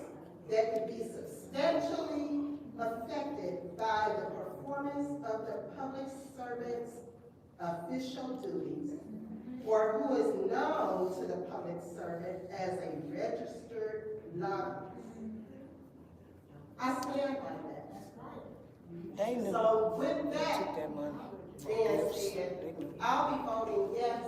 Speaker 11: that could be substantially affected by the performance of the public servant's official duties, or who is known to the public servant as a registered lobbyist. I stand by that.
Speaker 2: They knew.
Speaker 11: So with
Speaker 2: Took
Speaker 11: that
Speaker 2: that money.
Speaker 11: being said, I'll be voting yes.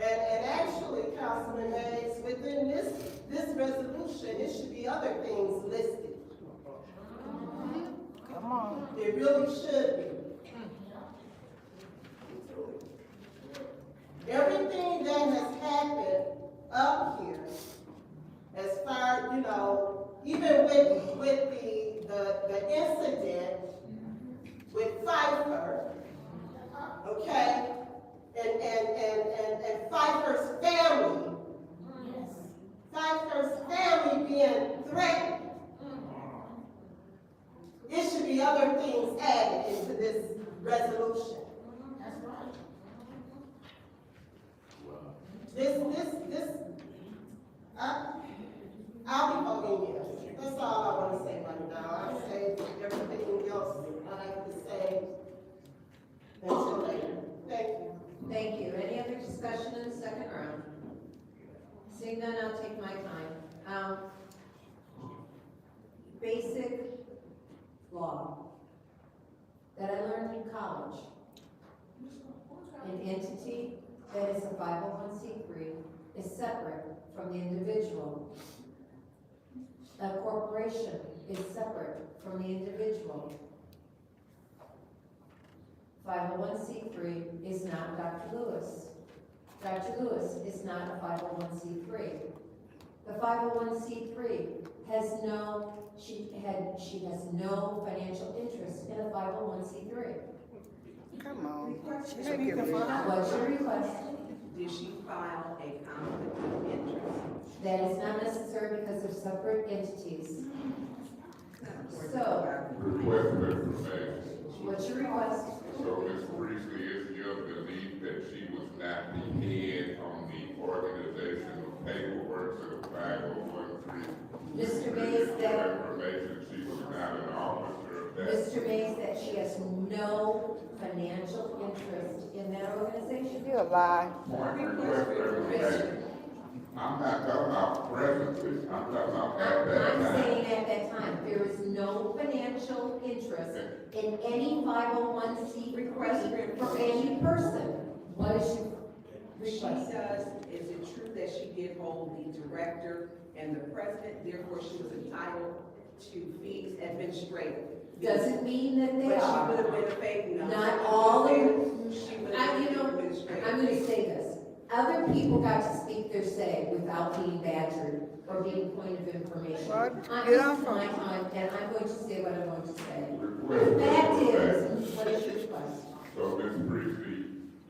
Speaker 11: And actually, Councilman Mays, within this resolution, it should be other things listed.
Speaker 2: Come on.
Speaker 11: It really should be. Everything that has happened up here, as far, you know, even with the incident with Pfeiffer, okay, and Pfeiffer's family, Pfeiffer's family being threatened, it should be other things added into this resolution. That's right. I'll be voting yes. That's all I want to say right now. I'll say everything else I have to say until later. Thank you.
Speaker 9: Thank you. Any other discussion in the second round? Seeing none, I'll take my time. Basic law that I learned in college. An entity that is a 501c3 is separate from the individual. A corporation is separate from the individual. 501c3 is not Dr. Lewis. Dr. Lewis is not a 501c3. The 501c3 has she has no financial interest in a 501c3.
Speaker 2: Come on.
Speaker 9: What's your request?
Speaker 1: Did she file a conflict of interest?
Speaker 9: That is not necessary because of separate entities. So,
Speaker 6: Request for information.
Speaker 9: what's your request?
Speaker 6: So, Ms. Priestley, is your belief that she was not the head on the organizational paperwork to the 501c3?
Speaker 9: Mr. Mays, that
Speaker 6: Information, she was not an officer of that.
Speaker 9: Mr. Mays, that she has no financial interest in that organization.
Speaker 2: You a lie.
Speaker 6: Point request for information. I'm not talking about presently, I'm talking about at that
Speaker 9: I'm
Speaker 6: time.
Speaker 9: saying at that time, there is no financial interest in any 501c request for any person. What is your
Speaker 1: She
Speaker 9: request?
Speaker 1: does, is it true that she did hold the director and the president, therefore she was entitled to fees administrative?
Speaker 9: Doesn't mean that they
Speaker 1: But she
Speaker 9: are.
Speaker 1: would have been a fake, no.
Speaker 9: Not all of them.
Speaker 1: She would
Speaker 9: I,
Speaker 1: have
Speaker 9: you
Speaker 1: been
Speaker 9: know,
Speaker 1: administrative.
Speaker 9: I'm gonna say this. Other people got to speak their say without being badgered or being point of information.
Speaker 2: What?
Speaker 9: I'm
Speaker 2: Get
Speaker 9: just
Speaker 2: off
Speaker 9: my
Speaker 2: of-
Speaker 9: time, and I'm going to say what I'm going to say.
Speaker 6: Request
Speaker 9: The
Speaker 6: for
Speaker 9: fact
Speaker 6: information.
Speaker 9: is, what is your request?
Speaker 6: So, Ms. Priestley,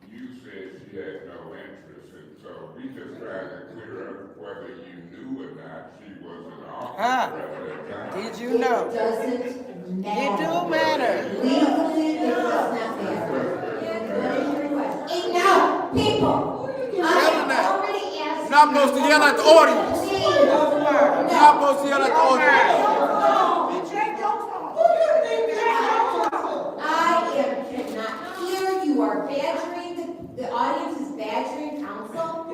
Speaker 6: you said she had no interest, and so we just trying to clear up whether you knew or not she was an officer at that time.
Speaker 2: Did you know?
Speaker 9: It doesn't matter.
Speaker 2: It do matter.
Speaker 9: Legally, it does not matter. What is your request? Enough, people! I have already asked.
Speaker 16: You're not supposed to yell at the audience.
Speaker 9: Please.
Speaker 16: You're not supposed to yell at the audience.
Speaker 9: I cannot hear. You are badgering, the audience is badgering council.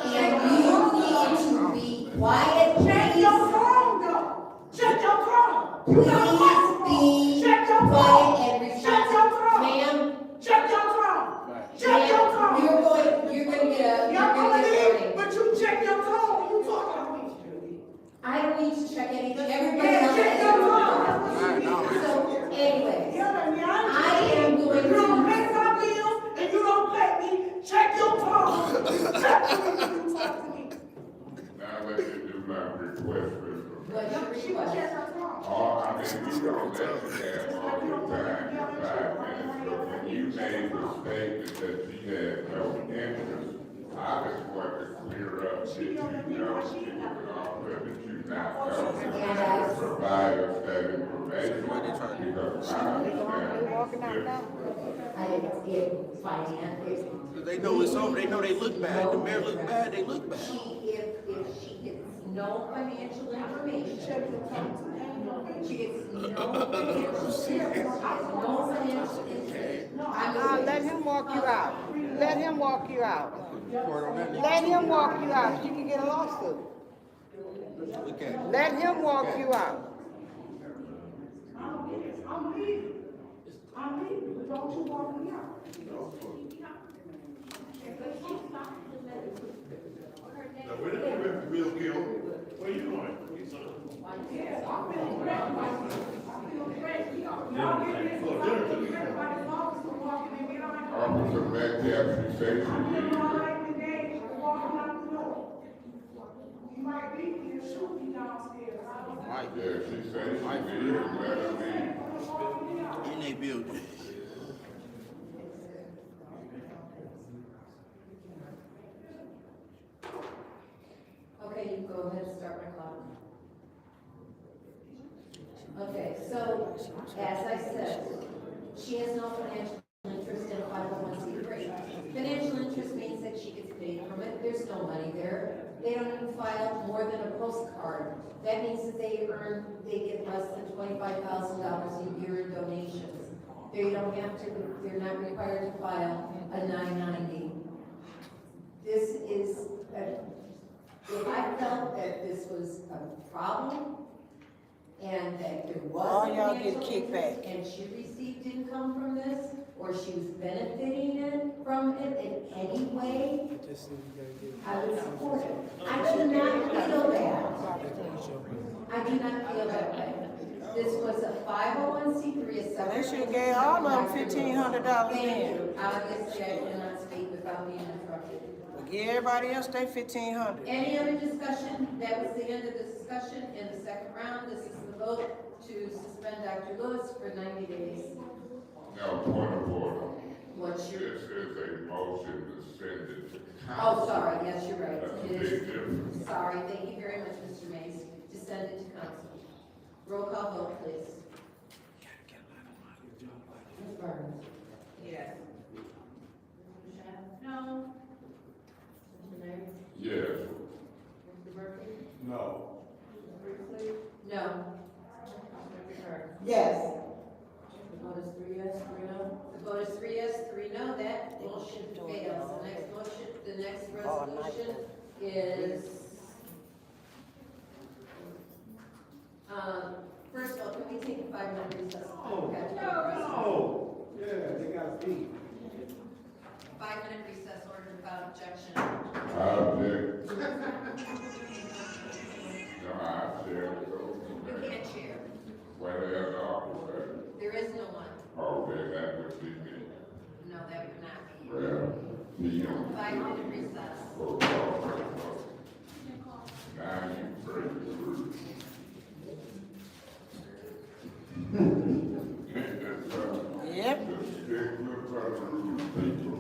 Speaker 9: And you need to be quiet.
Speaker 11: Check your phone, though. Check your phone.
Speaker 9: Please be quiet and respectful. Ma'am,
Speaker 11: Check your phone. Check your phone.
Speaker 9: ma'am, you're gonna get a warning.
Speaker 11: But you check your phone when you talking to me.
Speaker 9: I don't need to check anything. Everybody else
Speaker 11: Check
Speaker 9: has
Speaker 11: your
Speaker 9: their
Speaker 11: phone.
Speaker 9: So, anyways,
Speaker 11: I
Speaker 9: I am going
Speaker 11: You don't
Speaker 9: to,
Speaker 11: pay my bills and you don't pay me. Check your phone. Check when you talk to me.
Speaker 6: Now let me do my request for information.
Speaker 9: what's your
Speaker 11: She
Speaker 9: request?
Speaker 11: check her phone.
Speaker 6: I mean, we don't let you have all your time for 5 minutes, but when you made the statement that she had no interest, I just want to clear up that you know she was an officer, that you not know, to provide us that information, because I understand.
Speaker 9: I didn't get finance.
Speaker 16: They know it's over. They know they look bad. The mayor look bad. They look bad.
Speaker 9: If she gets no financial information, she gets no financial interest.
Speaker 2: Let him walk you out. Let him walk you out. Let him walk you out. You can get a lawsuit. Let him walk you out.
Speaker 11: I'm leaving. I'm leaving. But don't you walk me out.
Speaker 14: Now, where did you rip the real kill? Where you going?
Speaker 6: Officer Metcalf, she said she did. Yeah, she said she did, let her leave.
Speaker 7: In they building.
Speaker 9: Okay, you go ahead and start my clock. Okay, so, as I said, she has no financial interest in 501c3. Financial interest means that she gets paid from it, there's no money there. They don't even file more than a postcard. That means that they get less than $25,000 a year in donations. They don't have to, they're not required to file a 990. This is, if I felt that this was a problem, and that there was
Speaker 2: All
Speaker 9: a
Speaker 2: y'all get
Speaker 9: financial
Speaker 2: kickback.
Speaker 9: interest, and she received income from this, or she was benefiting from it in any way, I would support it. I do not feel that. I do not feel that way. This was a 501c3, a separate.
Speaker 2: They should've gave all of them $1,500
Speaker 9: Thank
Speaker 2: then.
Speaker 9: you. Obviously, I cannot speak without being interrupted.
Speaker 2: Give everybody else their $1,500.
Speaker 9: Any other discussion? That was the end of the discussion in the second round. This is the vote to suspend Dr. Lewis for 90 days.
Speaker 6: Now, point of order.
Speaker 9: What's your?
Speaker 6: This is a motion to send it to council.
Speaker 9: Oh, sorry, yes, you're right.
Speaker 6: That's a
Speaker 9: It
Speaker 6: big
Speaker 9: is.
Speaker 6: difference.
Speaker 9: Sorry, thank you very much, Mr. Mays. To send it to council. Roll call vote, please. Ms. Burns?
Speaker 1: Yes.
Speaker 9: No. Mr. Mays?
Speaker 6: Yes.
Speaker 9: Mr. Murphy?
Speaker 5: No.
Speaker 9: Mr. Priestley? No. Mr. Burns?
Speaker 11: Yes.
Speaker 9: The vote is 3 yes, 3 no. The vote is 3 yes, 3 no. That motion fails. The next resolution is, first of all, can we take a 5-minute recess?
Speaker 5: Yeah, they got to speak.
Speaker 9: 5-minute recess ordered without objection.
Speaker 6: I object. No, I object.
Speaker 9: You can't chair.
Speaker 6: Where the hell the officer?
Speaker 9: There is no one.
Speaker 6: Oh, then that would be me.
Speaker 9: No, that would not be you.
Speaker 6: Well, he don't.
Speaker 9: 5-minute recess.
Speaker 6: Oh, now you break the rules.
Speaker 2: Yep.
Speaker 6: Just stick with the rules, people.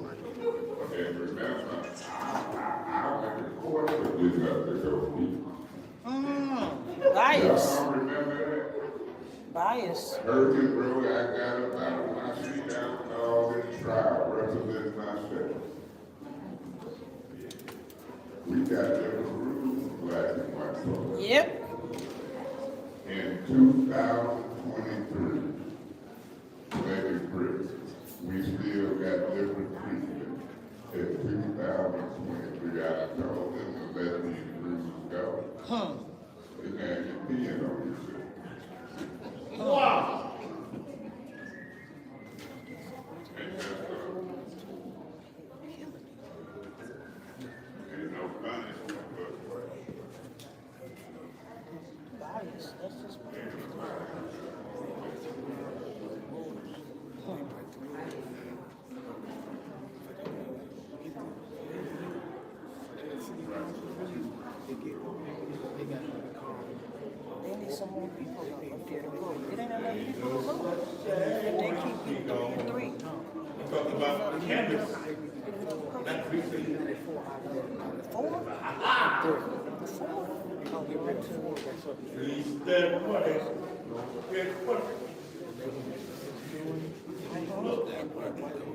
Speaker 6: And remember, I went to court for this other go people.
Speaker 2: Bias.
Speaker 6: Y'all remember that?
Speaker 2: Bias.
Speaker 6: Hurricane Road, I got about my seat down all this trial, representing myself. We got different rules, black and white folks.
Speaker 2: Yep.
Speaker 6: In 2023, maybe Chris, we still got different treatment. In 2023, I told them to let these rules go. They can't get peeing on yourself.
Speaker 14: Wow.
Speaker 6: And just, ain't no punishment, but
Speaker 2: Bias. That's just. They need some more people up there to vote. It ain't enough people to vote. If they keep people at 3.
Speaker 14: Talk about canvas. That's big thing.
Speaker 2: 4? 4?
Speaker 14: He's dead money. Get what?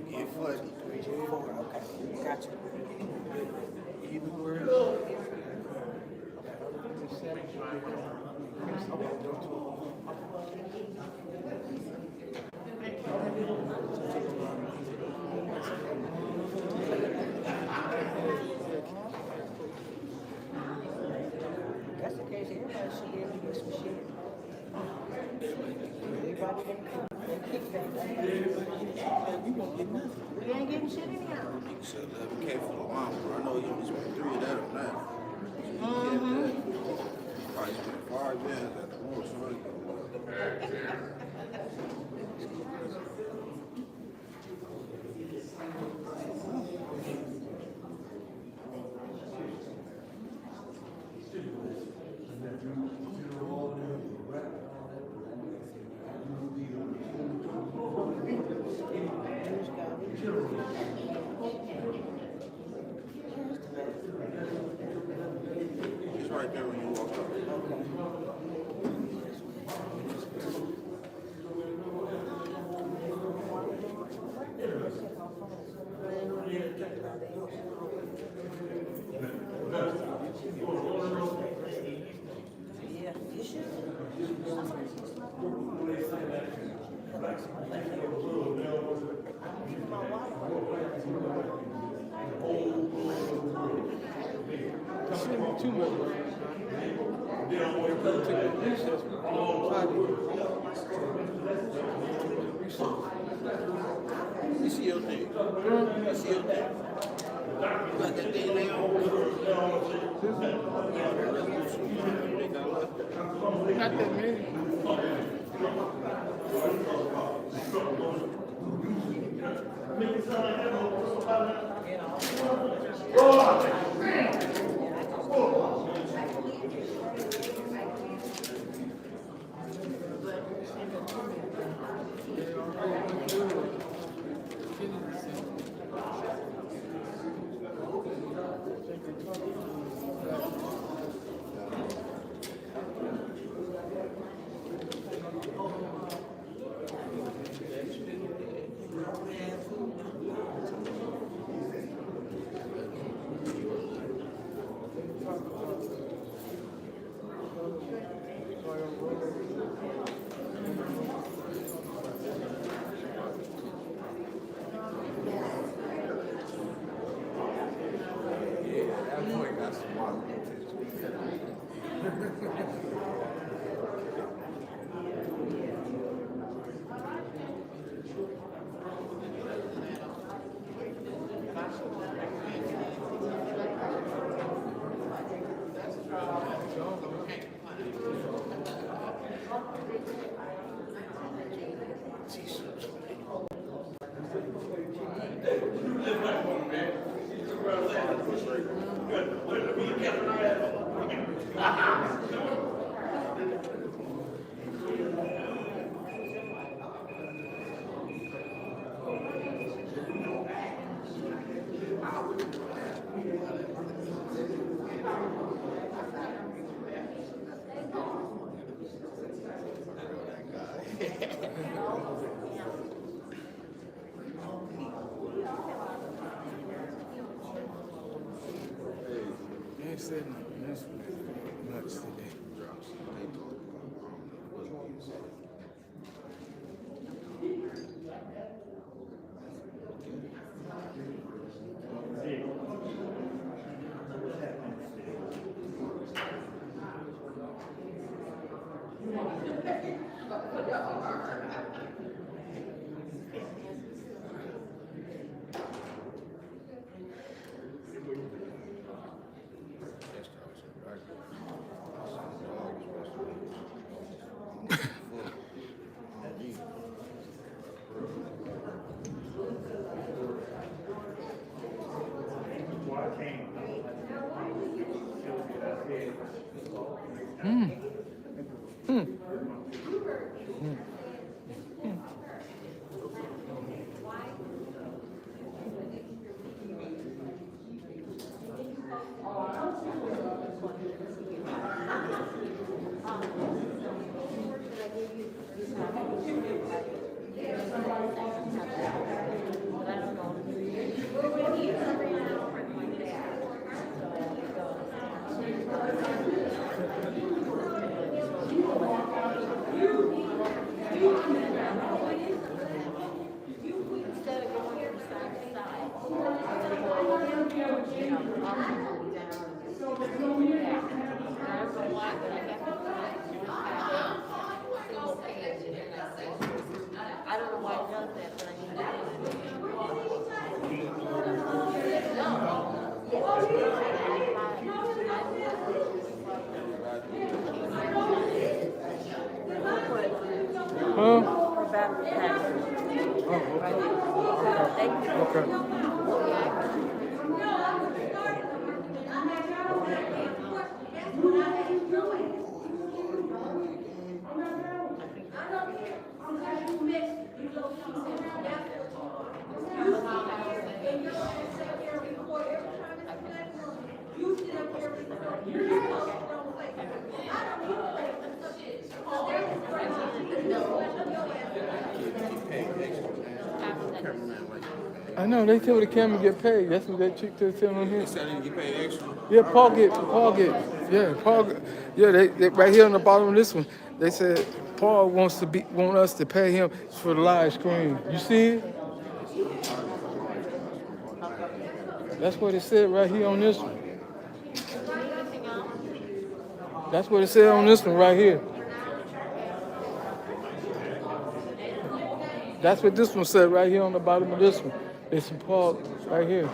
Speaker 7: Get funny.
Speaker 2: 4, okay, gotcha. That's the case, everybody should be able to get some shit. Everybody can come. We ain't getting shit anyhow.
Speaker 7: Nigga said 11K for the llama, bro. I know he only spent 3 of that on that. Probably spent 5 bands at the most, right? It's right there when you walk up.
Speaker 2: Yeah, you should.
Speaker 13: Too much. Everybody take a recess.
Speaker 7: You see your thing? You see your thing? You got that thing there?
Speaker 13: Not that many. They said nothing. That's nuts today.
Speaker 2: Huh?
Speaker 17: battery pack. Thank you.
Speaker 2: Okay. I know, they tell the camera get paid. That's what that chick just telling him.
Speaker 16: They said they get paid extra.
Speaker 2: Yeah, Paul get, yeah, they right here on the bottom of this one, they said Paul want us to pay him for the live screen. You see it? That's what it said right here on this one. That's what it said on this one right here. That's what this one said right here on the bottom of this one. It's Paul right here.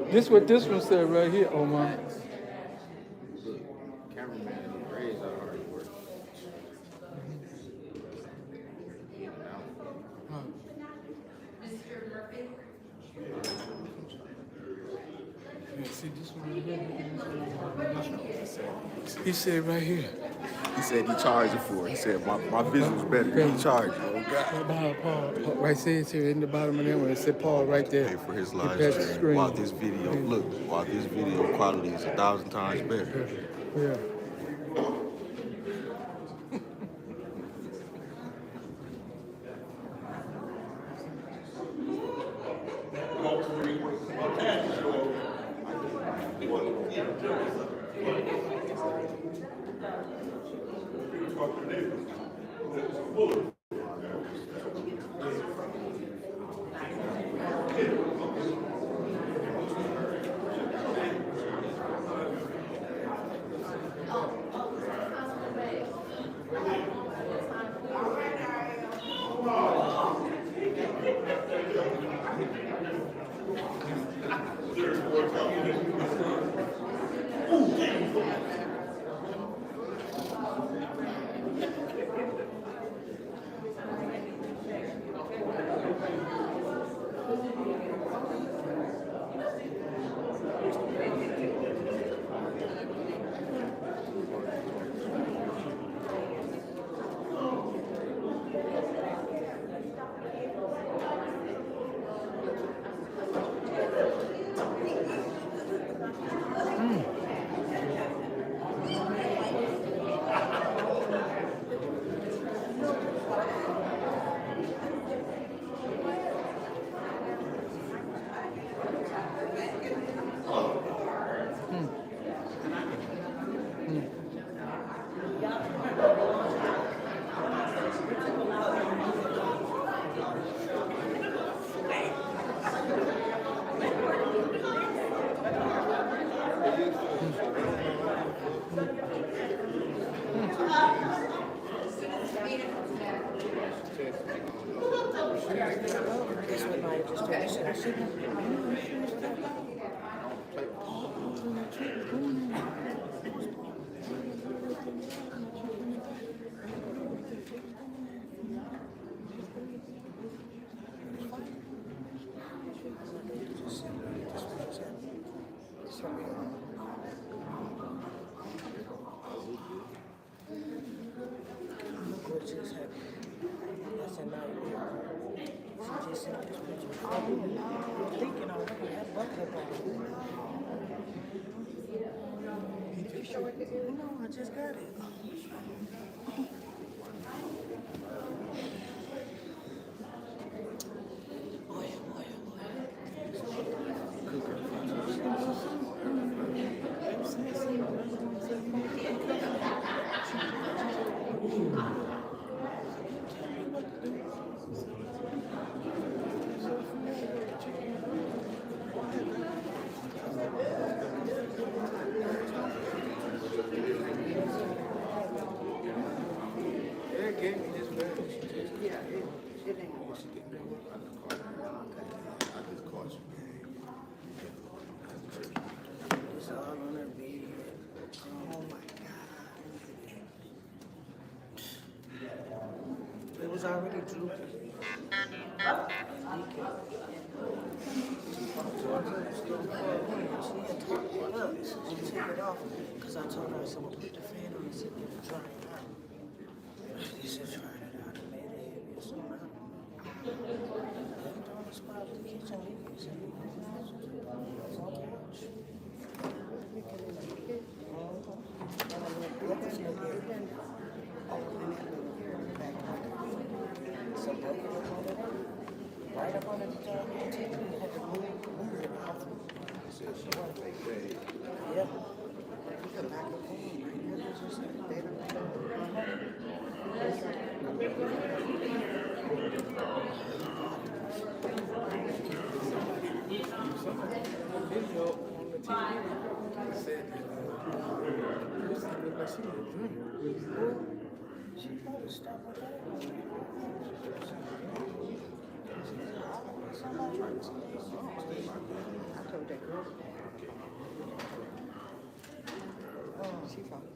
Speaker 2: This what this one said right here. Oh my.
Speaker 16: Cameraman raised out hard work.
Speaker 9: Mr. Murphy?
Speaker 2: See this one right here? He said right here.
Speaker 16: He said he charged it for it. He said my vision's better. He charged it. Oh God.
Speaker 2: Paul, right here in the bottom of that one. It said Paul right there.
Speaker 12: Pay for his live stream while this video, while this video quality is 1,000 times better.
Speaker 2: Yeah. No, I just got it. Cause I told her, I said, well, put the fan on and sit there and dry it out. She said, try it out, and made it heavy or something. Left on the spot in the kitchen, leaves and it's on the couch. Right up on the TV, you had to move it out. Yep. You could back up home, right now, it's just like, they don't
Speaker 13: Video on the TV said that she was drinking.
Speaker 2: She probably stopped with that. I told that girl. She probably.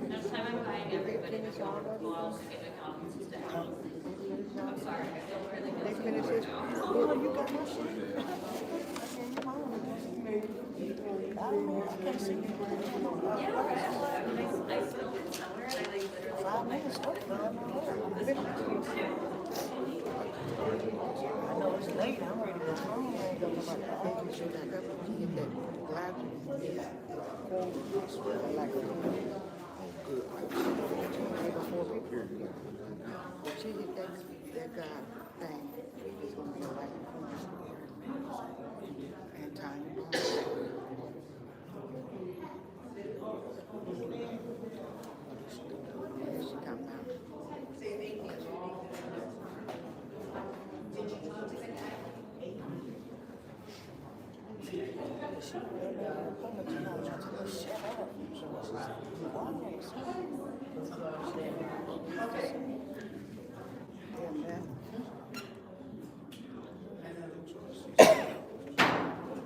Speaker 17: Next time I'm buying everybody the water bottles, get my coffee today. I'm sorry, I feel really good.
Speaker 2: Oh, you got my shit. I can't see you.
Speaker 17: Yeah, I spilled it somewhere and I like literally.
Speaker 2: 5 minutes. I know it's late. I'm ready to go home. I ain't got nobody to make sure that I get that glass. I like it. Good. If she hit that guy thing, it's gonna be like and time. Here she come now.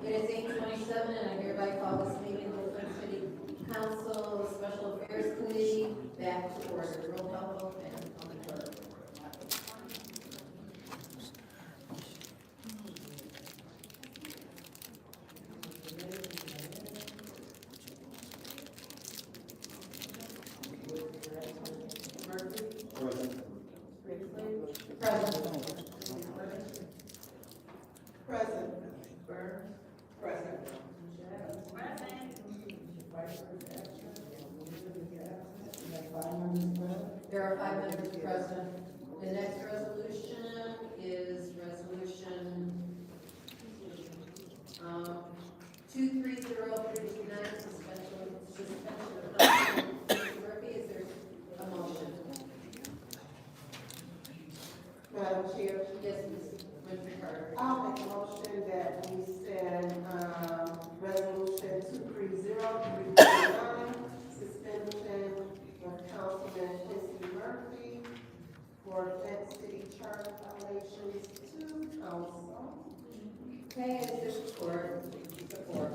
Speaker 9: It is 8:27, and I hereby call this meeting of the Flint City Council Special Affairs Committee back to order. Roll call vote and on the clerk.
Speaker 11: Present.
Speaker 1: Present.
Speaker 9: There are 5 members present. The next resolution is resolution 230329, suspension of Mr. Murphy. Is there a motion?
Speaker 11: Madam Chair,
Speaker 9: Yes, Ms. Winfrey Carter.
Speaker 11: I'll make a motion that we send, resolution 230329, suspension of Councilman Mr. Murphy for Flint City Charter violations to council.
Speaker 9: Okay, is there support? Support.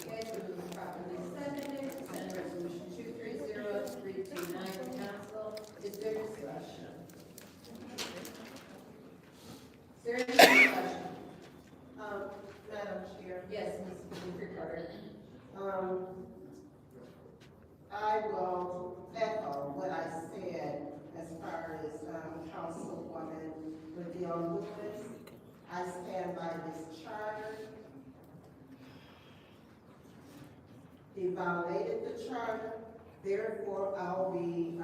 Speaker 9: Okay, so we move properly seconded, send resolution 230329 to council. Is there discussion? Is there any discussion?
Speaker 11: Madam Chair.
Speaker 9: Yes, Ms. Winfrey Carter.
Speaker 11: I will echo what I said as far as Councilwoman Liddell Lewis. I stand by this charter. He violated the charter, therefore I'll be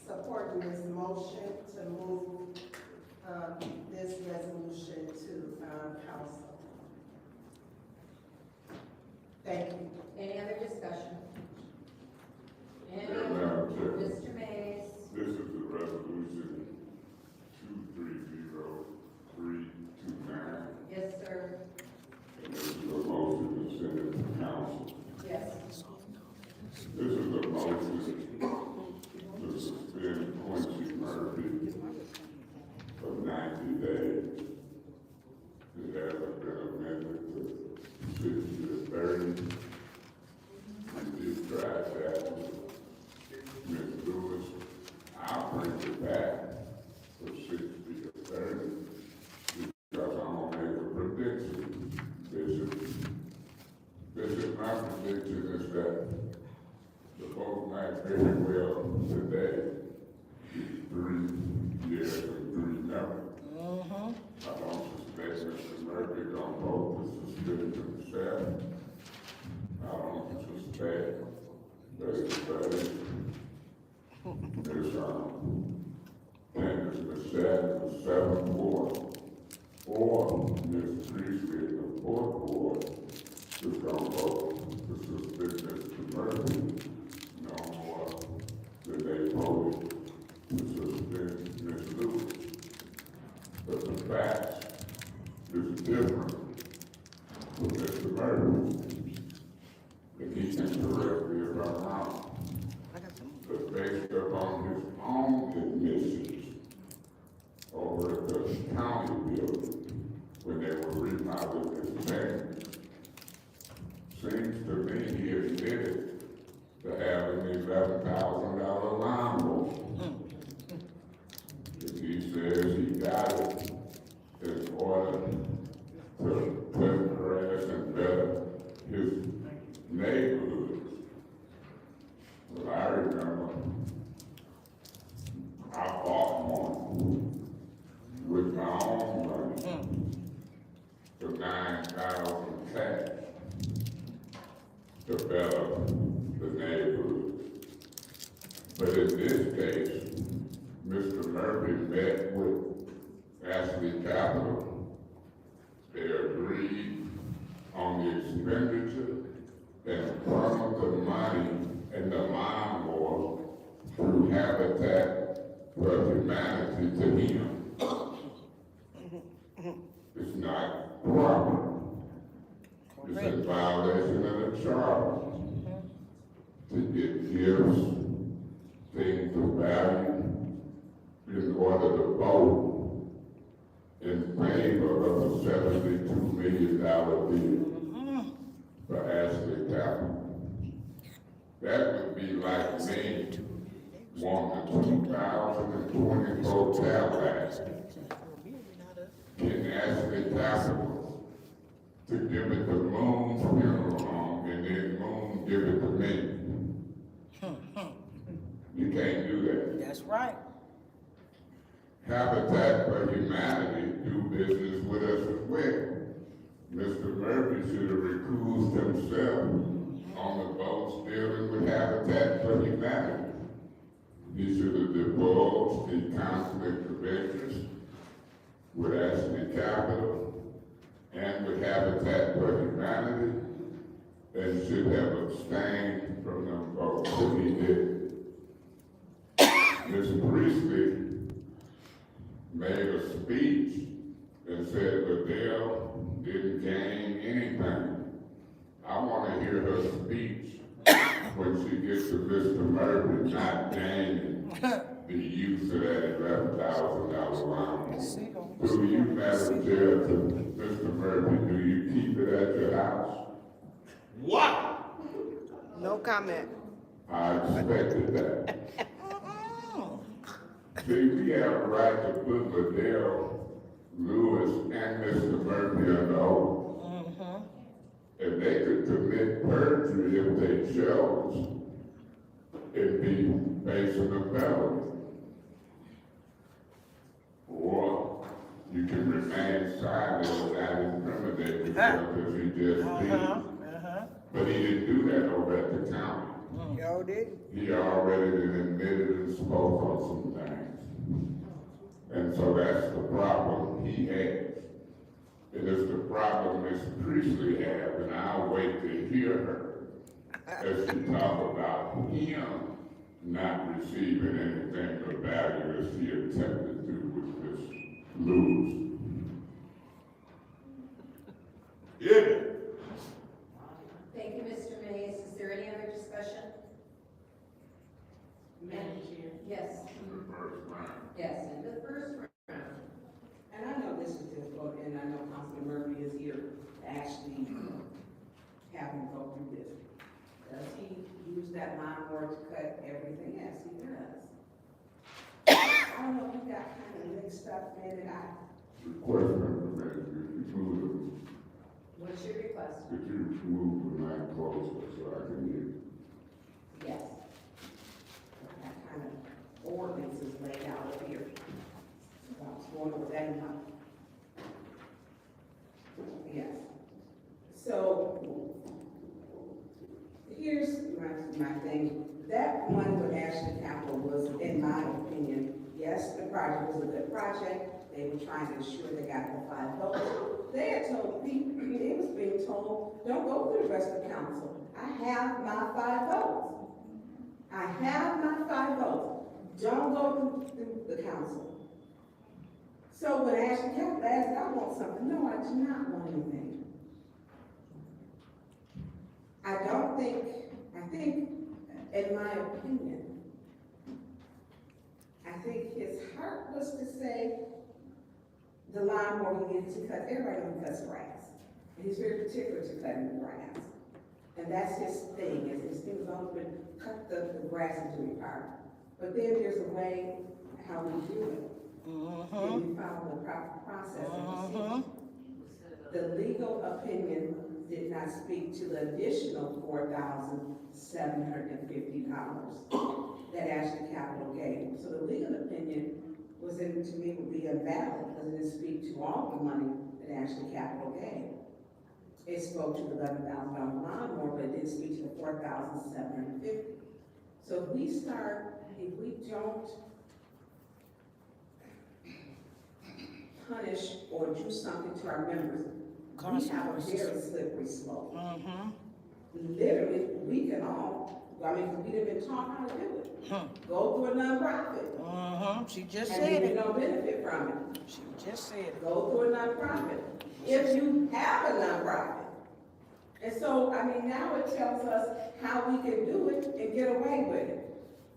Speaker 11: supporting this motion to move this resolution to council. Thank you.
Speaker 9: Any other discussion? Any
Speaker 6: Yeah,
Speaker 9: other?
Speaker 6: Madam Chair.
Speaker 9: Mr. Mays?
Speaker 6: This is the resolution 230329.
Speaker 9: Yes, sir.
Speaker 6: And this is a motion to send it to council.
Speaker 9: Yes.
Speaker 6: This is a motion to suspend Quincy Murphy for 90 days. It hasn't been amended to 60 to 30. We did try that with Ms. Lewis. I'll bring it back from 60 to 30 because I'm gonna make a prediction. Bishop, my prediction is that the vote might very well today be 3 years and 3 members. I don't suspect Mr. Murphy gonna vote to suspend himself. I don't suspect that anybody is Candace Michelle, the 7th Ward, or Ms. Priestley, the 4th Ward, is gonna vote to suspend Mr. Murphy no more than they voted to suspend Ms. Lewis. But the facts is different with Mr. Murphy. And he can correct me if I'm wrong. But based upon his own admissions over at the county building when they were remodeling his name, seems to me he admitted to having $11,000 lawnmower. If he says he got it in order to cut grass and better his neighborhoods. Well, I remember I bought one with my own money for $9,000 cash to better the neighborhood. But in this case, Mr. Murphy met with Ashley Capital. They agreed on the expenditure and funneled the money and the lawnmower through Habitat for Humanity to him. It's not proper. It's in violation of the charter to get gifts, things of value, in order to vote in favor of a $72 million deal for Ashley Capital. That would be like me wanting 2024 Cadillac in Ashley Capital to give it to Moon's funeral home and then Moon give it to me. You can't do that.
Speaker 2: That's right.
Speaker 6: Habitat for Humanity do business with us as well. Mr. Murphy should have recused himself on the votes dealing with Habitat for Humanity. He should have divulged the conflict of interest with Ashley Capital and with Habitat for Humanity, and should have abstained from them votes that he did. Ms. Priestley made a speech and said Liddell didn't gain anything. I want to hear her speech when she gets to Mr. Murphy not gaining the use of that $11,000 lawnmower. Do you, Madam Chair, to Mr. Murphy, do you keep it at your house?
Speaker 14: What?
Speaker 2: No comment.
Speaker 6: I expected that. See, we have a right to put Liddell Lewis and Mr. Murphy under oath. And they could commit perjury if they chose it be based on the felony. Or you can remain silent and not incriminate yourself as he just did. But he didn't do that over at the county.
Speaker 2: Y'all did?
Speaker 6: He already admitted and spoke on some things. And so that's the problem he has. It is the problem Ms. Priestley has, and I'll wait to hear her as she talk about him not receiving anything of value as he attempted to with this lose. Yeah.
Speaker 9: Thank you, Mr. Mays. Is there any other discussion?
Speaker 1: Madam Chair.
Speaker 9: Yes.
Speaker 6: In the first round.
Speaker 9: Yes, in the first round.
Speaker 1: And I know this is difficult, and I know Councilman Murphy is here to actually have him go through this. Does he use that lawnmower to cut everything? Yes, he does. I don't know if he got kind of mixed up, maybe
Speaker 6: Request information, if you move
Speaker 9: What's your request?
Speaker 6: it, could you move the mic closer so I can hear?
Speaker 1: Yes. That kind of ordinance is laid out up here. I was going over that in my. Yes. So, here's my thing. That one with Ashley Capital was, in my opinion, yes, the project was a good project. They were trying to ensure they got the 5 votes. They had told people, it was being told, don't go through the rest of the council. I have my 5 votes. I have my 5 votes. Don't go through the council. So when Ashley Capital asked, I want something, no, I do not want anything. I think, in my opinion, I think his heart was to say the lawnmower needed to cut, everybody knows he cuts grass. And he's very particular to cutting the grass. And that's his thing, his thing has always been cut the grass into the park. But then there's a way how we do it. And we follow the proper process and procedure. The legal opinion did not speak to the additional $4,750 that Ashley Capital gave. So the legal opinion was, to me, would be invalid because it didn't speak to all the money that Ashley Capital gave. It spoke to the $11,000 lawnmower, but it didn't speak to the $4,750. So if we don't punish or do something to our members, we have a very slippery slope. Literally, we can all, we didn't even taught how to do it. Go through a nonprofit.
Speaker 2: She just
Speaker 1: and
Speaker 2: said
Speaker 1: you
Speaker 2: it.
Speaker 1: get no benefit from it.
Speaker 2: She just said it.
Speaker 1: Go through a nonprofit. If you have a nonprofit. And so, now it tells us how we can do it and get away with it.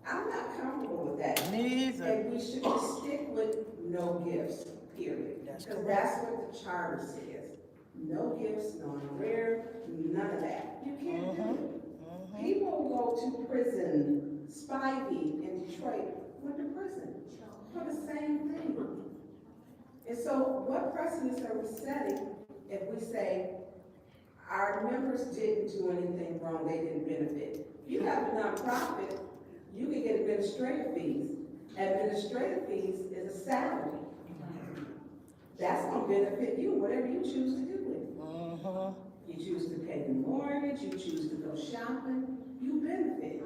Speaker 1: I'm not comfortable with that.
Speaker 2: Me either.
Speaker 1: And we should just stick with no gifts, period. Because that's what the charter says. No gifts, no rare, none of that. You can't do it. People go to prison. Spivey in Detroit went to prison for the same thing. And so what precedents are we setting if we say our members didn't do anything wrong, they didn't benefit? If you have a nonprofit, you can get administrative fees. Administrative fees is a salary. That's gonna benefit you, whatever you choose to do with it. You choose to pay the mortgage, you choose to go shopping, you benefit.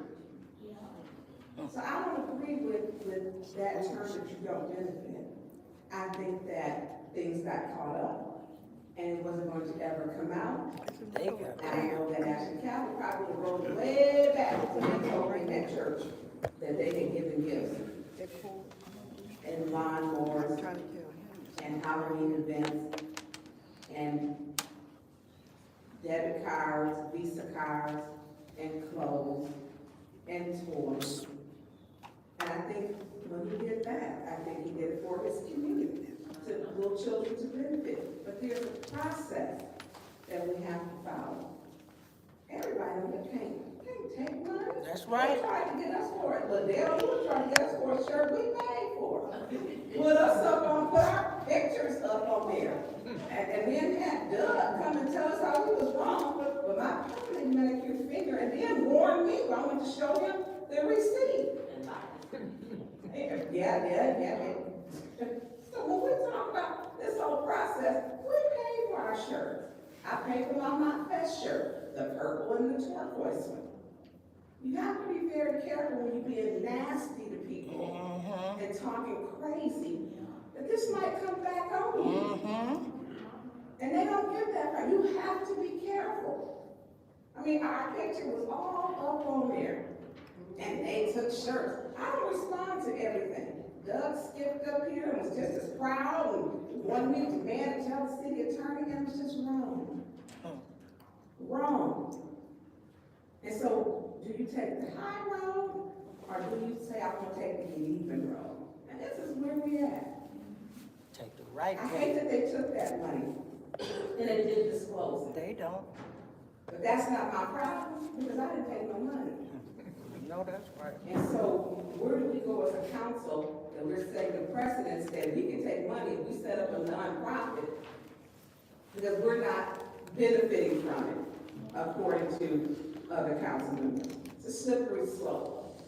Speaker 1: So I don't agree with that term that you don't benefit. I think that things got caught up and it wasn't going to ever come out. I know that Ashley Capital probably rolled way back to the over in that church that they had given gifts and lawnmowers and Halloween events and debit cards, Visa cards, and clothes and toys. And I think when he did that, I think he did it for his community, to little children to benefit. But there's a process that we have to follow. Everybody knows you can't take money.
Speaker 2: That's right.
Speaker 1: They tried to get us for it. Liddell, you was trying to get us for a shirt we paid for. Put our pictures up on there. And then had Doug come and tell us how we was wrong, but my permanent manicured finger, and then warned me when I went to show him the receipt. Yeah. So when we talk about this whole process, we pay for our shirts. I pay for my Mont Fest shirt, the purple and the turquoise one. You have to be very careful when you're being nasty to people and talking crazy, that this might come back on you. And they don't get that right. You have to be careful. I mean, our picture was all up on there, and they took shirts. I don't respond to everything. Doug skipped up here and was just as proud and wanted me to demand to tell the city attorney, and it was just wrong. Wrong. And so, do you take the high road, or do you say, I'm gonna take the even road? And this is where we at.
Speaker 2: Take the right
Speaker 1: I
Speaker 2: way.
Speaker 1: hate that they took that money, and they didn't disclose it.
Speaker 2: They don't.
Speaker 1: But that's not my problem, because I didn't take no money.
Speaker 2: No, that's right.
Speaker 1: And so, where do we go as a council that we're setting the precedence that we can take money if we set up a nonprofit, because we're not benefiting from it, according to other council members. It's a slippery slope.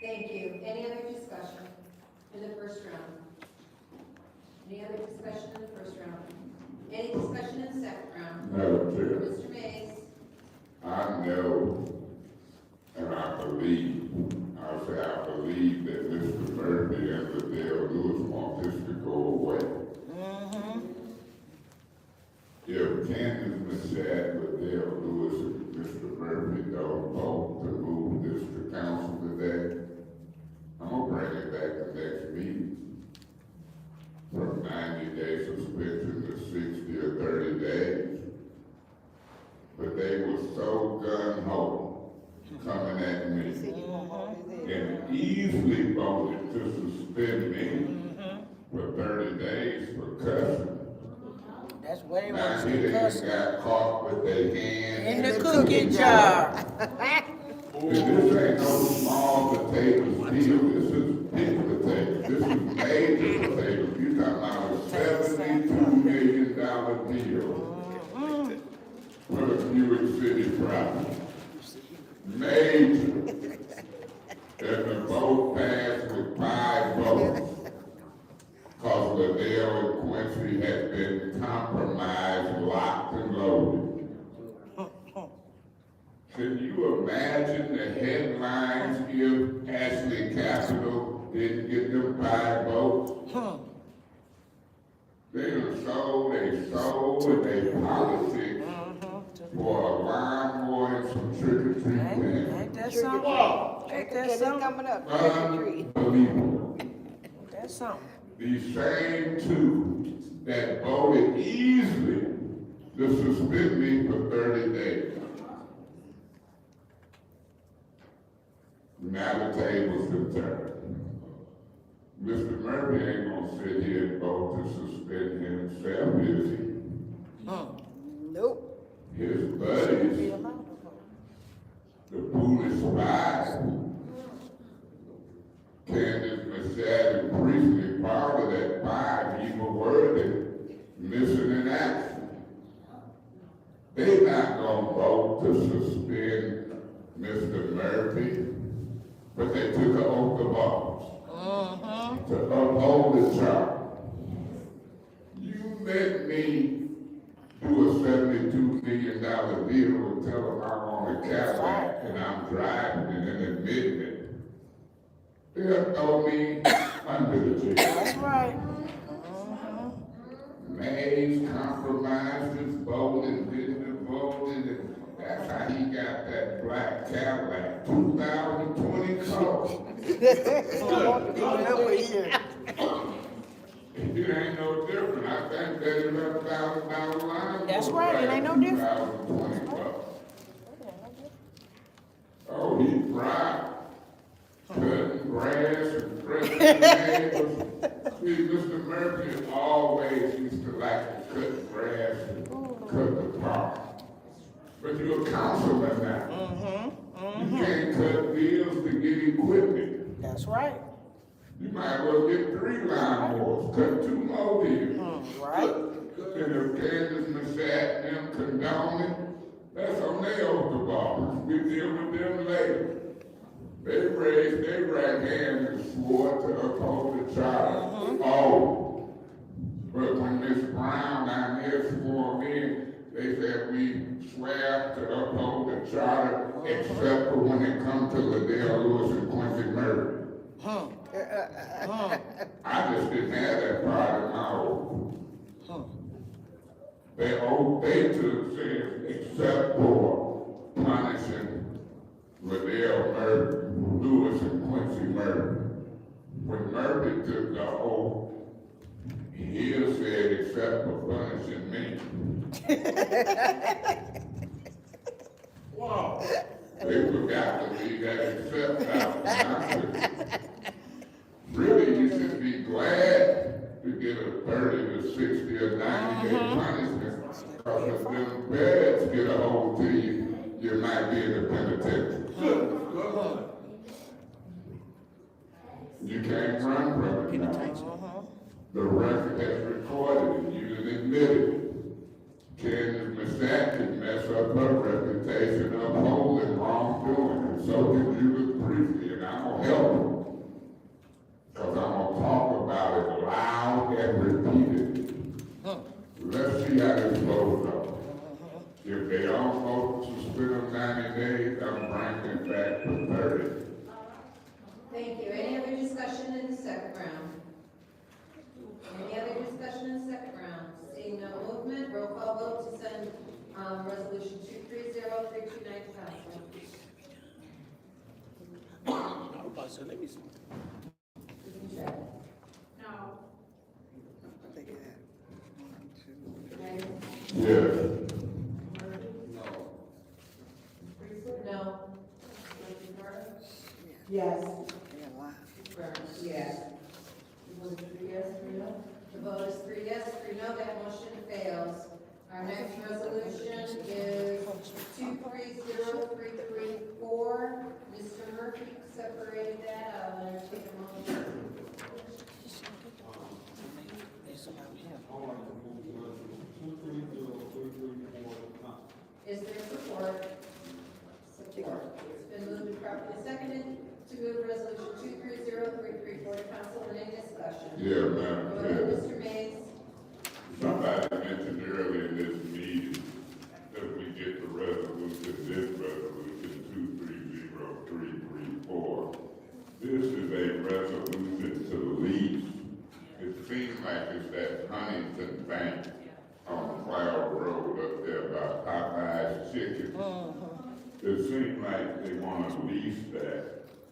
Speaker 9: Thank you. Any other discussion in the first round? Any other discussion in the first round? Any discussion in the second round?
Speaker 6: Madam Chair,
Speaker 9: Mr. Mays?
Speaker 6: I know, and I believe that Mr. Murphy and Liddell Lewis want this to go away. If Candace Machad, Liddell Lewis, and Mr. Murphy don't vote to move this to council today, I'm gonna bring it back to next meeting. From 90-day suspension to 60 or 30 days. But they were so gun-ho coming at me and easily voted to suspend me for 30 days for cussing.
Speaker 2: That's what they
Speaker 6: Now
Speaker 2: want
Speaker 6: here
Speaker 2: to
Speaker 6: they
Speaker 2: cuss
Speaker 6: got caught with their hands
Speaker 2: in the cookie jar.
Speaker 6: And this ain't no small potato deal. This is big potato. This is major potato. You talking about a $72 million deal for the Buick City property. Major. And the vote passed with 5 votes. Because Liddell and Quincy had been compromised, locked and loaded. Can you imagine the headlines if Ashley Capital didn't get them 5 votes? They done sold and they politics for a lawnmower and some trick-or-treat candy.
Speaker 2: Ain't that something? Ain't that something? Coming up.
Speaker 6: Unbelievable.
Speaker 2: That's something.
Speaker 6: These same 2 that voted easily to suspend me for 30 days. Now the tables have turned. Mr. Murphy ain't gonna sit here and vote to suspend himself, is he?
Speaker 2: Nope.
Speaker 6: His buddies, the foolish spies, Candace Machad and Priestley, part of that 5 evil worthy, missing in action. They not gonna vote to suspend Mr. Murphy, but they took an oath of office to uphold the charge. You let me do a $72 million deal and tell them I'm on a Cadillac and I'm driving it and admitting it. They'll throw me under the jail.
Speaker 2: That's right.
Speaker 6: Mays compromised his vote and didn't vote, and that's how he got that black Cadillac, 2020 color. It ain't no different. I think that $11,000 line.
Speaker 2: That's right, it ain't no different.
Speaker 6: 2020 color. Oh, he fried. Cutting grass and pressing neighbors. See, Mr. Murphy always used to like to cut grass and cut the park. But you're a councilman now. You can't cut deals to get equipment.
Speaker 2: That's right.
Speaker 6: You might as well get 3 lawnmowers, cut 2 more deals.
Speaker 2: Right.
Speaker 6: And if Candace Machad and them condone it, That's on their oath of office. We deal with them later. They raised their right hand and swore to uphold the charter. Oh, but when Miss Brown down here swore in, they said we swear to uphold the charter except for when it comes to Liddell Lewis and Quincy Murray. I just didn't have that part in my oath. They took says except for punishing Liddell Murray, Lewis and Quincy Murray. When Murphy took the oath, he said except for punishing me. Wow. They forgot to leave that except out. Really, you should be glad to get a 30 to 60 or 90-day punishment, because if them feds get a hold to you, you might be in the penitentiary. You can't run from it now. The record has recorded it, you didn't admit it. Can Misaki mess up her reputation of upholding wrongdoing, and so can Judith Priestley, and I'm gonna help her. Because I'm going to talk about it loud and repeated. Let's see how this goes up. If they don't vote to suspend them 90 days, I'm bringing it back to 30.
Speaker 9: Thank you. Any other discussion in the second round? Any other discussion in the second round? Seeing no movement, roll call vote to send resolution 230-329 to council.
Speaker 2: Let me see.
Speaker 4: No.
Speaker 6: Yes.
Speaker 9: No.
Speaker 11: Yes.
Speaker 9: Yes. The vote is 3 yes, 3 no, that motion fails. Our next resolution is 230334. Mr. Murphy separated that out. I'll entertain a motion. Is there support? Support. It's been moved and properly seconded to move resolution 230334 to council. Any discussion?
Speaker 6: Yeah, Madam
Speaker 9: Go
Speaker 6: Chair.
Speaker 9: ahead, Mr. Mays.
Speaker 6: Somebody mentioned earlier in this meeting that we get the resolution, this resolution 230334. This is a resolution to lease. It seems like it's that Huntington Bank on Cloud Road up there by Popeye's Chicken. It seems like they want to lease that.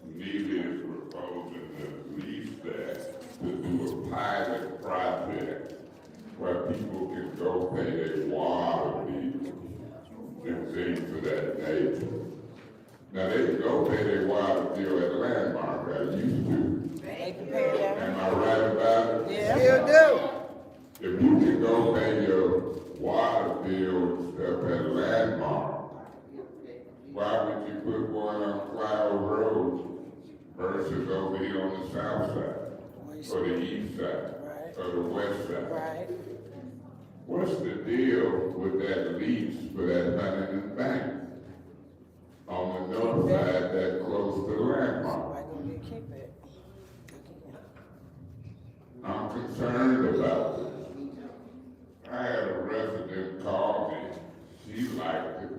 Speaker 6: Neely is proposing to lease that to do a pilot project where people can go pay their water bills and things of that nature. Now, they can go pay their water bill at Landmark, I used to. Am I right about it?
Speaker 2: Yeah. Still do.
Speaker 6: If you can go pay your water bill and stuff at Landmark, why would you put one on Cloud Road versus over here on the south side, or the east side, or the west side?
Speaker 2: Right.
Speaker 6: What's the deal with that lease for that Huntington Bank on the north side that close to Landmark? I'm concerned about it. I had a resident call me. She liked it,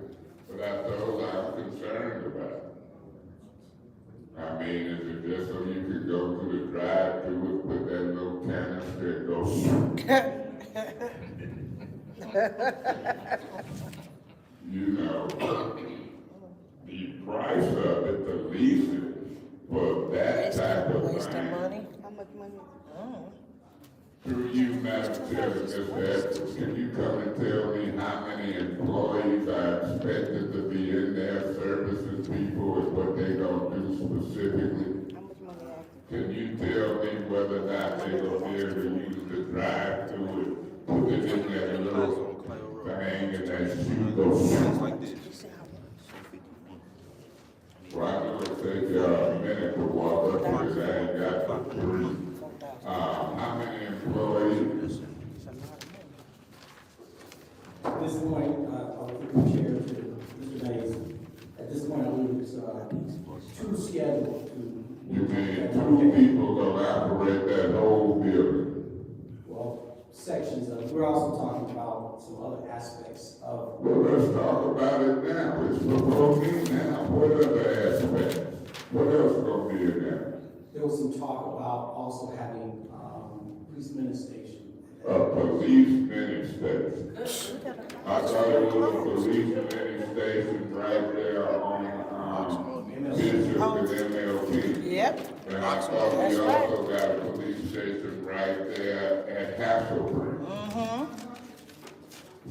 Speaker 6: but I told her I'm concerned about it. I mean, is it just so you can go to the drive-thru and put that little canister and go you know, the price of it, the leases for that type of thing.
Speaker 2: Money? How much money?
Speaker 6: Through you, Madam Chair, Mr. Edwards, can you come and tell me how many employees are expected to be in there, services people, and what they gonna do specifically?
Speaker 2: How much money?
Speaker 6: Can you tell me whether or not they gonna be able to use the drive-thru and put it in that little thing and that shoe goes like this? Well, I know it take y'all a minute to walk up here, 'cause I ain't got the three. How many employees?
Speaker 8: At this point, I'll give the chair to
Speaker 6: two people gonna operate that whole building?
Speaker 8: Well, sections of, we're also talking about some other aspects of.
Speaker 6: Well, let's talk about it now. It's before me now. What other aspects? What else gonna be in there?
Speaker 8: There was some talk about also having, police administration.
Speaker 6: Police mini station. I thought it was a police mini station right there on, Bishop and MLK.
Speaker 2: Yep.
Speaker 6: And I thought we also got a police station right there at Hasselburg.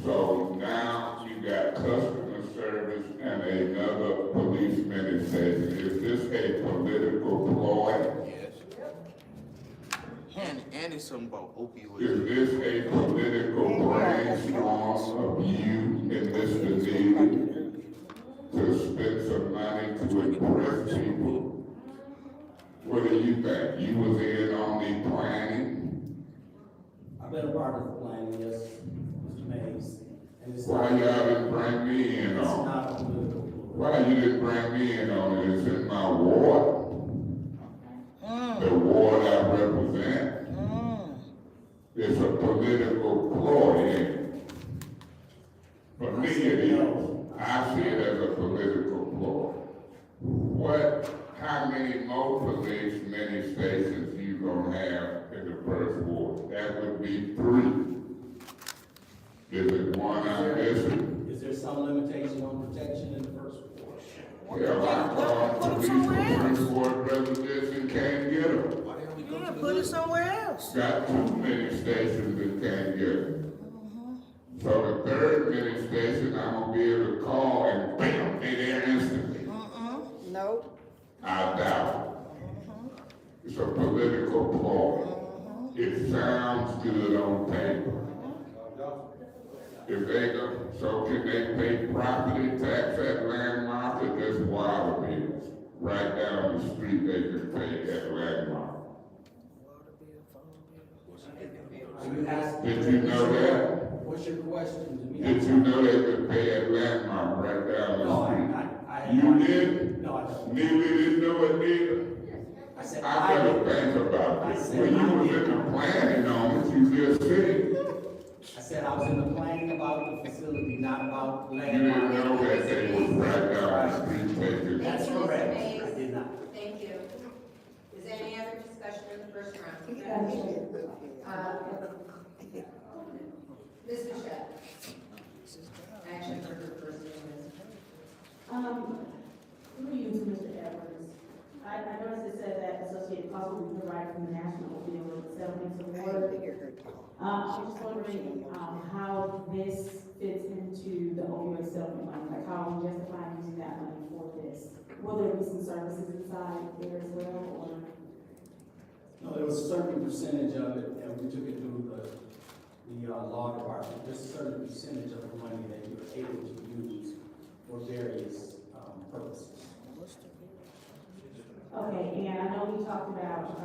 Speaker 6: So now you got customer service and another police mini station. Is this a political ploy?
Speaker 7: And it's something about opioids.
Speaker 6: Is this a political brainstorm of you and Mr. Neely to spend some money to impress people? What do you think? You was in on the planning?
Speaker 8: I've been a part of the planning, yes, Mr. Mays. And it's
Speaker 6: Why y'all didn't bring me in
Speaker 8: It's
Speaker 6: on
Speaker 8: not a political.
Speaker 6: it? Why you didn't bring me in on it? It's in my ward. The ward I represent. It's a political ploy, ain't it? For me it is. I see it as a political ploy. How many more police mini stations you gonna have in the first ward? That would be 3. Is it one I'm missing?
Speaker 8: Is there some limitation on protection in the first ward?
Speaker 6: Yeah, I called police from first ward residents and can't get them.
Speaker 2: Yeah, put it somewhere else.
Speaker 6: Got too many stations that can't get them. So the third mini station, I'm gonna be able to call and bam, they there instantly.
Speaker 2: No.
Speaker 6: I doubt it. It's a political ploy. It sounds good on paper. If they go, so can they pay property tax at Landmark or just water bills? Right down the street they can pay at Landmark. Did you know that?
Speaker 8: What's your question to me?
Speaker 6: Did you know they could pay at Landmark right down the
Speaker 8: No,
Speaker 6: street? You did?
Speaker 8: No, I don't.
Speaker 6: Neither didn't know it neither?
Speaker 8: I said,
Speaker 6: I better think about this. When you was in the planning on it, you just said.
Speaker 8: I said I was in the planning about the facility, not about
Speaker 6: You
Speaker 8: Landmark.
Speaker 6: didn't know that they was right down the street taking.
Speaker 8: That's
Speaker 9: Thank you, Mr.
Speaker 8: correct.
Speaker 9: Mays.
Speaker 8: I did not.
Speaker 9: Thank you. Is there any other discussion in the first round? Ms. Michelle? Actually, for her first name
Speaker 4: Through you to Mr. Edwards. I noticed it said that associated costs will be provided from the national opioid settlement award. I'm just wondering, how this fits into the opioid settlement money, like how we justify using that money for this? Will there be some services inside there as well, or?
Speaker 8: No, there was a certain percentage of it, and we took it through the law department. There's a certain percentage of the money that you're able to use for various purposes.
Speaker 4: Okay, and I know we talked about,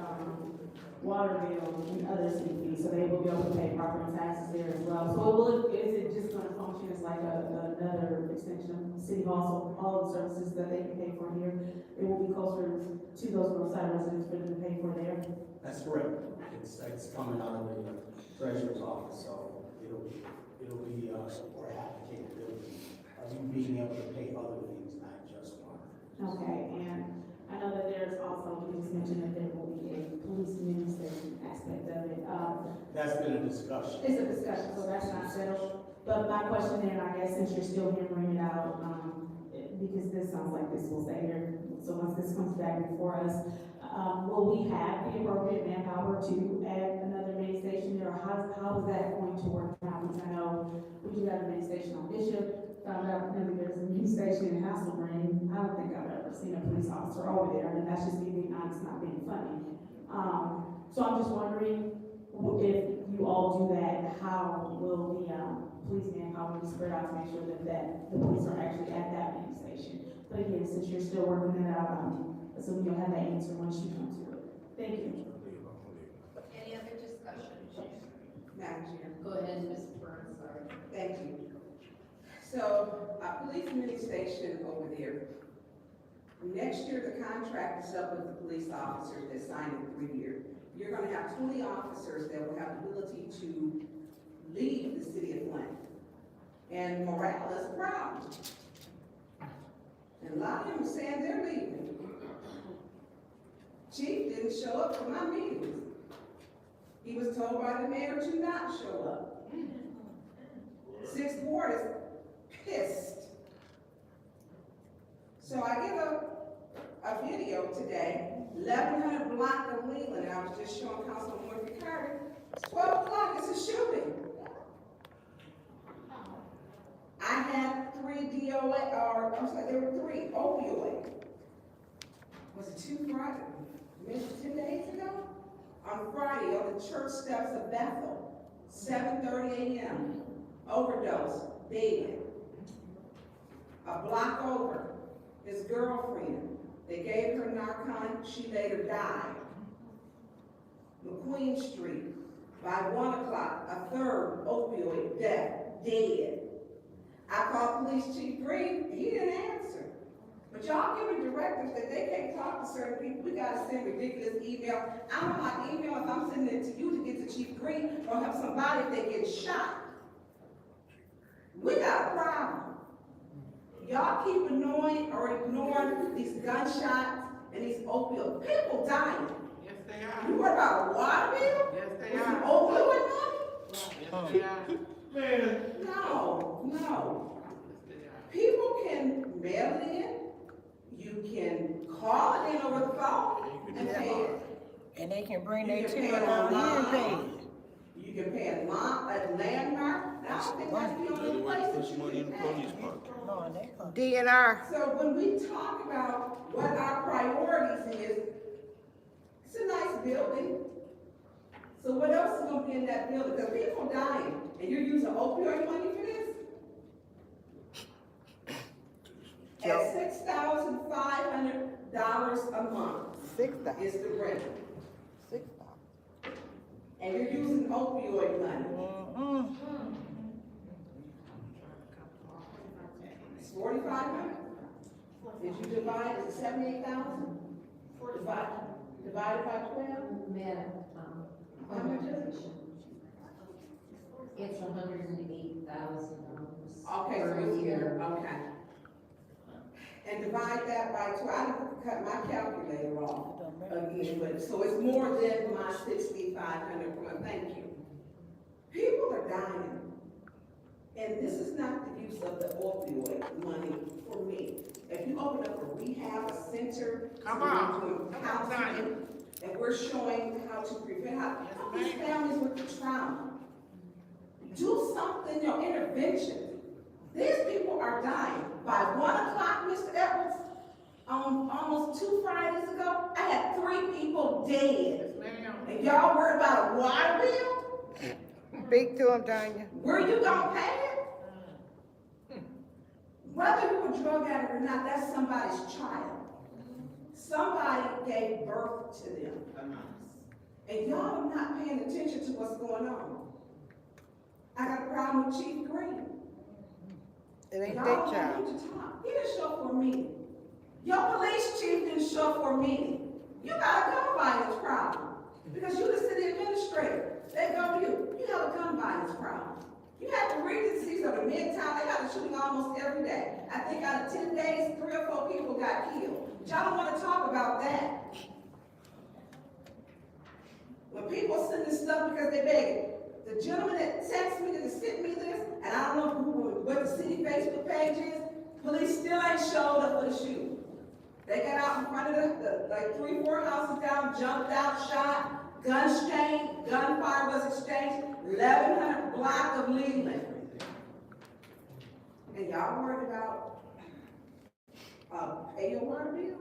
Speaker 4: water bill and other city fees, so they will be able to pay property taxes there as well. So is it just gonna function as like another extension of city hall, so all the services that they can pay for here, it will be closer to those roadside residents for them to pay for there?
Speaker 8: That's correct. It's coming out of the treasurer's office, so it'll be, or have the capability of you being able to pay other things, not just water.
Speaker 4: Okay, and I know that there's also, you just mentioned that there will be a police administration aspect of it.
Speaker 8: That's been a discussion.
Speaker 4: It's a discussion, so that's not settled. But my question then, I guess, since you're still hammering it out, because this sounds like this will stay here, so once this comes back before us, will we have the appropriate manpower to add another main station there, or how is that going to work out? Because I know we do have a main station on Bishop, found out that there's a main station in Hasselburg. I don't think I've ever seen a police officer over there, and that's just me being honest, not being funny. So I'm just wondering, if you all do that, how will the police manpower be spread out to make sure that the police are actually at that main station? But again, since you're still working that out, so you'll have that answer once you come to it. Thank you.
Speaker 9: Any other discussion?
Speaker 1: Madam Chair.
Speaker 9: Go ahead, Ms. Burns, sorry.
Speaker 1: Thank you. So, police mini station over there, Next year, the contract is up with the police officers that signed it 3 years. You're gonna have 20 officers that will have the ability to leave the city of Flint. And morale is a problem. And a lot of them are saying they're leaving. Chief didn't show up for my meetings. He was told by the mayor to not show up. 6th Ward is pissed. So I get a video today, 1100 block of Leland, and I was just showing Councilman Murphy Carter, 12 o'clock, it's a shooting. I had 3 DOA, or I'm sorry, there were 3 opioid. Was it 2 Friday, maybe 2 days ago? On Friday, on the church steps of Bethel, 7:30 a.m., overdose, dead. A block over, his girlfriend, they gave her narcotic, she later died. McQueen Street, by 1 o'clock, a 3rd opioid death, dead. I called Police Chief Green, he didn't answer. But y'all giving directives that they can't talk to certain people. We gotta send ridiculous email. I don't like email if I'm sending it to you to get to Chief Green or help somebody if they get shot. We got a problem. Y'all keep ignoring these gunshots and these opioids. People dying.
Speaker 13: Yes, they are.
Speaker 1: You worry about a water bill?
Speaker 13: Yes, they
Speaker 1: With
Speaker 13: are.
Speaker 1: some opioid money?
Speaker 13: Yes, they are.
Speaker 5: Man,
Speaker 1: No. People can mail it in, you can call it in over the phone and pay it.
Speaker 2: And they can bring
Speaker 1: You
Speaker 2: their
Speaker 1: can pay
Speaker 2: children
Speaker 1: it
Speaker 2: on in and pay
Speaker 1: online. You can pay it at landmark. I don't think that's the
Speaker 7: Another
Speaker 1: only
Speaker 7: way to
Speaker 1: place
Speaker 7: put
Speaker 1: that
Speaker 7: some
Speaker 1: you
Speaker 7: money in
Speaker 1: can
Speaker 7: the
Speaker 1: pay.
Speaker 7: police pocket.
Speaker 2: DNR.
Speaker 1: So when we talk about what our priorities is, it's a nice building. So what else is gonna be in that building? Because people dying, and you're using opioid money for this? At $6,500 a month
Speaker 2: 6,000.
Speaker 1: is the rent.
Speaker 2: 6,000.
Speaker 1: And you're using opioid money. It's 4,500. Did you divide it, 78,000? Divided by 12?
Speaker 9: Madam,
Speaker 1: How much is it?
Speaker 9: it's $108,000
Speaker 1: Okay, so
Speaker 9: per
Speaker 1: it's
Speaker 9: year.
Speaker 1: okay. And divide that by 12, I didn't cut my calculator off again, but, so it's more than my 6,500 per month, thank you. People are dying, and this is not the use of the opioid money for me. If you open up a rehab, a center,
Speaker 13: Come
Speaker 1: we're
Speaker 13: on.
Speaker 1: doing
Speaker 13: Come on, Tanya.
Speaker 1: counseling, and we're showing how to prevent, how these families with the trauma. Do something, intervention. These people are dying. By 1 o'clock, Mr. Edwards, almost 2 Fridays ago, I had 3 people dead. And y'all worried about a water bill?
Speaker 2: Speak to him, Tanya.
Speaker 1: Where you gonna pay it? Whether you were drug addict or not, that's somebody's child. Somebody gave birth to them. And y'all are not paying attention to what's going on. I got a problem with Chief Green.
Speaker 2: It ain't
Speaker 1: Y'all
Speaker 2: their
Speaker 1: don't
Speaker 2: child.
Speaker 1: need to talk. He didn't show up for a meeting. Your police chief didn't show up for a meeting. You got a gun violence problem. Because you're the city administrator. They go to you. You have a gun violence problem. You have the Regencies or the Midtown, they got a shooting almost every day. I think out of 10 days, 3 or 4 people got killed. But y'all don't want to talk about that. When people send this stuff because they beg it. The gentleman that texted me, that sent me this, and I don't know what the city Facebook page is, police still ain't showed up for the shooting. They got out in front of the like 3, 4 houses down, jumped out, shot, gun exchange, gunfire was exchanged, 1100 block of Leland. And y'all worried about pay your water bill?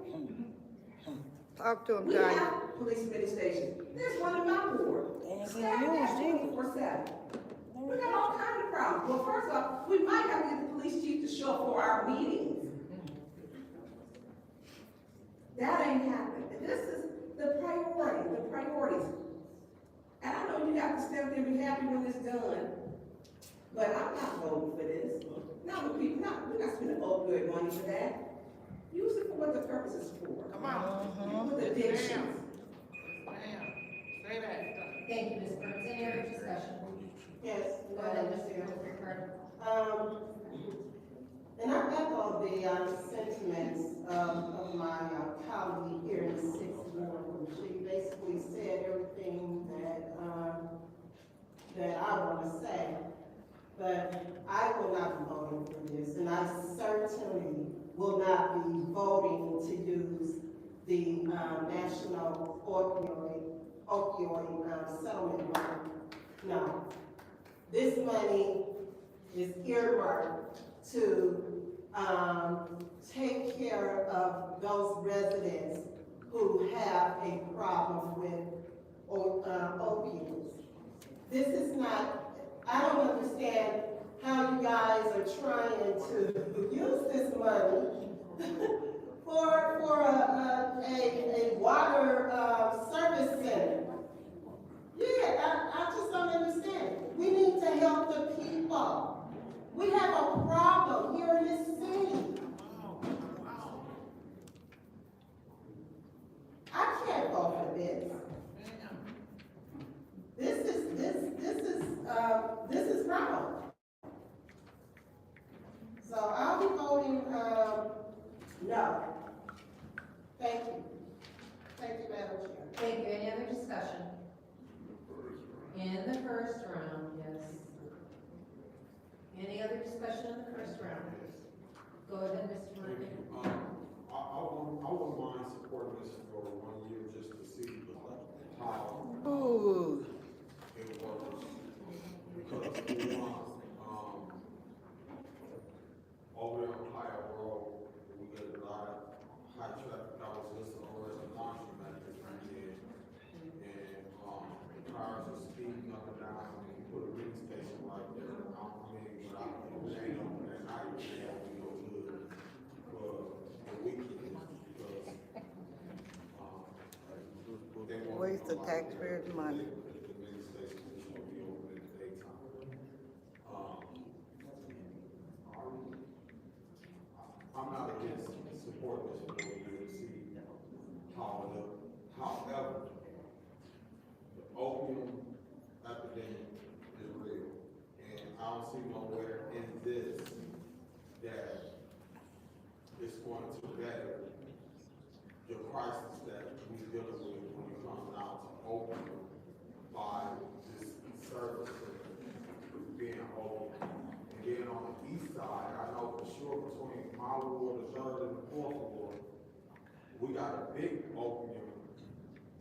Speaker 2: Talk to him,
Speaker 1: We
Speaker 2: Tanya.
Speaker 1: have police administrations. There's one in my ward. Staff at 24/7. We got all kinds of problems. Well, first off, we might have to get the police chief to show up for our meetings. That ain't happening. This is the priorities. And I know you have to stand there and be happy when it's done, but I'm not voting for this. Not with people, we're not spending opioid money for that.
Speaker 11: Use it for what the purpose is for.
Speaker 2: Come on.
Speaker 11: With addictions.
Speaker 2: Say that.
Speaker 9: Thank you, Ms. Burns. Any other discussion?
Speaker 11: Yes.
Speaker 9: Go ahead, Mr. Ricardo.
Speaker 11: And I echo the sentiments of my colleague here in the Sixth Ward. She basically said everything that I want to say. But I will not be voting for this, and I certainly will not be voting to use the National Opioid Settlement Fund. No. This money is earmarked to take care of those residents who have a problem with opiates. This is not, I don't understand how you guys are trying to use this money for a water service center. Yeah, I just don't understand. We need to help the people. We have a problem here in this city. I can't vote for this. This is wrong. So I'll be voting no. Thank you. Thank you, Madam Chair.
Speaker 9: Thank you. Any other discussion? In the first round, yes. Any other discussion in the first round? Go ahead, Mr. Murphy.
Speaker 5: I wouldn't mind supporting this for 1 year just to see how
Speaker 2: Ooh.
Speaker 5: it works. Because over there on Ohio Road, we get a lot of high traffic. I was listening over at the laundry manager and cars are speeding up and down, and you put a reading station right there. I mean, but it ain't open at night, it ain't be no good for the weekend because they want
Speaker 2: Waste of taxpayers' money.
Speaker 5: the reading station is gonna be open in the daytime. I'm not against supporting this for you to see how it looks. However, the opium epidemic is real, and I don't see nowhere in this that it's going to better the crisis that we're dealing with when it comes down to opium by this service being open. And then on the east side, I know for sure between my ward, the third and the fourth ward, we got a big opium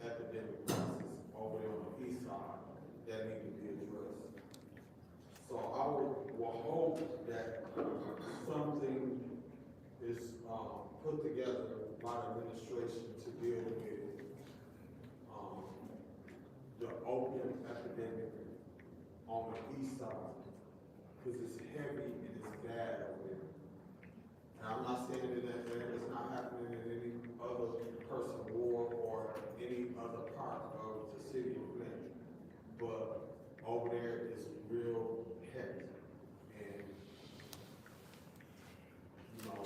Speaker 5: epidemic crisis over there on the east side that need to be addressed. So I will hope that something is put together by the administration to deal with the opium epidemic on the east side, because it's heavy and it's bad over there. And I'm not saying that it's not happening in any other person ward or any other part of the city of Flint, but over there it's real heavy. And, you know,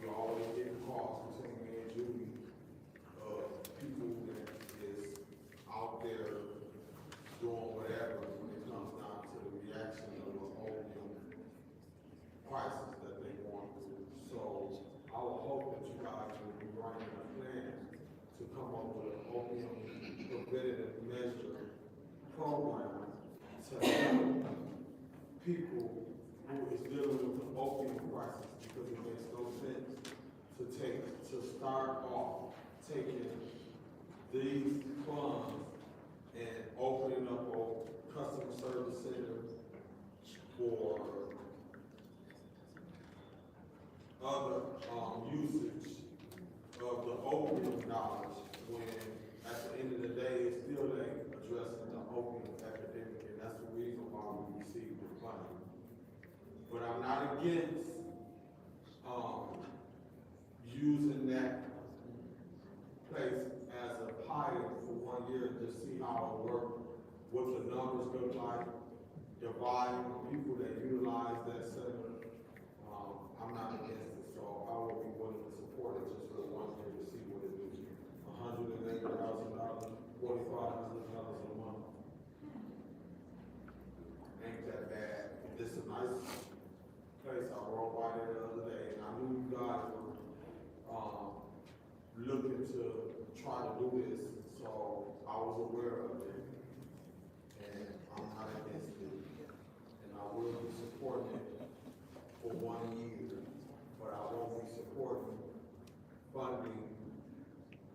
Speaker 5: we always get calls between me and Judy of people that is out there doing whatever when it comes down to the reaction of the opium crisis that they want through. So I would hope that you guys will be writing a plan to come up with an opium preventative measure program to help people who is dealing with the opium crisis, because it makes no sense to start off taking these funds and opening up a customer service center for other usage of the opium knowledge, when at the end of the day, it still ain't addressing the opium epidemic, and that's the reason why we received the funding. But I'm not against using that place as a pilot for 1 year to see how it works, what the numbers look like, the volume of people that utilize that center. I'm not against it. So so I would be willing to support it just for 1 year to see what it do. $180,000, $4,500 a month. Ain't that bad. It's a nice place. I rode by there the other day, and I knew you guys were, looking to try to do this, so I was aware of it. And I'm not against it. And I will be supporting it for 1 year, but I won't be supporting funding,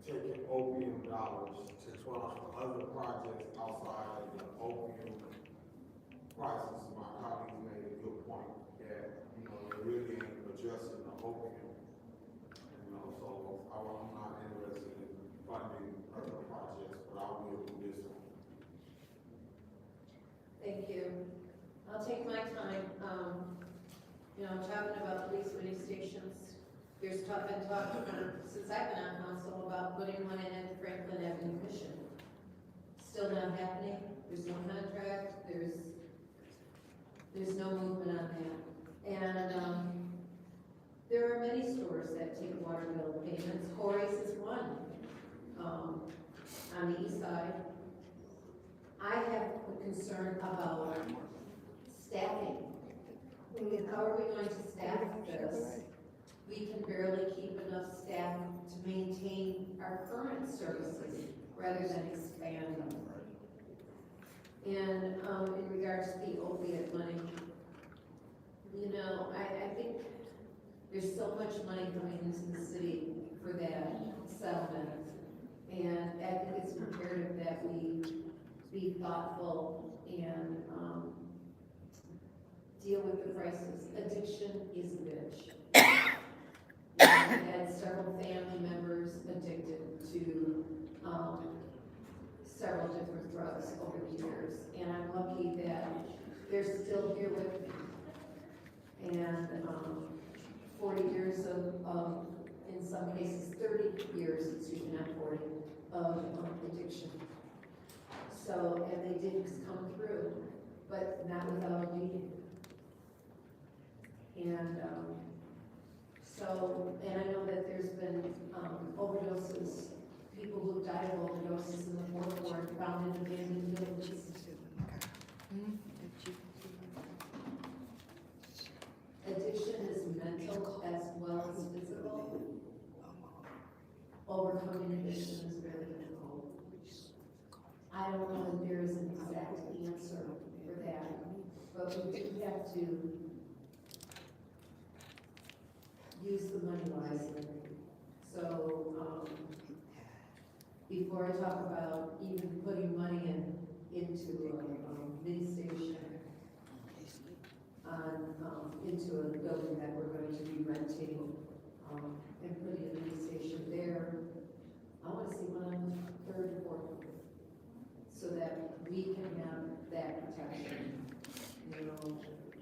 Speaker 5: taking opium dollars to fund other projects outside of the opium crisis. My colleague made a good point that, you know, they really ain't addressing the opium. You know, so I'm not interested in funding other projects, but I will do this one.
Speaker 9: Thank you. I'll take my time. Talking about police radio stations. There's been talk since I've been on council about putting one in at Franklin Avenue Mission. Still not happening. There's no contract. There's no movement on that. And there are many stores that take water bill payments. Corey's is one on the east side. I have a concern about staffing. How are we going to staff this? We can barely keep enough staff to maintain our current services rather than expand them. And in regards to the opiate money, I think there's so much money coming into the city for that settlement. And I think it's imperative that we be thoughtful and deal with the crisis. Addiction is a bitch. I had several family members addicted to several different drugs over the years, and I'm lucky that they're still here with me. And 40 years of, in some cases, 30 years, excuse me, not 40, of addiction. So, and they did come through, but not without a beating. And and I know that there's been overdoses, people who died of overdoses in the fourth ward found in abandoned buildings. Addiction is mental as well as physical. Overcoming addiction is very difficult. I don't know if there is an exact answer for that, but we do have to use the money wisely. So, before I talk about even putting money into a mini station, into a building that we're going to be renting, and putting a mini station there, I want to see one on the third and fourth floor, so that we can have that protection.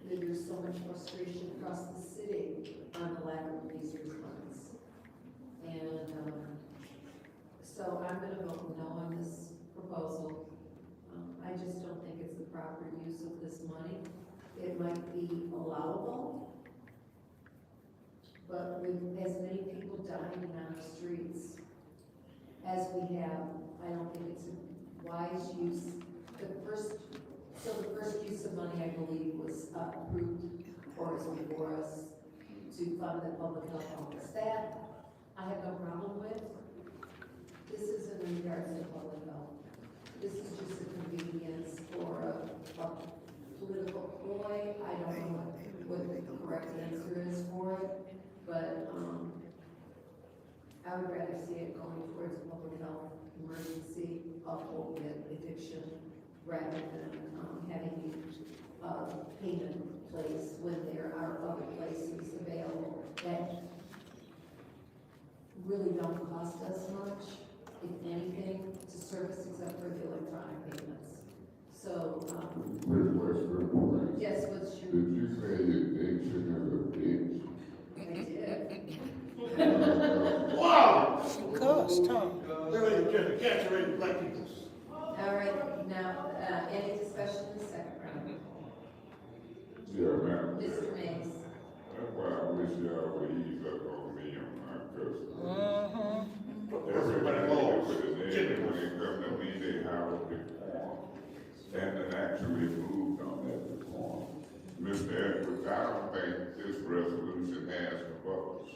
Speaker 9: There's so much frustration across the city on the lack of police response. And so I'm going to vote no on this proposal. I just don't think it's the proper use of this money. It might be allowable, but with as many people dying on the streets as we have, I don't think it's a wise use. The first use of money, I believe, was approved or is before us to fund the public health office. That I have no problem with. This isn't in regards to public health. This is just a convenience or a political ploy. I don't know what the correct answer is for it, but I would rather see it going towards a public health emergency of opiate addiction rather than having payment place when there are other places available that really don't cost us much, if anything, to service except for the electronic payments. So, yes, what's your...
Speaker 6: Did you say addiction is a bitch?
Speaker 9: I did.
Speaker 2: Wow! She cussed, huh?
Speaker 14: Catch your black people.
Speaker 9: All right, now, any discussion in the second round?
Speaker 6: Yeah, ma'am.
Speaker 9: Mr. Mays.
Speaker 6: That's why I wish y'all would ease up on me on my customer.
Speaker 14: Everybody
Speaker 6: Everybody
Speaker 14: loves.
Speaker 6: with an egg, when they come to me, they have a reform. And then actually moved on that reform. Mr. Edwards, I don't think this resolution has the votes.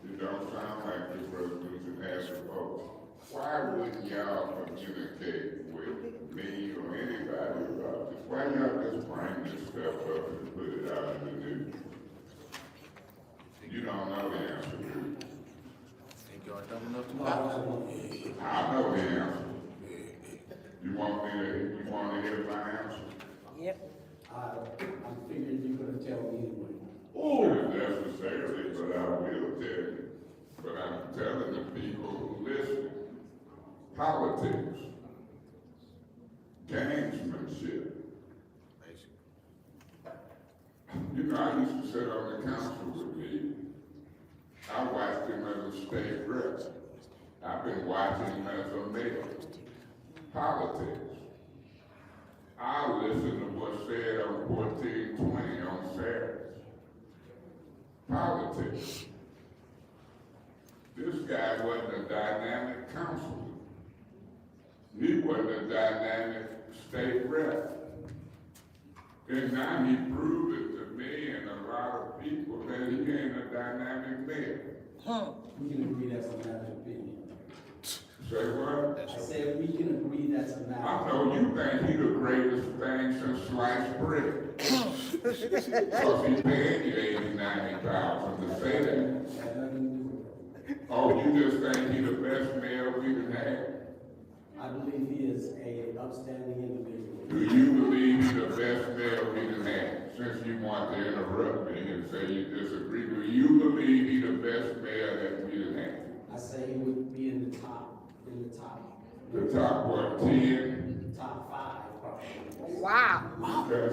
Speaker 6: It don't sound like this resolution has the votes. Why wouldn't y'all communicate with me or anybody about this? Why y'all just bring this stuff up and put it out in the news? You don't know the answer, do you?
Speaker 7: Think y'all dumb enough to
Speaker 8: No,
Speaker 6: I know the answer. You want to hear my answer?
Speaker 2: Yep.
Speaker 8: I'm figuring you're gonna tell me anyway.
Speaker 6: Not necessarily, but I will tell you. But I'm telling the people who listen, politics, gamesmanship. You know, I used to sit on the council with me. I watched him as a state rep. I've been watching him as a mayor. Politics. I listen to what's said on 1420 on Saturdays. Politics. This guy wasn't a dynamic councilman. He wasn't a dynamic state rep. And now he proved it to me and a lot of people that he ain't a dynamic mayor.
Speaker 8: We can agree that's a matter of opinion.
Speaker 6: Say what?
Speaker 8: I said we can agree that's a matter
Speaker 6: I
Speaker 8: of
Speaker 6: know you think he the greatest thing since sliced bread. Because he paying you 80,000-90,000 to say that. Oh, you just think he the best mayor we can have?
Speaker 8: I believe he is an upstanding individual.
Speaker 6: Do you believe he the best mayor we can have? Since you want to interrupt me and say you disagree, do you believe he the best mayor that we can have?
Speaker 8: I say he would be in the top.
Speaker 6: The top what, 10?
Speaker 8: Top 5, probably.
Speaker 2: Wow.
Speaker 6: Okay.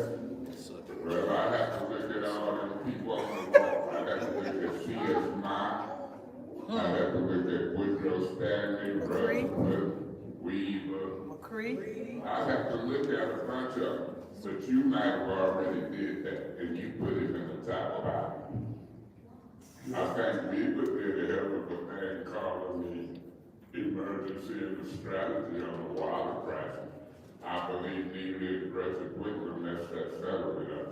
Speaker 6: Well, I have to look at all them people on the wall. I have to look at C.S. Mott. I have to look at Woodrow Stanley, Rutherford, Weaver.
Speaker 2: McCree.
Speaker 6: I have to look at a bunch of them, but you might have already did that, and you put him in the top 5. I think Weaver did a hell of a thing calling me emergency and the strategy on the water crisis. I believe neither aggressive Whitman messed that settlement up.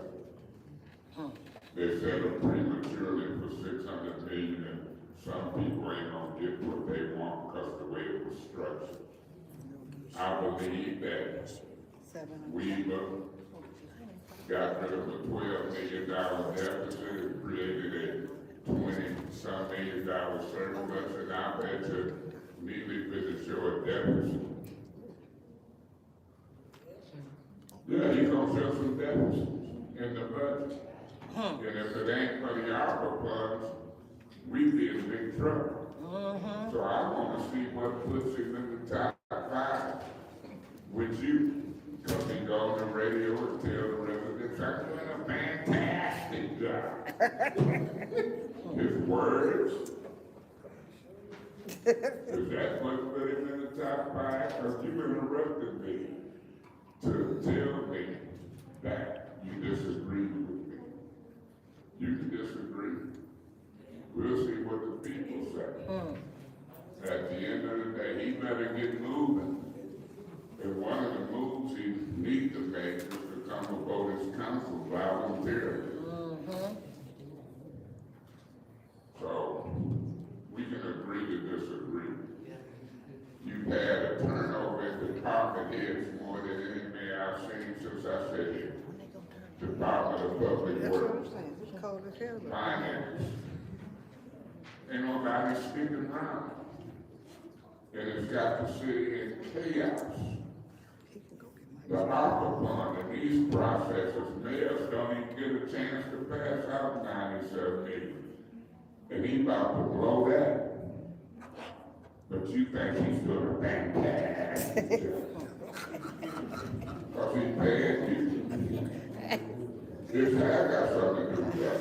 Speaker 6: They settled prematurely for $600 million, and some people ain't gonna get what they want because the way it was structured. I believe that Weaver got rid of a $12 million deficit and created a $20-some million surplus, and I bet you neither could it show a deficit. Yeah, he's gonna show some deficits in the budget. And if it ain't for the ARPA funds, we'd be in big trouble. So I wanna see what puts him in the top 5 with you. Because he go on the radio and tell the residents, I'm doing a fantastic job. His words. Is that what put him in the top 5? Because you interrupted me to tell me that you disagree with me. You can disagree. We'll see what the people say. At the end of the day, he better get moving. And one of the moves he needs to make is to come before this council voluntarily. So, we can agree to disagree. You've had a turnover in department heads more than any mayor I've seen since I sat here. Department of Public Works, Finance. Ain't nobody sticking around. And it's got the city in chaos. The ARPA fund and these processes, mayors don't even get a chance to pass out 97 million. And he's about to blow that. But you think he's doing a fantastic job. Because he's paying you. This has got something to do with that.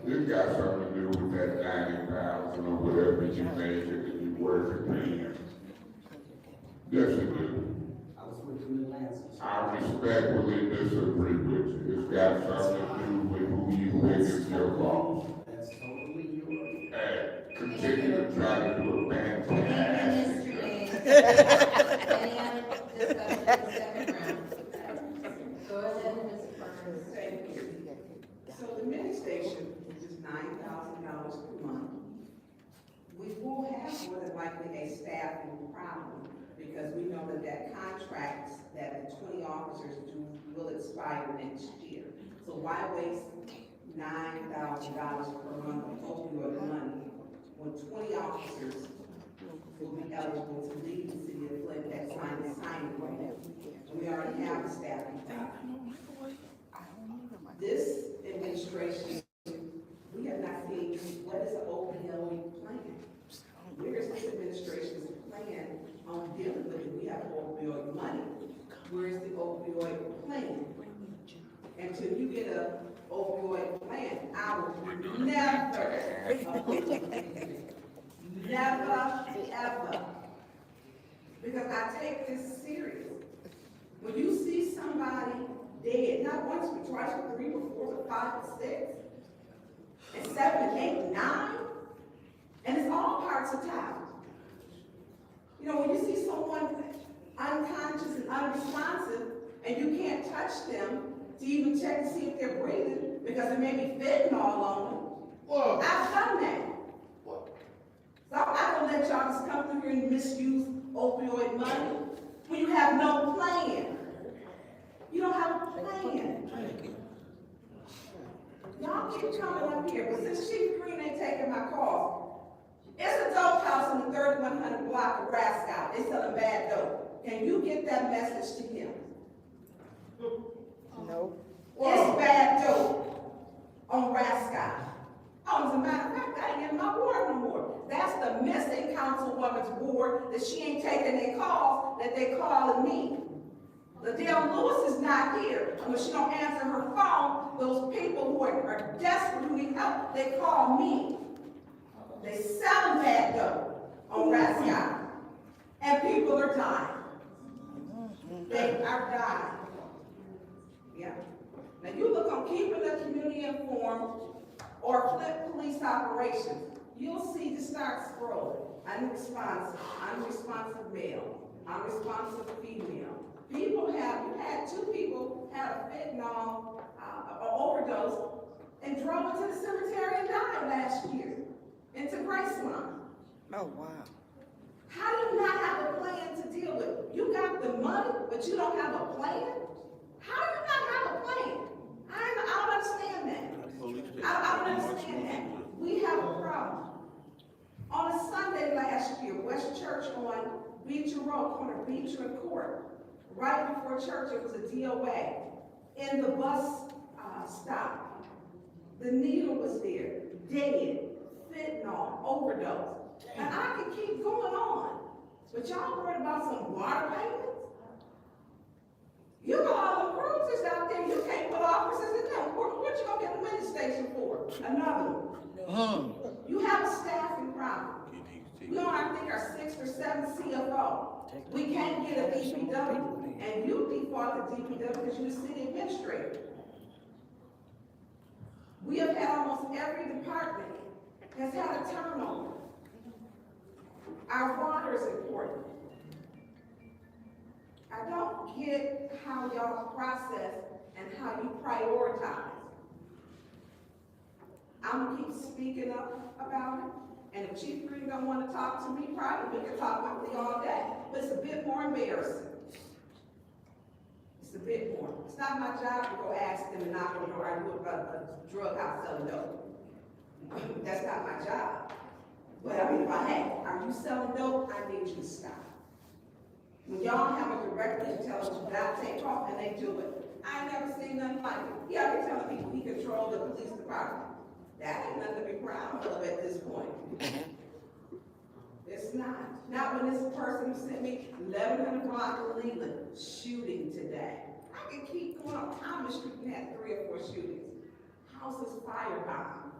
Speaker 6: This got something to do with that 90,000 or whatever you make it and you work it paying. Yes, it do. I respectfully disagree with you. It's got something to do with who you pick
Speaker 9: Any other discussion in the second round? Go ahead, Ms. Burns.
Speaker 1: Thank you. So the mini station is $9,000 per month. We will have more than likely a staffing problem because we know that contracts that the 20 officers do will expire next year. So why waste $9,000 per month of opioid money when 20 officers will be eligible to leave the city of Flint that signed the signing agreement? And we already have a staffing problem. This administration, we have not seen what is the opioid plan. Where is this administration's plan on dealing with it? We have opioid money. Where is the opioid plan? Until you get a opioid plan, I will never, ever, because I take this serious. When you see somebody dead, not once, but twice, but 3, but 4, but 5, but 6, and 7, 8, 9, and it's all parts of town. You know, when you see someone unconscious and unresponsive, and you can't touch them to even check to see if they're breathing, because there may be fentanyl on them. Whoa. I've done that. Whoa. So I don't let y'all just come through here and misuse opioid money when you have no plan. You don't have a plan. Y'all keep coming up here, but since Chief Green ain't taking my calls, it's a dope house in the 3100 block of Rascal. They selling bad dope. Can you get that message to him?
Speaker 2: No.
Speaker 1: It's bad dope on Rascal. Oh, as a matter of fact, that ain't in my ward no more. That's the missing councilwoman's ward that she ain't taking their calls that they calling me. Liddell Lewis is not here. And when she don't answer her phone, those people who are desperate, who need help, they call me. They selling bad dope on Rascal. And people are dying. They are dying. Yeah. Now you look on Keeping the Community Informed or Flint Police Operations, you'll see to start scrolling. Unresponsive male, unresponsive female. You had 2 people had a fentanyl overdose and drove into the cemetery and died last year into Graceland.
Speaker 2: Oh, wow.
Speaker 1: How do you not have a plan to deal with it? You got the money, but you don't have a plan? How do you not have a plan? I don't understand that. I don't understand that. We have a problem. On a Sunday last year, West Church on Beecher Road, corner Beecher and Court, right before church, it was a DOA. In the bus stop, the needle was there, dead, fentanyl, overdose. And I could keep going on. But y'all worried about some water payments? You got all the cruisers out there, you can't put officers in them. What you gonna get a mini station for? Another one. You have a staffing problem. We on, I think, our 6th or 7th CFO. We can't get a DPW, and you default to DPW because you're the city administrator. We have had almost every department has had a turnover. Our water is important. I don't get how y'all process and how you prioritize. I'm gonna keep speaking up about it. And if Chief Green don't want to talk to me privately, we can talk with me all day. But it's a bit more embarrassing. It's a bit more. It's not my job to go ask them and knock on the door. I do a drug house selling dope. That's not my job. But I mean, if I had, are you selling dope? I need you to stop. When y'all have a director who tells you not to take off and they do it, I never seen nothing like it. He already telling people he controlled the police department. That ain't nothing to be proud of at this point. It's not. Not when this person who sent me 1100 block of Leland shooting today. I can keep going on. Thomas Street had 3 or 4 shootings. Houses firebombed.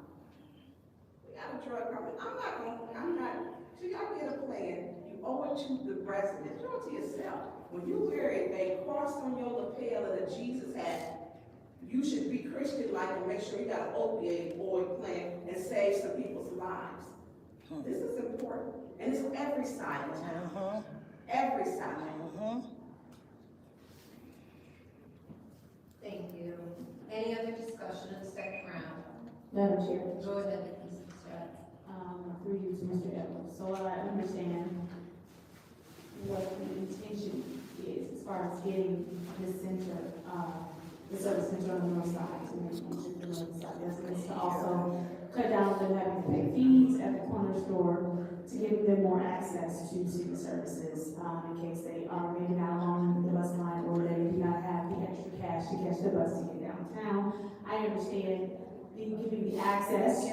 Speaker 1: We got a drug problem. Till y'all get a plan, you owe it to the residents. You owe it to yourself. When you wear a cross on your lapel and a Jesus hat, you should be Christian-like and make sure you got an opiate plan and save some people's lives. This is important. And it's every side of town. every side.
Speaker 9: Thank you. Any other discussion in the second round?
Speaker 4: Madam Chair.
Speaker 9: Go ahead, Mrs. Scott.
Speaker 4: Through you to Mr. Edwards. So I understand what the intention is as far as getting this center, the service center on the north side, to make it the north side. That's to also cut down on them having to pay fees at the corner store, to give them more access to city services, in case they are maybe not along the bus line, or they do not have the extra cash to catch the bus to get downtown. I understand giving the access to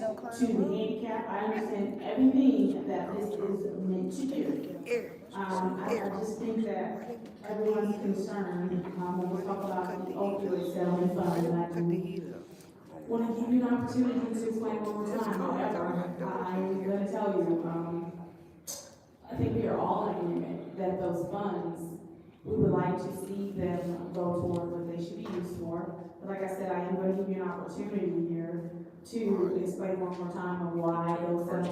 Speaker 4: the handicap. I understand everything that this is meant to do. I just think that everyone's concerned, when we talk about the opioid settlement fund, and I want to give you an opportunity to explain one more time. However, I'm going to tell you, I think we are all in agreement that those funds, we would like to see them go toward what they should be used for. But like I said, I am going to give you an opportunity here to explain one more time of why those the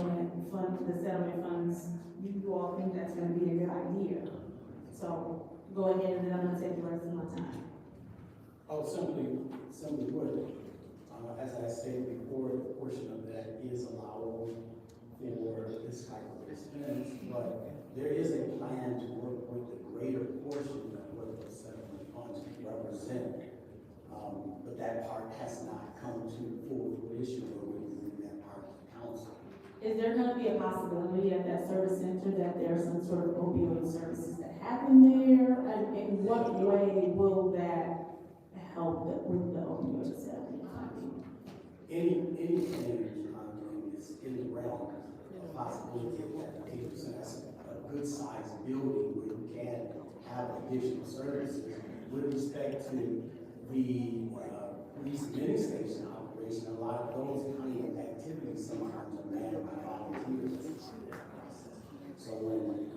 Speaker 4: settlement funds, you all think that's going to be a good idea. So go ahead, and then I'm going to take the rest of my time.
Speaker 8: Oh, simply would. As I said before, a portion of that is allowable for this type of expense, but there is a plan to work with the greater portion of what the settlement funds represent. But that part has not come to full fruition, or we can bring that part to the council.
Speaker 4: Is there going to be a possibility at that service center that there's some sort of opioid services that happen there? And in what way will that help with the opioid settlement?
Speaker 8: Anything is in the realm of possibility of that 80%. That's a good sized building where you can have additional services. With respect to the police mini station operation, a lot of those kind of activities sometimes are manned by volunteers. So when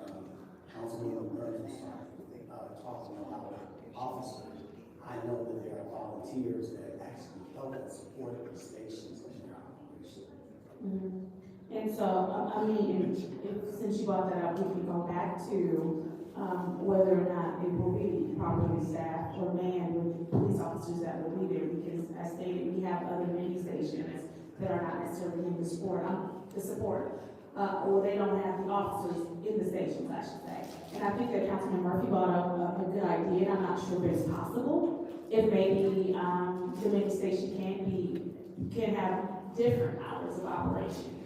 Speaker 8: Councilman Burns was talking about officers, I know that there are volunteers that actually help and support the stations in their operation.
Speaker 4: And so, I mean, since you brought that up, we can go back to whether or not it will be properly staffed or manned with police officers that will be there, because as stated, we have other mini stations that are not necessarily in the support, or they don't have the officers in the stations, I should say. And I think that Councilman Murphy brought up a good idea, and I'm not sure if it's possible. If maybe the mini station can have different hours of operation.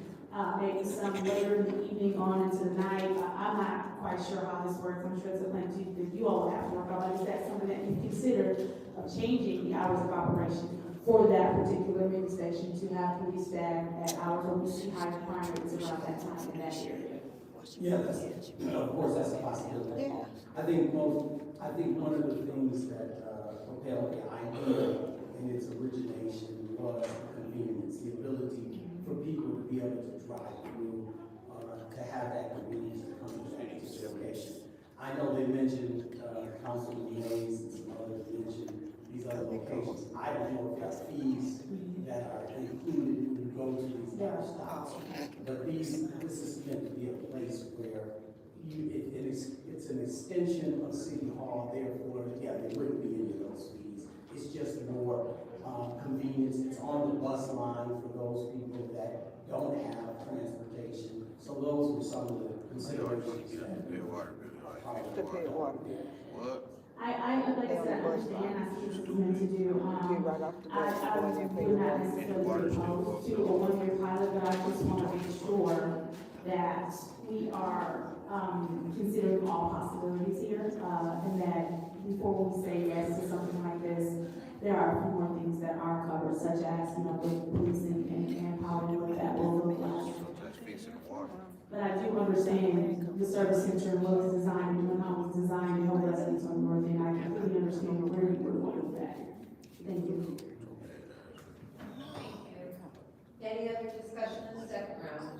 Speaker 4: Maybe some later in the evening on into the night. I'm not quite sure how this works. I'm sure it's a plan that you all have to work on. Is that something that you consider of changing the hours of operation for that particular mini station to have police staff at hours when we see high crime rates around that time in that area?
Speaker 8: Yeah, of course, that's a possibility. I think one of the things that propelled the idea in its origination was convenience, the ability for people to be able to drive through, to have that convenience to come to that location. I know they mentioned Councilman Mays and some others mentioned these other locations. I don't know if that's fees that are included when you go to these other stops, but this is meant to be a place where it's an extension of City Hall, therefore, yeah, there wouldn't be any of those fees. It's just more convenience. It's on the bus line for those people that don't have transportation. So those were some of the considerations that
Speaker 4: I like I said, I understand, I see what it's meant to do. I would not necessarily be opposed to a one-year pilot, but I just want to make sure that we are considering all possibilities here, and that before we say yes to something like this, there are a few more things that are covered, such as, the policing and power, what that will look like. But I do understand the service center was designed, and how it was designed to help residents on North End. I completely understand where you were going with that. Thank you.
Speaker 9: Any other discussion in the second round?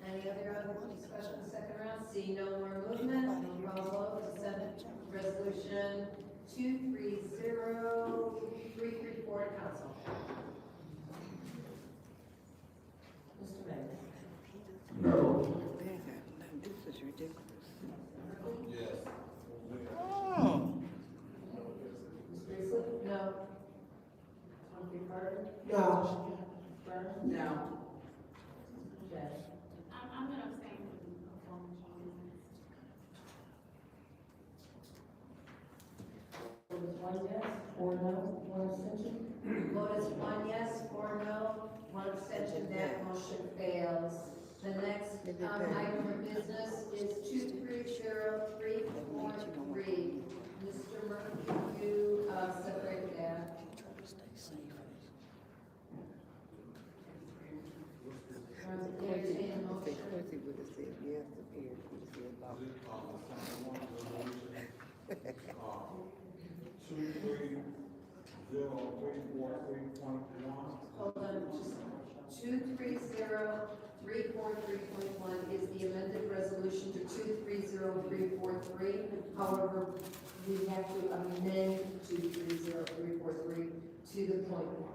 Speaker 9: Any other discussion in the second round? See no more movement, we call vote to send resolution 230334 to council. Mr. Mayor.
Speaker 6: No.
Speaker 12: This is ridiculous.
Speaker 5: Yes.
Speaker 11: No.
Speaker 1: No.
Speaker 9: Yes.
Speaker 4: I'm gonna abstain from the performance changes.
Speaker 3: Vote is 1 yes, 4 no, 1 abstention.
Speaker 9: Vote is 1 yes, 4 no, 1 abstention, that motion fails. The next, item of business is 230343. Mr. Murphy, you, separate that. Entertain a motion.
Speaker 2: Quincy would have said yes if Eric would have said no.
Speaker 5: 230343.1.
Speaker 9: Hold on, just 230343.1 is the amended resolution to 230343. However, we have to amend 230343 to the point 1.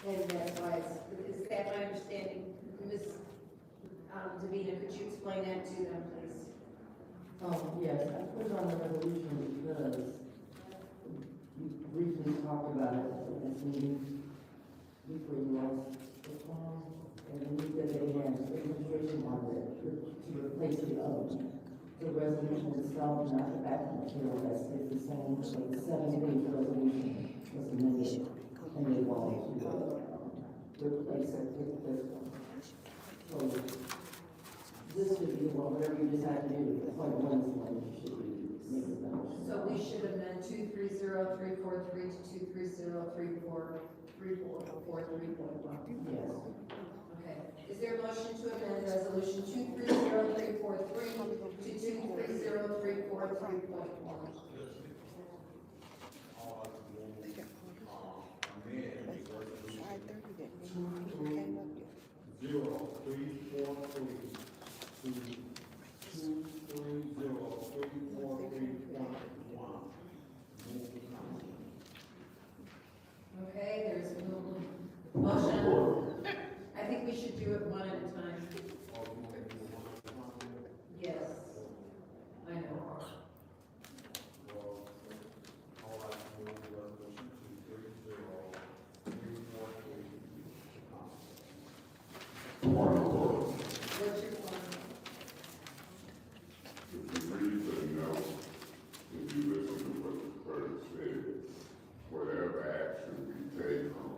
Speaker 9: And that's why is that my understanding? Ms. Davina, could you explain that to them, please?
Speaker 10: Yes, I put it on the resolution because we briefly talked about it at this meeting before you all respond. And then we said they had registration on it to replace the resolution itself, not the back material that stays the same. So the 7-page resolution was amended and they wanted to replace it with this one. So this should be, well, whatever you decide to do, the point 1 is the one you should be making the motion.
Speaker 9: So we should amend 230343 to 230343.1.
Speaker 10: Yes.
Speaker 9: Okay. Is there a motion to amend resolution 230343 to 230343.1? Okay, there's a motion. I think we should do it one at a time. Yes, I know.
Speaker 6: Point of order.
Speaker 9: What's your point?
Speaker 6: If you read the note, if you listen to what the clerk said, whatever action we take on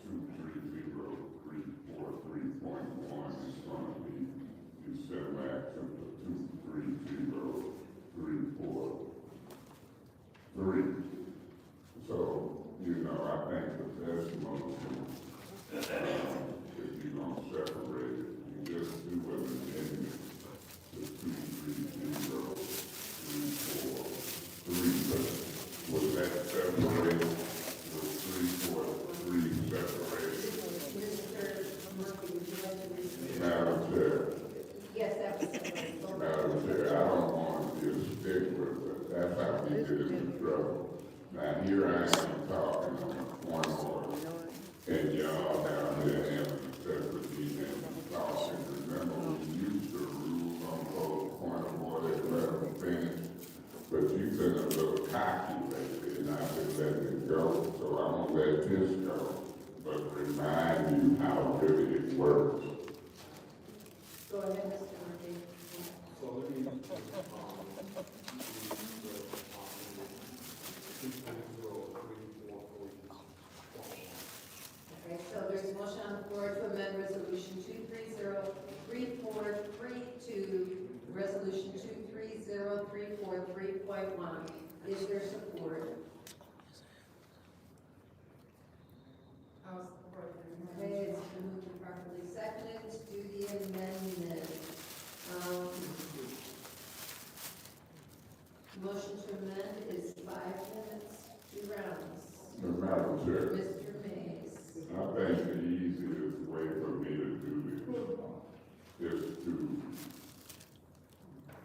Speaker 6: 230343.1 is going to be the same action for 230343. So, you know, I think the best motion, if you're going to separate it, you just do an amendment to 230343. Was that separated? Was 343 separated?
Speaker 9: Mr. Murphy, would you like to respond?
Speaker 6: Madam Chair,
Speaker 9: Yes, that was.
Speaker 6: Madam Chair, I don't want to be a stickler, but that's how we get into trouble. Now, here I am talking on a point of order, and y'all down there having a separate meeting and talking. Remember, we used the rules on both point of order and let them finish, but you've been a little cocky lately, and I've been letting it go, so I'm gonna let this go, but remind you how really it works.
Speaker 9: Go ahead, Mr. Murphy.
Speaker 5: So let me,
Speaker 9: Okay, so there's a motion on the floor to amend resolution 230343 to resolution 230343.1. Is there support?
Speaker 11: I'll support it.
Speaker 9: Okay, it's been moved and properly seconded to do the amendment. Motion to amend is 5 minutes, 2 rounds.
Speaker 6: Madam Chair.
Speaker 9: Mr. Mays.
Speaker 6: I think the easiest way for me to do this is to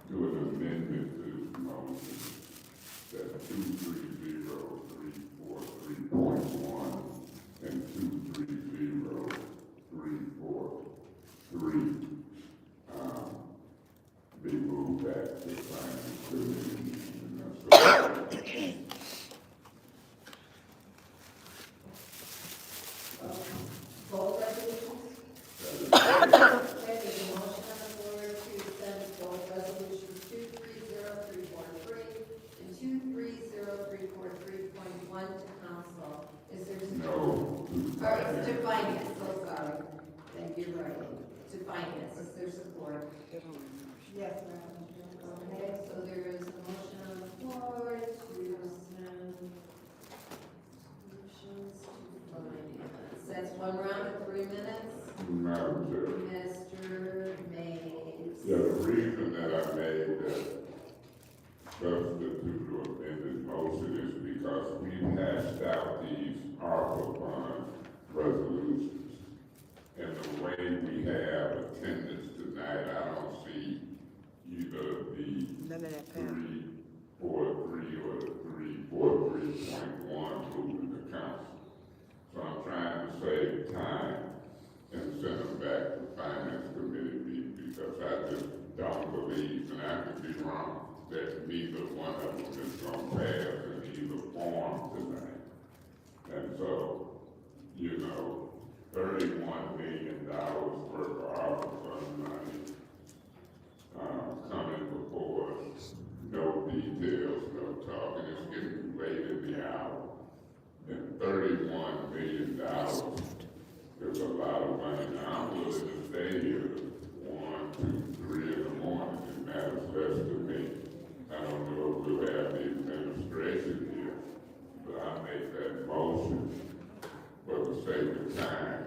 Speaker 6: do an amendment to this motion that 230343.1 and 230343 be moved back to finance committee. And that's all.
Speaker 9: All right, to finance, so sorry. Thank you, right. To finance, is there support?
Speaker 11: Yes, Madam Chair.
Speaker 9: Okay, so there is a motion on the floor to send solutions to finance. That's one round of 3 minutes.
Speaker 6: Madam Chair.
Speaker 9: Mr. Mays.
Speaker 6: Yeah, the reason that I made that substitute or amended motion is because we hashed out these ARPA fund resolutions. And the way we have attendance tonight, I don't see either the
Speaker 2: None of that passed.
Speaker 6: 343 or the 343.1 moving the council. So I'm trying to save time and send them back to finance committee meeting because I just don't believe, and I could be wrong, that neither one of them is gonna pass in either form tonight. And so, you know, $31 million worth of ARPA fund money, coming before us, no details, no talking, it's getting late in the hour. And $31 million is a lot of money. Now, I'm willing to stay here 1, 2, 3 in the morning, it matters less to me. I don't know if we'll have the administration here, but I make that motion for the sake of time.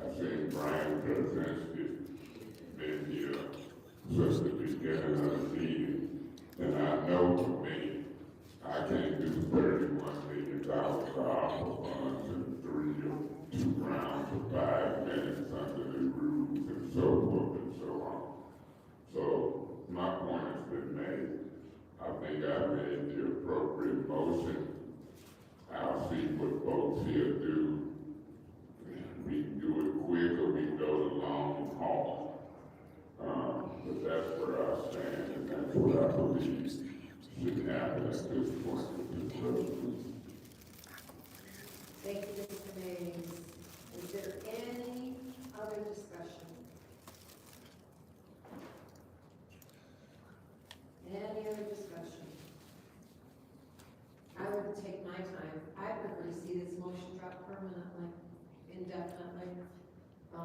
Speaker 6: I've seen Brian Krasinski been here since the beginning of the meeting, and I know for me, I can't do $31 million for ARPA funds in 2 rounds of 5 minutes under the rules and so forth and so on. So my point has been made. I think I made the appropriate motion. I'll see what folks here do. We can do it quick or we can go the long haul. But that's where I stand and that's what I believe should happen at this point.
Speaker 9: Thank you, Mr. Mays. Is there any other discussion? Any other discussion? I would take my time. I prefer to see this motion drop permanently, indefinitely. I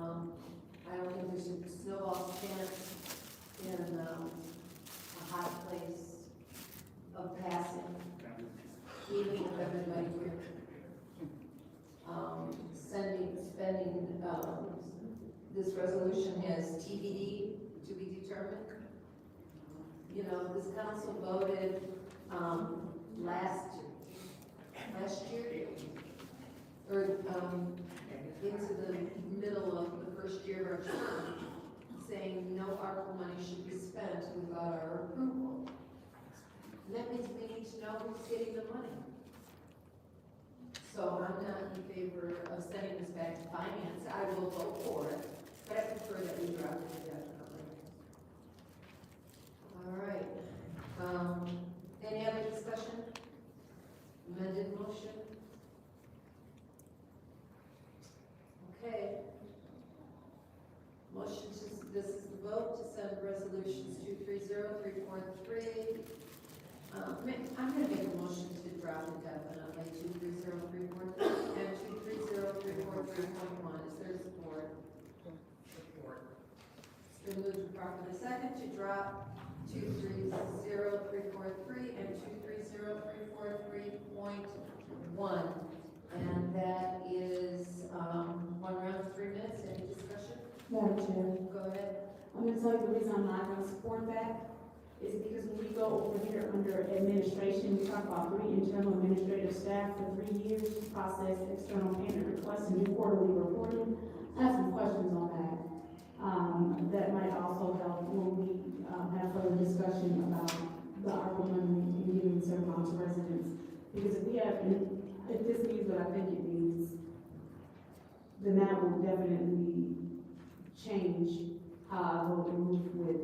Speaker 9: don't think there's a snowball chance in a hot place of passing, even with everybody here. This resolution has TBD, to be determined. You know, this council voted, last year, or, into the middle of the first year of our term, saying no ARPA money should be spent without our approval. And that means we need to know who's getting the money. So I'm not in favor of sending this back to finance. I will vote for it, but I prefer that we drop it indefinitely. All right. Any other discussion? Amended motion? Okay. Motion to, this is the vote to send resolutions 230343. I'm going to make a motion to drop indefinitely 230343 and 230343.1. Is there support? Support. It's been moved and properly second to drop 230343 and 230343.1. And that is one round of 3 minutes. Any discussion?
Speaker 4: Madam Chair,
Speaker 9: Go ahead.
Speaker 4: I'm gonna tell you the reason I'm not gonna support that is because when we go over here under administration, we talk about 3 internal administrative staff for 3 years to process external payment requests and do quarterly reporting. I have some questions on that. That might also help when we have further discussion about the ARPA money and giving certain amounts to residents. Because if this means what I think it means, then that will definitely change how I will move with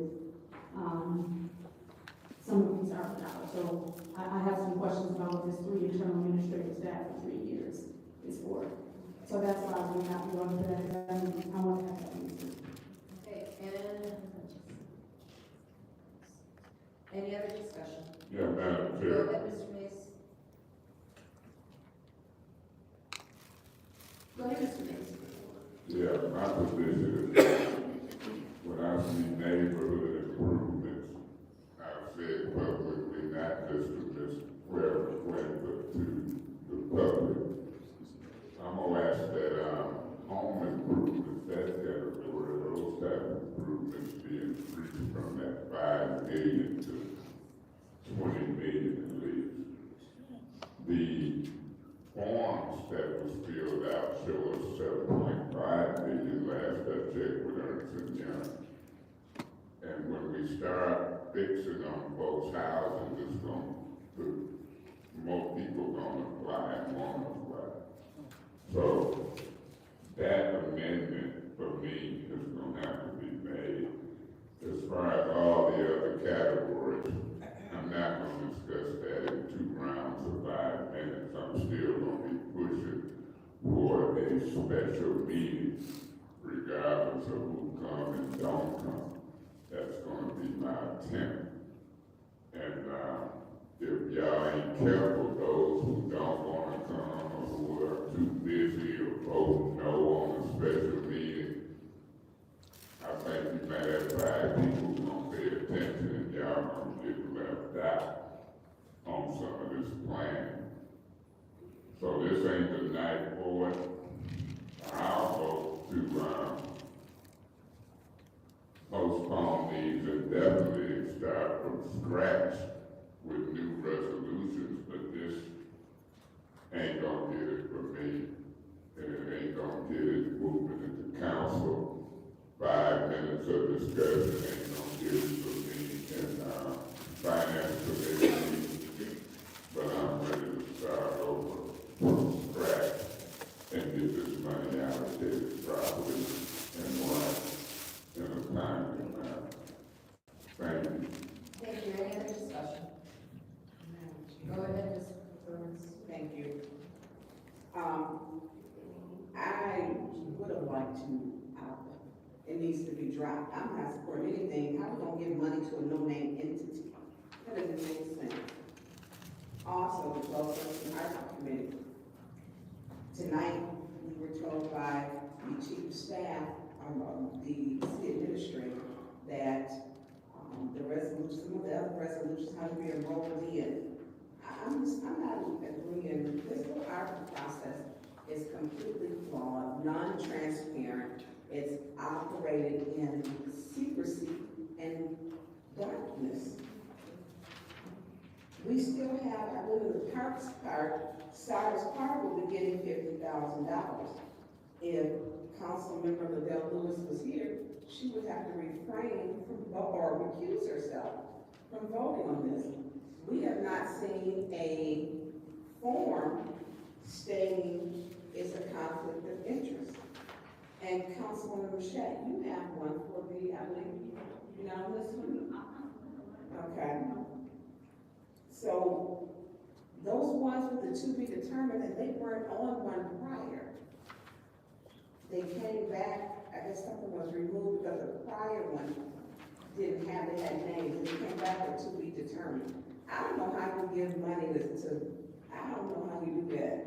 Speaker 4: some of these ARPA dollars. So I have some questions about what this 3 internal administrative staff for 3 years is for. So that's why I would not be going for that. I want to have that answer.
Speaker 9: Okay, and any other discussion?
Speaker 6: Yeah, Madam
Speaker 9: Go
Speaker 6: Chair.
Speaker 9: ahead, Mr. Mays. Go ahead, Mr. Mason.
Speaker 6: Yeah, my position is, when I see neighborhood improvements, I've said publicly, not just to Ms. Quinn, but to the public. I'm gonna ask that, home improvements, that category, those type of improvements be increased from that 5 million to 20 million at least. The forms that was filled out show us 7.5 million last I checked with Ernst & Young. And when we start fixing on folks' houses, it's gonna put more people gonna apply and wanna apply. So that amendment for me is gonna have to be made. As far as all the other categories, I'm not gonna discuss that in 2 rounds of 5 minutes. I'm still gonna be pushing for a special meeting, regardless of who come and don't come. That's gonna be my attempt. And if y'all ain't careful, those who don't wanna come or who are too busy or vote no on a special meeting, I think we might have 5 people who gonna pay attention and y'all gonna get left out on some of this plan. So this ain't the night for it. I'll vote to postpone these indefinitely and start from scratch with new resolutions, but this ain't gonna get it for me, and it ain't gonna get it moving into council. 5 minutes of discussion ain't gonna get it for me in finance committee, but I'm ready to start over from scratch and get this money allocated properly and in a timely manner. Thank you.
Speaker 9: Thank you. Any other discussion? Go ahead, Ms. Burns.
Speaker 1: Thank you. I would have liked to, it needs to be dropped. I'm not supporting anything. How are we gonna give money to a no-name entity? That doesn't make sense. Also, the closed session ARPA committee. Tonight, we were told by the chief of staff, the city administrator, that the resolution, some of the other resolutions have to be enrolled in. I'm not agreeing. This whole ARPA process is completely flawed, non-transparent. It's operated in secrecy and darkness. We still have, I believe the Parks part, Cyrus Park will be getting $50,000. If Councilmember Liddell Lewis was here, she would have to refrain from, or recuse herself from voting on this. We have not seen a form stating it's a conflict of interest. And Councilwoman Michelle, you have one for the, I believe, you know this one? Okay. So those ones with the to be determined, and they weren't on one prior. They came back, I guess something was removed because the prior one didn't have, it had names, and they came back with to be determined. I don't know how you give money I don't know how you do that.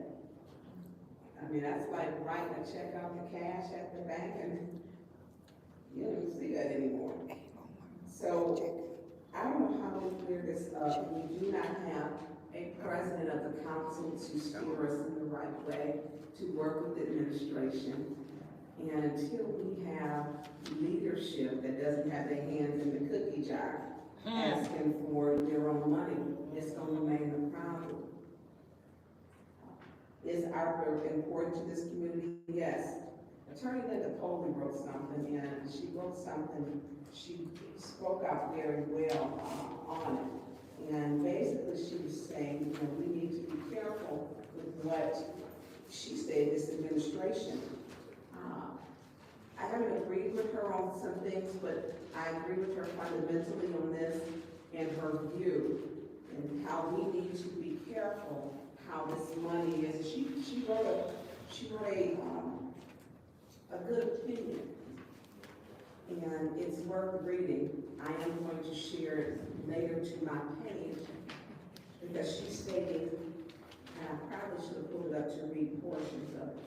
Speaker 1: I mean, that's like writing a check out the cash at the bank, and you don't even see that anymore. So, I don't know how we clear this up. We do not have a president of the council to steer us in the right way, to work with the administration. And until we have leadership that doesn't have their hands in the cookie jar, asking for their own money, it's going to remain a problem. Is ARPA important to this community? Yes. Attorney Linda Coley wrote something, and she wrote something, she spoke out very well on it. And basically she was saying, you know, we need to be careful with what she said, this administration. I haven't agreed with her on some things, but I agree with her fundamentally on this and her view and how we need to be careful how this money is. She wrote a good opinion, and it's worth reading. I am going to share it later to my page because she stated, and I probably should have pulled it up to read portions of it.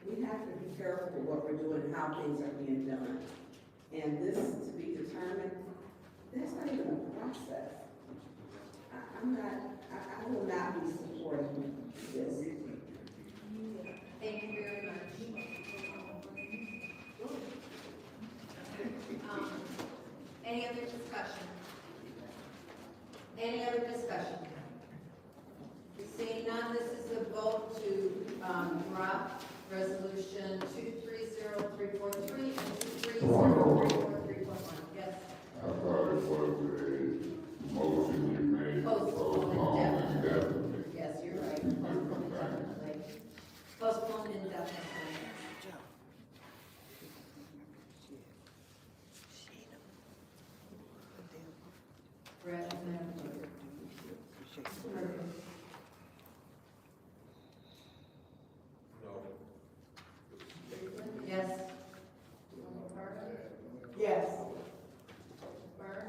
Speaker 1: we have to be careful what we're doing, how things are being done. And this to be determined, that's not even a process. I will not be supporting this.
Speaker 9: Thank you very much. Any other discussion? Any other discussion? Seeing none, this is a vote to drop resolution 230343 and 230343.1. Yes.
Speaker 6: I thought it was a motion you made to postpone indefinitely.
Speaker 9: Yes, you're right. Postpone indefinitely. Postpone indefinitely. Brad, Madam Clerk. Yes.
Speaker 1: Yes.
Speaker 9: Burr?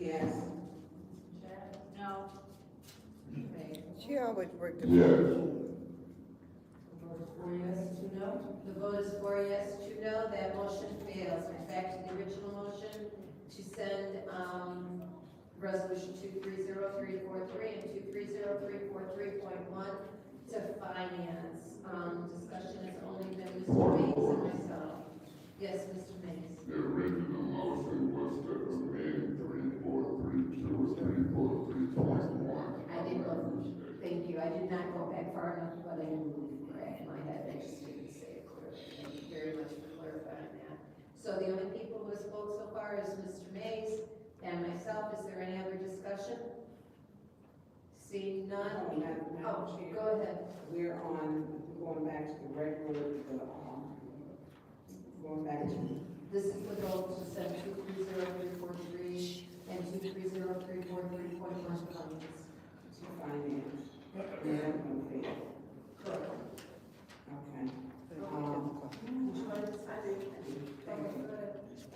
Speaker 1: Yes.
Speaker 9: No. Okay.
Speaker 2: She always break the.
Speaker 6: Yes.
Speaker 9: Four yes, two no. The vote is 4 yes, 2 no. That motion fails. We're back to the original motion to send, resolution 230343 and 230343.1 to finance. Discussion has only been Mr. Mays and myself. Yes, Mr. Mays.
Speaker 6: The original motion was to amend 3432 or 3431.
Speaker 9: I did go, thank you. I did not go back far enough, but I didn't move back in my head. I just didn't say it clearly. Thank you very much for clarifying that. So the only people who have spoke so far is Mr. Mays and myself. Is there any other discussion? Seeing none. Oh, go ahead.
Speaker 1: We're going back to the regular, going back to.
Speaker 9: This is the vote to send 230343 and 230343.1 funds.
Speaker 1: To finance. Yeah, okay.
Speaker 9: Correct.
Speaker 1: Okay.
Speaker 9: Would you like to say?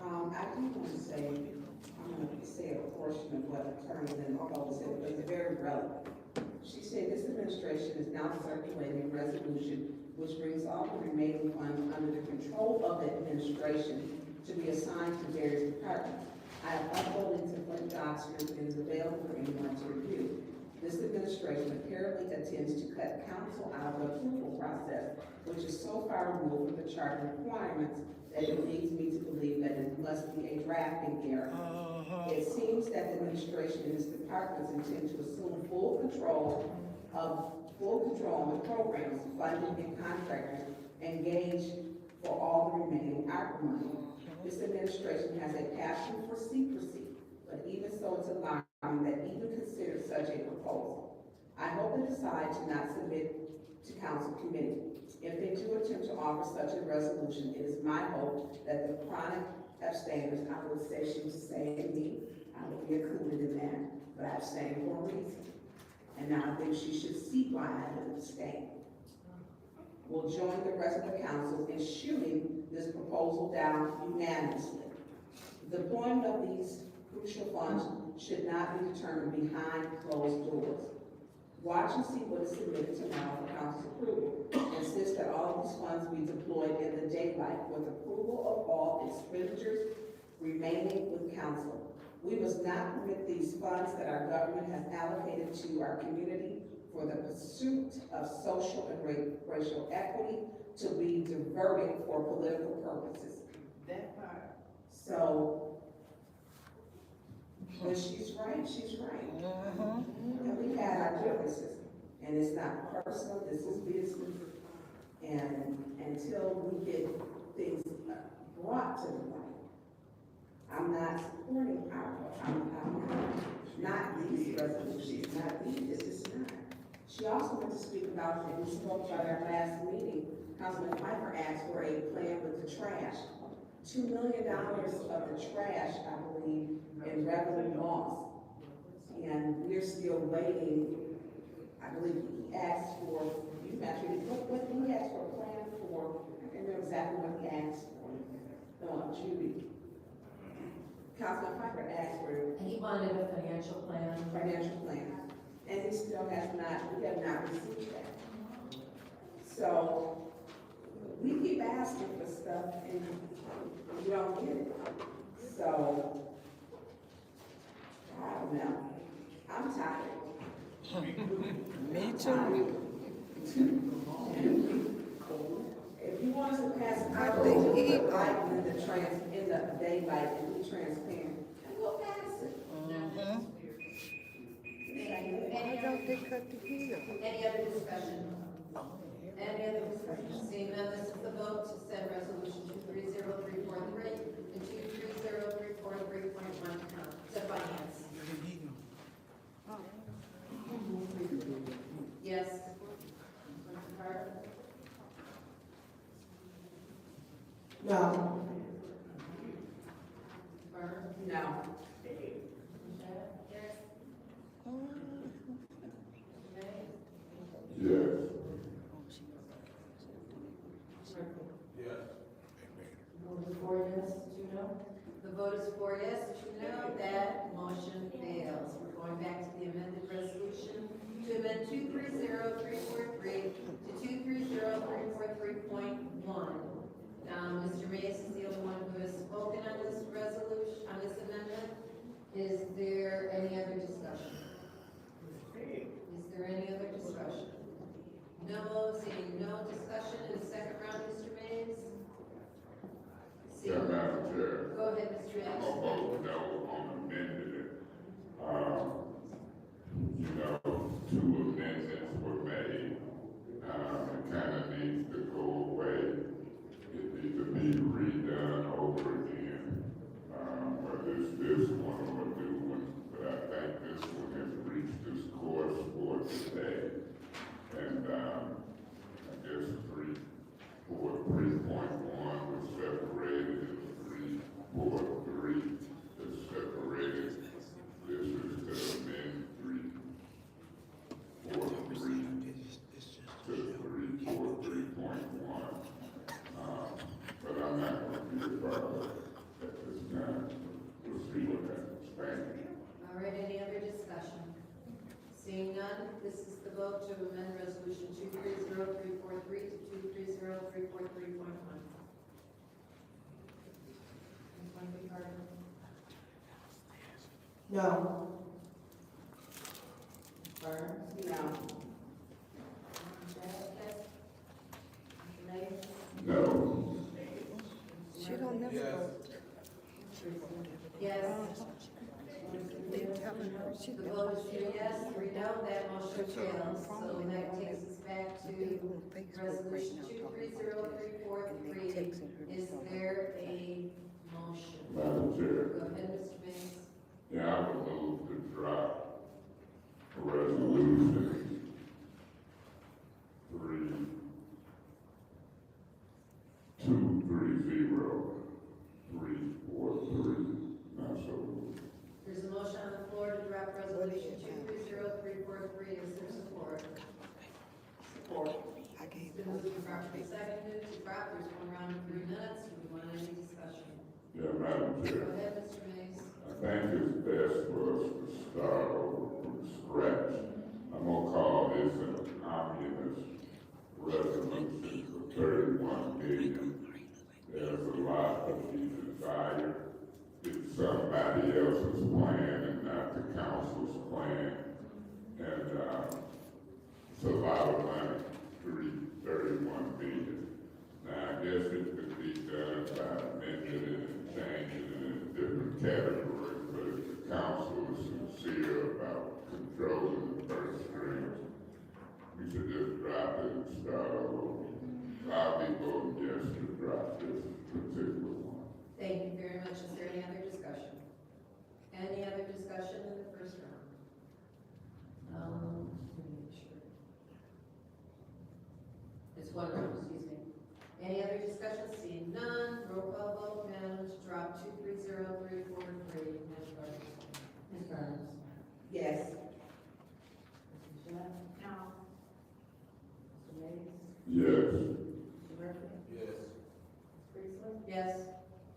Speaker 1: I do want to say, I'm going to say a portion of what Attorney Lynn Cole said, but it's very relevant. She said this administration is now circulating a resolution which brings all the remaining funds under the control of the administration to be assigned to various departments. I have uploaded to Flint documents and is available for anyone to review. This administration apparently intends to cut council out of the approval process, which is so far removed from the charter requirements that it leads me to believe that it must be a drafting error. It seems that the administration and its departments intend to assume full control on the programs, funding, and contractors engaged for all the remaining ARPA money. This administration has a passion for secrecy, but even so, it's alarming that even consider such a proposal. I hope they decide to not submit to council committee. If they do attempt to offer such a resolution, it is my hope that the chronic abstainers, I would say she was saying me, I would be included in that, but I abstained for a reason. And now I think she should see why I would abstain. Will join the rest of the council in shooting this proposal down unanimously. The point of these crucial funds should not be determined behind closed doors. Watch and see what is submitted tomorrow for council approval. Insist that all of these funds be deployed in the daylight with approval of all expenditures remaining with council. We must not permit these funds that our government has allocated to our community for the pursuit of social and racial equity to be diverted for political purposes.
Speaker 2: That part.
Speaker 1: So, when she's right, she's right. And we had our differences, and it's not personal, this is business. And until we get things brought to the light, I'm not supporting ARPA. I'm not these resolutions, not these, this is not. She also went to speak about, and we spoke about our last meeting, Councilman Piper asked for a plan with the trash. $2 million of the trash, I believe, in revenue loss. And we're still waiting. I believe he asked for, you mentioned, what he asked for a plan for, I can't remember exactly what he asked for. No, Judy. Councilman Piper asked for.
Speaker 9: He wanted a financial plan.
Speaker 1: Financial plan. And he still has not, we have not received that. So, we asking for stuff and you don't get it. So, I don't know. I'm tired.
Speaker 2: Me too.
Speaker 1: If you want to pass
Speaker 2: I
Speaker 1: out
Speaker 2: think he-
Speaker 1: the light in the daylight and be transparent, and we'll pass it.
Speaker 2: Why don't they cut the heel?
Speaker 9: Any other discussion? Any other discussion? Seeing none, this is the vote to send resolution 230343 and 230343.1 to finance. Yes. Mr. Carter?
Speaker 11: No.
Speaker 9: Burns?
Speaker 1: No.
Speaker 9: Yes.
Speaker 6: Yes.
Speaker 3: Four yes, two no?
Speaker 9: The vote is 4 yes, 2 no, that motion fails. We're going back to the amended resolution to amend 230343 to 230343.1. Mr. Mays is the only one who has spoken on this resolution, on this amendment. Is there any other discussion? Is there any other discussion? No, seeing no discussion in the second round, Mr. Mays?
Speaker 6: Yeah, Madam Chair.
Speaker 9: Go ahead, Mr. Mays.
Speaker 6: I'll vote no on amended. You know, 2 amendments were made. It kind of needs to go away. It needs to be redone over again. Whether it's this one or a new one, but I think this one has reached its course for today. And I guess 3.1 was separated and 3.3 is separated. This is to amend 3.3 to 3.3.1. But I'm not going to be a part of it at this time. We'll see what happens. Thank you.
Speaker 9: All right, any other discussion? Seeing none, this is the vote to amend resolution 230343 to 230343.1.
Speaker 11: No.
Speaker 9: Burns?
Speaker 1: No.
Speaker 6: No.
Speaker 2: She don't never vote.
Speaker 9: Yes.
Speaker 2: They telling her she
Speaker 9: The vote is 3 yes, 3 no, that motion fails. So that takes us back to resolution 230343. Is there a motion?
Speaker 6: Madam Chair.
Speaker 9: Go ahead, Mr. Mays.
Speaker 6: Yeah, I would move to drop resolution 3.230.343. Not so moved.
Speaker 9: There's a motion on the floor to drop resolution 230343. Is there support? Support. It's been moved and properly seconded to drop. There's 1 round of 3 minutes. Do we want any discussion?
Speaker 6: Yeah, Madam
Speaker 9: Go
Speaker 6: Chair.
Speaker 9: ahead, Mr. Mays.
Speaker 6: I think it's best for us to start over from scratch. I'm gonna call this an omnibus resolution for 31 million. There's a lot of desire. It's somebody else's plan and not the council's plan. And, it's a lot of money, 31 million. Now, I guess it could be done by amending it and changing it in different categories, but if the council is sincere about controlling the purse strings, we should just drop it and start over. I'll be voting yes to drop this particular one.
Speaker 9: Thank you very much. Is there any other discussion? Any other discussion in the first round? It's 1 round, excuse me. Any other discussion? Seeing none, roll call vote, Madam, to drop 230343. Ms. Burns? Ms. Burns?
Speaker 1: Yes.
Speaker 9: Mr. Jeff? No. Mr. Mays?
Speaker 6: Yes.
Speaker 9: Mr. Murphy?
Speaker 5: Yes.
Speaker 9: Ms. Priestley? Yes.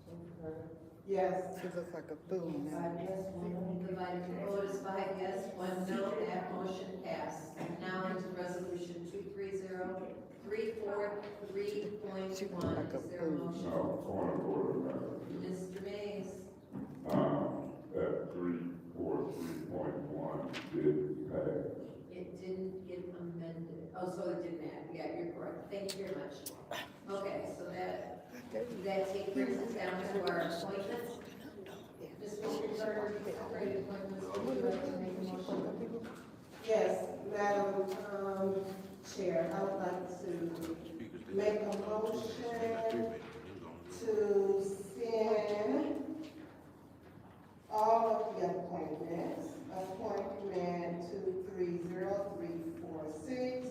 Speaker 9: Mr. Carter?
Speaker 11: Yes.
Speaker 2: She looks like a fool now.
Speaker 9: 5 yes, 1 no. Divided the vote is 5 yes, 1 no, that motion passed. Now into resolution 230344. 343.1, is there a motion?
Speaker 6: No, point of order, Madam.
Speaker 9: Mr. Mays,
Speaker 6: That 343.1 did pass.
Speaker 9: it didn't get amended. Oh, so it didn't add. Yeah, you're correct. Thank you very much. Okay, so that brings us down to our appointments. Mr. Carter, secretary appointments, would you like to make a motion?
Speaker 11: Yes, Madam Chair, I would like to make a motion to send all of the appointments, appointment 230346,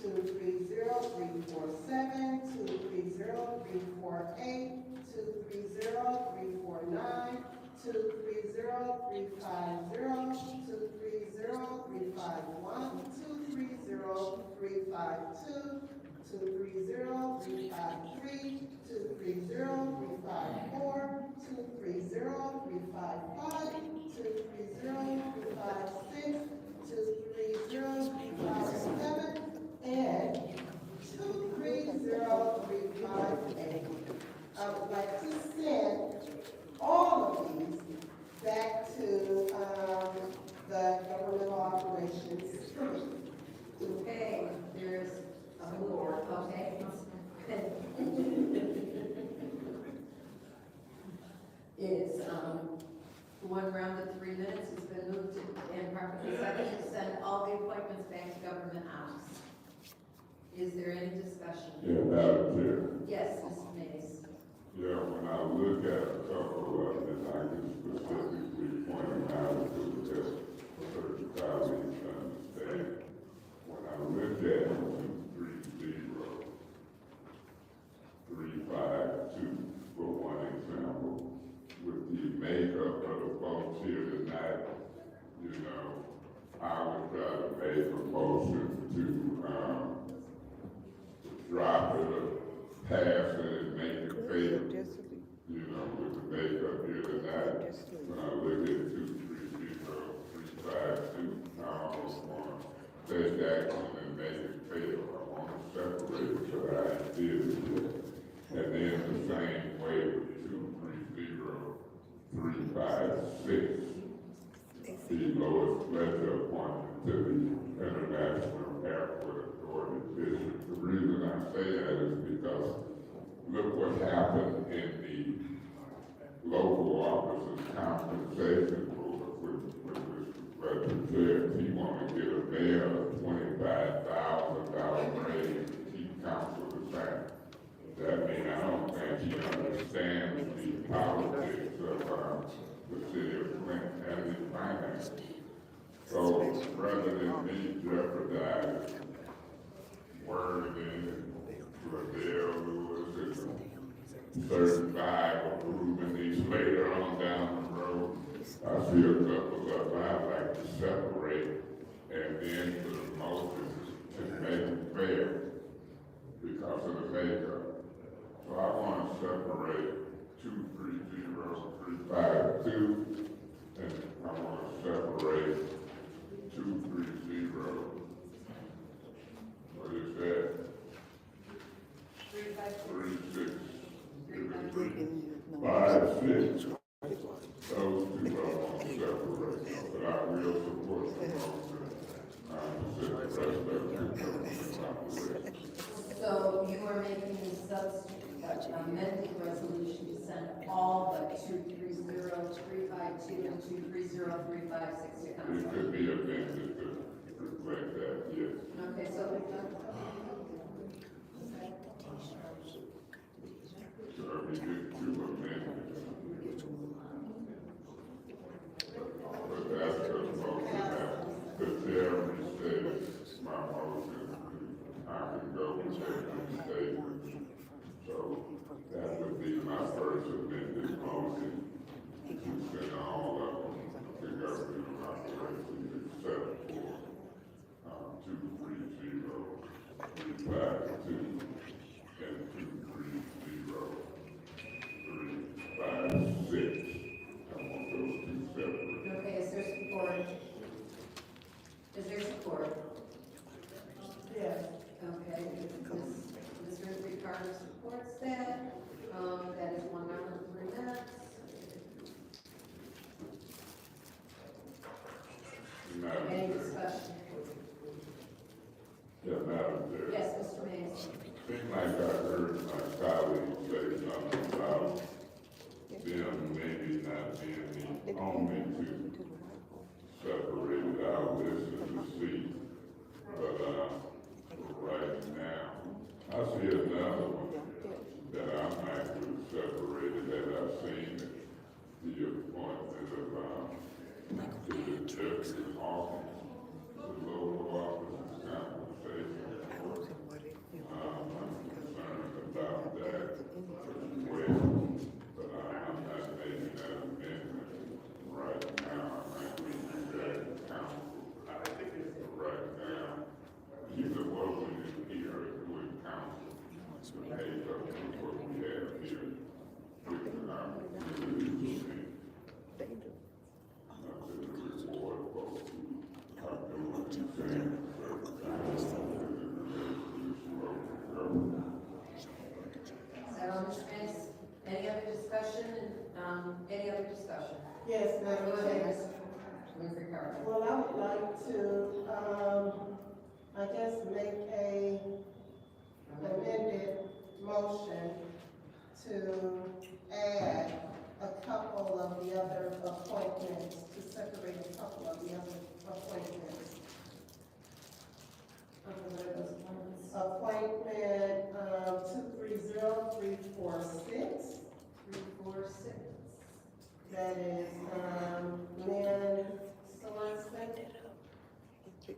Speaker 11: 230347, 230348, 230349, 230350, 230351, 230352, 230353, 230354, 230355, 230356, 230357, and 23038. I would like to send all of these back to the Governmental Operations Committee.
Speaker 9: Okay, there's a floor, okay? It's, one round of 3 minutes, it's been moved and properly seconded to send all the appointments back to Government Office. Is there any discussion?
Speaker 6: Yeah, Madam Chair.
Speaker 9: Yes, Mr. Mays.
Speaker 6: Yeah, when I look at a couple of them, I can specifically point them out to certain colleagues to understand. When I look at 230352, for one example, with the makeup of the folks here tonight, you know, I would try to make a motion to drop it or pass it and make it fail. You know, with the makeup here tonight, when I look at 230352, I almost want to take action and make it fail. I want to separate it so that I deal with it. And then the same way with 230356, the Lois Fletcher appointment to the International Airport Authority District. The reason I say that is because look what happened in the local officers compensation board with Mr. Fletcher said he wanted to get a mayor a $25,000 raise to keep council the same. That means I don't think he understands the politics of the city of Flint and its finances. So rather than me jeopardize wording to Adele Lewis and certified approving these later on down the road, I see a couple of I'd like to separate and then put a motion to make it fair because of the makeup. So I want to separate 230352 and I want to separate 230. What is that? 36. 56. Those two I want to separate, but I will support the motion. The rest of it.
Speaker 9: So you are making a amended resolution to send all but 230352 and 230356 to council.
Speaker 6: It could be amended to reflect that, yes.
Speaker 9: Okay, so
Speaker 6: we did two amendments. But that's the motion that the chairman said, my motion, I can go with that statement. So that would be my first amended motion to send all of them to government operations except for 230352 and 230356. I want those two separate.
Speaker 9: okay, is there support? Is there support?
Speaker 11: Yes.
Speaker 9: Okay, Ms. Carter supports that. That is 1 hour and 3 minutes. Any discussion?
Speaker 6: Yeah, Madam Chair.
Speaker 9: Yes, Mr. Mays.
Speaker 6: Seems like I heard my colleagues say something about them maybe not being the only two separated out, listen to see. But, right now, I see another one that I'm actually separated that I've seen the appointment of, to the district office, the local office of compensation. I'm concerned about that as well, but I'm not making that amendment right now. I might be that council. Right now, either what we do here with council, the page up to what we have here, with our community. Not to the reward folks who are doing these things,
Speaker 9: So, Mr. Mays, any other discussion? Any other discussion?
Speaker 11: Yes, Madam
Speaker 9: Go ahead,
Speaker 11: Chair.
Speaker 9: Ms. Ricardo.
Speaker 11: Well, I would like to, I guess, make a amended motion to add a couple of the other appointments, to separate a couple of the other appointments.
Speaker 9: What are those appointments?
Speaker 11: Appointment, 230346.
Speaker 9: 346.
Speaker 11: That is, Lynn Sorensen to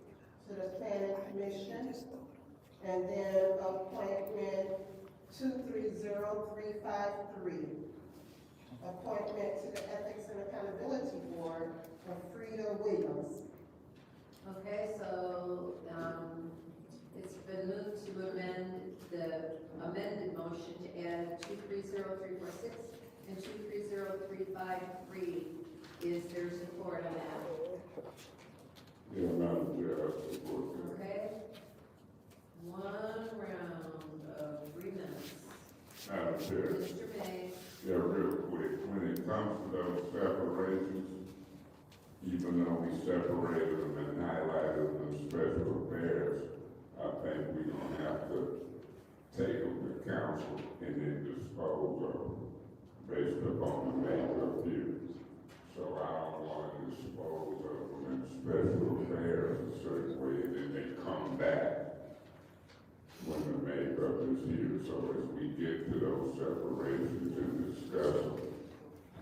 Speaker 11: the planning commission. And then appointment 230353. Appointment to the ethics and accountability board of Frida Williams.
Speaker 9: Okay, so, it's been moved to amend the amended motion to add 230346 and 230353. Is there support on that?
Speaker 6: Yeah, Madam Chair, I support that.
Speaker 9: Okay. 1 round of 3 minutes.
Speaker 6: Madam Chair.
Speaker 9: Mr. Mays.
Speaker 6: Yeah, real quick, when it comes to those separations, even though we separated them and highlighted them in special affairs, I think we're gonna have to take them to council and then dispose of them based upon the makeup here. So I don't want to dispose of them in special affairs a certain way, and then they come back when the makeup is here. So as we get to those separations and discuss them,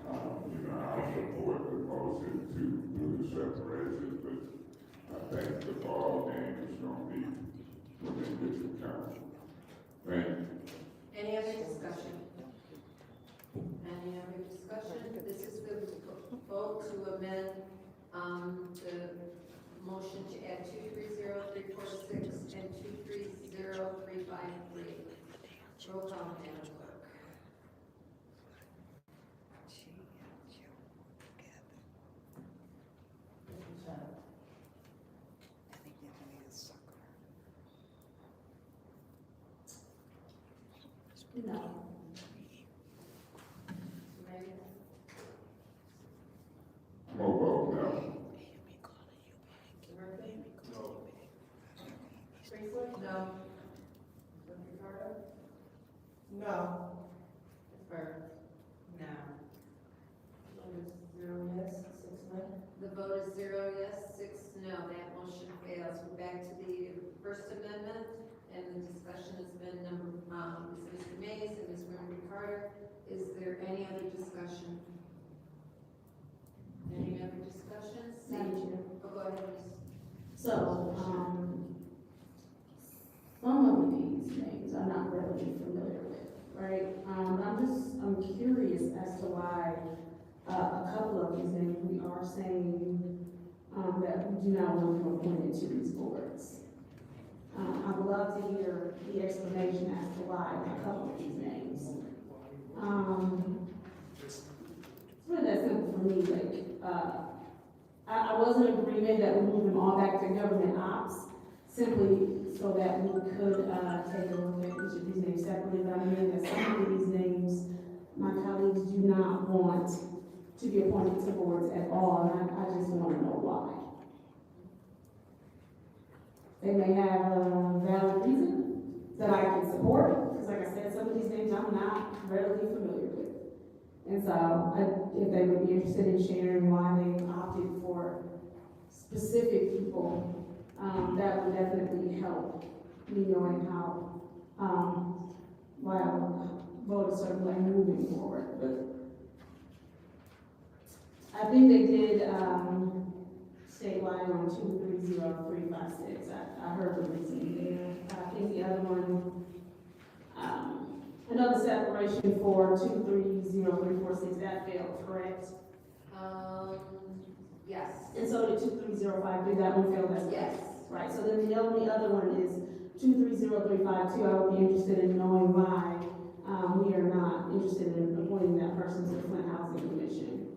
Speaker 6: I'll support the motion to do the separation, but I think the ball game is gonna be when they get to council. Thank you.
Speaker 9: Any other discussion? Any other discussion? This is the vote to amend, the motion to add 230346 and 230353. Roll call, Madam Clerk.
Speaker 4: No.
Speaker 6: More vote no.
Speaker 9: No. Ricardo?
Speaker 11: No.
Speaker 9: Burr? No. Vote is 0 yes, 6 no. The vote is 0 yes, 6 no. That motion fails. We're back to the First Amendment, and the discussion has been Mr. Mays and Ms. Ricardo. Is there any other discussion? Any other discussion?
Speaker 4: Madam Chair.
Speaker 9: Oh, go ahead, Ms.
Speaker 4: So, some of these names I'm not really familiar with, right? I'm curious as to why, a couple of these names we are saying, that we do not want them appointed to these boards. I would love to hear the explanation as to why a couple of these names. It's really that simple for me, like, I was in agreement that we move them all back to government ops, simply so that we could, take a look at each of these names separately, but I'm hearing that some of these names, my colleagues do not want to be appointed to boards at all, and I just wanna know why. They may have a valid reason that I can support, because like I said, some of these names I'm not readily familiar with. And so, if they would be interested in sharing why they opted for specific people, that would definitely help me knowing how, why I would vote a certain way moving forward. But I think they did, statewide on 230356. I heard the reason there. I think the other one, another separation for 230346, that failed, correct?
Speaker 9: Yes.
Speaker 4: And so did 2305, that one failed as well?
Speaker 9: Yes.
Speaker 4: Right, so then the only other one is 230352. I would be interested in knowing why, we are not interested in appointing that person to the Flint Housing Commission.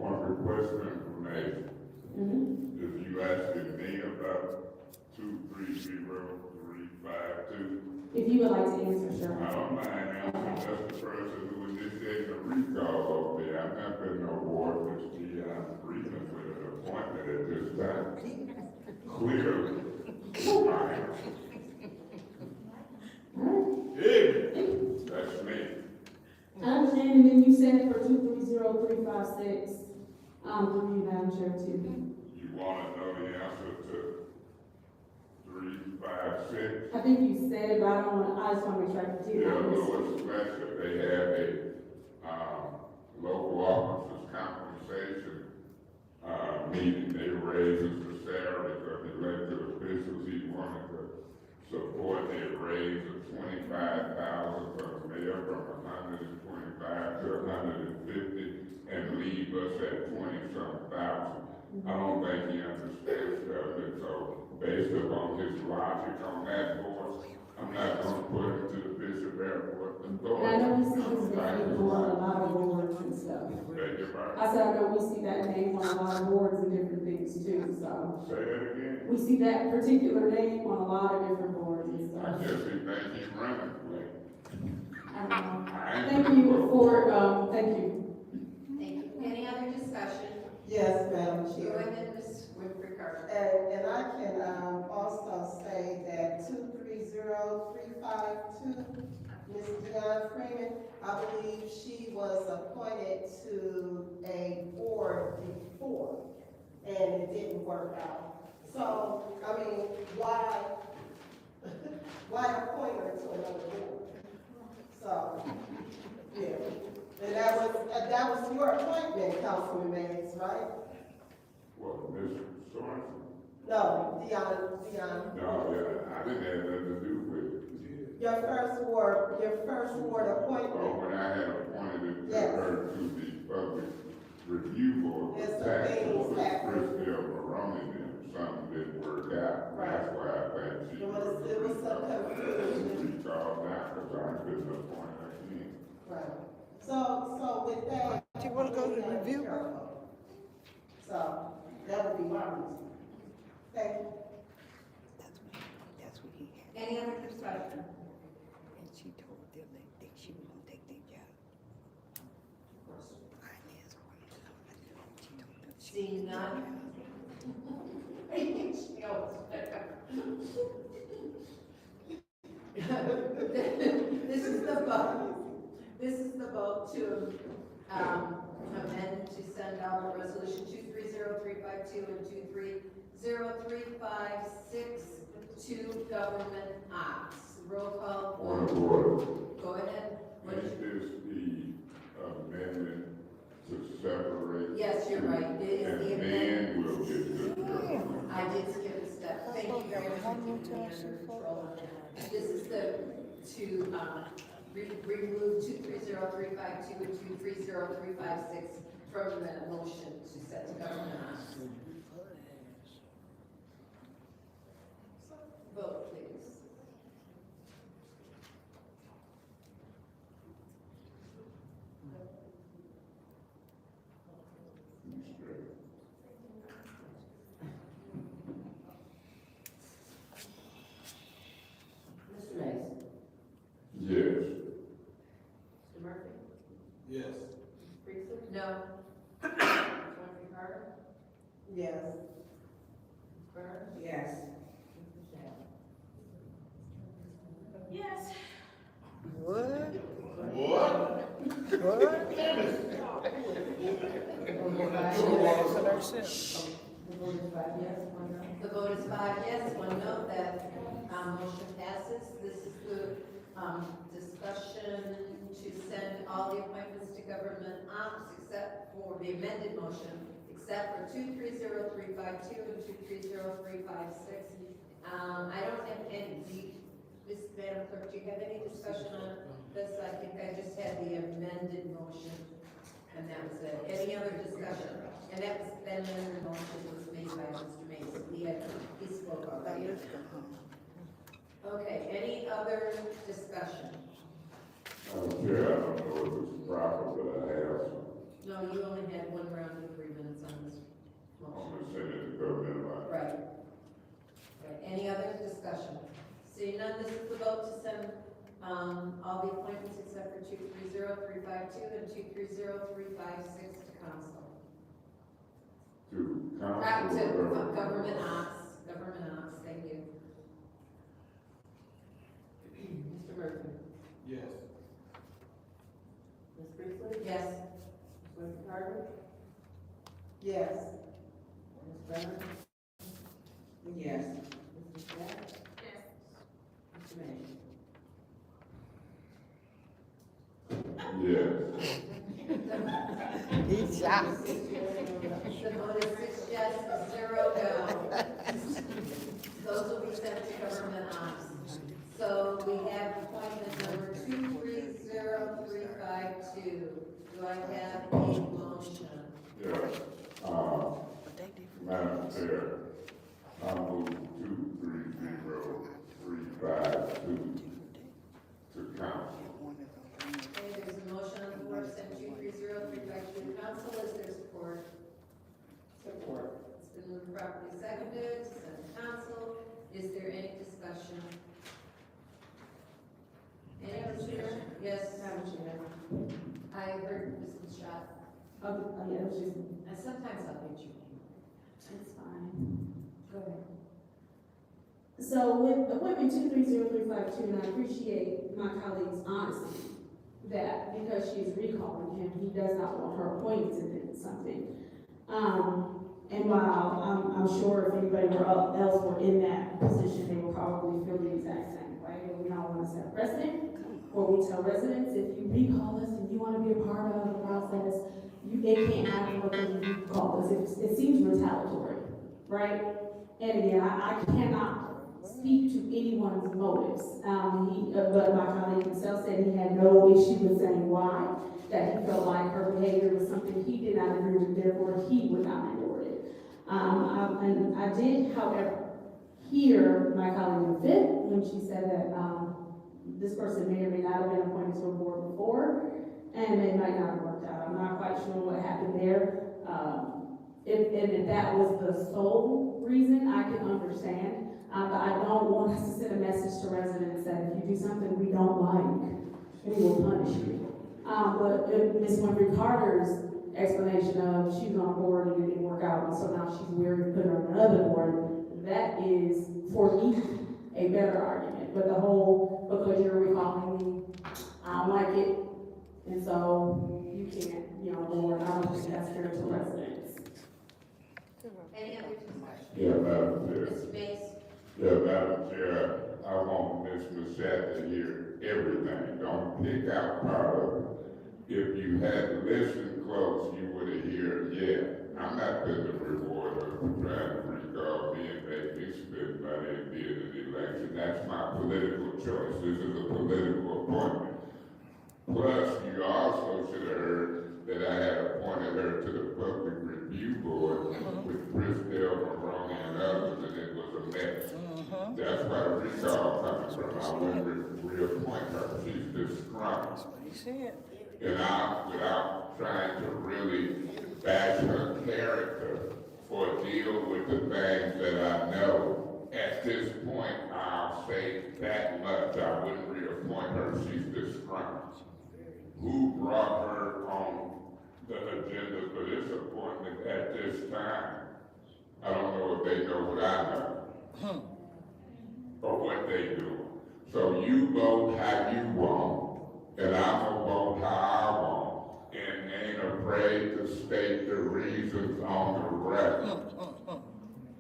Speaker 6: One request for information. If you asking me about 230352.
Speaker 4: If you would like to answer, sure.
Speaker 6: I don't mind answering. That's the person who initiated the recall over there. I'm not putting no war with the agreement with an appointment at this time. Clearly. Mine. That's me.
Speaker 4: I understand, and then you said for 230356, through you, Madam Chair, too.
Speaker 6: You want to know the answer to 356?
Speaker 4: I think you said it, but I just want to make sure I can do
Speaker 6: Yeah,
Speaker 4: that.
Speaker 6: Louis Fletcher, they have a local officers compensation meeting. They raises the salaries of elected officials. He wanted to support a raise of $25,000 for the mayor from 125 to 150 and leave us at 20-some thousand. I don't think he understands that, and so based upon his logic on that board, I'm not gonna put him to the Bishop Airport
Speaker 4: And I know we see his name on a lot of boards and stuff.
Speaker 6: Beg your pardon?
Speaker 4: I said, I know we see that name on a lot of boards and different things too, so.
Speaker 6: Say that again?
Speaker 4: We see that particular name on a lot of different boards and
Speaker 6: I
Speaker 4: stuff.
Speaker 6: guess he thinks he's running, like.
Speaker 4: Thank you for, thank you.
Speaker 9: Thank you. Any other discussion?
Speaker 11: Yes, Madam
Speaker 9: Go
Speaker 11: Chair.
Speaker 9: ahead, Ms. Winfrey Carter.
Speaker 11: And I can, also say that 230352, Ms. Deanna Freeman, I believe she was appointed to a board before, and it didn't work out. So, I mean, why appoint her to another board? So, yeah. And that was your appointment, Councilman Mays, right?
Speaker 6: What, Mr. Sorensen?
Speaker 11: No, Deanna.
Speaker 6: No, yeah, I didn't have nothing to do with it.
Speaker 11: Your first ward appointment.
Speaker 6: Oh, when I had appointed
Speaker 11: Yes.
Speaker 6: her to the public review board,
Speaker 11: Yes,
Speaker 6: the
Speaker 11: the
Speaker 6: taxes
Speaker 11: things
Speaker 6: with
Speaker 11: happened.
Speaker 6: Christel Maroney, and something didn't work out.
Speaker 11: Right.
Speaker 6: That's why I think she.
Speaker 11: It was some confusion.
Speaker 6: Recall now, because I couldn't appoint her again.
Speaker 11: Right. So with that.
Speaker 2: Do you wanna go to the review?
Speaker 11: So, that would be my reason. Thank you.
Speaker 2: That's what he had.
Speaker 9: Any other discussion?
Speaker 2: And she told them that she was gonna take their job. Finance one. She told them she
Speaker 9: Seeing none? This is the vote. This is the vote to, amend to send out a resolution 230352 and 230356 to government ops. Roll call.
Speaker 6: Point of order.
Speaker 9: Go ahead. What is
Speaker 6: Is this the amendment to separate?
Speaker 9: Yes, you're right. It is the
Speaker 6: And
Speaker 9: amendment.
Speaker 6: then we'll get to the government.
Speaker 9: I did skip a step. Thank you very much for keeping me under control. This is to remove 230352 and 230356 from the motion to set the government on. Vote, please.
Speaker 2: What?
Speaker 5: What?
Speaker 2: What?
Speaker 3: The vote is 5 yes, 1 no.
Speaker 9: The vote is 5 yes, 1 no, that, motion passes. This is the, discussion to send all the appointments to government ops except for the amended motion, except for 230352 and 230356. I don't have any, Madam Clerk, do you have any discussion on this? I think I just had the amended motion, and that was it. Any other discussion? And that was, that amended motion was made by Mr. Mason. He spoke already. Okay, any other discussion?
Speaker 6: Chair, I don't know if it's proper, but I have some.
Speaker 9: No, you only had 1 round of 3 minutes on this
Speaker 6: I'm
Speaker 9: motion.
Speaker 6: gonna send it to government line.
Speaker 9: Right. Right. Any other discussion? Seeing none, this is the vote to send all the appointments except for 230352 and 230356 to council.
Speaker 6: To
Speaker 9: Back
Speaker 6: council.
Speaker 9: to government ops, thank you. Mr. Murphy?
Speaker 5: Yes.
Speaker 11: Ms. Priestley?
Speaker 9: Yes.
Speaker 11: Ms. Carter? Yes. Ms. Brenner?
Speaker 1: Yes.
Speaker 11: Mrs. Jack?
Speaker 9: Yes.
Speaker 11: Mr. Mays?
Speaker 6: Yes.
Speaker 2: He's shocked.
Speaker 9: The vote is 6 yes, 0 no. Those will be sent to government ops. So we have appointment number 230352. Do I have a motion?
Speaker 6: Yes. Madam Chair, I move 230352 to council.
Speaker 9: Okay, there's a motion on the floor to send 230352 to council. Is there support?
Speaker 11: Support.
Speaker 9: It's been moved properly seconded to send to council. Is there any discussion? Any other discussion? Yes.
Speaker 4: Madam Chair.
Speaker 9: I heard Mrs. Schott.
Speaker 4: Yeah, it was just,
Speaker 9: And sometimes I'll get you.
Speaker 4: it's fine.
Speaker 9: Go ahead.
Speaker 4: So with appointment 230352, and I appreciate my colleague's honesty, that because she's recalling him, he does not want her appointed to something. And while I'm sure if anybody else were in that position, they would probably feel the exact same way. And we don't want to set a precedent, or we tell residents, if you recall us and you want to be a part of the process, they can't have what you call us. It seems retaliatory, right? And again, I cannot speak to anyone's motives. But my colleague himself said he had no issue with saying why, that he felt like her behavior was something he did not agree with, therefore he would not endure it. And I did, however, hear my colleague Viv when she said that this person may or may not have been appointed to a board before, and it might not have worked out. I'm not quite sure what happened there. If that was the sole reason, I can understand. But I don't want us to send a message to residents that if you do something we don't like, we will punish you. But Ms. Winfrey Carter's explanation of she was on a board and it didn't work out, and so now she's weird to put her on another board, that is, for me, a better argument. But the whole, because you're recalling me, I don't like it, and so you can't, board, I don't think that's fair to residents.
Speaker 9: Any other discussion?
Speaker 6: Yeah, Madam Chair.
Speaker 9: Mr. Mays?
Speaker 6: Yeah, Madam Chair, I want Ms. Mashat to hear everything. Don't pick out part of it. If you had listened close, you would have heard, yeah, I'm not going to reward her for trying to recall me and make me spend money and be in an election. That's my political choice. This is a political appointment. Plus, you also should have heard that I had appointed her to the Public Review Board with Bristol, Maroney, and others, and it was a mess. That's where the recall coming from. I wouldn't reappoint her. She's disgruntled. And without trying to really bash her character or deal with the things that I know, at this point, I'll say that much. I wouldn't reappoint her. She's disgruntled. Who brought her on the agenda for this appointment at this time? I don't know if they know what I know or what they do. So you vote how you want,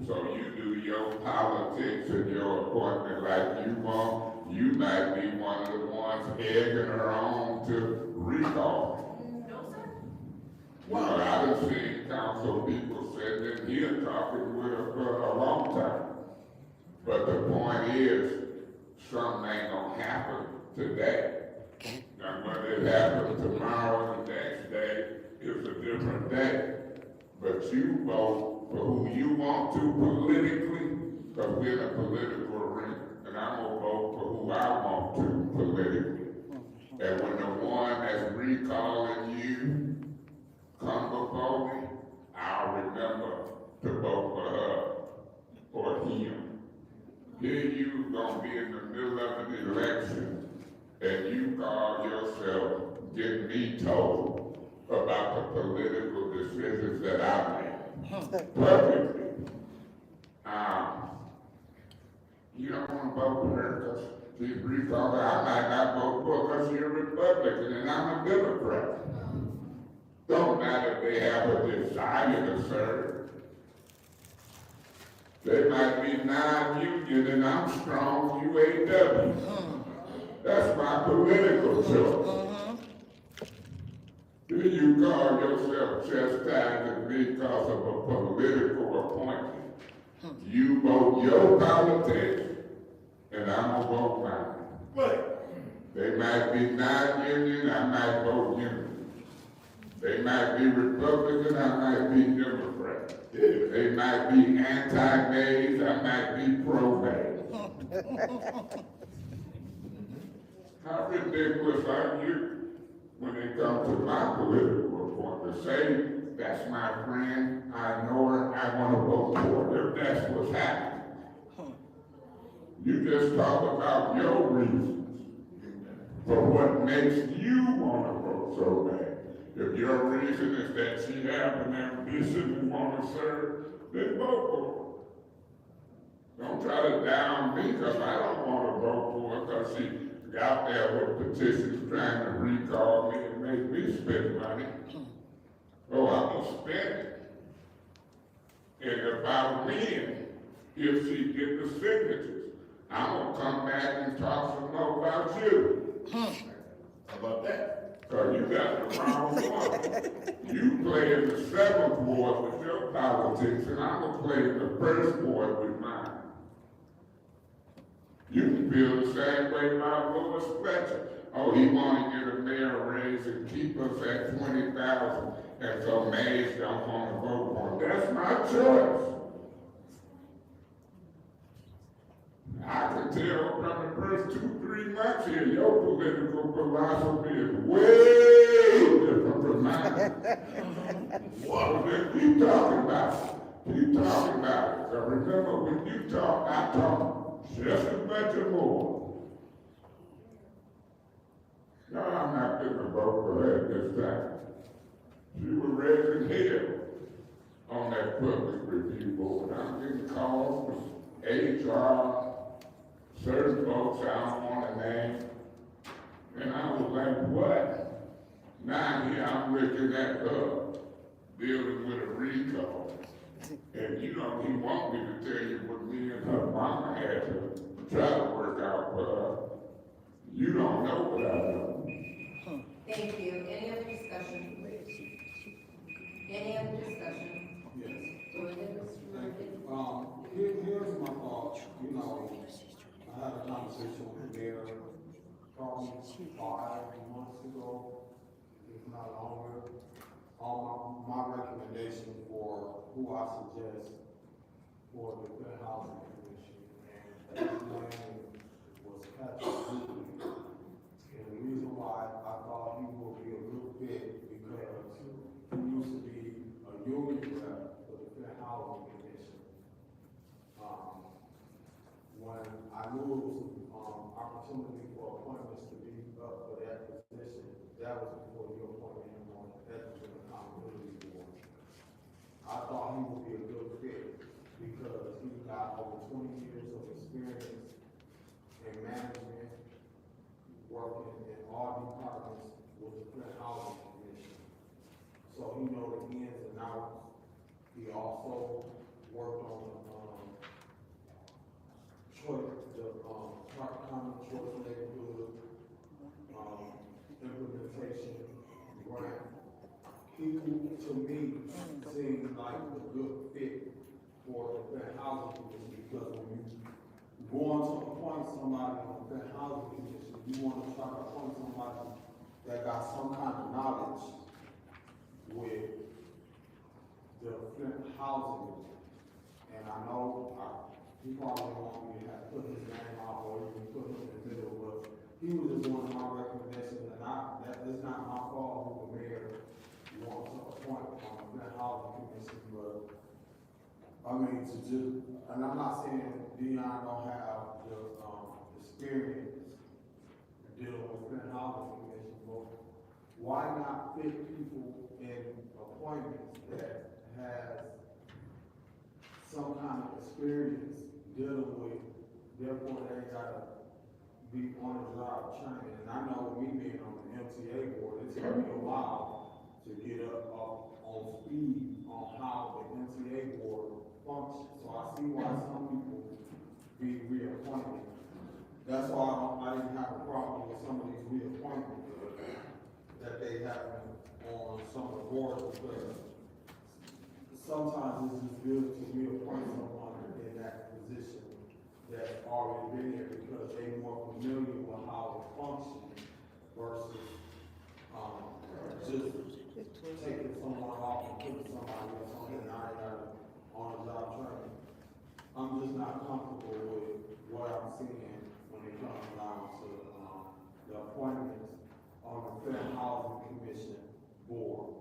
Speaker 6: So you do your politics and your appointment like you want. You might be one of the ones egging her on to recall.
Speaker 9: No, sir.
Speaker 6: Well, I've seen council people sitting in here talking with her for a long time. But the point is, something ain't gonna happen today. And whether it happens tomorrow or the next day is a different day. But you vote for who you want to politically, because we're in a political arena. And I'm gonna vote for who I want to politically. And when the one that's recalling you come before me, I'll remember to vote for her or him. Here you gonna be in the middle of an election and you call yourself getting me told about the political decisions that I make. Perfectly. You don't wanna vote for her because she's recalled. I might not vote for her because she's a Republican and I'm a Democrat. Don't matter if they have a desire to serve. They might be non-union and I'm strong UAW. That's my political choice. Here you call yourself chastising me because of a political appointment. You vote your politics and I'm gonna vote mine. They might be non-union, I might vote union. They might be Republican, I might be Democrat. They might be anti-gays, I might be pro-gay. How ridiculous are you when it comes to my political appointment? Say, that's my friend, I know her, I want to vote for her, if that's what's happening. You just talk about your reasons for what makes you want to vote so bad. If your reason is that she has an ambition and want to serve, then vote for her. Don't try to down me because I don't want to vote for her because she got there with petitions trying to recall me and make me spend money. Oh, I'm going to spend it. And if I win, if she get the signatures, I'm going to come back and talk some more about you. How about that? Because you got the wrong one. You play in the 7th ward with your politics, and I'm going to play in the 1st ward with mine. You can feel the same way about Louis Fletcher. Oh, he want to get a mayor raise and keep us at 20,000, and so mayors don't want to vote for him. That's my choice. I can tell from the first 2-3 months here, your political philosophy is way different from mine. What you talking about? You talking about it. So remember, when you talk, I talk just as much or more. No, I'm not going to vote for her this time. She was raising hell on that public review board. I'm getting calls from HR, certain folks I don't want to name. And I was like, what? Now here I'm looking at her dealing with a recall. And you don't even want me to tell you what me and her mama had to try to work out for her. You don't know what I know.
Speaker 9: Thank you. Any other discussion? Any other discussion?
Speaker 5: Yes.
Speaker 9: Go ahead, Mr. Murphy.
Speaker 5: Here's my thought. You know, I had a conversation with the mayor probably 5 months ago, if not longer, on my recommendation for who I suggest for the Fair Housing Commission. And his name was Patrick. And the reason why I thought he would be a good fit because he used to be a union rep for the Fair Housing Commission. When I knew it was opportunity for appointments to be up for that position, that was before you appointed him on the Ethics and Accountability Board. I thought he would be a good fit because he's got over 20 years of experience in management, working in all departments with the Fair Housing Commission. So he knows the ins and outs. He also worked on common choice neighborhood, implementation grant. People, to me, seem like a good fit for the Flint Housing Commission, because when you want to appoint somebody on the Flint Housing Commission, you want to try to appoint somebody that got some kind of knowledge with the Flint Housing. And I know he probably don't want me to have put his name out or even put him in the middle, but he was just one of my recommendations, and that is not my fault who the mayor wants to appoint on the Flint Housing Commission, but I mean, and I'm not saying Dion don't have the experience dealing with Flint Housing Commission, but why not fit people in appointments that has some kind of experience dealing with, therefore they gotta be on the job training. And I know me being on the MTA board, it took me a while to get up on speed on how the MTA board functions. So I see why some people be reappointed. That's why I didn't have a problem with some of these reappointments that they have on some of the boards, because sometimes it's just good to reappoint someone in that position that's already been there, because they're more familiar with how it functions versus just taking someone off and putting somebody else on, and I got on-the-job training. I'm just not comfortable with what I'm seeing when it comes down to the appointments on the Fair Housing Commission board.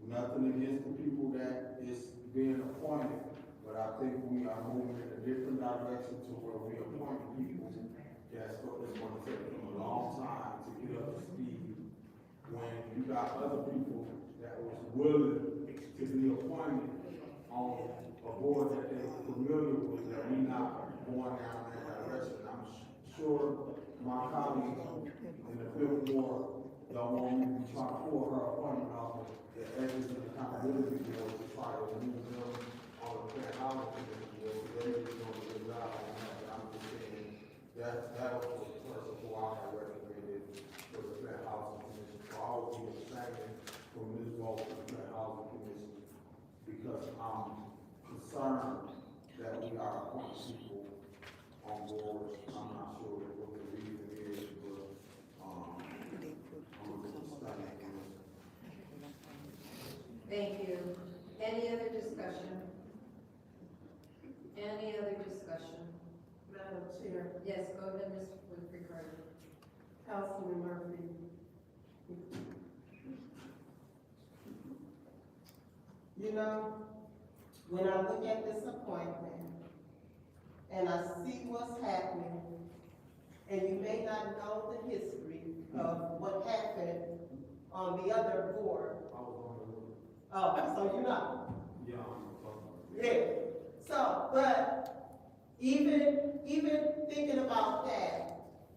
Speaker 5: Nothing against the people that is being appointed, but I think we are moving in a different direction to where we appoint people that's going to take them a long time to get up to speed. When you got other people that was willing to be appointed on a board that they're familiar with, that we not going down that direction. I'm sure my colleagues in the Fillmore don't want me to be trying to pull her appointment off of the ethics and accountability board to try to move them on the Fair Housing Commission board, so they're just doing a good job on that. But I'm just saying that was the person who I had recommended for the Fair Housing Commission. So I would be abstaining from this vote for the Fair Housing Commission, because I'm concerned that we are appointing people on boards. I'm not sure what the reason is, but I'm just abstaining.
Speaker 9: Thank you. Any other discussion? Any other discussion?
Speaker 11: Madam Chair,
Speaker 9: Yes, go ahead, Ms. Ricardo.
Speaker 11: Councilman Murphy. You know, when I look at this appointment and I see what's happening, and you may not know the history of what happened on the other board. Oh, so you know. Yeah. So, but even thinking about that,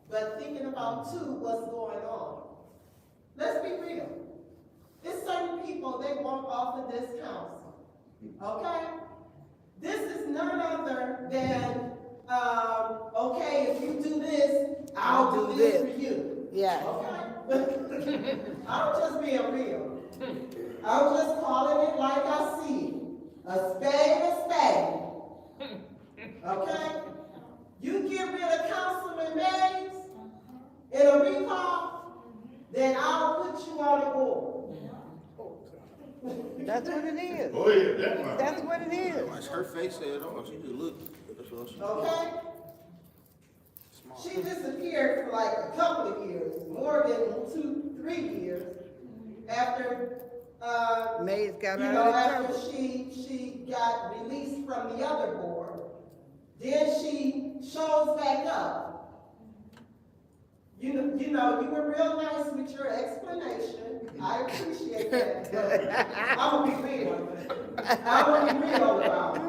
Speaker 11: but thinking about too what's going on. Let's be real. There's certain people, they want off of this council. Okay? This is none other than, okay, if you do this, I'll do this for you.
Speaker 2: Yeah.
Speaker 11: Okay? I'm just being real. I'm just calling it like I see it. A spade. Okay? You get rid of Councilman Mays in a recall, then I'll put you on the board.
Speaker 2: That's what it is.
Speaker 14: Oh, yeah, that one.
Speaker 2: That's what it is.
Speaker 12: Like her face said, oh, she just looked. That's all she
Speaker 11: Okay? She disappeared for like a couple of years, more than 2-3 years, after
Speaker 2: Mays got
Speaker 11: you
Speaker 2: out
Speaker 11: know,
Speaker 2: of
Speaker 11: after
Speaker 2: trouble.
Speaker 11: she got released from the other board. Then she shows back up. You know, you were real nice with your explanation. I appreciate that. But I'm gonna be real. I'm gonna be real about it.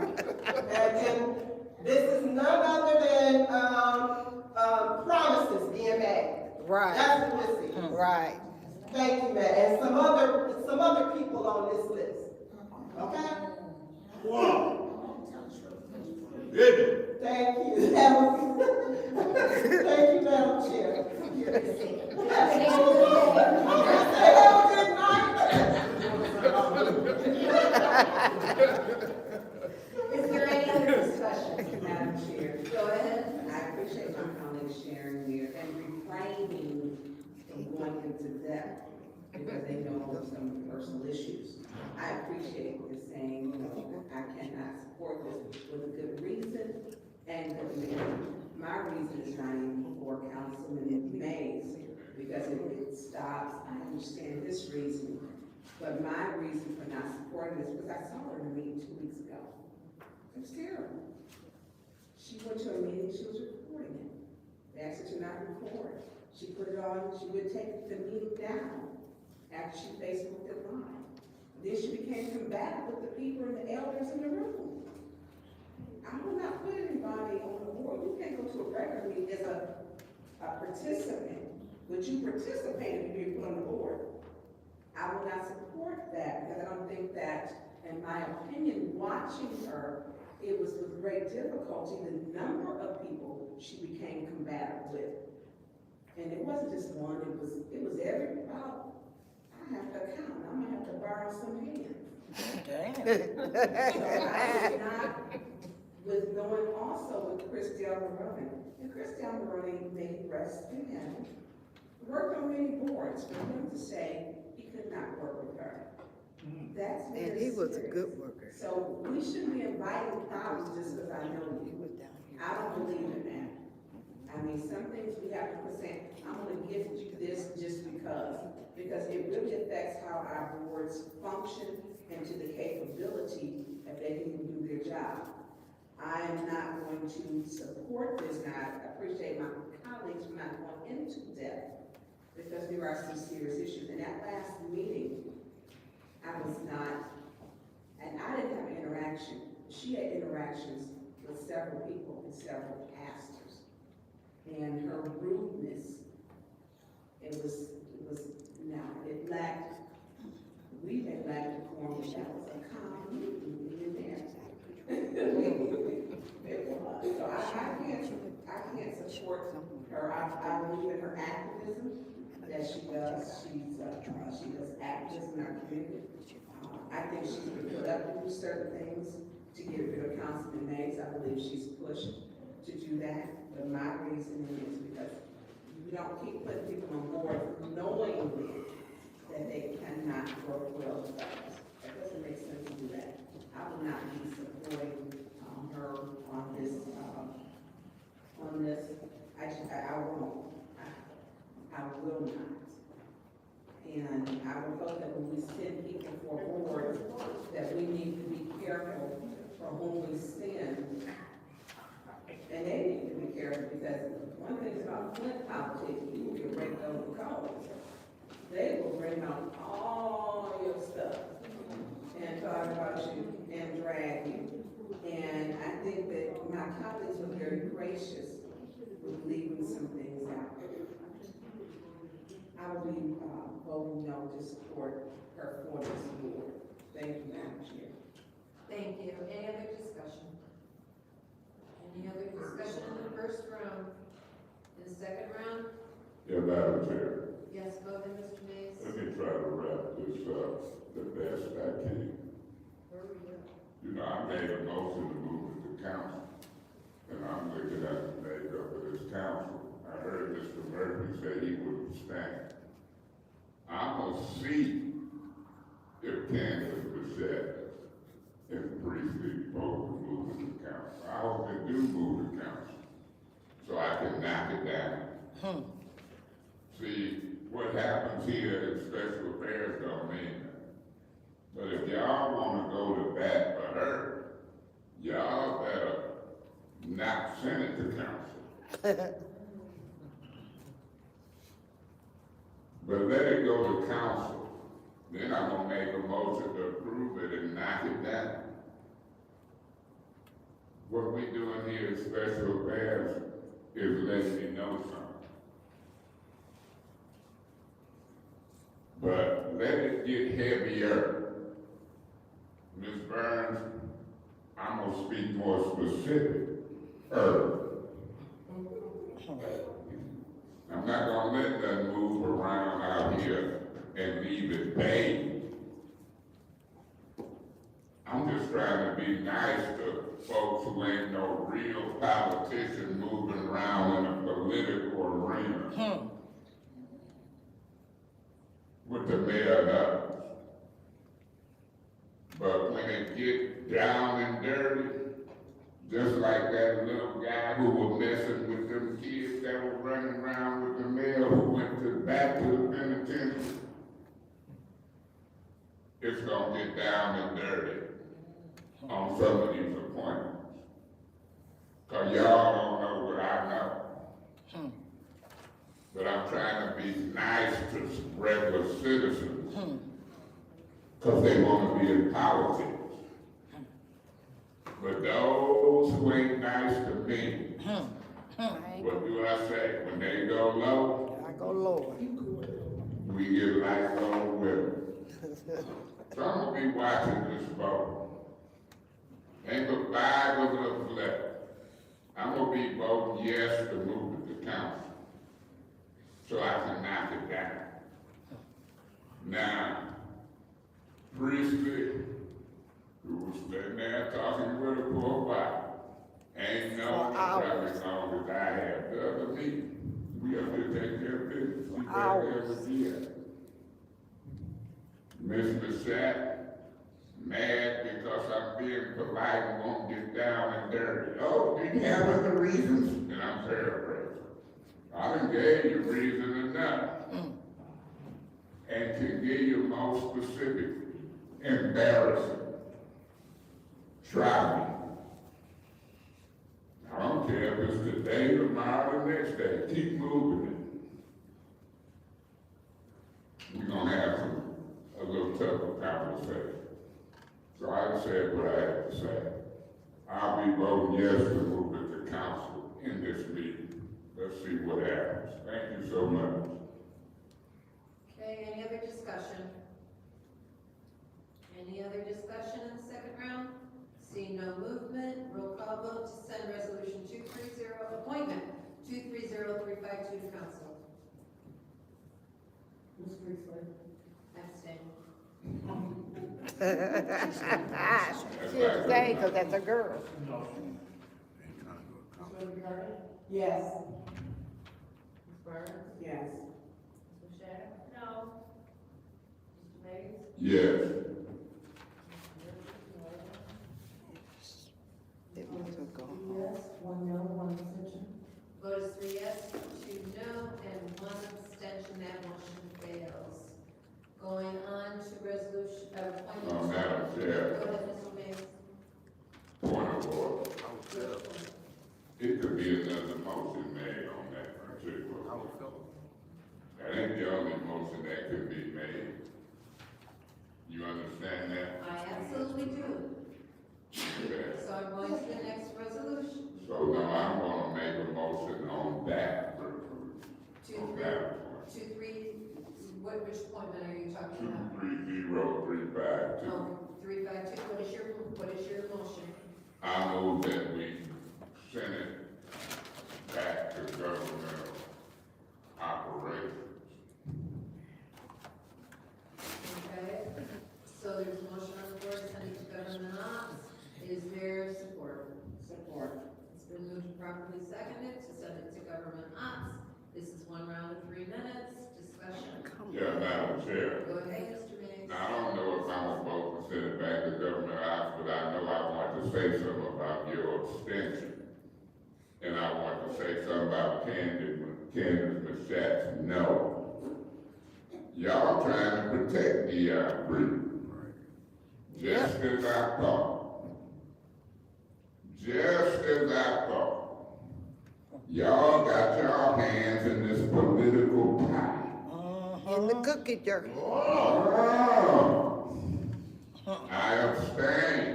Speaker 11: And this is none other than promises being made.
Speaker 2: Right.
Speaker 11: That's what this is.
Speaker 2: Right.
Speaker 11: Thank you, man. And some other people on this list. Okay?
Speaker 14: Wow.
Speaker 11: Thank you. Thank you, Madam Chair. Have a good night.
Speaker 9: Is there any other discussion?
Speaker 1: Madam Chair,
Speaker 9: Go ahead.
Speaker 1: I appreciate my colleagues sharing here and refraining from going into depth because they know some personal issues. I appreciate this saying, you know, I cannot support this with a good reason and good reason. My reason is not even for Councilman Mays because it stops. I understand this reason, but my reason for not supporting this because I saw her in a meeting 2 weeks ago. It was terrible. She went to a meeting, she was recording it. They asked her to not record. She put it on, she would take the meeting down after she Facebooked it live. Then she became combative with the people and the elders in the room. I will not put anybody on the board. You can't go to a regular meeting as a participant, but you participated if you put on the board. I will not support that because I don't think that, in my opinion, watching her, it was with great difficulty the number of people she became combative with. And it wasn't just one, it was every, well, I have to count, I'm gonna have to borrow some hands.
Speaker 2: Damn.
Speaker 1: So I did not, with knowing also with Chris Delmarone, and Chris Delmarone may rest in heaven, worked on many boards for him to say he could not work with her. That's very
Speaker 2: And he was a
Speaker 1: serious.
Speaker 2: good worker.
Speaker 1: So we shouldn't be inviting problems just because I know you. I don't believe in that. I mean, some things we have to present, I'm gonna give you this just because it really affects how our boards function and to the capability that they can do their job. I am not going to support this, and I appreciate my colleagues for not going into depth because there are some serious issues. In that last meeting, I was not, and I didn't have an interaction. She had interactions with several people and several pastors. And her rudeness, it lacked, we had lacked decorum, but that was a calm meeting in there. It was. So I can't support her. I believe in her activism that she does. She does activism in our community. I think she's been put up to do certain things to get rid of Councilman Mays. I believe she's pushed to do that. But my reasoning is because you don't keep putting people on board knowingly that they cannot work well with others. That doesn't make sense to do that. I will not be supporting her on this. I won't. I will not. And I would hope that when we send people for boards, that we need to be careful for whom we send. And they need to be careful because one thing about Flint politics, you will get raked over the coals. They will bring out all your stuff and talk about you and drag you. And I think that my colleagues were very gracious with leaving some things out. I will be voting no to support her for this board. Thank you, Madam Chair.
Speaker 9: Thank you. Any other discussion? Any other discussion in the first round? In the second round?
Speaker 6: Yeah, Madam Chair.
Speaker 9: Yes, go ahead, Mr. Mays.
Speaker 6: Let me try to wrap this up the best I can.
Speaker 9: Where were you?
Speaker 6: You know, I made a motion to move it to council, and I'm looking at the makeup of this council. I heard Mr. Murphy say he wouldn't stand. I'm gonna see if Candace Bichette and Priestley both move it to council. I hope they do move to council, so I can knock it down. See, what happens here in special affairs don't mean that. But if y'all wanna go to bat for her, y'all better not send it to council. But let it go to council. Then I'm gonna make a motion to approve it and knock it down. What we doing here in special affairs is letting me know something. But let it get heavier. Ms. Burns, I'm gonna speak more specific. I'm not gonna let that move around out here and leave it vague. I'm just trying to be nice to folks who ain't no real politician moving around in a political arena. With the mayor and others. But when it get down and dirty, just like that little guy who was messing with them kids that were running around with the mayor who went back to the penitentiary, it's gonna get down and dirty on some of these appointments. Cause y'all don't know what I know. But I'm trying to be nice to regular citizens. Cause they wanna be in politics. But those who ain't nice to me, what do I say? When they go low,
Speaker 2: I go lower.
Speaker 6: we get like low with them. So I'm gonna be watching this vote. Ain't but 5 of us left. I'm gonna be voting yes to move it to council. So I can knock it down. Now, Priestley, who was sitting there talking with her for a while, ain't known probably as long as I have. The other meeting, we have to take care of business. We take care of the year. Mr. Sapp, mad because I'm being polite and won't get down and dirty. Oh, did you have other reasons? And I'm paraphrasing. I done gave you reason enough. And can give you more specific, embarrassing. Try me. I don't care if it's today, tomorrow, the next day. Keep moving it. We're gonna have a little tougher conversation. So I said what I had to say. I'll be voting yes to move it to council in this meeting. Let's see what happens. Thank you so much.
Speaker 9: Okay, any other discussion? Any other discussion in the second round? Seeing no movement, roll call vote to send resolution 230, appointment 230352 to council.
Speaker 4: Ms. Priestley.
Speaker 9: Abstain.
Speaker 2: She'll say, because that's a girl.
Speaker 4: Yes.
Speaker 9: Ms. Burns?
Speaker 4: Yes.
Speaker 9: Ms. Boucher? No. Mr. Mays?
Speaker 6: Yes.
Speaker 2: It was a girl.
Speaker 3: Yes, 1 no, 1 abstention.
Speaker 9: Vote is 3 yes, 2 no, and 1 abstention. That motion fails. Going on to resolution, appointment.
Speaker 6: Madam Chair.
Speaker 9: Go ahead, Mr. Mays.
Speaker 6: Point of order. It could be another motion made on that particular one. That ain't the only motion that could be made. You understand that?
Speaker 9: I absolutely do.
Speaker 6: Okay.
Speaker 9: So I'm going to the next resolution.
Speaker 6: So now I'm gonna make a motion on that. On that one.
Speaker 9: Which appointment are you talking about?
Speaker 6: 230352.
Speaker 9: Oh, 352, what is your motion?
Speaker 6: I move that we send it back to governmental operations.
Speaker 9: Okay, so there's a motion on the floor to send it to government ops. Is there support?
Speaker 4: Support.
Speaker 9: It's been moved and properly seconded to send it to government ops. This is 1 round of 3 minutes, discussion.
Speaker 6: Yeah, Madam Chair.
Speaker 9: Go ahead, Mr. Mays.
Speaker 6: Now, I don't know if I'm gonna vote to send it back to government ops, but I know I want to say something about your abstention. And I want to say something about Candace Machat's no. Y'all trying to protect the ARPA. Just as I thought. Just as I thought. Y'all got your hands in this political pie.
Speaker 2: In the cookie jar.
Speaker 6: Oh. I abstain.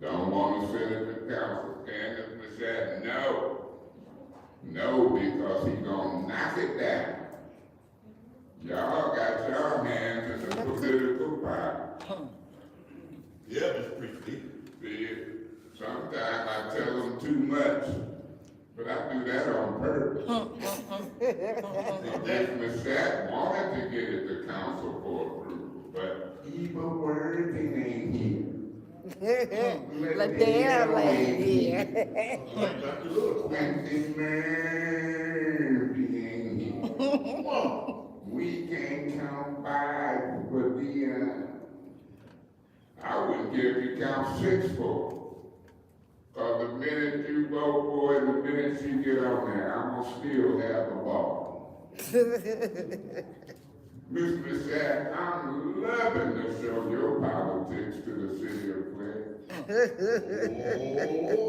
Speaker 6: Don't want to send it to council. Candace Machat, no. No, because he's gonna knock it down. Y'all got your hands in the political pie.
Speaker 14: Yeah, Mr. Priestley.
Speaker 6: See it? Sometimes I tell them too much, but I do that on purpose. If Ms. Shack wanted to get it to council for approval, but evil wording ain't here.
Speaker 2: Let the air lay here.
Speaker 6: Quentin Murphy ain't here. We can't count five for Dion. I wouldn't care if you count six for. Cause the minute you vote for it, the minute you get on there, I'm gonna still have the ball. Mr. Shack, I'm loving to show your politics to the city of Flint.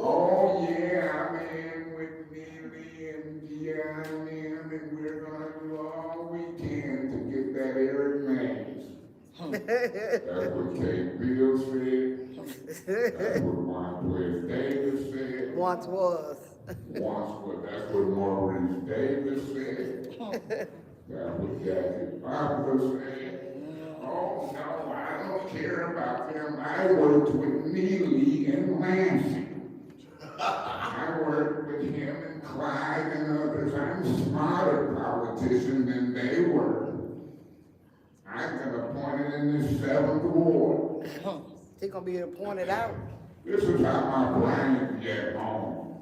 Speaker 6: Oh yeah, I'm in with Neely and Dion and we're gonna do all we can to get that Eric Mays. That's what Kate Bill said. That's what Montrez Davis said.
Speaker 2: Once was.
Speaker 6: That's what Maurice Davis said. That's what Jackie Barbara said. Oh no, I don't care about them. I worked with Neely and Lansing. I worked with him and Clyde and others. I'm a smarter politician than they were. I've been appointed in this 7th ward.
Speaker 2: He's gonna be appointed out.
Speaker 6: This is how my brain get home,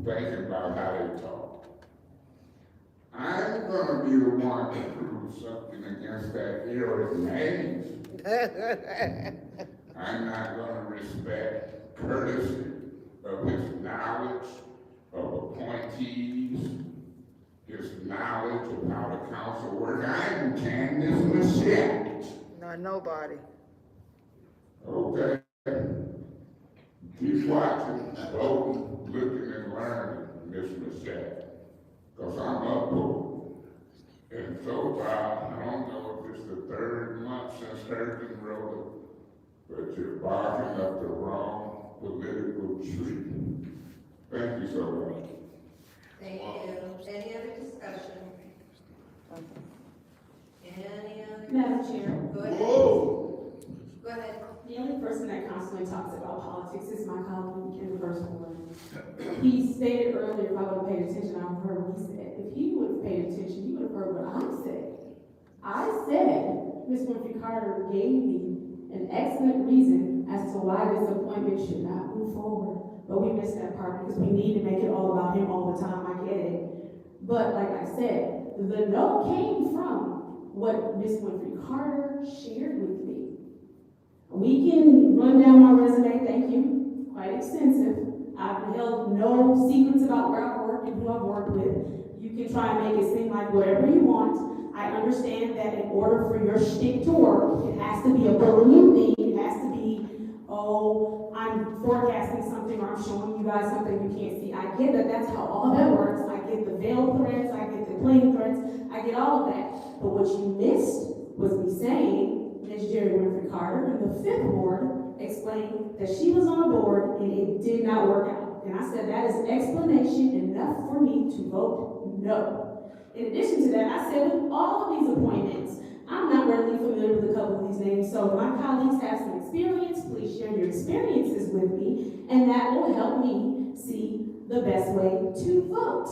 Speaker 6: thinking about how they talk. I'm gonna be the one to prove something against that Eric Mays. I'm not gonna respect courtesy of his knowledge of appointees, his knowledge of how the council works. I'm Candace Michelle.
Speaker 2: Not nobody.
Speaker 6: Okay. Keep watching, voting, looking and learning, Miss Michelle. Cause I'm up for it. And so far, I don't know if it's the 3rd month since Hurricane wrote it, but you're barking up the wrong political tree. Thank you so much.
Speaker 9: Thank you. Any other discussion? Any other?
Speaker 4: Madam Chair.
Speaker 9: Go ahead.
Speaker 5: Whoa.
Speaker 9: Go ahead.
Speaker 4: The only person that constantly talks about politics is my colleague in the first ward. He stated earlier, if I would have paid attention, I would have heard what he said. If he would have paid attention, he would have heard what I said. I said, Ms. Winfrey Carter gave me an excellent reason as to why this appointment should not move forward. But we missed that part because we need to make it all about him all the time. I get it. But like I said, the no came from what Ms. Winfrey Carter shared with me. We can run down my resume, thank you, quite extensive. I've held no secrets about where I've worked and who I've worked with. You can try and make it seem like whatever you want. I understand that in order for your shtick to work, it has to be a balloon thing. It has to be, oh, I'm forecasting something or I'm showing you guys something you can't see. I get that that's how all of that works. I get the veiled threats, I get the plain threats, I get all of that. But what you missed was me saying, Ms. Jerry Winfrey Carter in the 5th ward explained that she was on a board and it did not work out. And I said that is explanation enough for me to vote no. In addition to that, I said with all of these appointments, I'm not readily familiar with a couple of these names, so if my colleagues have some experience, please share your experiences with me, and that will help me see the best way to vote.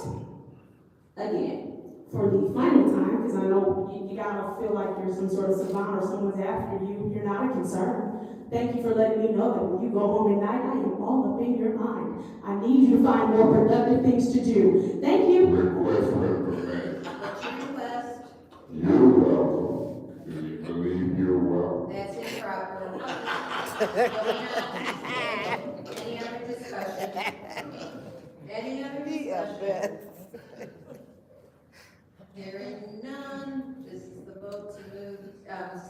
Speaker 4: Again, for the final time, because I know you gotta feel like you're some sort of savant or someone's after you, you're not a concern. Thank you for letting me know that when you go home at night, I am all up in your mind. I need you to find more productive things to do. Thank you.
Speaker 6: Request for information.
Speaker 9: What's your request?
Speaker 6: You're welcome. Do you believe you're welcome?
Speaker 9: That's improper. Any other discussion? Any other discussion? Hearing none, this is the vote to move,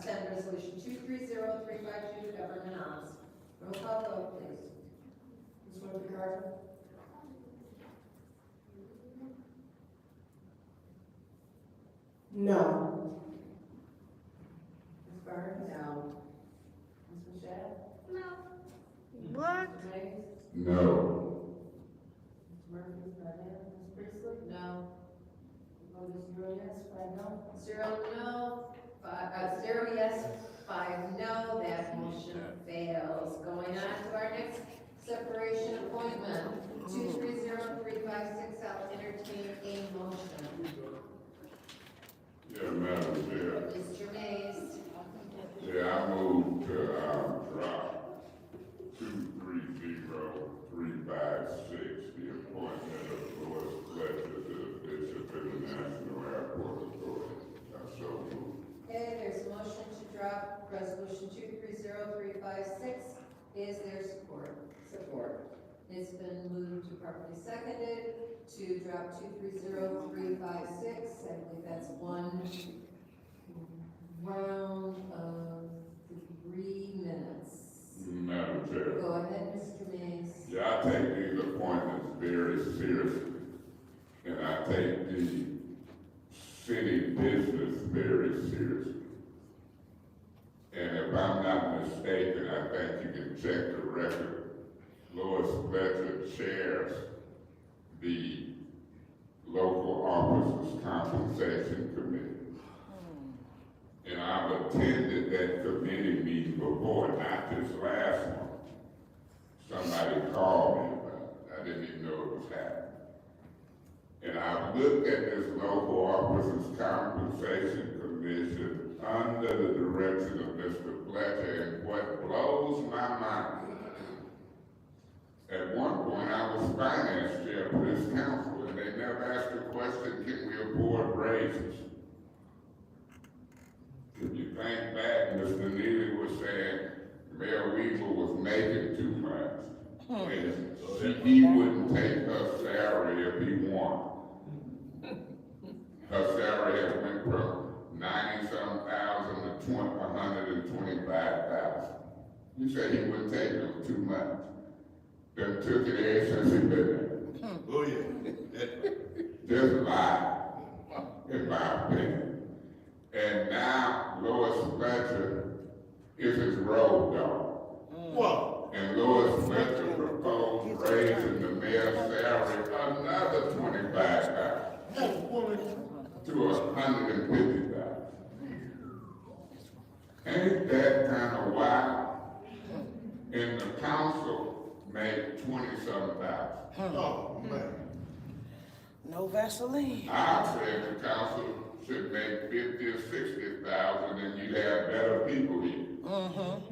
Speaker 9: send resolution 230352 to government office. Roll call vote, please. Ms. Winfrey Carter?
Speaker 11: No.
Speaker 9: Ms. Carter? No. Ms. Michelle? No.
Speaker 2: What?
Speaker 9: Ms. Mays?
Speaker 6: No.
Speaker 9: Ms. Murphy? Ms. Priestley? No. Vote is 0 yes, 5 no. 0 no, 0 yes, 5 no. That motion fails. Going on to our next Separation appointment, 230356, I'll entertain a motion.
Speaker 6: Yeah, Madam Chair.
Speaker 9: Mr. Mays.
Speaker 6: Yeah, I move to, drop 230356, the appointment of Louis Fletcher to the Bishop International Airport Authority. I so move.
Speaker 9: Okay, there's a motion to drop resolution 230356. Is there support? Support. It's been moved to properly seconded to drop 230356. I believe that's one round of 3 minutes.
Speaker 6: Madam Chair.
Speaker 9: Go ahead, Mr. Mays.
Speaker 6: Yeah, I take these appointments very seriously, and I take the city business very seriously. And if I'm not mistaken, I think you can check the record. Louis Fletcher chairs the local officers' compensation committee. And I've attended that committee meeting before, not this last one. Somebody called me about it. I didn't even know it was happening. And I've looked at this local officers' compensation commission under the direction of Mr. Fletcher, and what blows my mind, at one point I was finance chair for this council, and they never asked the question, can we afford raises? If you think back, Mr. Neely was saying Mayor Weaver was making too much. He wouldn't take her salary if he wanted. Her salary had went from 90-some thousand to 125,000. You said he wouldn't take them too much. Them took it ever since he been there.
Speaker 14: Oh, yeah.
Speaker 6: Just lie, in my opinion. And now Louis Fletcher is his road dog.
Speaker 14: What?
Speaker 6: And Louis Fletcher proposed raising the mayor's salary another 25,000 to 150,000. Ain't that kind of wild? And the council made 20-some thousand.
Speaker 14: Oh, man.
Speaker 2: No Vaseline.
Speaker 6: I said the council should make 50 or 60,000, and you'd have better people here.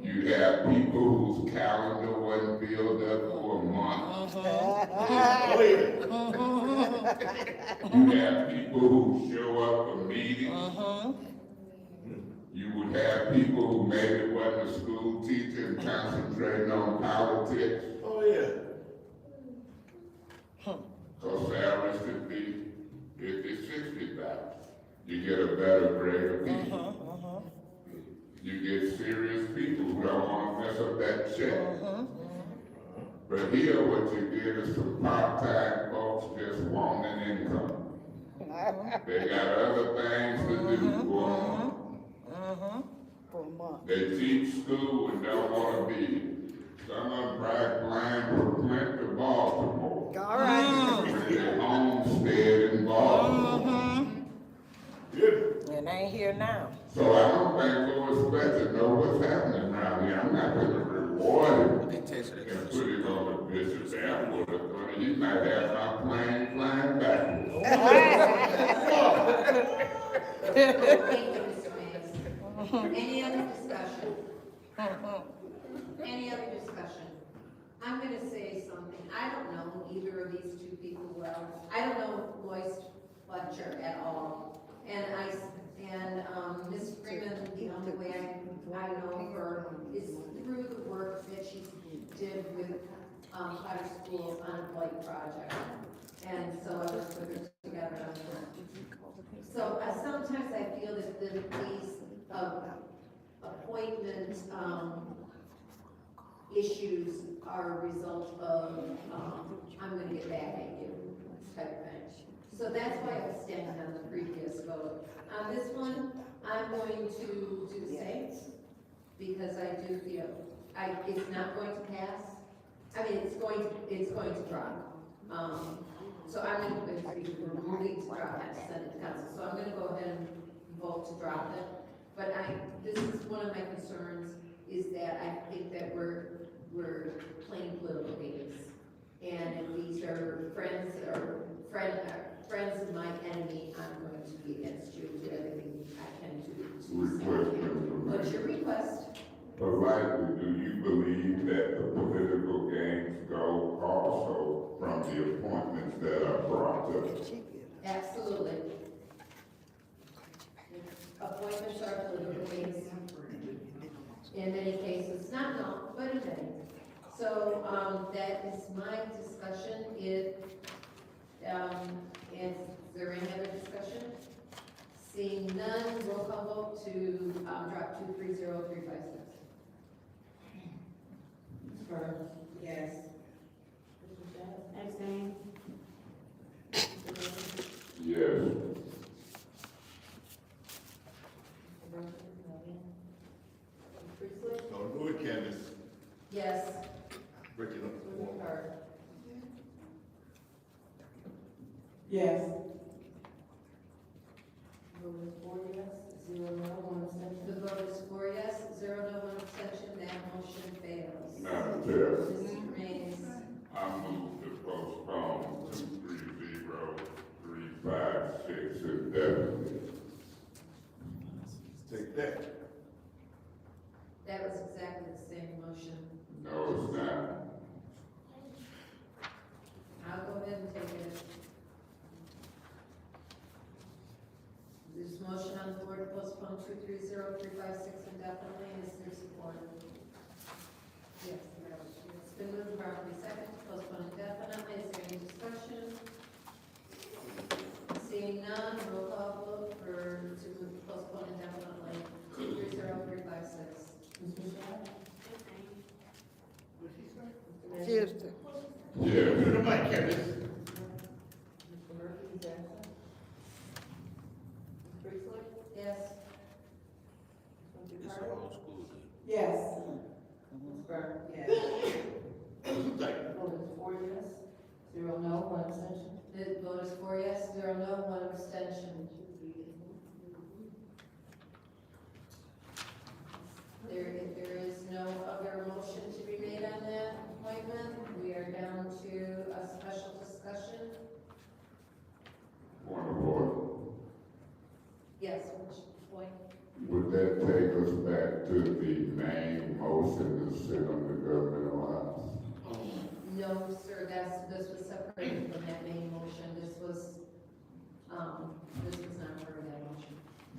Speaker 6: You'd have people whose calendar wasn't filled up for a month. You'd have people who show up for meetings. You would have people who maybe wasn't a school teacher and concentrating on politics.
Speaker 14: Oh, yeah.
Speaker 6: Because salaries could be 50, 60,000. You get a better grade of people. You get serious people who don't want to mess up that check. But here, what you get is some part-time folks just wanting an income. They got other things to do for them. They teach school and don't want to be. Some of them probably flying from Flint to Baltimore.
Speaker 2: All right.
Speaker 6: Their homestead in Baltimore.
Speaker 2: And they ain't here now.
Speaker 6: So I don't think Louis Fletcher know what's happening around here. I'm not going to reward him and put it on the Bishop's Airport Authority. He might have my plane flying backwards.
Speaker 9: Thank you, Mr. Mays. Any other discussion? Any other discussion? I'm gonna say something. I don't know either of these two people well. I don't know Lois Fletcher at all. And Ms. Freeman, the only way I know her is through the work that she did with Potter School on a blight project. And so I worked with her together on that. So sometimes I feel that these appointment issues are a result of I'm going to get back at you type thing. So that's why I was standing on the previous vote. On this one, I'm going to do the same because I do feel it's not going to pass. I mean, it's going to drop. So I'm going to be moving to drop it to send it to council. So I'm going to go ahead and vote to drop it. But this is one of my concerns is that I think that we're we're playing political games. And if these are friends of my enemy, I'm going to be against you, do everything I can to what's your request?
Speaker 6: Politely, do you believe that the political games go also from the appointments that are brought to us?
Speaker 9: Absolutely. Appointments are political games. In many cases, not all, but in many. So, that is my discussion. Is there any other discussion? Seeing none, roll call vote to, drop 230356.
Speaker 1: Yes.
Speaker 4: Abstain.
Speaker 6: Yes.
Speaker 14: Don't do it, Candace.
Speaker 9: Yes.
Speaker 14: Break it up.
Speaker 15: Yes.
Speaker 3: Vote is 4 yes, 0 no, 1 abstention.
Speaker 9: The vote is 4 yes, 0 no, 1 abstention. That motion fails.
Speaker 6: Madam Chair,
Speaker 9: Mrs. Reigns.
Speaker 6: I move to postpone 230356 indefinitely.
Speaker 14: Take that.
Speaker 9: That was exactly the same motion.
Speaker 6: No, it's not.
Speaker 9: I'll go ahead and take it. There's a motion on the board to postpone 230356 indefinitely. Is there support? Yes. It's been moved properly second to postpone indefinitely. Is there any discussion? Seeing none, roll call vote to postpone indefinitely 230356.
Speaker 3: Mr. Shaw?
Speaker 2: Cheers.
Speaker 6: Yes.
Speaker 14: Do the mic, Candace.
Speaker 3: Mr. Murphy is absent. Ms. Priestley?
Speaker 9: Yes.
Speaker 7: It's old school.
Speaker 15: Yes.
Speaker 3: Ms. Burke?
Speaker 1: Yes.
Speaker 3: Vote is 4 yes, 0 no, 1 abstention.
Speaker 9: The vote is 4 yes, 0 no, 1 abstention. If there is no other motion to be made on that appointment, we are down to a special discussion.
Speaker 6: Point of order.
Speaker 9: Yes, which point?
Speaker 6: Would that take us back to the main motion to sit on the government allowance?
Speaker 9: No, sir, this was separated from that main motion. This was not part of that motion.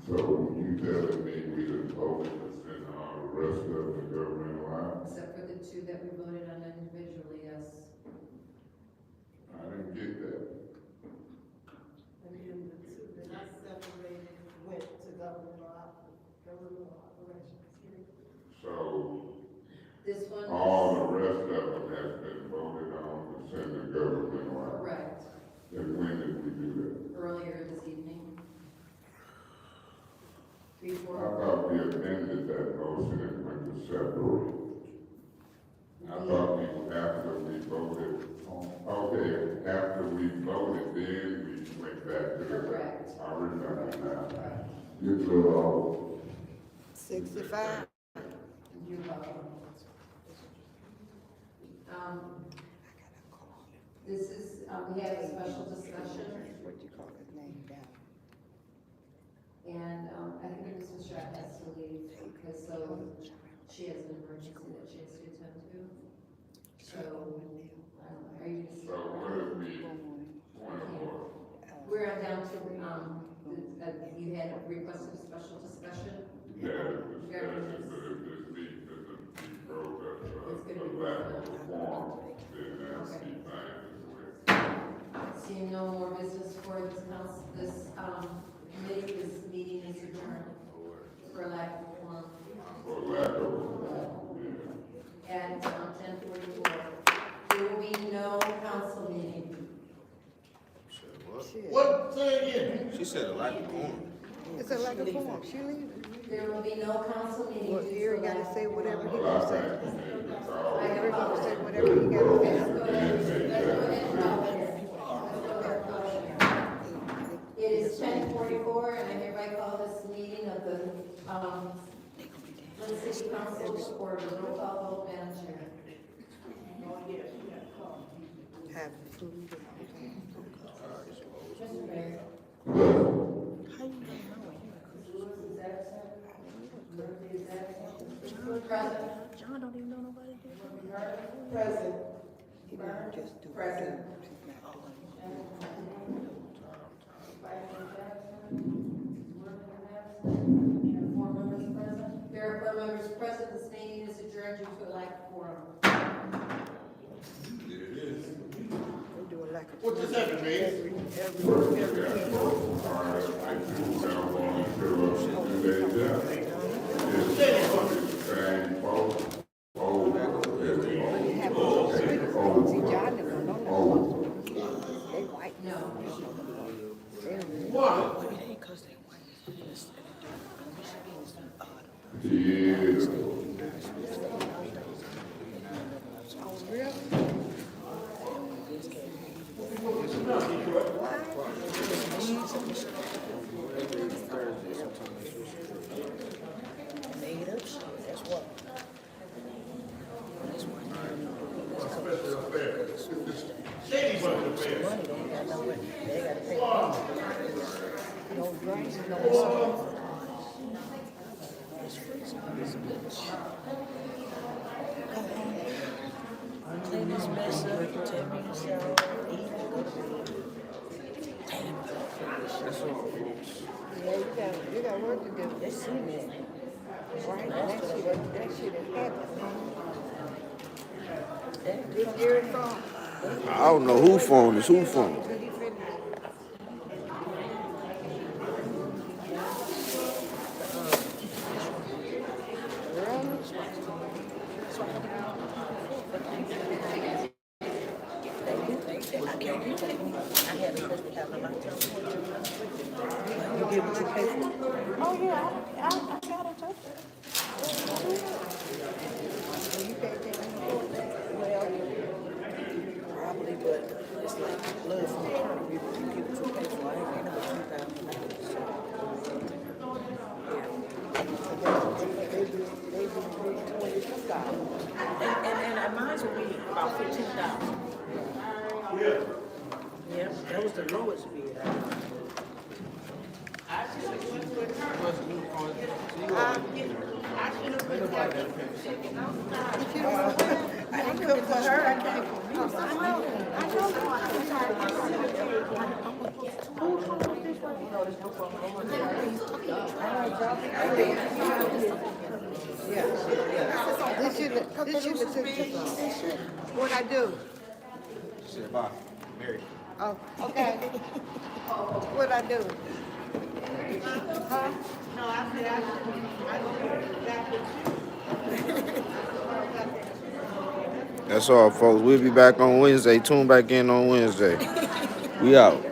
Speaker 6: So you telling me we just voted to send all the rest of the government allowance?
Speaker 9: Except for the two that we voted on individually, yes.
Speaker 6: I didn't get that.
Speaker 11: And then the two that I separated went to governmental operations.
Speaker 6: So
Speaker 9: This one
Speaker 6: all the
Speaker 9: was
Speaker 6: rest of them has been voted on to send the government allowance?
Speaker 9: correct
Speaker 6: And when did we do that?
Speaker 9: earlier this evening.
Speaker 6: I
Speaker 9: Before,
Speaker 6: thought we amended that motion and went to separate. I thought after we voted, after we voted, then we went back to the.
Speaker 9: correct.
Speaker 6: I remember now. You blew off.
Speaker 2: 65.
Speaker 9: You're welcome. This is, we had a special discussion,
Speaker 2: What you call his name down.
Speaker 9: and, I think Mrs. Shack has to leave, because she has an emergency that she has to attend to. So, are you?
Speaker 6: So what is the point of order?
Speaker 9: We're down to, you had requested a special discussion.
Speaker 6: Yeah, discussion, but if this needs to be broke up, a lack of reform, then that's the thing as well.
Speaker 9: Seeing no more business for this council, this committee, this meeting is adjourned for lack of quorum.
Speaker 6: For lack of reform, yeah.
Speaker 9: At 10:44. There will be no council meeting.
Speaker 14: What? Say again.
Speaker 7: She said a lack of corn.
Speaker 2: It's a lack of form. She leaving.
Speaker 9: There will be no council meeting.
Speaker 2: Well,
Speaker 9: due to
Speaker 2: Erie
Speaker 9: lack
Speaker 2: gotta
Speaker 9: of
Speaker 2: say whatever he
Speaker 9: quorum.
Speaker 2: gonna say. Erie gonna say whatever he
Speaker 9: Let's
Speaker 2: gotta
Speaker 9: go
Speaker 2: say.
Speaker 9: ahead, let's go ahead and vote here. Let's go ahead and vote here. It is 10:44, and I hereby call this meeting of the Flint City Council to order. Roll call vote, Madam Chair.
Speaker 2: Have food.
Speaker 17: John don't even know nobody here.
Speaker 11: Present.
Speaker 2: He didn't just do
Speaker 11: Present.
Speaker 9: There are 4 members present. This meeting is adjourned due to a lack of quorum.
Speaker 14: What does that mean?
Speaker 17: Clean this mess up, 10 minutes out,
Speaker 2: Yeah, you got work to do.
Speaker 17: they see me.
Speaker 2: Right, that shit is happening. This Gary phone.
Speaker 16: I don't know who phone is who phone.
Speaker 2: You get what you pay for.
Speaker 17: Oh, yeah, I got a touch.
Speaker 2: You pay attention.
Speaker 17: Well, probably, but it's like blood from the kernel. You get what you pay for. I ain't paying no $2,000.
Speaker 2: They do $22.
Speaker 17: And mine would be about $15.
Speaker 14: Yeah.
Speaker 17: Yeah, that was the lowest bid.
Speaker 2: I didn't cook for her, I came for me. This shouldn't have took too long. What'd I do?
Speaker 16: She said, bye, Mary.
Speaker 2: Oh, okay. What'd I do? Huh?
Speaker 11: No, I said
Speaker 16: That's all, folks. We'll be back on Wednesday. Tune back in on Wednesday. We out.